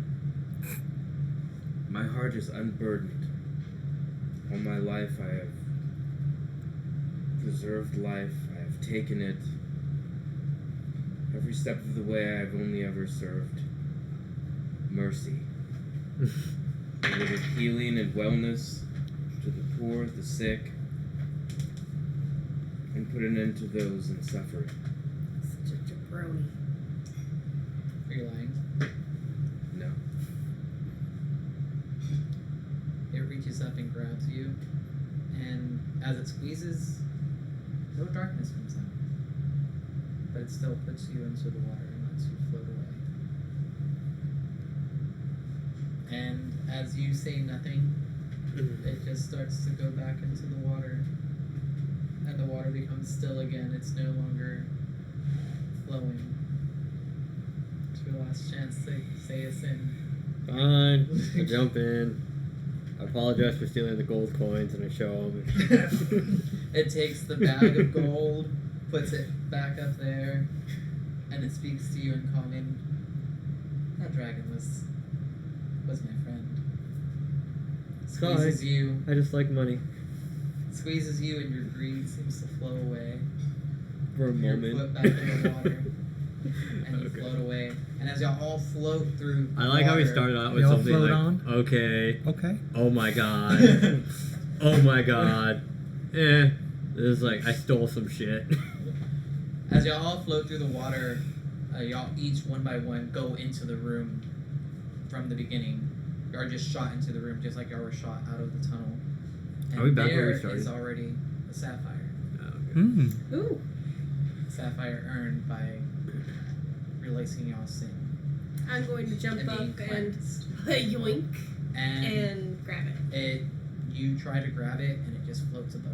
[SPEAKER 6] My heart is unburdened. All my life I have preserved life. I have taken it. Every step of the way I have only ever served mercy. Delivered healing and wellness to the poor, the sick, and put an end to those in suffering.
[SPEAKER 5] Such a jabroni.
[SPEAKER 8] Are you lying?
[SPEAKER 6] No.
[SPEAKER 8] It reaches up and grabs you, and as it squeezes, no darkness comes out. But it still puts you into the water and lets you float away. And as you say nothing, it just starts to go back into the water. And the water becomes still again. It's no longer flowing. It's your last chance to say a sin.
[SPEAKER 3] Fine. I jump in. I apologize for stealing the gold coins and I show them.
[SPEAKER 8] It takes the bag of gold, puts it back up there, and it speaks to you in common. That dragon was my friend. Squeezes you,
[SPEAKER 3] I just like money
[SPEAKER 8] and your greed seems to flow away.
[SPEAKER 3] for a
[SPEAKER 8] Your
[SPEAKER 3] moment.
[SPEAKER 8] foot back in the water, and you
[SPEAKER 3] Okay.
[SPEAKER 8] float away. And as y'all all float through,
[SPEAKER 3] I like how we
[SPEAKER 8] water-
[SPEAKER 3] started out with
[SPEAKER 4] We all
[SPEAKER 3] something
[SPEAKER 4] float
[SPEAKER 3] like,
[SPEAKER 4] on?
[SPEAKER 3] okay,
[SPEAKER 4] Okay.
[SPEAKER 3] oh my god, oh my god, this is like, I stole some shit.
[SPEAKER 8] As y'all all float through the water, y'all each one by one go into the room from the beginning. Y'all just shot into the room just like y'all were shot out of the tunnel. And
[SPEAKER 3] Are we back where we
[SPEAKER 8] there
[SPEAKER 3] started?
[SPEAKER 8] is already a sapphire.
[SPEAKER 3] Oh, okay.
[SPEAKER 4] Mm.
[SPEAKER 5] Ooh.
[SPEAKER 8] Sapphire earned by releasing y'all's sin.
[SPEAKER 5] I'm going to jump
[SPEAKER 8] And
[SPEAKER 5] up
[SPEAKER 8] being
[SPEAKER 5] and
[SPEAKER 8] cleansed.
[SPEAKER 5] yoink
[SPEAKER 8] And
[SPEAKER 5] grab it.
[SPEAKER 8] you try to grab it and it just floats above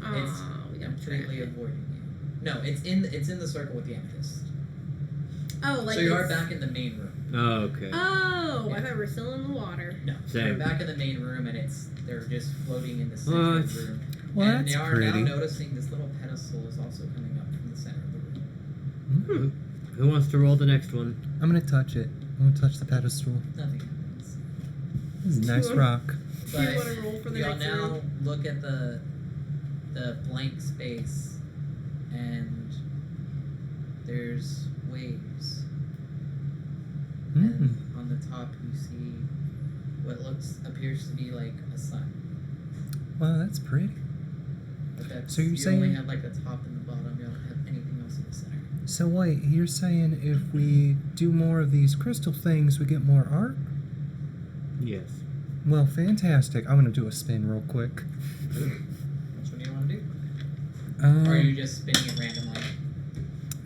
[SPEAKER 8] your hand. It's
[SPEAKER 5] We gotta
[SPEAKER 8] completely
[SPEAKER 5] track it.
[SPEAKER 8] avoiding you. No, it's in the circle with the amethyst.
[SPEAKER 5] Oh, like
[SPEAKER 8] so you are
[SPEAKER 5] it's-
[SPEAKER 8] back in the main room.
[SPEAKER 3] Oh, okay.
[SPEAKER 5] Oh,
[SPEAKER 8] Yeah.
[SPEAKER 5] I thought we were still in the water.
[SPEAKER 8] No,
[SPEAKER 3] Same.
[SPEAKER 8] you're back in the main room and they're just floating in the center
[SPEAKER 3] What?
[SPEAKER 8] of the room.
[SPEAKER 4] Well,
[SPEAKER 8] and
[SPEAKER 4] that's
[SPEAKER 8] they are
[SPEAKER 4] pretty.
[SPEAKER 8] now noticing this little pedestal is also coming up from the center of the room.
[SPEAKER 4] Mm.
[SPEAKER 3] Who wants to roll the next one?
[SPEAKER 4] I'm gonna touch it. I'm gonna touch the pedestal.
[SPEAKER 8] Nothing happens.
[SPEAKER 4] This is a nice rock.
[SPEAKER 5] Do you want to roll for the
[SPEAKER 8] y'all
[SPEAKER 5] next
[SPEAKER 8] now
[SPEAKER 5] room?
[SPEAKER 8] look at the blank space and there's waves.
[SPEAKER 4] Mm.
[SPEAKER 8] And on the top you see what appears to be like a sun.
[SPEAKER 4] Wow, that's pretty.
[SPEAKER 8] But that's,
[SPEAKER 4] So you're
[SPEAKER 8] you only
[SPEAKER 4] saying-
[SPEAKER 8] have like the top and the bottom, you don't have anything else in the center.
[SPEAKER 4] So wait, you're saying if we do more of these crystal things, we get more art?
[SPEAKER 3] Yes.
[SPEAKER 4] Well, fantastic. I'm gonna do a spin real quick.
[SPEAKER 8] Which one do you want to do?
[SPEAKER 4] Um,
[SPEAKER 8] Or are you just spinning it randomly?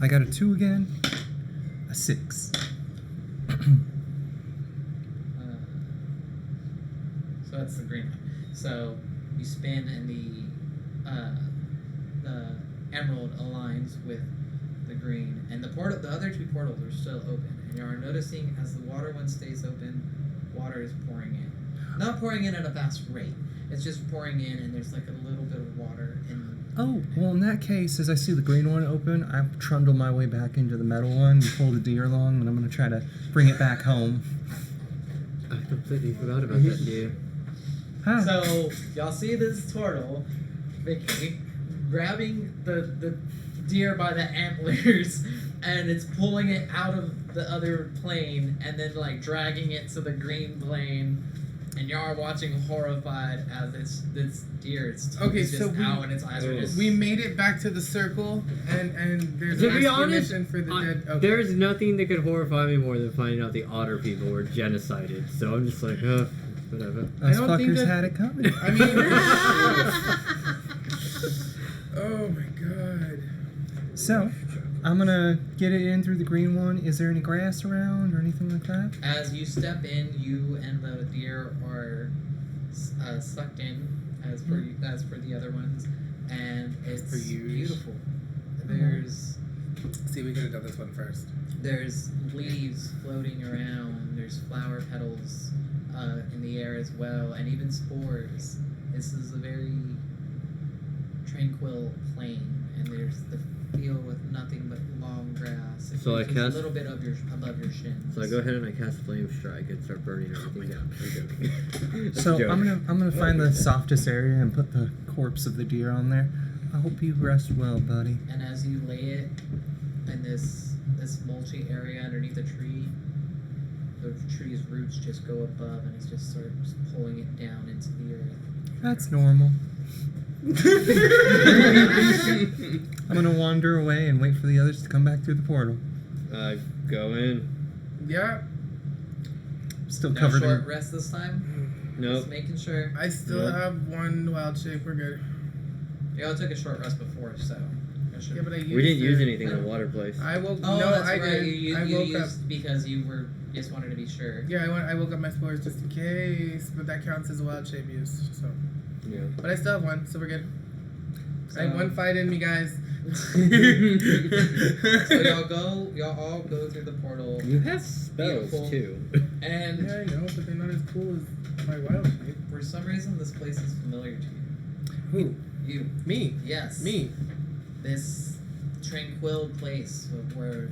[SPEAKER 4] I got a 2 again. A 6.
[SPEAKER 8] So that's the green one. So you spin and the emerald aligns with the green, and the other two portals are still open. And you are noticing as the water one stays open, water is pouring in. Not pouring in at a fast rate. It's just pouring in, and there's like a little bit of water in.
[SPEAKER 4] Oh, well, in that case, as I see the green one open, I trundle my way back into the metal one and pull the deer along, and I'm gonna try to bring it back home.
[SPEAKER 3] I completely forgot about that deer.
[SPEAKER 4] Huh.
[SPEAKER 8] So y'all see this turtle, Vicky, grabbing the deer by the antlers, and it's pulling it out of the other plane, and then like dragging it to the green plane, and y'all are watching horrified as this deer, its tongue
[SPEAKER 1] Okay,
[SPEAKER 8] is just
[SPEAKER 1] so we-
[SPEAKER 8] out and its eyes are just.
[SPEAKER 1] We made it back to the circle, and there's
[SPEAKER 3] To
[SPEAKER 1] an
[SPEAKER 3] be honest,
[SPEAKER 1] explanation for the dead. Okay.
[SPEAKER 3] there's nothing that could horrify me more than finding out the otter people were genocided. So I'm just like, whatever.
[SPEAKER 4] Those
[SPEAKER 1] I don't think
[SPEAKER 4] fuckers
[SPEAKER 1] that-
[SPEAKER 4] had it coming.
[SPEAKER 1] I mean, oh my god.
[SPEAKER 4] So, I'm gonna get it in through the green one. Is there any grass around or anything like that?
[SPEAKER 8] As you step in, you and the deer are sucked in, as for the other ones, and it's
[SPEAKER 1] For you.
[SPEAKER 8] beautiful. There's
[SPEAKER 1] See, we could have done this one first.
[SPEAKER 8] there's leaves floating around. There's flower petals in the air as well, and even spores. This is a very tranquil plain, and there's the field with nothing but long grass. It
[SPEAKER 3] So I
[SPEAKER 8] reaches
[SPEAKER 3] cast-
[SPEAKER 8] a little bit of above your shins.
[SPEAKER 3] So I go ahead and I cast Flame Strike and start burning everything down. I'm joking. That's a
[SPEAKER 4] So
[SPEAKER 3] joke.
[SPEAKER 4] I'm gonna find the softest area and put the corpse of the deer on there. I hope you rest well, buddy.
[SPEAKER 8] And as you lay it in this mulchy area underneath a tree, the tree's roots just go above, and it's just sort of pulling it down into the earth.
[SPEAKER 4] That's normal. I'm gonna wander away and wait for the others to come back through the portal.
[SPEAKER 3] Go in.
[SPEAKER 1] Yeah,
[SPEAKER 4] Still
[SPEAKER 8] No
[SPEAKER 4] covered
[SPEAKER 8] short
[SPEAKER 4] in.
[SPEAKER 8] rest this time.
[SPEAKER 3] Nope.
[SPEAKER 8] Just making sure.
[SPEAKER 1] I still
[SPEAKER 3] Nope.
[SPEAKER 1] have one wild shape. We're good.
[SPEAKER 8] Y'all took a short rest before, so. that should-
[SPEAKER 1] Yeah, but I used
[SPEAKER 3] We didn't use
[SPEAKER 1] it.
[SPEAKER 3] anything in the water place.
[SPEAKER 1] I woke.
[SPEAKER 8] Oh,
[SPEAKER 1] no,
[SPEAKER 8] that's
[SPEAKER 1] I
[SPEAKER 8] right.
[SPEAKER 1] did.
[SPEAKER 8] You
[SPEAKER 1] I woke up.
[SPEAKER 8] used because you were just wanted to be sure.
[SPEAKER 1] Yeah, I woke up my spores just in case, but that counts as a wild shape use. So,
[SPEAKER 3] Yeah.
[SPEAKER 1] but I still have one, so we're good. I have
[SPEAKER 8] So-
[SPEAKER 1] one fight in me, guys.
[SPEAKER 8] So y'all all go through the portal,
[SPEAKER 3] You have spells
[SPEAKER 8] Beautiful.
[SPEAKER 3] too.
[SPEAKER 8] and
[SPEAKER 1] Yeah, I know, but they're not as cool as my wild shape.
[SPEAKER 8] for some reason this place is familiar to you.
[SPEAKER 1] Who?
[SPEAKER 8] You,
[SPEAKER 1] Me.
[SPEAKER 8] yes,
[SPEAKER 1] Me.
[SPEAKER 8] This tranquil place where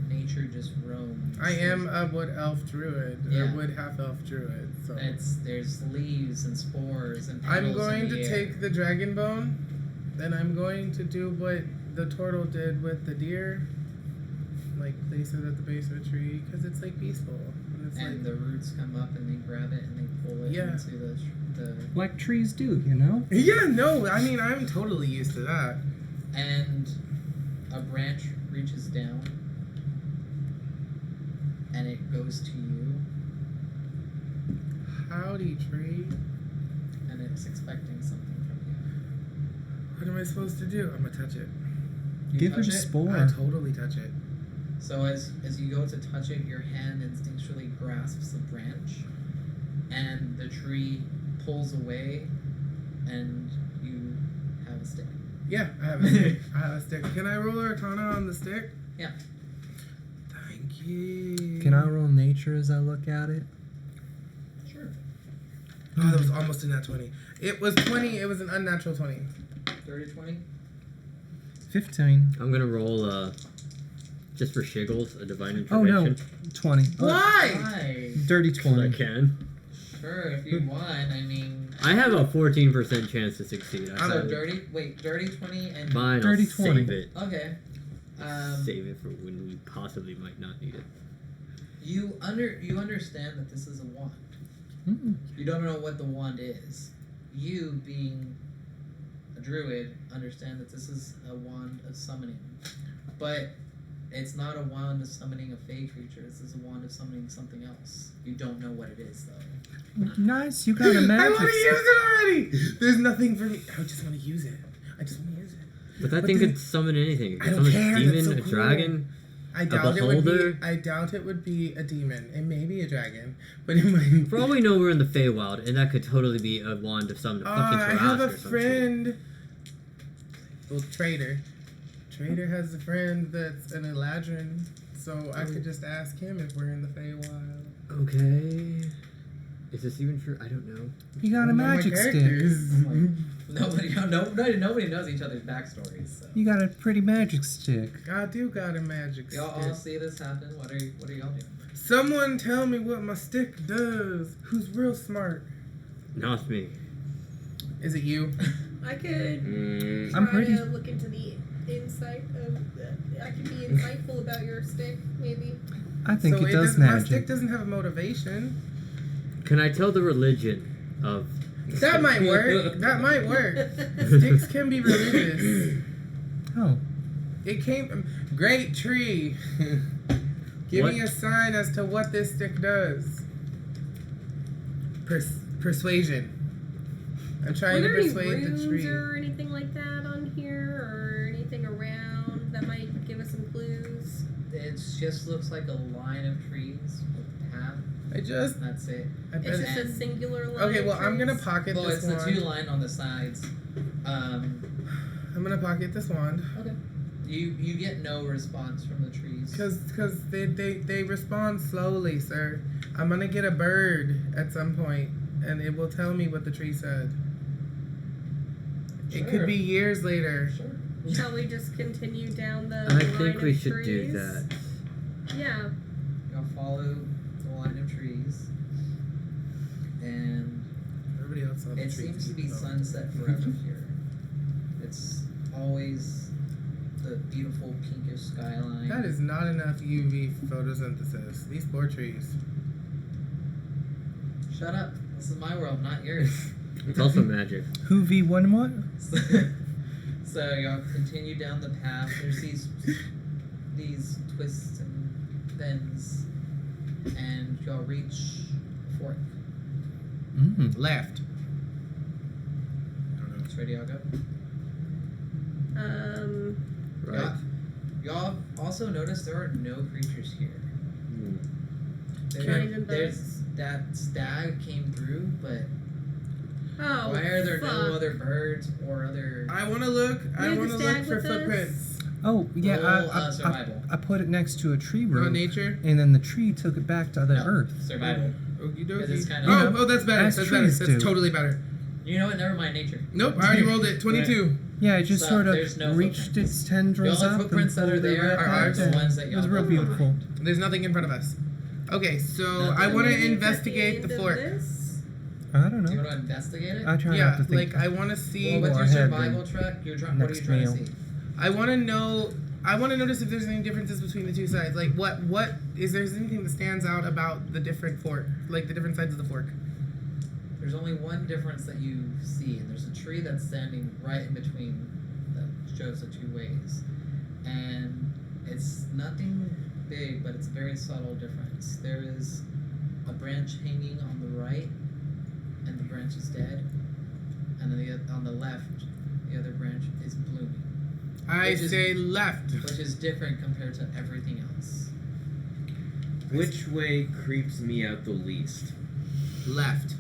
[SPEAKER 8] nature just roams.
[SPEAKER 1] I am a wood elf druid,
[SPEAKER 8] Yeah.
[SPEAKER 1] or wood half elf druid. So
[SPEAKER 8] There's leaves and spores and
[SPEAKER 1] I'm
[SPEAKER 8] petals
[SPEAKER 1] going
[SPEAKER 8] in
[SPEAKER 1] to
[SPEAKER 8] the air.
[SPEAKER 1] take the dragon bone, and I'm going to do what the turtle did with the deer. Like place it at the base of a tree because it's like peaceful. And it's
[SPEAKER 8] And
[SPEAKER 1] like
[SPEAKER 8] the roots come up and they grab it and they pull it
[SPEAKER 1] Yeah.
[SPEAKER 8] into the
[SPEAKER 4] Like trees do, you know?
[SPEAKER 1] yeah, no, I mean I'm totally used to that.
[SPEAKER 8] and a branch reaches down and it goes to you
[SPEAKER 1] Howdy, tree.
[SPEAKER 8] and it's expecting something from you.
[SPEAKER 1] What am I supposed to do? I'm gonna touch it.
[SPEAKER 8] You
[SPEAKER 4] Give
[SPEAKER 8] touch
[SPEAKER 4] it a
[SPEAKER 8] it?
[SPEAKER 4] spore.
[SPEAKER 1] I totally touch it.
[SPEAKER 8] So as you go to touch it, your hand instinctually grasps the branch, and the tree pulls away, and you have a stick.
[SPEAKER 1] Yeah, I have a stick. I have a stick. Can I roll Arcana on the stick?
[SPEAKER 8] Yeah.
[SPEAKER 1] Thank you.
[SPEAKER 4] Can I roll nature as I look at it?
[SPEAKER 8] Sure.
[SPEAKER 1] Oh, that was almost a nat 20. It was 20. It was an unnatural 20.
[SPEAKER 8] 30, 20?
[SPEAKER 4] 15.
[SPEAKER 3] I'm gonna roll just for shiggles, a divine
[SPEAKER 4] Oh no,
[SPEAKER 3] intervention.
[SPEAKER 4] 20.
[SPEAKER 1] Why?
[SPEAKER 8] Why?
[SPEAKER 4] Dirty
[SPEAKER 3] 'Cause I
[SPEAKER 4] 20.
[SPEAKER 3] can.
[SPEAKER 8] Sure, if you want. I mean,
[SPEAKER 3] I have a 14% chance to succeed.
[SPEAKER 1] I'm
[SPEAKER 8] so
[SPEAKER 1] a-
[SPEAKER 8] dirty 20 and
[SPEAKER 3] Fine,
[SPEAKER 4] Dirty
[SPEAKER 3] I'll
[SPEAKER 4] 20.
[SPEAKER 3] save it.
[SPEAKER 8] okay.
[SPEAKER 3] Save it for when we possibly might not need it.
[SPEAKER 8] You understand that this is a wand.
[SPEAKER 4] Mm.
[SPEAKER 8] You don't know what the wand is. You, being a druid, understand that this is a wand of summoning. But it's not a wand of summoning a fey creature. This is a wand of summoning something else. You don't know what it is, though.
[SPEAKER 4] Nice, you got a
[SPEAKER 1] I
[SPEAKER 4] magic.
[SPEAKER 1] want to use it already. There's nothing for me. I just want to use it. I just want to use it.
[SPEAKER 3] But that
[SPEAKER 1] But
[SPEAKER 3] thing
[SPEAKER 1] then-
[SPEAKER 3] could summon anything. It
[SPEAKER 1] I
[SPEAKER 3] could
[SPEAKER 1] don't
[SPEAKER 3] summon
[SPEAKER 1] care,
[SPEAKER 3] a
[SPEAKER 1] that's
[SPEAKER 3] demon,
[SPEAKER 1] so
[SPEAKER 3] a
[SPEAKER 1] cool.
[SPEAKER 3] dragon.
[SPEAKER 1] I doubt it would be.
[SPEAKER 3] beholder?
[SPEAKER 1] I doubt it would be a demon. It may be a dragon, but it might.
[SPEAKER 3] For all we know, we're in the Feywild, and that could totally be a wand of summon a fucking
[SPEAKER 1] I have
[SPEAKER 3] Tarrasque
[SPEAKER 1] a
[SPEAKER 3] or some shit.
[SPEAKER 1] friend. Well, Trader. Trader has a friend that's an Eladrin, so I could just ask him if we're in the Feywild.
[SPEAKER 3] Okay. Is this even true? I don't know.
[SPEAKER 4] You got a
[SPEAKER 1] One of my
[SPEAKER 4] magic stick.
[SPEAKER 1] characters.
[SPEAKER 8] Nobody knows each other's backstories. So.
[SPEAKER 4] You got a pretty magic stick.
[SPEAKER 1] I do got a magic
[SPEAKER 8] Y'all all
[SPEAKER 1] stick.
[SPEAKER 8] see this happen. What are y'all doing?
[SPEAKER 1] Someone tell me what my stick does. Who's real smart?
[SPEAKER 3] Not me.
[SPEAKER 1] Is it you?
[SPEAKER 5] I could
[SPEAKER 6] Mm,
[SPEAKER 4] I'm
[SPEAKER 5] try
[SPEAKER 4] pretty-
[SPEAKER 5] to look into the insight of. I could be insightful about your stick, maybe.
[SPEAKER 4] I think
[SPEAKER 1] so
[SPEAKER 4] it does
[SPEAKER 1] doesn't, my stick
[SPEAKER 4] magic.
[SPEAKER 1] doesn't have a motivation.
[SPEAKER 3] Can I tell the religion of?
[SPEAKER 1] That might work. That might work. Sticks can be religious.
[SPEAKER 4] Oh,
[SPEAKER 1] It came. Great tree. Give me a
[SPEAKER 3] What?
[SPEAKER 1] sign as to what this stick does. Persuasion. I'm trying
[SPEAKER 5] Were
[SPEAKER 1] to
[SPEAKER 5] there any
[SPEAKER 1] persuade the
[SPEAKER 5] runes
[SPEAKER 1] tree.
[SPEAKER 5] or anything like that on here, or anything around that might give us some clues?
[SPEAKER 8] It just looks like a line of trees with a path.
[SPEAKER 1] I just.
[SPEAKER 8] That's it.
[SPEAKER 1] I
[SPEAKER 5] It's
[SPEAKER 1] bet.
[SPEAKER 5] just a singular line.
[SPEAKER 1] Okay, well,
[SPEAKER 5] of
[SPEAKER 1] I'm gonna
[SPEAKER 5] trees.
[SPEAKER 1] pocket
[SPEAKER 8] Well,
[SPEAKER 1] this
[SPEAKER 8] it's
[SPEAKER 1] wand.
[SPEAKER 8] the two line on the sides.
[SPEAKER 1] I'm gonna pocket this wand.
[SPEAKER 8] Okay. You get no response from the trees.
[SPEAKER 1] Cause they respond slowly, sir. I'm gonna get a bird at some point, and it will tell me what the tree said. It could be years later.
[SPEAKER 8] Sure.
[SPEAKER 5] Shall we just continue down the
[SPEAKER 3] I
[SPEAKER 5] line
[SPEAKER 3] think
[SPEAKER 5] of
[SPEAKER 3] we should
[SPEAKER 5] trees?
[SPEAKER 3] do that.
[SPEAKER 5] Yeah.
[SPEAKER 8] You'll follow the line of trees, and
[SPEAKER 1] Everybody else saw the
[SPEAKER 8] it
[SPEAKER 1] trees.
[SPEAKER 8] seems to be sunset forever here. It's always the beautiful pinkish skyline.
[SPEAKER 1] That is not enough UV photosynthesis. These poor trees.
[SPEAKER 8] Shut up. This is my world, not yours.
[SPEAKER 3] It's also magic.
[SPEAKER 4] Who V1 what?
[SPEAKER 8] So y'all continue down the path. There's these twists and bends, and y'all reach a fork.
[SPEAKER 1] Left.
[SPEAKER 8] It's ready, y'all go.
[SPEAKER 3] Right.
[SPEAKER 8] Y'all also notice there are no creatures here.
[SPEAKER 3] Hmm.
[SPEAKER 5] Not even
[SPEAKER 8] There's
[SPEAKER 5] bugs.
[SPEAKER 8] that stag came through, but
[SPEAKER 5] Oh.
[SPEAKER 8] why are there
[SPEAKER 5] fuck.
[SPEAKER 8] no other birds or other?
[SPEAKER 1] I want to look. I
[SPEAKER 5] You're the
[SPEAKER 1] want to look
[SPEAKER 5] stag
[SPEAKER 1] for
[SPEAKER 5] with us?
[SPEAKER 1] footprints.
[SPEAKER 4] Oh yeah,
[SPEAKER 8] Roll, survival.
[SPEAKER 4] I put it next to a tree
[SPEAKER 1] Oh,
[SPEAKER 4] root,
[SPEAKER 1] nature.
[SPEAKER 4] and then the tree took it back to the
[SPEAKER 8] No,
[SPEAKER 4] earth.
[SPEAKER 8] survival.
[SPEAKER 1] Okie
[SPEAKER 8] Because it's
[SPEAKER 1] dokie.
[SPEAKER 8] kind
[SPEAKER 1] Oh,
[SPEAKER 8] of.
[SPEAKER 1] oh, that's better.
[SPEAKER 4] As
[SPEAKER 1] That's better.
[SPEAKER 4] trees
[SPEAKER 1] That's
[SPEAKER 4] do.
[SPEAKER 1] totally better.
[SPEAKER 8] You know what? Never mind nature.
[SPEAKER 1] Nope, I already rolled it. 22.
[SPEAKER 4] Yeah, it just
[SPEAKER 8] So,
[SPEAKER 4] sort of
[SPEAKER 8] there's no
[SPEAKER 4] reached
[SPEAKER 8] footprints.
[SPEAKER 4] its tendrils
[SPEAKER 8] The only
[SPEAKER 4] up
[SPEAKER 8] footprints
[SPEAKER 4] and
[SPEAKER 8] that are
[SPEAKER 4] pulled it
[SPEAKER 8] there
[SPEAKER 4] right
[SPEAKER 8] are
[SPEAKER 4] back
[SPEAKER 8] the
[SPEAKER 4] in.
[SPEAKER 8] ones that
[SPEAKER 4] It was
[SPEAKER 8] y'all
[SPEAKER 4] real
[SPEAKER 8] left
[SPEAKER 4] beautiful.
[SPEAKER 1] There's nothing in front of us. Okay, so
[SPEAKER 8] Nothing.
[SPEAKER 1] I want to
[SPEAKER 5] Maybe it's at the
[SPEAKER 1] investigate
[SPEAKER 5] end
[SPEAKER 1] the
[SPEAKER 5] of
[SPEAKER 1] fork.
[SPEAKER 5] this?
[SPEAKER 4] I don't
[SPEAKER 8] Do you
[SPEAKER 4] know.
[SPEAKER 8] want to investigate it?
[SPEAKER 4] I try not
[SPEAKER 1] Yeah,
[SPEAKER 4] to think.
[SPEAKER 1] like I want to see.
[SPEAKER 8] Well, with
[SPEAKER 4] Go
[SPEAKER 8] your
[SPEAKER 4] ahead,
[SPEAKER 8] survival
[SPEAKER 4] then.
[SPEAKER 8] track, what are you
[SPEAKER 4] Next
[SPEAKER 8] trying
[SPEAKER 4] meal.
[SPEAKER 8] to see?
[SPEAKER 1] I want to know. I want to notice if there's any differences between the two sides. Like, what is there anything that stands out about the different fork, like the different sides of the fork?
[SPEAKER 8] There's only one difference that you see, and there's a tree that's standing right in between that shows the two ways. And it's nothing big, but it's a very subtle difference. There is a branch hanging on the right, and the branch is dead. And then on the left, the other branch is blooming,
[SPEAKER 1] I
[SPEAKER 8] Which is-
[SPEAKER 1] say left.
[SPEAKER 8] which is different compared to everything else.
[SPEAKER 6] Which way creeps me out the least?
[SPEAKER 1] Left.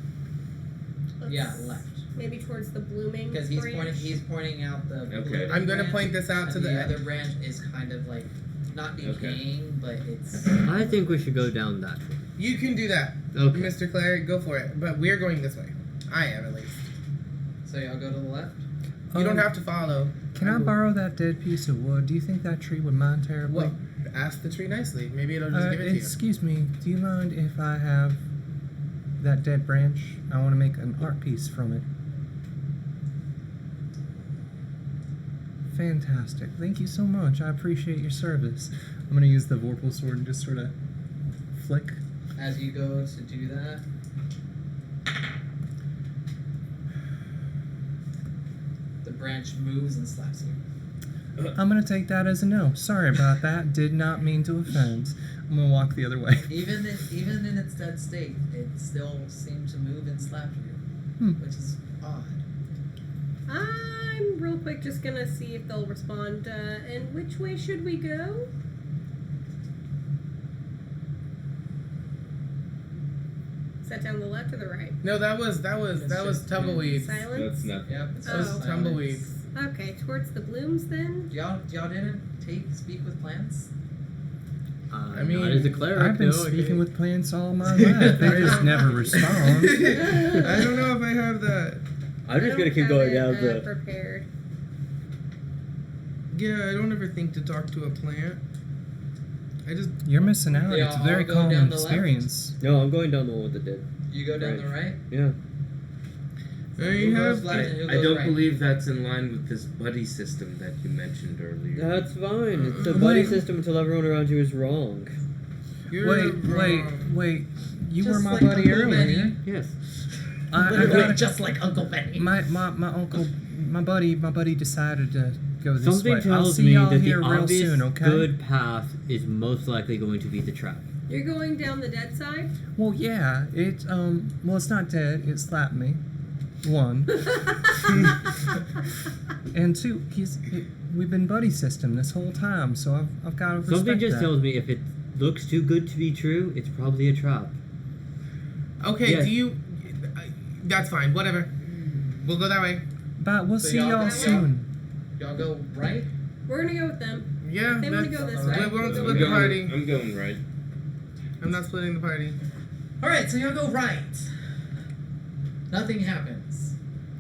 [SPEAKER 5] Let's-
[SPEAKER 8] Yeah, left.
[SPEAKER 5] Maybe towards the blooming
[SPEAKER 8] Because he's
[SPEAKER 5] branch.
[SPEAKER 8] pointing out the
[SPEAKER 6] Okay.
[SPEAKER 8] blooming
[SPEAKER 1] I'm gonna
[SPEAKER 8] branch,
[SPEAKER 1] point this out
[SPEAKER 8] and
[SPEAKER 1] to
[SPEAKER 8] the
[SPEAKER 1] the
[SPEAKER 8] other branch is kind of like not decaying, but it's
[SPEAKER 3] I think we should go down that way.
[SPEAKER 1] You can do that,
[SPEAKER 3] Okay.
[SPEAKER 1] Mr. Clary. Go for it. But we're going this way. I am at least.
[SPEAKER 8] so y'all go to the left.
[SPEAKER 1] You don't
[SPEAKER 4] Um,
[SPEAKER 1] have to follow.
[SPEAKER 4] Can I borrow that dead piece of wood? Do you think that tree would mind terribly?
[SPEAKER 1] Well, ask the tree nicely. Maybe it'll just give it to you.
[SPEAKER 4] Excuse me, do you mind if I have that dead branch? I want to make an art piece from it. Fantastic. Thank you so much. I appreciate your service. I'm going to use the Vorpal sword and just sort of flick.
[SPEAKER 8] As you go to do that, the branch moves and slaps you.
[SPEAKER 4] I'm going to take that as a no. Sorry about that. Did not mean to offend. I'm going to walk the other way.
[SPEAKER 8] Even in its dead state, it still seemed to move and slap you, which is odd.
[SPEAKER 5] I'm real quick just gonna see if they'll respond. And which way should we go? Is that down the left or the right?
[SPEAKER 1] No, that was
[SPEAKER 8] It's just
[SPEAKER 1] tumbleweeds.
[SPEAKER 5] Silence.
[SPEAKER 6] That's nothing.
[SPEAKER 8] Yep. It's
[SPEAKER 5] Oh.
[SPEAKER 8] just
[SPEAKER 1] Those
[SPEAKER 8] silence.
[SPEAKER 1] tumbleweeds.
[SPEAKER 5] Okay, towards the blooms then.
[SPEAKER 8] Y'all didn't speak with plants.
[SPEAKER 1] I mean,
[SPEAKER 3] not as a cleric.
[SPEAKER 4] I've been
[SPEAKER 3] no,
[SPEAKER 4] speaking
[SPEAKER 3] okay.
[SPEAKER 4] with plants all my life. They just never respond.
[SPEAKER 1] I don't know if I have that.
[SPEAKER 3] I'm just
[SPEAKER 5] I
[SPEAKER 3] gonna
[SPEAKER 5] don't
[SPEAKER 3] keep
[SPEAKER 5] have
[SPEAKER 3] going
[SPEAKER 5] it,
[SPEAKER 3] down the.
[SPEAKER 5] prepared.
[SPEAKER 1] Yeah, I don't ever think to talk to a plant. I just
[SPEAKER 4] You're missing out.
[SPEAKER 8] They
[SPEAKER 4] It's a
[SPEAKER 8] all
[SPEAKER 4] very
[SPEAKER 8] go down
[SPEAKER 4] common
[SPEAKER 8] the left?
[SPEAKER 4] experience.
[SPEAKER 3] No, I'm going down the one with the dead.
[SPEAKER 8] You go down
[SPEAKER 3] Right.
[SPEAKER 8] the right.
[SPEAKER 3] Yeah.
[SPEAKER 1] there
[SPEAKER 8] Who
[SPEAKER 1] you
[SPEAKER 8] goes
[SPEAKER 1] have.
[SPEAKER 8] left and who
[SPEAKER 6] I
[SPEAKER 8] goes
[SPEAKER 6] don't
[SPEAKER 8] right?
[SPEAKER 6] believe that's in line with this buddy system that you mentioned earlier.
[SPEAKER 3] That's fine. It's a buddy
[SPEAKER 4] Wait.
[SPEAKER 3] system until everyone around you is wrong.
[SPEAKER 1] You're
[SPEAKER 4] Wait.
[SPEAKER 1] wrong.
[SPEAKER 4] You
[SPEAKER 8] Just
[SPEAKER 4] were my
[SPEAKER 8] like
[SPEAKER 4] buddy
[SPEAKER 8] Uncle
[SPEAKER 4] earlier.
[SPEAKER 8] Benny.
[SPEAKER 3] Yes.
[SPEAKER 4] I
[SPEAKER 8] Literally
[SPEAKER 4] got
[SPEAKER 8] just like Uncle Benny.
[SPEAKER 4] my uncle, my buddy decided to go this
[SPEAKER 3] Something
[SPEAKER 4] way. I'll
[SPEAKER 3] tells
[SPEAKER 4] see
[SPEAKER 3] me
[SPEAKER 4] y'all
[SPEAKER 3] that the
[SPEAKER 4] here real
[SPEAKER 3] obvious
[SPEAKER 4] soon, okay?
[SPEAKER 3] good path is most likely going to be the trap.
[SPEAKER 5] You're going down the dead side.
[SPEAKER 4] Well, yeah, it's not dead. It slapped me. one. And two, we've been buddy system this whole time, so I've got to respect
[SPEAKER 3] Something just
[SPEAKER 4] that.
[SPEAKER 3] tells me if it looks too good to be true, it's probably a trap.
[SPEAKER 1] Okay,
[SPEAKER 3] Yeah.
[SPEAKER 1] do you? That's fine. Whatever. We'll go that way.
[SPEAKER 4] But we'll
[SPEAKER 8] So
[SPEAKER 4] see
[SPEAKER 8] y'all
[SPEAKER 4] y'all
[SPEAKER 8] go-
[SPEAKER 4] soon.
[SPEAKER 8] Y'all go right.
[SPEAKER 5] We're gonna go with them.
[SPEAKER 1] Yeah,
[SPEAKER 5] If they wanna
[SPEAKER 1] that's-
[SPEAKER 5] go this
[SPEAKER 1] we
[SPEAKER 5] way,
[SPEAKER 1] won't
[SPEAKER 5] we'll go
[SPEAKER 1] split
[SPEAKER 5] with
[SPEAKER 1] the
[SPEAKER 5] them.
[SPEAKER 1] party.
[SPEAKER 6] I'm going right.
[SPEAKER 1] I'm not splitting the party.
[SPEAKER 8] All right, so y'all go right. Nothing happens.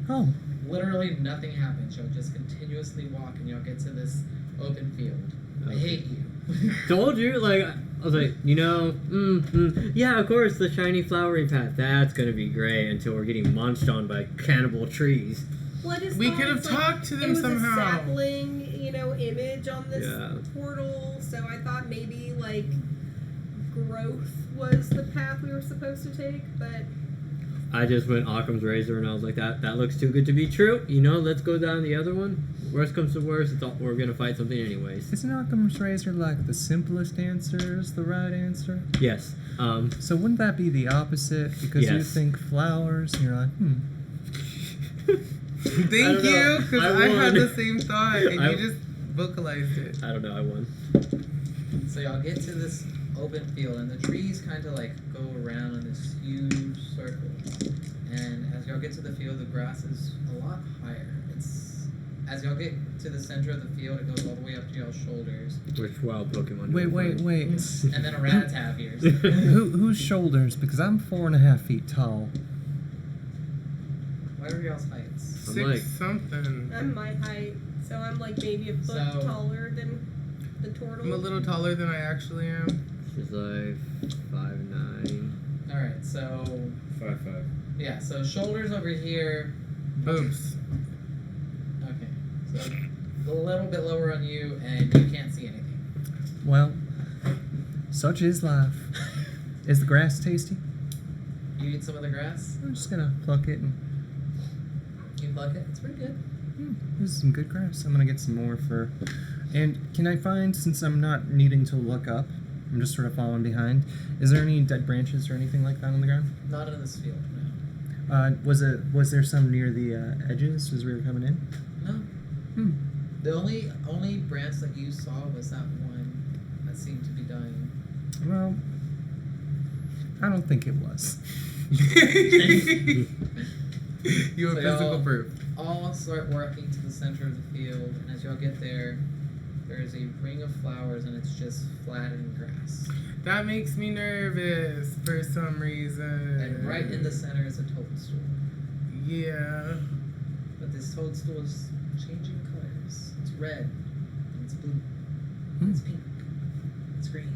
[SPEAKER 4] Oh,
[SPEAKER 8] Literally nothing happens. Y'all just continuously walk, and y'all get to this open field. I hate you.
[SPEAKER 3] Told you, like, I was like, yeah, of course, the shiny flowery path. That's gonna be great until we're getting munched on by cannibal trees.
[SPEAKER 5] Well, I just
[SPEAKER 1] We
[SPEAKER 5] thought
[SPEAKER 1] could have
[SPEAKER 5] it's like-
[SPEAKER 1] talked to them
[SPEAKER 5] it was
[SPEAKER 1] somehow.
[SPEAKER 5] a sapling, image on this
[SPEAKER 3] Yeah.
[SPEAKER 5] portal, so I thought maybe like growth was the path we were supposed to take, but
[SPEAKER 3] I just went Occam's razor and I was like, that looks too good to be true. Let's go down the other one. Worst comes to worst, we're gonna fight something anyways.
[SPEAKER 4] isn't Occam's razor like the simplest answer is the right answer?
[SPEAKER 3] Yes.
[SPEAKER 4] So wouldn't that be the opposite? Because you
[SPEAKER 3] Yes.
[SPEAKER 4] think flowers, and you're like,
[SPEAKER 1] Thank
[SPEAKER 3] don't know.
[SPEAKER 1] you, because
[SPEAKER 3] I
[SPEAKER 1] I had
[SPEAKER 3] won.
[SPEAKER 1] the same thought, and
[SPEAKER 3] I-
[SPEAKER 1] you just vocalized it.
[SPEAKER 3] I don't know, I won.
[SPEAKER 8] So y'all get to this open field, and the trees kind of like go around in this huge circle. And as y'all get to the field, the grass is a lot higher. As y'all get to the center of the field, it goes all the way up to y'all's shoulders,
[SPEAKER 3] Which wild Pokemon?
[SPEAKER 4] wait,
[SPEAKER 3] do I
[SPEAKER 4] wait,
[SPEAKER 3] find?
[SPEAKER 4] wait.
[SPEAKER 8] and then a Rattata appears.
[SPEAKER 4] Whose shoulders? Because I'm 4.5 feet tall.
[SPEAKER 8] What are y'all's heights?
[SPEAKER 3] I'm
[SPEAKER 1] 6
[SPEAKER 3] like-
[SPEAKER 1] something.
[SPEAKER 5] I'm my height, so I'm like maybe a foot
[SPEAKER 8] So-
[SPEAKER 5] taller than the turtle.
[SPEAKER 1] I'm a little taller than I actually am.
[SPEAKER 3] She's like 5'9".
[SPEAKER 8] All right, so
[SPEAKER 6] 5'5".
[SPEAKER 8] yeah, so shoulders over here.
[SPEAKER 1] Boobs.
[SPEAKER 8] Okay, so a little bit lower on you, and you can't see anything.
[SPEAKER 4] Well, such is life. Is the grass tasty?
[SPEAKER 8] You eat some of the grass.
[SPEAKER 4] I'm just gonna pluck it and
[SPEAKER 8] You pluck it. It's pretty good.
[SPEAKER 4] this is some good grass. I'm gonna get some more for. And can I find, since I'm not needing to look up, I'm just sort of following behind. Is there any dead branches or anything like that on the ground?
[SPEAKER 8] Not in this field, no.
[SPEAKER 4] Was there some near the edges as we were coming in?
[SPEAKER 8] No.
[SPEAKER 4] Hmm.
[SPEAKER 8] The only branch that you saw was that one that seemed to be dying.
[SPEAKER 4] Well, I don't think it was.
[SPEAKER 1] You have
[SPEAKER 8] So
[SPEAKER 1] physical
[SPEAKER 8] y'all-
[SPEAKER 1] proof.
[SPEAKER 8] All start walking to the center of the field, and as y'all get there, there's a ring of flowers, and it's just flattened grass.
[SPEAKER 1] That makes me nervous for some reason.
[SPEAKER 8] And right in the center is a toadstool.
[SPEAKER 1] Yeah.
[SPEAKER 8] But this toadstool is changing colors. It's red, and it's blue,
[SPEAKER 4] Hmm.
[SPEAKER 8] and it's pink, it's green,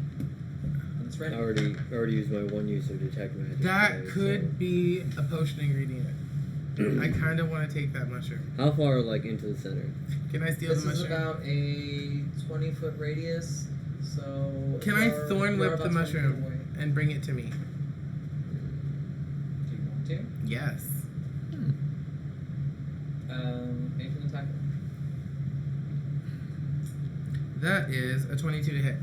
[SPEAKER 8] and it's red.
[SPEAKER 3] I already used my one use of detect magic.
[SPEAKER 1] That
[SPEAKER 3] today,
[SPEAKER 1] could be a potion ingredient. I kind of want to take that mushroom.
[SPEAKER 3] So. How far, like, into the center?
[SPEAKER 1] Can I steal
[SPEAKER 8] This
[SPEAKER 1] the
[SPEAKER 8] is
[SPEAKER 1] mushroom?
[SPEAKER 8] about a 20-foot radius, so...
[SPEAKER 1] Can I
[SPEAKER 8] you're-
[SPEAKER 1] thorn
[SPEAKER 8] you're
[SPEAKER 1] whip the
[SPEAKER 8] about 20 feet
[SPEAKER 1] mushroom
[SPEAKER 8] away.
[SPEAKER 1] and bring it to me?
[SPEAKER 8] Do you want to?
[SPEAKER 1] Yes.
[SPEAKER 8] Make an attack.
[SPEAKER 1] That is a 22 to hit.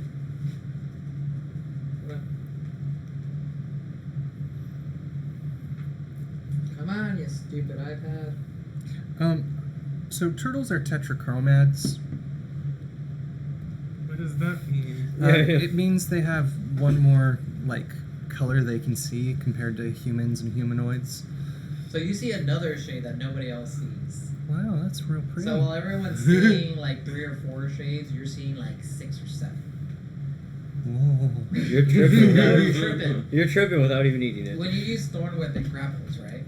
[SPEAKER 8] Okay. Come on, you stupid iPad.
[SPEAKER 4] So turtles are tetrachromads.
[SPEAKER 1] What does that mean?
[SPEAKER 4] It means they have one more color they can see compared to humans and humanoids.
[SPEAKER 8] So you see another shade that nobody else sees.
[SPEAKER 4] Wow, that's real pretty.
[SPEAKER 8] So while everyone's seeing like 3 or 4 shades, you're seeing like 6 or 7.
[SPEAKER 4] Whoa.
[SPEAKER 3] You're tripping.
[SPEAKER 8] You're
[SPEAKER 3] guys.
[SPEAKER 8] tripping.
[SPEAKER 3] You're tripping without even eating it.
[SPEAKER 8] When you use Thorn Whip, it grapples, right?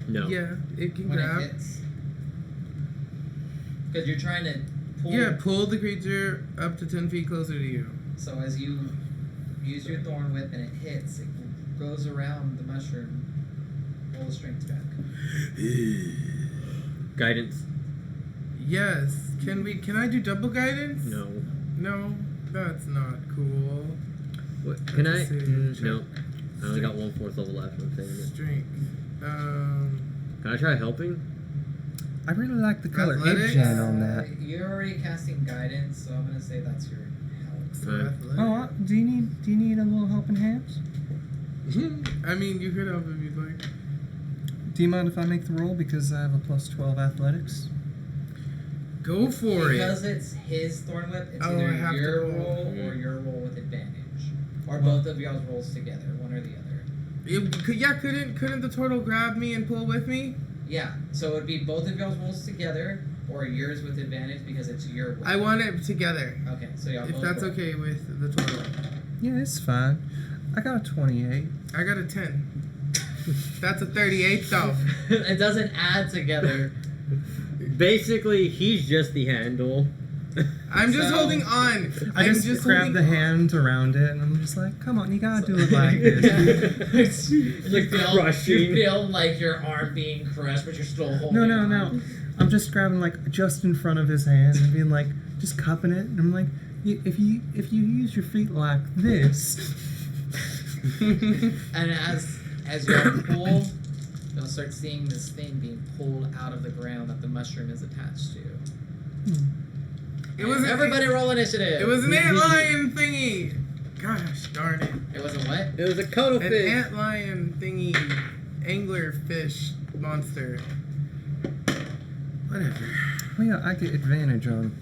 [SPEAKER 3] No.
[SPEAKER 1] Yeah, it can
[SPEAKER 8] When
[SPEAKER 1] grab.
[SPEAKER 8] it hits. Because you're trying to pull.
[SPEAKER 1] Yeah, pull the creature up to 10 feet closer to you.
[SPEAKER 8] So as you use your Thorn Whip and it hits, it goes around the mushroom. Roll the strength check.
[SPEAKER 3] Guidance?
[SPEAKER 1] Yes. Can I do double guidance?
[SPEAKER 3] No.
[SPEAKER 1] No, that's not cool.
[SPEAKER 3] What? Can I?
[SPEAKER 1] Let's see.
[SPEAKER 3] No. I only got 1/4 level left. I'm saving it.
[SPEAKER 1] Strength.
[SPEAKER 3] Can I try helping?
[SPEAKER 4] I really like the color
[SPEAKER 1] Athletics?
[SPEAKER 4] Gen on that.
[SPEAKER 8] You're already casting guidance, so I'm gonna say that's your help.
[SPEAKER 1] So
[SPEAKER 3] Alright.
[SPEAKER 1] athletics.
[SPEAKER 4] Oh, do you need a little helping hands?
[SPEAKER 1] I mean, you could help if you'd like.
[SPEAKER 4] Do you mind if I make the roll because I have a plus 12 athletics?
[SPEAKER 1] Go for
[SPEAKER 8] Because
[SPEAKER 1] it.
[SPEAKER 8] it's his thorn whip, it's
[SPEAKER 1] Oh, I have
[SPEAKER 8] either
[SPEAKER 1] to
[SPEAKER 8] your
[SPEAKER 1] roll.
[SPEAKER 8] roll or your roll with advantage. Or both of y'all's rolls together, one or the other.
[SPEAKER 1] Couldn't the turtle grab me and pull with me?
[SPEAKER 8] Yeah, so it would be both of y'all's rolls together or yours with advantage because it's your roll.
[SPEAKER 1] I want it together.
[SPEAKER 8] Okay, so y'all
[SPEAKER 1] If
[SPEAKER 8] both
[SPEAKER 1] that's
[SPEAKER 8] roll.
[SPEAKER 1] okay with the turtle.
[SPEAKER 4] Yeah, it's fine. I got a 28.
[SPEAKER 1] I got a 10. That's a 38 though.
[SPEAKER 8] It doesn't add together.
[SPEAKER 3] Basically, he's just the handle.
[SPEAKER 1] I'm just
[SPEAKER 8] So-
[SPEAKER 1] holding on.
[SPEAKER 4] I
[SPEAKER 1] I'm
[SPEAKER 4] just grab
[SPEAKER 1] holding
[SPEAKER 4] the
[SPEAKER 1] on.
[SPEAKER 4] hand around it, and I'm just like, come on, you gotta do it like this.
[SPEAKER 3] Crushing.
[SPEAKER 8] You feel like your arm being crushed, but you're still holding
[SPEAKER 4] No, no,
[SPEAKER 8] on.
[SPEAKER 4] no. I'm just grabbing like just in front of his hand and being like, just cupping it, and I'm like, if you use your feet like this.
[SPEAKER 8] And as y'all pull, you'll start seeing this thing being pulled out of the ground that the mushroom is attached to.
[SPEAKER 1] It was
[SPEAKER 8] Everybody roll initiative.
[SPEAKER 1] It was an antlion thingy. Gosh darn it.
[SPEAKER 8] It was a what?
[SPEAKER 3] It was a
[SPEAKER 1] An
[SPEAKER 3] cuttlefish.
[SPEAKER 1] antlion thingy angler fish monster. Whatever.
[SPEAKER 4] Well, yeah, I get advantage on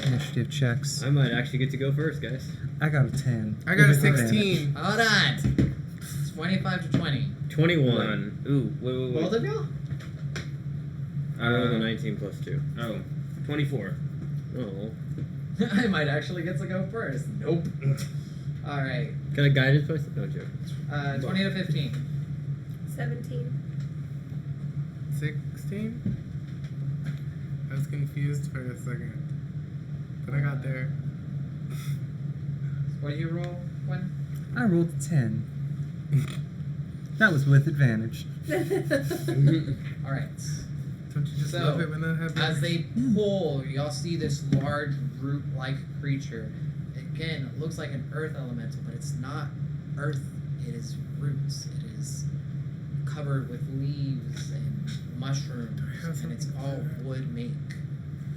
[SPEAKER 4] initiative checks.
[SPEAKER 3] I might actually get to go first, guys.
[SPEAKER 4] I got a 10.
[SPEAKER 1] I got a
[SPEAKER 4] with advantage.
[SPEAKER 1] 16.
[SPEAKER 8] Hold on. 25 to 20.
[SPEAKER 3] 21.
[SPEAKER 6] Ooh, wait.
[SPEAKER 8] Both of y'all?
[SPEAKER 3] I rolled a 19 plus 2.
[SPEAKER 6] Oh, 24.
[SPEAKER 3] Oh.
[SPEAKER 8] I might actually get to go first. Nope. Alright.
[SPEAKER 3] Can I guidance twice? No joke.
[SPEAKER 8] 20 to 15.
[SPEAKER 5] 17.
[SPEAKER 1] 16? I was confused for a second. But I got there.
[SPEAKER 8] What do you roll, Gwen?
[SPEAKER 4] I rolled a 10. That was with advantage.
[SPEAKER 8] Alright.
[SPEAKER 1] Don't you just
[SPEAKER 8] So,
[SPEAKER 1] love it when that happens?
[SPEAKER 8] As they pull, y'all see this large root-like creature. Again, it looks like an earth elemental, but it's not earth. It is roots. It is covered with leaves and mushrooms, and it's all wood make.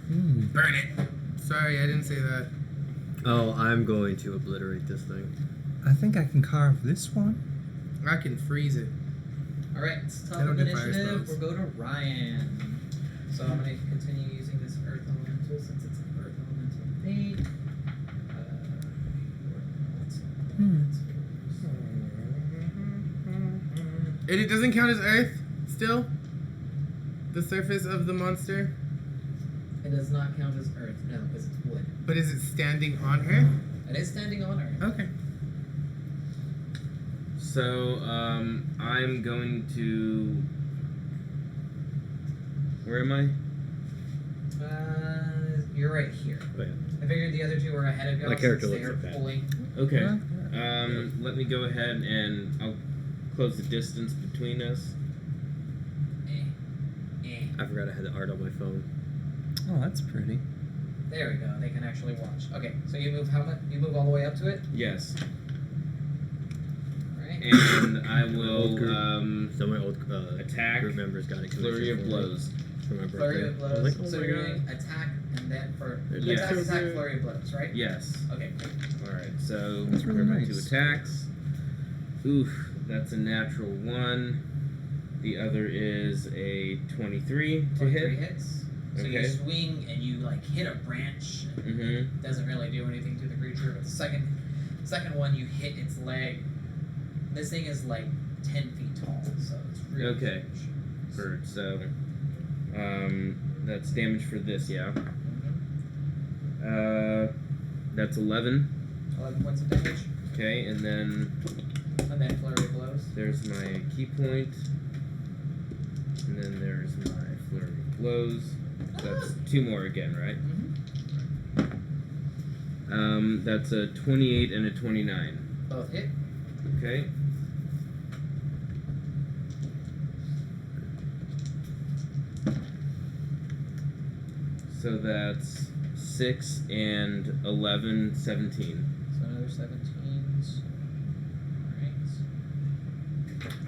[SPEAKER 1] Burn it! Sorry, I didn't say that.
[SPEAKER 3] Oh, I'm going to obliterate this thing.
[SPEAKER 4] I think I can carve this one.
[SPEAKER 1] I can freeze it.
[SPEAKER 8] Alright,
[SPEAKER 1] They
[SPEAKER 8] top
[SPEAKER 1] don't
[SPEAKER 8] of
[SPEAKER 1] do fire
[SPEAKER 8] initiative,
[SPEAKER 1] spells.
[SPEAKER 8] we'll go to Ryan. So I'm going to continue using this earth elemental since it's an earth elemental thing.
[SPEAKER 1] It doesn't count as earth still? The surface of the monster?
[SPEAKER 8] It does not count as earth, no, because it's wood.
[SPEAKER 1] But is it standing on earth?
[SPEAKER 8] It is standing on earth.
[SPEAKER 1] Okay.
[SPEAKER 6] So, I'm going to. Where am I?
[SPEAKER 8] You're right here.
[SPEAKER 3] Oh, yeah.
[SPEAKER 8] I figured the other two were ahead of y'all
[SPEAKER 3] My character
[SPEAKER 8] since they
[SPEAKER 3] looks
[SPEAKER 8] are
[SPEAKER 3] like that.
[SPEAKER 8] pulling.
[SPEAKER 6] Okay.
[SPEAKER 4] Yeah.
[SPEAKER 6] Let me go ahead and I'll close the distance between us.
[SPEAKER 3] I forgot I had the art on my phone.
[SPEAKER 4] Oh, that's pretty.
[SPEAKER 8] There we go. They can actually watch. Okay, so you move how much? You move all the way up to it.
[SPEAKER 6] Yes.
[SPEAKER 8] Alright.
[SPEAKER 6] And I will
[SPEAKER 3] Old group. So my old
[SPEAKER 6] attack,
[SPEAKER 3] group members got it.
[SPEAKER 6] flurry of blows.
[SPEAKER 3] For my birthday.
[SPEAKER 8] Flurry of blows.
[SPEAKER 3] I was like, oh
[SPEAKER 8] So
[SPEAKER 3] my
[SPEAKER 8] you're
[SPEAKER 3] God.
[SPEAKER 8] doing attack and then for
[SPEAKER 6] Yes.
[SPEAKER 8] attack, flurry of blows, right?
[SPEAKER 6] Yes.
[SPEAKER 8] Okay, cool.
[SPEAKER 6] Alright, so
[SPEAKER 4] That's really
[SPEAKER 6] we're back
[SPEAKER 4] nice.
[SPEAKER 6] to attacks. Oof, that's a natural 1. The other is a 23 to
[SPEAKER 8] 23
[SPEAKER 6] hit.
[SPEAKER 8] hits. So you
[SPEAKER 6] Okay.
[SPEAKER 8] swing and you like hit a branch. And
[SPEAKER 6] Mm-hmm.
[SPEAKER 8] it doesn't really do anything to the creature. But the second one, you hit its leg. This thing is like 10 feet tall, so it's really
[SPEAKER 6] Okay.
[SPEAKER 8] huge.
[SPEAKER 6] Bird, so that's damage for this, yeah.
[SPEAKER 8] Mhm.
[SPEAKER 6] That's 11.
[SPEAKER 8] 11 points of damage,
[SPEAKER 6] Okay, and then
[SPEAKER 8] and then flurry of blows.
[SPEAKER 6] there's my key point. And then there's my flurry of blows. That's 2 more again, right?
[SPEAKER 8] Mm-hmm.
[SPEAKER 6] That's a 28 and a 29.
[SPEAKER 8] Both hit.
[SPEAKER 6] Okay. So that's 6 and 11, 17.
[SPEAKER 8] So another 17s. Alright.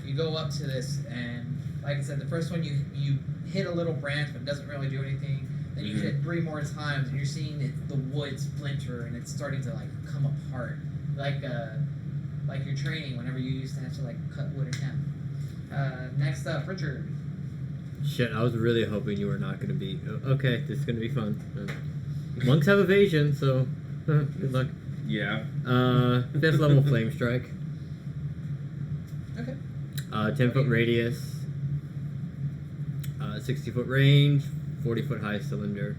[SPEAKER 8] You go up to this, and like I said, the first one you hit a little branch, but it doesn't really do anything. Then you hit it 3 more times, and you're seeing the wood splinter, and it's starting to like come apart, like your training whenever you used to have to like cut wood in half. Next up, Richard.
[SPEAKER 3] Shit, I was really hoping you were not going to be. Okay, this is going to be fun. Monks have evasion, so good luck.
[SPEAKER 6] Yeah.
[SPEAKER 3] 5th level Flame Strike.
[SPEAKER 8] Okay.
[SPEAKER 3] 10-foot radius. 60-foot range. 40-foot high cylinder.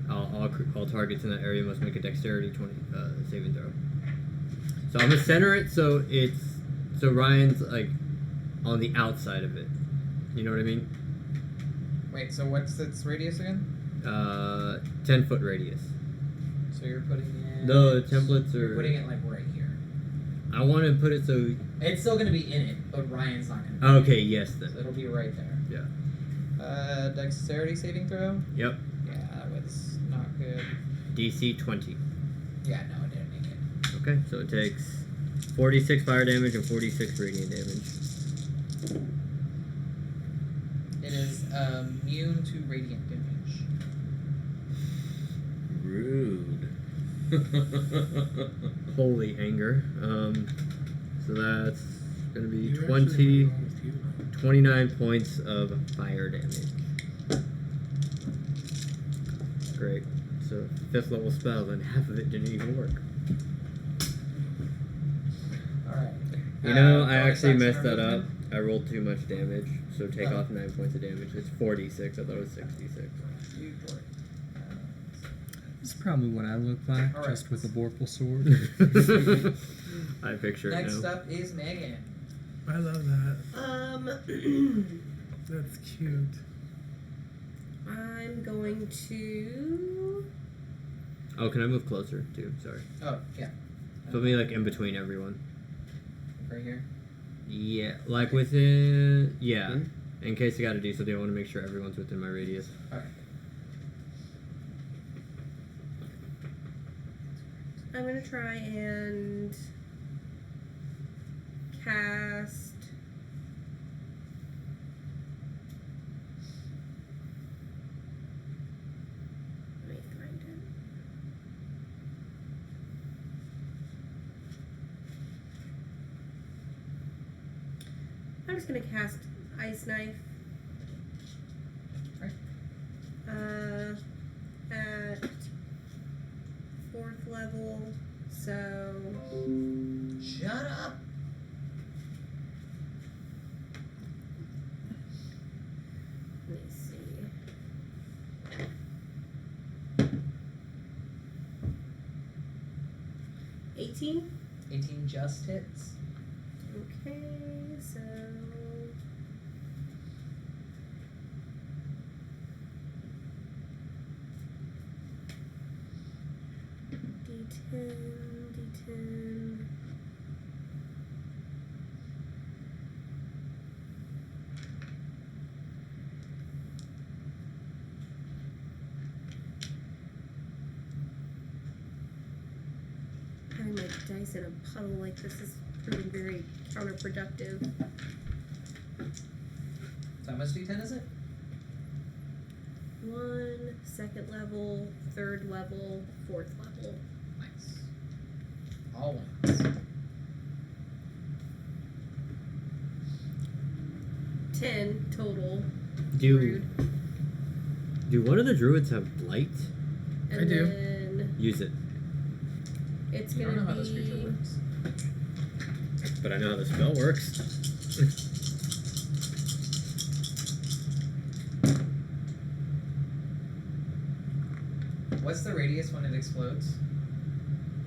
[SPEAKER 3] All targets in that area must make a dexterity 20 saving throw. So I'm gonna center it so Ryan's like on the outside of it. You know what I mean?
[SPEAKER 8] Wait, so what's its radius again?
[SPEAKER 3] 10-foot radius.
[SPEAKER 8] So you're putting it.
[SPEAKER 3] The templates
[SPEAKER 8] You're
[SPEAKER 3] are.
[SPEAKER 8] putting it like right here.
[SPEAKER 3] I want to put it so.
[SPEAKER 8] It's still gonna be in it, but Ryan's not gonna. Be
[SPEAKER 3] Okay, yes
[SPEAKER 8] So
[SPEAKER 3] then.
[SPEAKER 8] it'll be right there.
[SPEAKER 3] Yeah.
[SPEAKER 8] Dexterity saving throw.
[SPEAKER 3] Yep.
[SPEAKER 8] Yeah, that was not good.
[SPEAKER 3] DC 20.
[SPEAKER 8] Yeah, no, it didn't make it.
[SPEAKER 3] Okay, so it takes 46 fire damage and 46 radiant damage.
[SPEAKER 8] It is immune to radiant damage.
[SPEAKER 6] Rude.
[SPEAKER 3] Holy anger. So that's gonna be
[SPEAKER 1] You
[SPEAKER 3] 20.
[SPEAKER 1] actually went almost healed.
[SPEAKER 3] 29 points of fire damage. Great. So 5th level spell, and half of it didn't even work.
[SPEAKER 8] Alright.
[SPEAKER 3] You know, I
[SPEAKER 8] bonus
[SPEAKER 3] actually
[SPEAKER 8] action
[SPEAKER 3] messed
[SPEAKER 8] or
[SPEAKER 3] that up.
[SPEAKER 8] movement?
[SPEAKER 3] I rolled too much damage, so take
[SPEAKER 8] Oh.
[SPEAKER 3] off 9 points of damage. It's 46. I thought it was 66.
[SPEAKER 8] You dork.
[SPEAKER 7] It's probably what I look like,
[SPEAKER 8] All right.
[SPEAKER 7] just with a Vorpal sword.
[SPEAKER 3] I picture it
[SPEAKER 8] Next
[SPEAKER 3] now.
[SPEAKER 8] up is Megan.
[SPEAKER 1] I love that. That's cute.
[SPEAKER 5] I'm going to.
[SPEAKER 3] Oh, can I move closer too? Sorry.
[SPEAKER 8] Oh, yeah.
[SPEAKER 3] Put me like in between everyone.
[SPEAKER 8] Right here.
[SPEAKER 3] Yeah, like within. Yeah. In case I got to do something, I want to make sure everyone's within my radius.
[SPEAKER 8] Alright.
[SPEAKER 5] I'm gonna try and cast. Let me find it. I'm just gonna cast Ice Knife.
[SPEAKER 8] Right.
[SPEAKER 5] At 4th level, so
[SPEAKER 8] Shut up!
[SPEAKER 5] let me see. $18?
[SPEAKER 8] 18 just hits.
[SPEAKER 5] Okay, so D10, D10. Having my dice in a puddle like this is proving very counterproductive.
[SPEAKER 8] So how much D10 is it?
[SPEAKER 5] 1, 2nd level, 3rd level, 4th level.
[SPEAKER 8] Nice. All ones.
[SPEAKER 5] 10 total.
[SPEAKER 3] Do
[SPEAKER 5] Rude.
[SPEAKER 3] do one of the druids have blight?
[SPEAKER 5] And
[SPEAKER 1] I do.
[SPEAKER 5] then
[SPEAKER 3] Use it.
[SPEAKER 5] it's
[SPEAKER 8] I don't
[SPEAKER 5] gonna
[SPEAKER 8] know how this creature
[SPEAKER 5] be
[SPEAKER 8] works.
[SPEAKER 3] But I know how the spell works.
[SPEAKER 8] What's the radius when it explodes?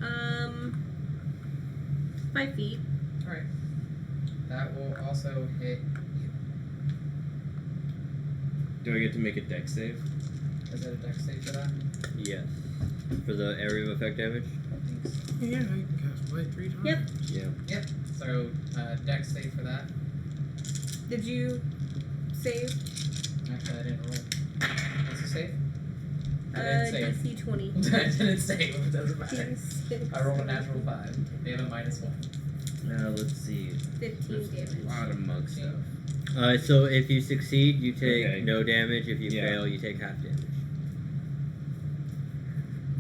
[SPEAKER 5] 5 feet.
[SPEAKER 8] Alright. That will also hit you.
[SPEAKER 6] Do I get to make a dex save?
[SPEAKER 8] Is it a dex save for that?
[SPEAKER 3] Yes. For the area of effect damage?
[SPEAKER 8] Thanks.
[SPEAKER 1] Yeah, you can cast Blight 3 times.
[SPEAKER 5] Yep.
[SPEAKER 3] Yeah.
[SPEAKER 8] Yep. So, dex save for that.
[SPEAKER 5] Did you save?
[SPEAKER 8] Actually, I didn't roll. What's the save? I didn't save.
[SPEAKER 5] DC 20.
[SPEAKER 8] I didn't save. It doesn't matter.
[SPEAKER 5] D6.
[SPEAKER 8] I rolled a natural 5. They have a -1.
[SPEAKER 6] Let's see.
[SPEAKER 5] 15
[SPEAKER 6] There's
[SPEAKER 5] damage.
[SPEAKER 6] a lot of mug stuff.
[SPEAKER 3] So if you succeed, you take
[SPEAKER 6] Okay.
[SPEAKER 3] no damage. If you
[SPEAKER 6] Yeah.
[SPEAKER 3] fail, you take half damage.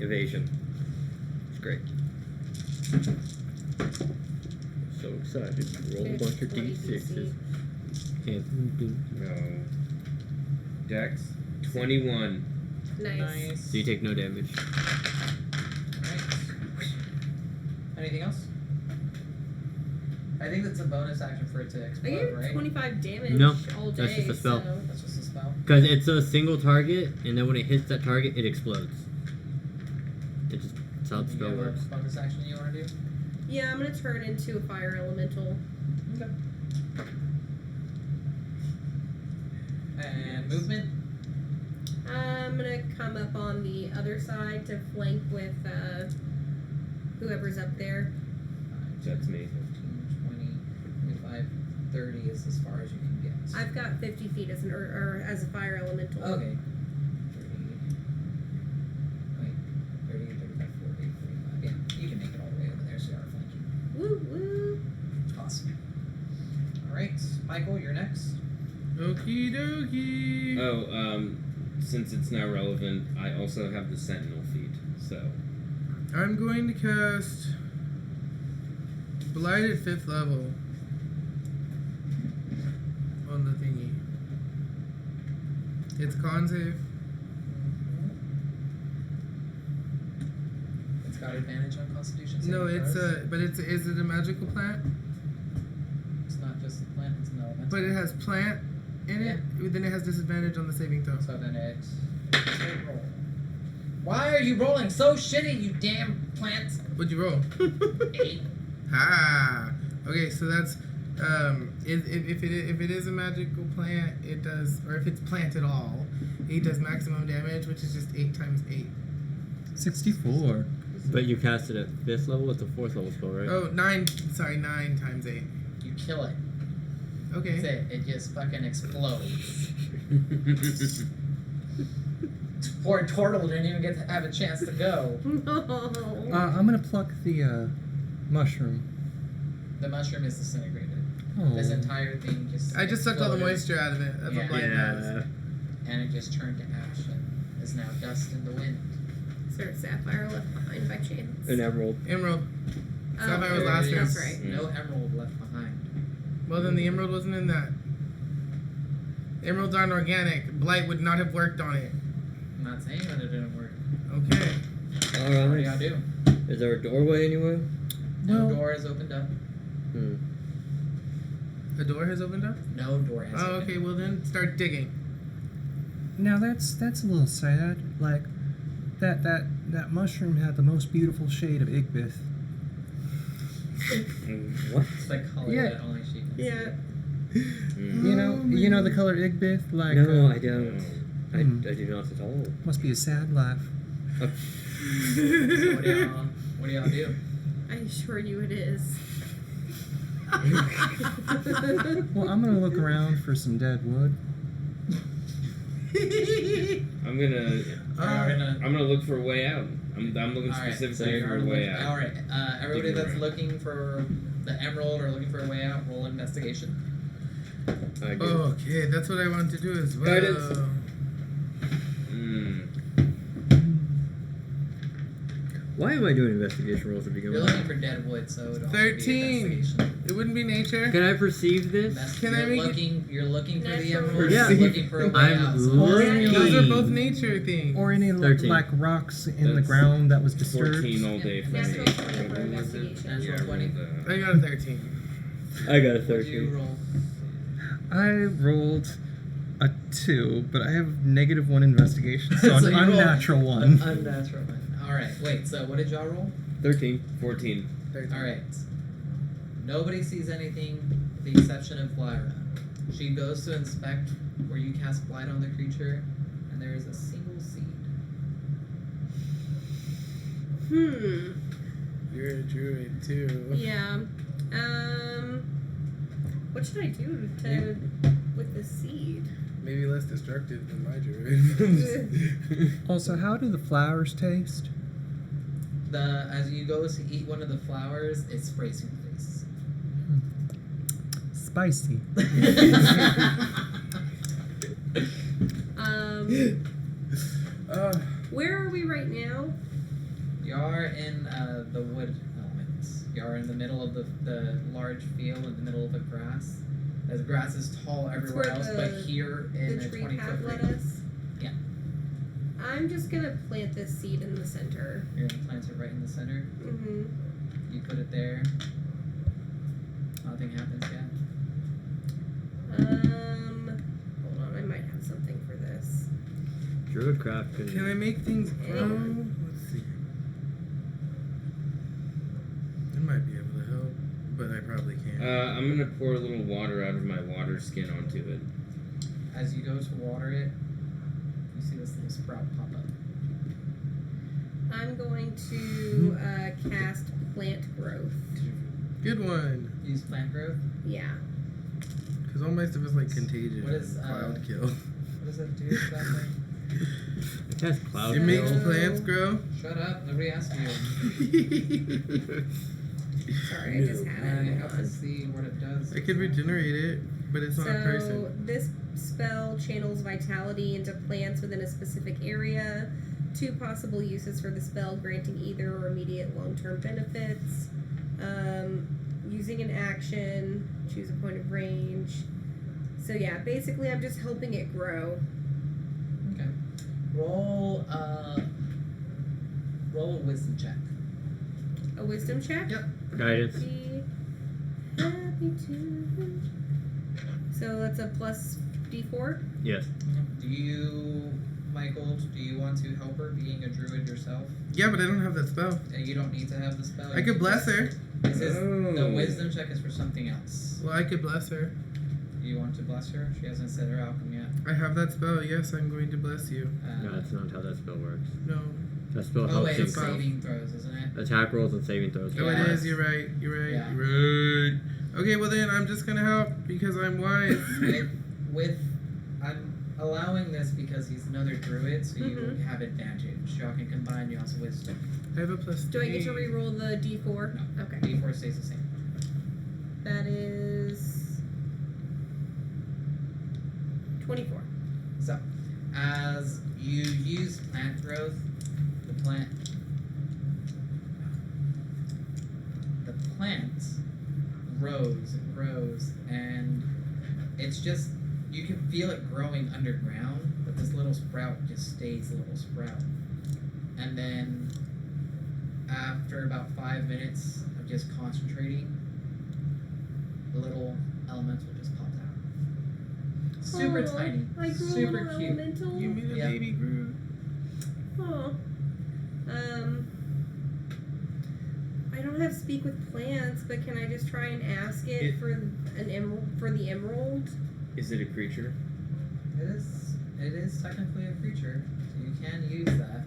[SPEAKER 3] Evasion. It's great. So excited. Roll a bunch of
[SPEAKER 5] 20
[SPEAKER 3] d6s.
[SPEAKER 5] DC.
[SPEAKER 3] Okay.
[SPEAKER 6] No. Dex 21.
[SPEAKER 5] Nice.
[SPEAKER 3] So you take no damage.
[SPEAKER 8] Alright. Anything else? I think that's a bonus action for it to
[SPEAKER 5] I
[SPEAKER 8] explode,
[SPEAKER 5] gave
[SPEAKER 8] right?
[SPEAKER 5] 25 damage
[SPEAKER 3] No,
[SPEAKER 5] all day.
[SPEAKER 3] that's just a spell.
[SPEAKER 5] So.
[SPEAKER 8] That's just a spell.
[SPEAKER 3] Because it's a single target, and then when it hits that target, it explodes. It just, that's how the
[SPEAKER 8] Do you
[SPEAKER 3] spell
[SPEAKER 8] have a
[SPEAKER 3] works.
[SPEAKER 8] bonus action you want to do?
[SPEAKER 5] Yeah, I'm gonna turn into a fire elemental.
[SPEAKER 8] Okay. And movement?
[SPEAKER 5] I'm gonna come up on the other side to flank with whoever's up there.
[SPEAKER 6] That's me.
[SPEAKER 8] 15, 20, 25, 30 is as far as you can get.
[SPEAKER 5] I've got 50 feet as as a fire elemental.
[SPEAKER 8] Okay. 30, 35, 40, 45. Yeah, you can make it all the way over there, so you are flanking.
[SPEAKER 5] Woo woo.
[SPEAKER 8] Awesome. Alright, Michael, you're next.
[SPEAKER 1] Okie dokie.
[SPEAKER 6] Oh, since it's now relevant, I also have the Sentinel feat. So
[SPEAKER 1] I'm going to cast Blight at 5th level on the thingy. It's a con save.
[SPEAKER 8] It's got advantage on Constitution
[SPEAKER 1] No,
[SPEAKER 8] saving
[SPEAKER 1] it's
[SPEAKER 8] throws.
[SPEAKER 1] but is it a magical plant?
[SPEAKER 8] It's not just a plant, it's an elemental.
[SPEAKER 1] But it has plant in it. Then it has disadvantage on the saving throw.
[SPEAKER 8] So then it's straight roll. Why are you rolling so shitty, you damn plants?
[SPEAKER 1] What'd you roll?
[SPEAKER 8] 8.
[SPEAKER 1] Ha! Okay, so that's if it is a magical plant, it does, or if it's plant at all, it does maximum damage, which is just 8 times 8.
[SPEAKER 4] 64.
[SPEAKER 3] But you cast it at 5th level, it's a 4th level spell, right?
[SPEAKER 1] Oh, 9. Sorry, 9 times 8.
[SPEAKER 8] You kill it.
[SPEAKER 1] Okay.
[SPEAKER 8] That's it. It just fucking explodes. Poor turtle didn't even get to have a chance to go.
[SPEAKER 5] No.
[SPEAKER 4] I'm gonna pluck the mushroom.
[SPEAKER 8] The mushroom is disintegrated.
[SPEAKER 4] Oh.
[SPEAKER 8] This entire thing just
[SPEAKER 1] I just sucked all the
[SPEAKER 8] exploded,
[SPEAKER 1] moisture out of it. That's
[SPEAKER 8] Yeah.
[SPEAKER 1] what blight has.
[SPEAKER 8] and it just turned to ash and is now dust in the wind.
[SPEAKER 5] Is there a sapphire left behind by chance?
[SPEAKER 3] An emerald.
[SPEAKER 1] Emerald.
[SPEAKER 5] Oh,
[SPEAKER 1] Sapphire was
[SPEAKER 8] There
[SPEAKER 1] last
[SPEAKER 8] is
[SPEAKER 1] year.
[SPEAKER 5] That's right.
[SPEAKER 8] No emerald left behind.
[SPEAKER 1] Well, then the emerald wasn't in that. Emeralds aren't organic. Blight would not have worked on it.
[SPEAKER 8] I'm not saying that it didn't work.
[SPEAKER 1] Okay.
[SPEAKER 8] What do
[SPEAKER 3] Alright.
[SPEAKER 8] y'all do?
[SPEAKER 3] Is there a doorway anywhere?
[SPEAKER 8] No
[SPEAKER 4] Well-
[SPEAKER 8] door has opened up.
[SPEAKER 1] The door has opened up?
[SPEAKER 8] No door has
[SPEAKER 1] Oh,
[SPEAKER 8] opened
[SPEAKER 1] okay,
[SPEAKER 8] up.
[SPEAKER 1] well then start digging.
[SPEAKER 4] Now that's a little sad. Like that mushroom had the most beautiful shade of Igbith.
[SPEAKER 3] What?
[SPEAKER 8] It's the color
[SPEAKER 4] Yeah.
[SPEAKER 8] that only she can
[SPEAKER 5] Yeah.
[SPEAKER 4] You know the color Igbith? Like
[SPEAKER 3] No, I don't. I
[SPEAKER 4] Hmm.
[SPEAKER 3] do not at all.
[SPEAKER 4] must be a sad life.
[SPEAKER 8] see. So what do y'all do?
[SPEAKER 5] I assure you it is.
[SPEAKER 4] Well, I'm gonna look around for some dead wood.
[SPEAKER 6] I'm gonna
[SPEAKER 8] Alright,
[SPEAKER 6] I'm gonna look for a way out. I'm looking
[SPEAKER 8] Alright,
[SPEAKER 6] specifically
[SPEAKER 8] so
[SPEAKER 6] for a
[SPEAKER 8] you're
[SPEAKER 6] way
[SPEAKER 8] look-
[SPEAKER 6] out.
[SPEAKER 8] Alright, everybody
[SPEAKER 6] Digging
[SPEAKER 8] that's
[SPEAKER 6] around.
[SPEAKER 8] looking for the emerald or looking for a way out, roll investigation.
[SPEAKER 3] I do.
[SPEAKER 1] Okay, that's what I want to do as well.
[SPEAKER 3] Guidance. Why am I doing investigation rolls to begin
[SPEAKER 8] You're
[SPEAKER 3] with?
[SPEAKER 8] looking for dead wood, so it would also be
[SPEAKER 1] 13.
[SPEAKER 8] investigation.
[SPEAKER 1] It wouldn't be nature.
[SPEAKER 3] Can I perceive this?
[SPEAKER 1] Can I make it-
[SPEAKER 8] You're looking for the
[SPEAKER 5] Natural
[SPEAKER 8] emerald.
[SPEAKER 3] Yeah.
[SPEAKER 8] You're looking for a way
[SPEAKER 3] I'm
[SPEAKER 8] out. So
[SPEAKER 3] looking.
[SPEAKER 1] Those are both nature things.
[SPEAKER 4] Or any
[SPEAKER 3] 13.
[SPEAKER 4] like rocks in the
[SPEAKER 6] That's
[SPEAKER 4] ground that was disturbed.
[SPEAKER 6] 14 all day for me.
[SPEAKER 5] Natural 20 for investigation.
[SPEAKER 6] Yeah,
[SPEAKER 8] Natural 20.
[SPEAKER 1] I got a 13.
[SPEAKER 3] I got a
[SPEAKER 8] What do you
[SPEAKER 3] 13.
[SPEAKER 8] roll?
[SPEAKER 4] I rolled a 2, but I have -1 investigation, so,
[SPEAKER 8] So
[SPEAKER 4] an
[SPEAKER 8] you roll-
[SPEAKER 4] unnatural 1.
[SPEAKER 8] Unnatural one. Alright, wait, so what did y'all roll?
[SPEAKER 3] 13.
[SPEAKER 6] 14.
[SPEAKER 1] 13.
[SPEAKER 8] Alright. Nobody sees anything with the exception of Lyra. She goes to inspect where you cast blight on the creature, and there is a single seed.
[SPEAKER 1] You're a druid too.
[SPEAKER 5] Yeah. What should I do to with this seed?
[SPEAKER 1] Maybe less destructive than my druid.
[SPEAKER 4] Also, how do the flowers taste?
[SPEAKER 8] As you go to eat one of the flowers, it sprays your face.
[SPEAKER 4] Spicy.
[SPEAKER 5] Where are we right now?
[SPEAKER 8] You are in the wood elements. You are in the middle of the large field, in the middle of the grass. Because grass is tall everywhere
[SPEAKER 5] where
[SPEAKER 8] else, but here in
[SPEAKER 5] The
[SPEAKER 8] a
[SPEAKER 5] tree
[SPEAKER 8] 20-foot
[SPEAKER 5] path
[SPEAKER 8] radius.
[SPEAKER 5] lettuce.
[SPEAKER 8] Yeah.
[SPEAKER 5] I'm just gonna plant this seed in the center.
[SPEAKER 8] You're gonna plant it right in the center.
[SPEAKER 5] Mm-hmm.
[SPEAKER 8] You put it there. Nothing happens yet.
[SPEAKER 5] Hold on, I might have something for this.
[SPEAKER 3] Druidcraft can.
[SPEAKER 1] Can I make things grow? Let's see. I might be able to help, but I probably can't.
[SPEAKER 6] I'm gonna pour a little water out of my water skin onto it.
[SPEAKER 8] As you go to water it, you see this little sprout pop up.
[SPEAKER 5] I'm going to cast plant growth.
[SPEAKER 1] Good one.
[SPEAKER 8] Use plant growth.
[SPEAKER 5] Yeah.
[SPEAKER 1] Because all my stuff is like contagion.
[SPEAKER 8] What is,
[SPEAKER 1] cloud kill?
[SPEAKER 8] What does that do exactly?
[SPEAKER 3] It has cloud
[SPEAKER 1] It makes
[SPEAKER 3] kill.
[SPEAKER 1] plants grow.
[SPEAKER 8] Shut up! Nobody asked you.
[SPEAKER 5] Sorry, I just had
[SPEAKER 8] I
[SPEAKER 5] it.
[SPEAKER 8] have to see what it does.
[SPEAKER 1] I could regenerate it, but it's not a
[SPEAKER 5] So
[SPEAKER 1] person.
[SPEAKER 5] this spell channels vitality into plants within a specific area. 2 possible uses for the spell, granting either or immediate long-term benefits. Using an action, choose a point of range. So yeah, basically I'm just helping it grow.
[SPEAKER 8] Okay. Roll a wisdom check.
[SPEAKER 5] A wisdom check?
[SPEAKER 8] Yep.
[SPEAKER 3] Guidance.
[SPEAKER 5] Be happy to. So that's a plus D4.
[SPEAKER 3] Yes.
[SPEAKER 8] Do you, Michael? Do you want to help her, being a druid yourself?
[SPEAKER 1] Yeah, but I don't have that spell.
[SPEAKER 8] You don't need to have the spell.
[SPEAKER 1] I could bless her.
[SPEAKER 8] This is the
[SPEAKER 6] Oh.
[SPEAKER 8] wisdom check is for something else.
[SPEAKER 1] Well, I could bless her.
[SPEAKER 8] Do you want to bless her? She hasn't said her outcome yet.
[SPEAKER 1] I have that spell. Yes, I'm going to bless you.
[SPEAKER 3] No, that's not how that spell works.
[SPEAKER 1] No.
[SPEAKER 3] That spell
[SPEAKER 8] Oh
[SPEAKER 3] helps
[SPEAKER 8] wait,
[SPEAKER 3] you.
[SPEAKER 8] it's saving throws, isn't it?
[SPEAKER 3] Attack rolls and saving throws.
[SPEAKER 1] Oh, it
[SPEAKER 8] Yeah.
[SPEAKER 1] is. You're right. You're right.
[SPEAKER 8] Yeah.
[SPEAKER 1] You're right. Okay, well then I'm just gonna help because I'm wise.
[SPEAKER 8] with I'm allowing this because he's another druid, so you
[SPEAKER 5] Mhm.
[SPEAKER 8] have advantage. Y'all can combine y'all's wisdom.
[SPEAKER 1] I have a plus.
[SPEAKER 5] Do I get to
[SPEAKER 1] 3.
[SPEAKER 5] re-roll the D4?
[SPEAKER 8] No.
[SPEAKER 5] Okay.
[SPEAKER 8] D4 stays the same.
[SPEAKER 5] That is 24.
[SPEAKER 8] So, as you use plant growth, the plant grows and grows, and it's just, you can feel it growing underground, but this little sprout just stays a little sprout. And then after about 5 minutes of just concentrating, the little elemental just pops out. Super
[SPEAKER 5] Aw,
[SPEAKER 8] tiny,
[SPEAKER 5] I grew
[SPEAKER 8] super
[SPEAKER 5] a little
[SPEAKER 8] cute.
[SPEAKER 5] elemental.
[SPEAKER 1] You made a
[SPEAKER 8] Yeah.
[SPEAKER 1] baby Groot.
[SPEAKER 5] Oh. I don't have speak with plants, but can I just try and ask it for an emerald for the emerald?
[SPEAKER 6] Is it a creature?
[SPEAKER 8] It is technically a creature, so you can use that.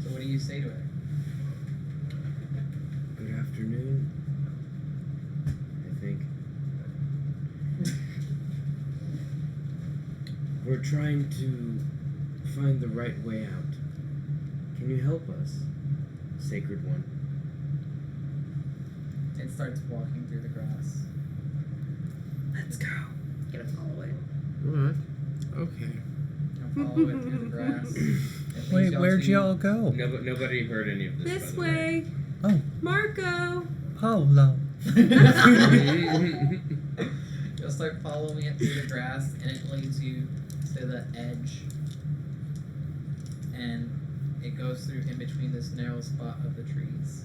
[SPEAKER 8] So what do you say to it?
[SPEAKER 6] Good afternoon. I think. We're trying to find the right way out. Can you help us, Sacred One?
[SPEAKER 8] It starts walking through the grass.
[SPEAKER 5] Let's go. Gonna follow it.
[SPEAKER 3] Alright.
[SPEAKER 1] Okay.
[SPEAKER 8] You'll follow it through the grass. It leads
[SPEAKER 7] Wait, where'd
[SPEAKER 8] to-
[SPEAKER 7] y'all go?
[SPEAKER 6] Nobody heard any of this.
[SPEAKER 5] This
[SPEAKER 6] by the
[SPEAKER 5] way.
[SPEAKER 7] Oh,
[SPEAKER 5] Marco.
[SPEAKER 7] Polo.
[SPEAKER 8] You'll start following it through the grass, and it leads you to the edge. And it goes through in between this narrow spot of the trees.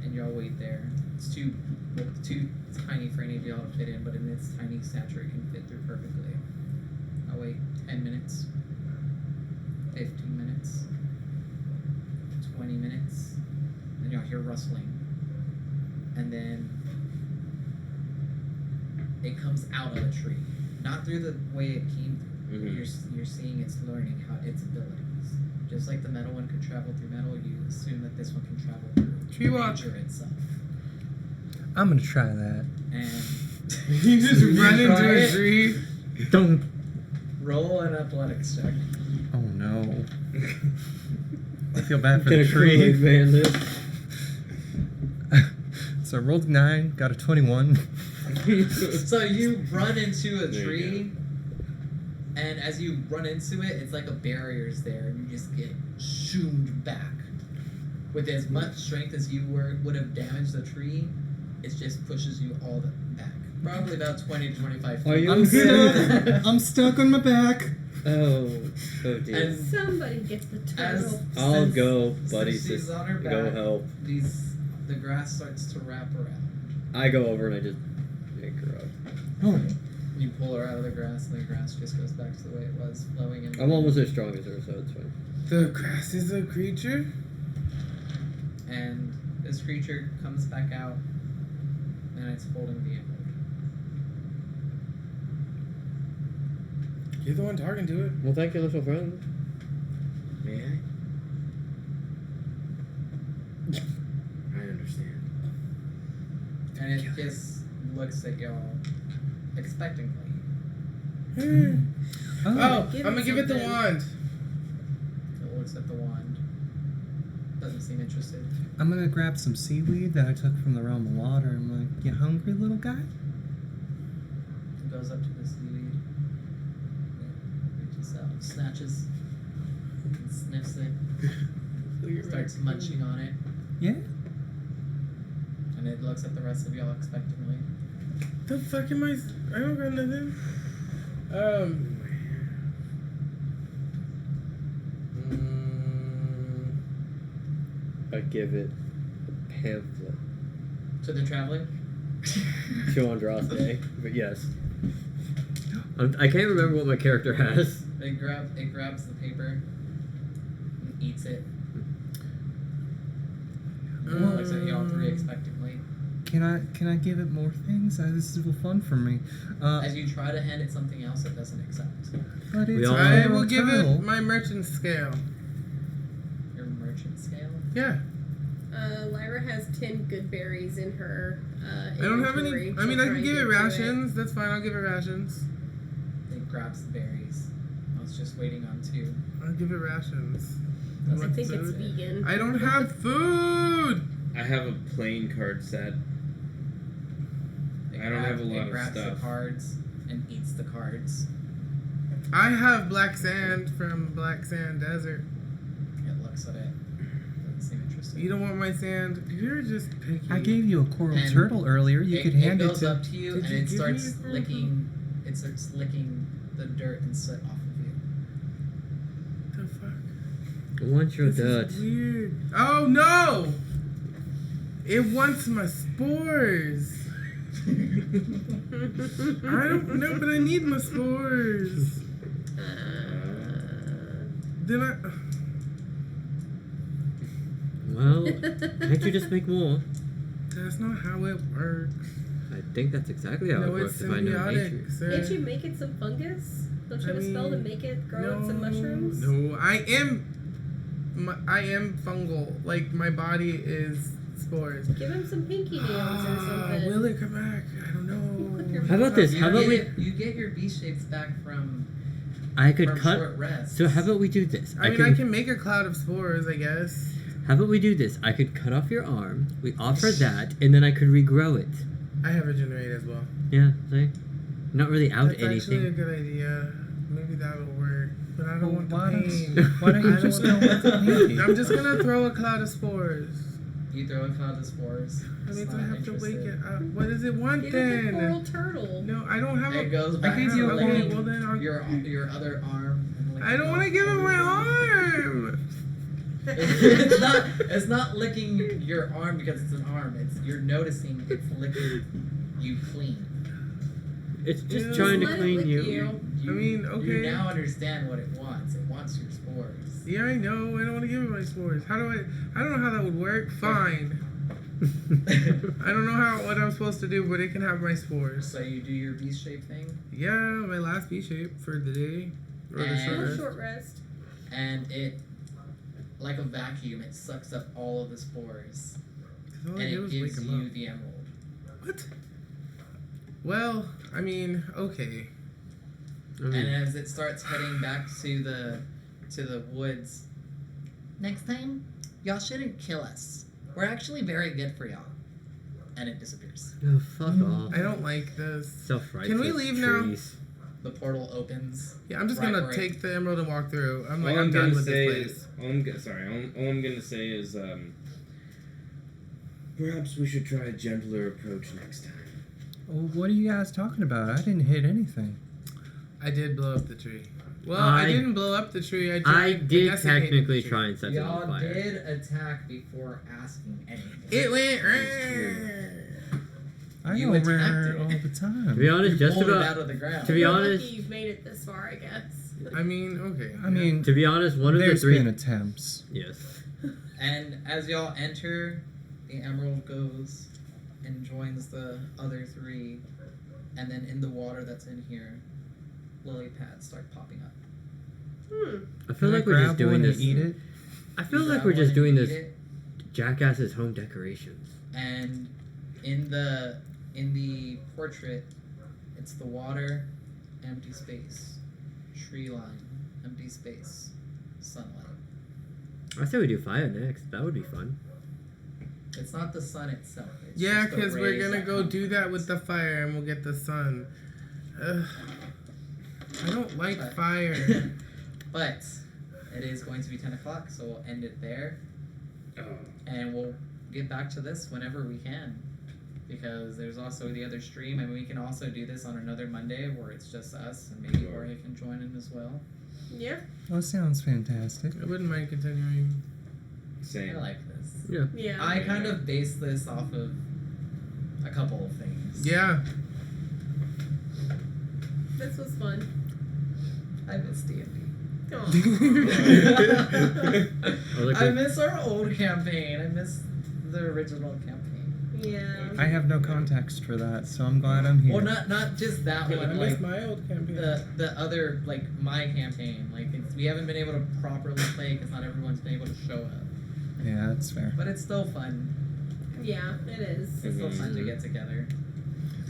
[SPEAKER 8] And y'all wait there. It's too tiny for any of y'all to fit in, but in its tiny stature, it can fit through perfectly. I'll wait 10 minutes, 15 minutes, 20 minutes. Then y'all hear rustling. And then it comes out of a tree. Not through the way it came through.
[SPEAKER 6] Mhm.
[SPEAKER 8] You're seeing it's learning how its abilities. Just like the metal one could travel through metal, you assume that this one can travel through
[SPEAKER 1] Tree walk.
[SPEAKER 8] nature itself.
[SPEAKER 7] I'm gonna try that.
[SPEAKER 8] And
[SPEAKER 1] You just run
[SPEAKER 8] try
[SPEAKER 1] into a
[SPEAKER 8] it?
[SPEAKER 1] tree.
[SPEAKER 7] Don't.
[SPEAKER 8] roll an athletics check.
[SPEAKER 7] Oh no. I feel bad for
[SPEAKER 3] Get
[SPEAKER 7] the
[SPEAKER 3] a tree,
[SPEAKER 7] tree.
[SPEAKER 3] bandit.
[SPEAKER 7] So I rolled 9, got a 21.
[SPEAKER 8] So you run into a
[SPEAKER 6] There you
[SPEAKER 8] tree, and as you run into it, it's like a barrier's there, and you just get shooed back. With as much strength as you would have damaged the tree, it just pushes you all the back. Probably about 20 to 25 feet.
[SPEAKER 3] Are you
[SPEAKER 4] I'm
[SPEAKER 3] okay?
[SPEAKER 4] stuck. I'm stuck on my back.
[SPEAKER 3] Oh dear.
[SPEAKER 8] And
[SPEAKER 5] Somebody gets the turtle.
[SPEAKER 3] I'll
[SPEAKER 8] since-
[SPEAKER 3] go, buddy.
[SPEAKER 8] Since she's on her back,
[SPEAKER 3] Go help.
[SPEAKER 8] the grass starts to wrap around.
[SPEAKER 3] I go over and I just pick her up.
[SPEAKER 4] Oh,
[SPEAKER 8] You pull her out of the grass, and the grass just goes back to the way it was, flowing in.
[SPEAKER 3] I'm almost as strong as her, so it's fine.
[SPEAKER 1] The grass is a creature?
[SPEAKER 8] And this creature comes back out, and it's holding the emerald.
[SPEAKER 1] You're the one talking to it.
[SPEAKER 3] Well, thank you, little friend.
[SPEAKER 6] May I? I understand.
[SPEAKER 8] And it just looks at y'all expectantly.
[SPEAKER 1] Oh, I'm
[SPEAKER 5] Give
[SPEAKER 1] gonna
[SPEAKER 5] it
[SPEAKER 1] give it the
[SPEAKER 5] something.
[SPEAKER 1] wand.
[SPEAKER 8] It looks at the wand. Doesn't seem interested.
[SPEAKER 4] I'm gonna grab some seaweed that I took from the realm of water. I'm like, you hungry, little guy?
[SPEAKER 8] It goes up to the seaweed. It reaches out, snatches, and sniffs it. Starts munching on it.
[SPEAKER 4] Yeah.
[SPEAKER 8] And it looks at the rest of y'all expectantly.
[SPEAKER 1] The fuck am I? I don't got nothing.
[SPEAKER 3] I give it a pamphlet
[SPEAKER 8] To the traveling?
[SPEAKER 3] to Andraste, but yes. I can't remember what my character has.
[SPEAKER 8] It grabs the paper and eats it. And it looks at y'all three expectantly.
[SPEAKER 4] Can I give it more things? This is fun for me.
[SPEAKER 8] As you try to hand it something else, it doesn't accept.
[SPEAKER 4] But
[SPEAKER 3] We
[SPEAKER 4] it's
[SPEAKER 3] all-
[SPEAKER 4] a
[SPEAKER 1] I
[SPEAKER 4] little
[SPEAKER 1] will give
[SPEAKER 4] turtle.
[SPEAKER 1] it my merchant scale.
[SPEAKER 8] Your merchant scale?
[SPEAKER 1] Yeah.
[SPEAKER 5] Lyra has 10 good berries in her
[SPEAKER 1] I don't have any.
[SPEAKER 5] inventory.
[SPEAKER 1] I mean,
[SPEAKER 5] She'll
[SPEAKER 1] I
[SPEAKER 5] try
[SPEAKER 1] can
[SPEAKER 5] and
[SPEAKER 1] give
[SPEAKER 5] get
[SPEAKER 1] it
[SPEAKER 5] to
[SPEAKER 1] rations. That's fine. I'll give it rations.
[SPEAKER 8] It grabs the berries. I was just waiting on 2.
[SPEAKER 1] I'll give it rations.
[SPEAKER 5] I
[SPEAKER 1] Want
[SPEAKER 5] think it's
[SPEAKER 1] food?
[SPEAKER 5] vegan.
[SPEAKER 1] I don't have food.
[SPEAKER 6] I have a playing card set. I don't have a lot
[SPEAKER 8] it
[SPEAKER 6] of
[SPEAKER 8] grabs
[SPEAKER 6] stuff.
[SPEAKER 8] the cards and eats the cards.
[SPEAKER 1] I have black sand from Black Sand Desert.
[SPEAKER 8] It looks at it. Doesn't seem interested.
[SPEAKER 1] You don't want my sand? You're just picky.
[SPEAKER 4] I gave you a coral
[SPEAKER 8] And
[SPEAKER 4] turtle earlier. You could hand
[SPEAKER 8] it
[SPEAKER 4] it
[SPEAKER 8] goes
[SPEAKER 4] to.
[SPEAKER 8] up to you
[SPEAKER 1] Did
[SPEAKER 8] and
[SPEAKER 1] you
[SPEAKER 8] it
[SPEAKER 1] give me
[SPEAKER 8] starts
[SPEAKER 1] a purple?
[SPEAKER 8] licking. It starts licking the dirt and soot off of you.
[SPEAKER 1] The fuck?
[SPEAKER 3] I want your
[SPEAKER 1] This
[SPEAKER 3] dirt.
[SPEAKER 1] is weird. Oh no! It wants my spores. I don't know, but I need my spores. Then
[SPEAKER 3] Well, can't you just make more?
[SPEAKER 1] that's not how it works.
[SPEAKER 3] I think that's exactly how
[SPEAKER 1] No,
[SPEAKER 3] it
[SPEAKER 1] it's
[SPEAKER 3] works if I know nature.
[SPEAKER 1] symbiotic, sir.
[SPEAKER 5] Can't you make it some fungus? Don't you have a spell to make it grow up some mushrooms?
[SPEAKER 1] No, I am fungal. Like my body is spores.
[SPEAKER 5] Give him some pinky nails or something.
[SPEAKER 1] Will it come back? I don't know.
[SPEAKER 3] How about this? How about we?
[SPEAKER 8] You get your V shapes back from
[SPEAKER 3] I could
[SPEAKER 8] from
[SPEAKER 3] cut.
[SPEAKER 8] short rests.
[SPEAKER 3] So how about we do this?
[SPEAKER 1] I mean, I can make a cloud of spores, I guess.
[SPEAKER 3] How about we do this? I could cut off your arm. We offer that, and then I could regrow it.
[SPEAKER 1] I have regenerate as well.
[SPEAKER 3] Yeah, see? Not really out
[SPEAKER 1] That's actually a
[SPEAKER 3] anything.
[SPEAKER 1] good idea. Maybe that'll work. But I don't want the
[SPEAKER 4] Why don't-
[SPEAKER 1] pain.
[SPEAKER 4] why don't you
[SPEAKER 1] I don't
[SPEAKER 4] just
[SPEAKER 1] want
[SPEAKER 4] go with the pain?
[SPEAKER 1] I'm just gonna throw a cloud of spores.
[SPEAKER 8] You throw a cloud of spores.
[SPEAKER 1] That
[SPEAKER 8] It's
[SPEAKER 1] means I
[SPEAKER 8] not
[SPEAKER 1] have to wake
[SPEAKER 8] interested.
[SPEAKER 1] it up. What does it want
[SPEAKER 5] Give it the coral
[SPEAKER 1] then?
[SPEAKER 5] turtle.
[SPEAKER 1] No, I don't have
[SPEAKER 8] It
[SPEAKER 1] a.
[SPEAKER 8] goes back
[SPEAKER 4] gave
[SPEAKER 8] to
[SPEAKER 4] you a
[SPEAKER 1] okay,
[SPEAKER 8] licking
[SPEAKER 1] well then I'll,
[SPEAKER 8] your other arm. And
[SPEAKER 1] I don't want to give it my arm.
[SPEAKER 8] It's not licking your arm because it's an arm. You're noticing it's licking you clean.
[SPEAKER 3] It's just
[SPEAKER 1] Yeah.
[SPEAKER 3] trying to
[SPEAKER 5] Let it
[SPEAKER 3] clean
[SPEAKER 5] lick
[SPEAKER 3] you.
[SPEAKER 5] you.
[SPEAKER 1] I mean, okay.
[SPEAKER 8] You now understand what it wants. It wants your spores.
[SPEAKER 1] Yeah, I know. I don't want to give it my spores. How do I don't know how that would work. Fine. I don't know what I'm supposed to do, but it can have my spores.
[SPEAKER 8] So you do your V-shaped thing,
[SPEAKER 1] Yeah, my last B shape for the day. Or the
[SPEAKER 8] And-
[SPEAKER 1] short
[SPEAKER 5] Little
[SPEAKER 1] rest.
[SPEAKER 5] short rest.
[SPEAKER 8] and it, like a vacuum, it sucks up all of the spores,
[SPEAKER 1] 'Cause all I
[SPEAKER 8] and
[SPEAKER 1] did
[SPEAKER 8] it
[SPEAKER 1] was
[SPEAKER 8] gives
[SPEAKER 1] wake 'em
[SPEAKER 8] you
[SPEAKER 1] up.
[SPEAKER 8] the emerald.
[SPEAKER 1] What? Well, I mean, okay.
[SPEAKER 8] And as it starts heading back to the woods, next time, y'all shouldn't kill us. We're actually very good for y'all. And it disappears.
[SPEAKER 3] Oh, fuck off.
[SPEAKER 1] I don't like this.
[SPEAKER 3] Self-righteous
[SPEAKER 1] Can we leave now?
[SPEAKER 3] trees.
[SPEAKER 8] The portal opens.
[SPEAKER 1] Yeah, I'm just
[SPEAKER 8] Right,
[SPEAKER 1] gonna
[SPEAKER 8] right.
[SPEAKER 1] take the emerald and walk through. I'm like,
[SPEAKER 6] All
[SPEAKER 1] I'm done
[SPEAKER 6] gonna
[SPEAKER 1] with
[SPEAKER 6] say
[SPEAKER 1] this
[SPEAKER 6] is,
[SPEAKER 1] place.
[SPEAKER 6] all I'm gonna say is, perhaps we should try a gentler approach next time.
[SPEAKER 4] What are you guys talking about? I didn't hit anything.
[SPEAKER 1] I did blow up the tree. Well,
[SPEAKER 3] I-
[SPEAKER 1] I didn't blow up the tree.
[SPEAKER 3] I
[SPEAKER 1] desiccated
[SPEAKER 3] did
[SPEAKER 1] the
[SPEAKER 3] technically
[SPEAKER 1] tree.
[SPEAKER 3] try and set it on
[SPEAKER 2] Y'all
[SPEAKER 3] fire.
[SPEAKER 2] did attack before asking anything.
[SPEAKER 1] It went.
[SPEAKER 4] I
[SPEAKER 2] You
[SPEAKER 4] go
[SPEAKER 2] attacked
[SPEAKER 4] rare
[SPEAKER 2] it.
[SPEAKER 4] all the time.
[SPEAKER 3] To be honest,
[SPEAKER 2] You
[SPEAKER 3] just
[SPEAKER 2] pulled it
[SPEAKER 3] about.
[SPEAKER 2] out of the ground.
[SPEAKER 3] To be
[SPEAKER 5] You're
[SPEAKER 3] honest-
[SPEAKER 5] lucky you've made it this far, I guess.
[SPEAKER 1] I mean, okay.
[SPEAKER 4] I mean,
[SPEAKER 3] To be honest, one of the
[SPEAKER 4] there's
[SPEAKER 3] three.
[SPEAKER 4] been attempts.
[SPEAKER 3] Yes.
[SPEAKER 2] And as y'all enter, the emerald goes and joins the other three, and then in the water that's in here, lily pads start popping up.
[SPEAKER 3] I feel
[SPEAKER 4] Can
[SPEAKER 3] like
[SPEAKER 4] I
[SPEAKER 3] we're just
[SPEAKER 4] grab
[SPEAKER 3] doing
[SPEAKER 4] one
[SPEAKER 3] this.
[SPEAKER 4] and eat it?
[SPEAKER 3] I feel
[SPEAKER 2] You
[SPEAKER 3] like
[SPEAKER 2] grab
[SPEAKER 3] we're
[SPEAKER 2] one
[SPEAKER 3] just
[SPEAKER 2] and
[SPEAKER 3] doing
[SPEAKER 2] eat
[SPEAKER 3] this
[SPEAKER 2] it,
[SPEAKER 3] Jackass's home decorations.
[SPEAKER 2] and in the portrait, it's the water, empty space, tree line, empty space, sunlight.
[SPEAKER 3] I say we do fire next. That would be fun.
[SPEAKER 2] It's not the sun itself. It's
[SPEAKER 1] Yeah,
[SPEAKER 2] just the
[SPEAKER 1] because we're
[SPEAKER 2] rays
[SPEAKER 1] gonna
[SPEAKER 2] that
[SPEAKER 1] go
[SPEAKER 2] come
[SPEAKER 1] do
[SPEAKER 2] from
[SPEAKER 1] that
[SPEAKER 2] it.
[SPEAKER 1] with the fire, and we'll get the sun. Ugh. I don't like
[SPEAKER 2] But-
[SPEAKER 1] fire.
[SPEAKER 2] But it is going to be 10 o'clock, so we'll end it there.
[SPEAKER 6] Oh.
[SPEAKER 2] And we'll get back to this whenever we can. Because there's also the other stream, and we can also do this on another Monday where it's just us, and maybe Jorge can join in as well.
[SPEAKER 5] Yeah.
[SPEAKER 4] Oh, sounds fantastic.
[SPEAKER 1] I wouldn't mind continuing.
[SPEAKER 2] I
[SPEAKER 6] Same.
[SPEAKER 2] like this.
[SPEAKER 3] Yeah.
[SPEAKER 5] Yeah.
[SPEAKER 2] I kind of base this off of a couple of things.
[SPEAKER 1] Yeah.
[SPEAKER 5] This was fun.
[SPEAKER 2] I miss D&D.
[SPEAKER 3] Oh,
[SPEAKER 2] I
[SPEAKER 3] look,
[SPEAKER 2] miss our old campaign. I miss the original campaign.
[SPEAKER 5] Yeah.
[SPEAKER 4] I have no context for that, so I'm glad I'm here.
[SPEAKER 2] Well, not just that
[SPEAKER 1] I
[SPEAKER 2] one.
[SPEAKER 1] miss
[SPEAKER 2] Like
[SPEAKER 1] my old campaign.
[SPEAKER 2] the other my campaign. Like we haven't been able to properly play because not everyone's been able to show up.
[SPEAKER 4] Yeah, that's fair.
[SPEAKER 2] But it's still fun.
[SPEAKER 5] Yeah, it is.
[SPEAKER 2] It's still fun to get together.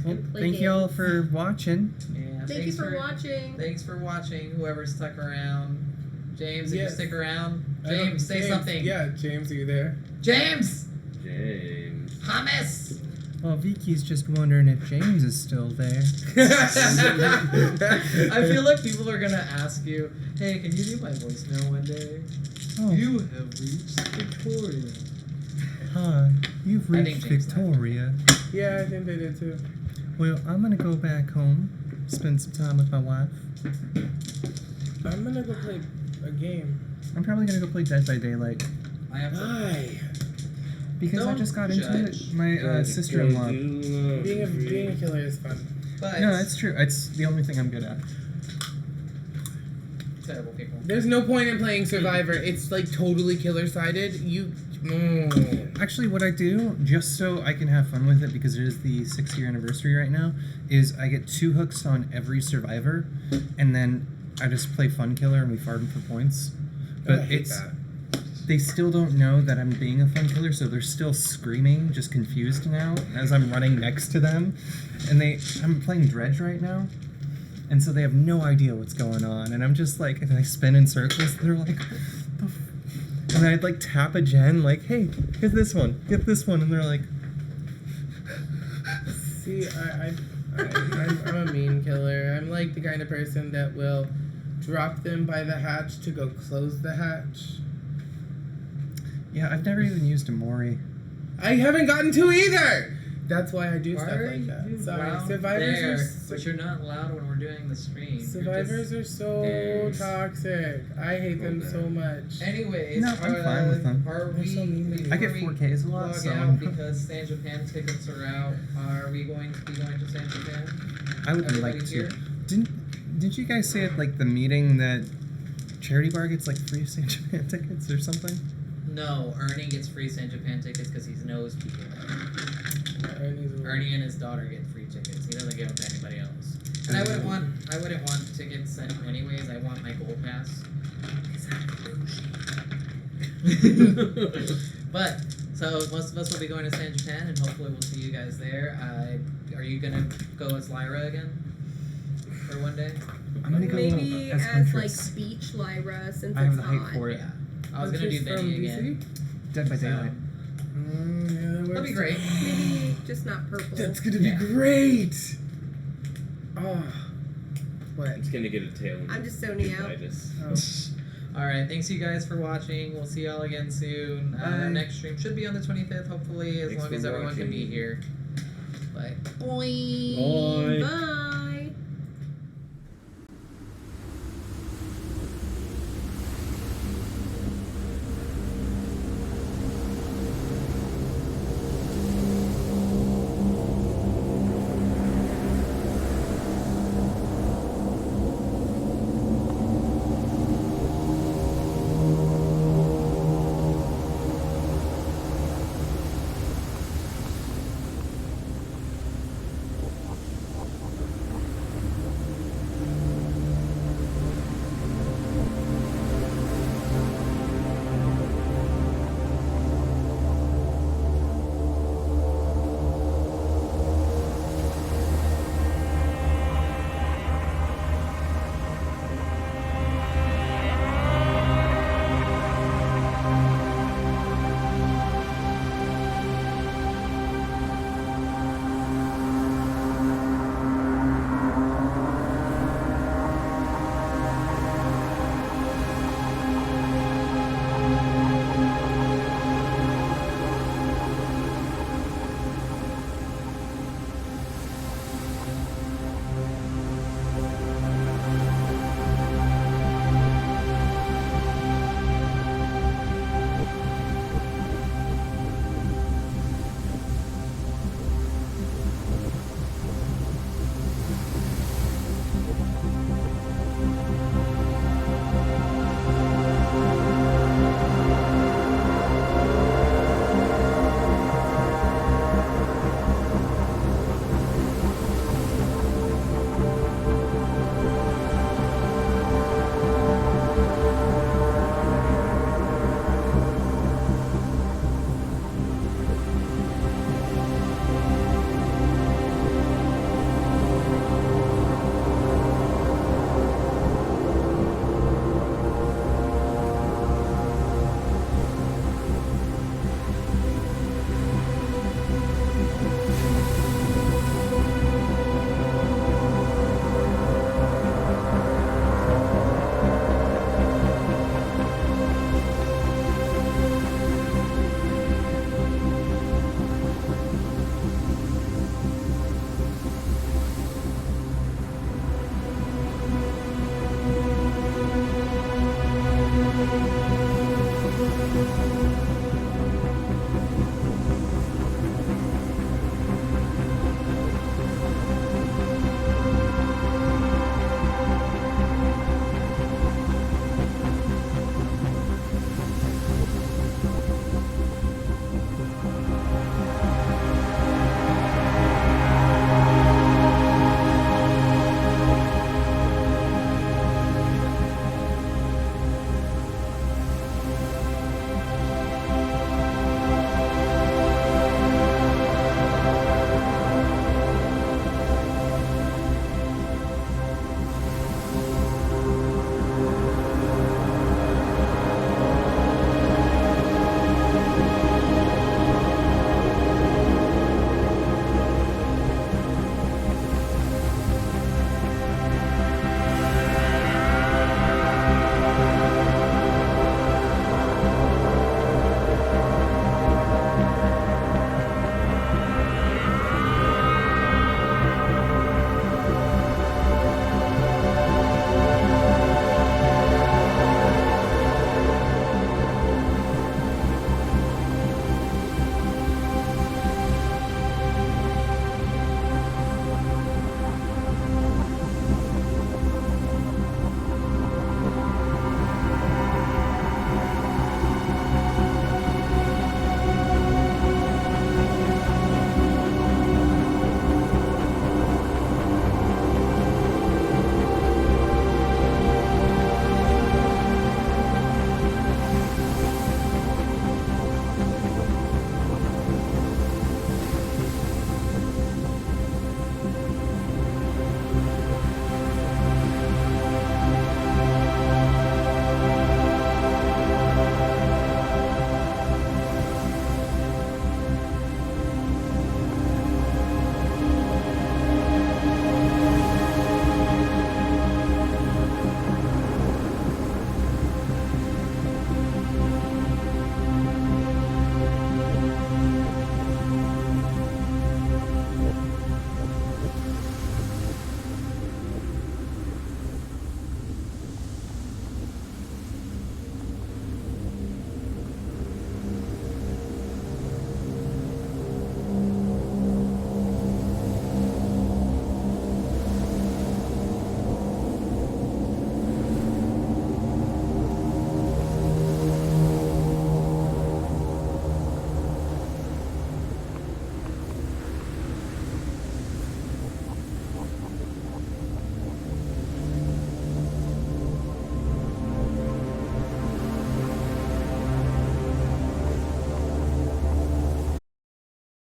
[SPEAKER 4] Well,
[SPEAKER 5] play
[SPEAKER 4] thank you all
[SPEAKER 5] games.
[SPEAKER 4] for watching.
[SPEAKER 2] Yeah.
[SPEAKER 5] Thank you for watching.
[SPEAKER 2] Thanks for watching. Whoever stuck around. James, if you
[SPEAKER 1] Yes.
[SPEAKER 2] stick around.
[SPEAKER 1] I don't-
[SPEAKER 2] James, say something.
[SPEAKER 1] Yeah, James, are you there?
[SPEAKER 2] James.
[SPEAKER 6] James.
[SPEAKER 2] Hummus.
[SPEAKER 4] Well, Vicky's just wondering if James is still there.
[SPEAKER 2] I feel like people are gonna ask you, "Hey, can you do my voicemail one day?"
[SPEAKER 4] Oh,
[SPEAKER 2] You have reached Victoria.
[SPEAKER 4] hi. You've
[SPEAKER 2] I
[SPEAKER 4] reached
[SPEAKER 2] think James
[SPEAKER 4] Victoria.
[SPEAKER 1] Yeah, I think they did too.
[SPEAKER 4] Well, I'm gonna go back home, spend some time with my wife.
[SPEAKER 1] I'm gonna go play a game.
[SPEAKER 4] I'm probably gonna go play Dead by Daylight
[SPEAKER 2] I have to.
[SPEAKER 1] Why?
[SPEAKER 4] because I
[SPEAKER 2] Don't
[SPEAKER 4] just got into
[SPEAKER 2] judge.
[SPEAKER 4] it. My sister-in-law.
[SPEAKER 1] Being a killer is fun.
[SPEAKER 2] But
[SPEAKER 4] No, it's true. It's the only thing I'm good at.
[SPEAKER 2] terrible people.
[SPEAKER 1] There's no point in playing Survivor. It's like totally killer sided.
[SPEAKER 4] Actually, what I do, just so I can have fun with it, because it is the 6-year anniversary right now, is I get 2 hooks on every survivor, and then I just play Fun Killer and we farm for points. But
[SPEAKER 1] I hate
[SPEAKER 4] it's
[SPEAKER 1] that.
[SPEAKER 4] they still don't know that I'm being a Fun Killer, so they're still screaming, just confused now as I'm running next to them, and I'm playing Dredge right now. And so they have no idea what's going on, and I'm just like, and I spin in circles, and they're like, and I'd like tap a gen, like, hey, get this one, and they're like,
[SPEAKER 1] See, I'm a mean killer. I'm like the kind of person that will drop them by the hatch to go close the hatch.
[SPEAKER 4] yeah, I've never even used a Mori.
[SPEAKER 1] I haven't gotten to either. That's why I do
[SPEAKER 2] Why
[SPEAKER 1] stuff
[SPEAKER 2] are
[SPEAKER 1] like that.
[SPEAKER 2] you
[SPEAKER 1] Sorry,
[SPEAKER 2] loud
[SPEAKER 1] survivors
[SPEAKER 2] there?
[SPEAKER 1] are.
[SPEAKER 2] But you're not loud when we're doing the stream. You're
[SPEAKER 1] Survivors
[SPEAKER 2] just-
[SPEAKER 1] are so
[SPEAKER 2] Yes.
[SPEAKER 1] toxic. I hate them
[SPEAKER 6] Okay.
[SPEAKER 1] so much.
[SPEAKER 2] Anyways,
[SPEAKER 4] No, I'm fine with them.
[SPEAKER 2] Are
[SPEAKER 1] They're
[SPEAKER 2] we?
[SPEAKER 1] so mean to me.
[SPEAKER 2] before
[SPEAKER 4] I get
[SPEAKER 2] we
[SPEAKER 4] 4Ks a lot,
[SPEAKER 2] log
[SPEAKER 4] so-
[SPEAKER 2] out because San Japan tickets are out. Are we going to be going to San Japan?
[SPEAKER 4] I would
[SPEAKER 2] Everybody
[SPEAKER 4] like to.
[SPEAKER 2] here?
[SPEAKER 4] Didn't you guys say at like the meeting that Charity Bar gets like free San Japan tickets or something?
[SPEAKER 2] No, Ernie gets free San Japan tickets because he knows people there. Ernie and his daughter get free tickets. He doesn't give them to anybody else. And I wouldn't want tickets sent anyways. I want my gold pass. But so most of us will be going to San Japan, and hopefully we'll see you guys there. Are you gonna go as Lyra again for one day?
[SPEAKER 4] I'm gonna go
[SPEAKER 5] Maybe
[SPEAKER 4] as
[SPEAKER 5] as
[SPEAKER 4] Huntress.
[SPEAKER 5] like beach Lyra since
[SPEAKER 4] I have
[SPEAKER 5] it's
[SPEAKER 4] the height
[SPEAKER 5] hot.
[SPEAKER 4] for it.
[SPEAKER 2] Yeah, I was gonna do Benny again.
[SPEAKER 4] Dead by
[SPEAKER 2] So,
[SPEAKER 4] Daylight.
[SPEAKER 2] that'd be great.
[SPEAKER 5] Maybe just not purple.
[SPEAKER 1] That's gonna
[SPEAKER 2] Yeah.
[SPEAKER 1] be great. Oh, what?
[SPEAKER 6] It's gonna get a tail.
[SPEAKER 5] I'm just zoning out.
[SPEAKER 1] Oh.
[SPEAKER 2] All right, thanks you guys for watching. We'll see y'all again soon.
[SPEAKER 1] Bye.
[SPEAKER 2] Our next stream should be on the 25th, hopefully, as
[SPEAKER 6] Thanks
[SPEAKER 2] long
[SPEAKER 6] for
[SPEAKER 2] as everyone can be
[SPEAKER 6] watching.
[SPEAKER 2] here.
[SPEAKER 8] But boing.
[SPEAKER 9] Oh,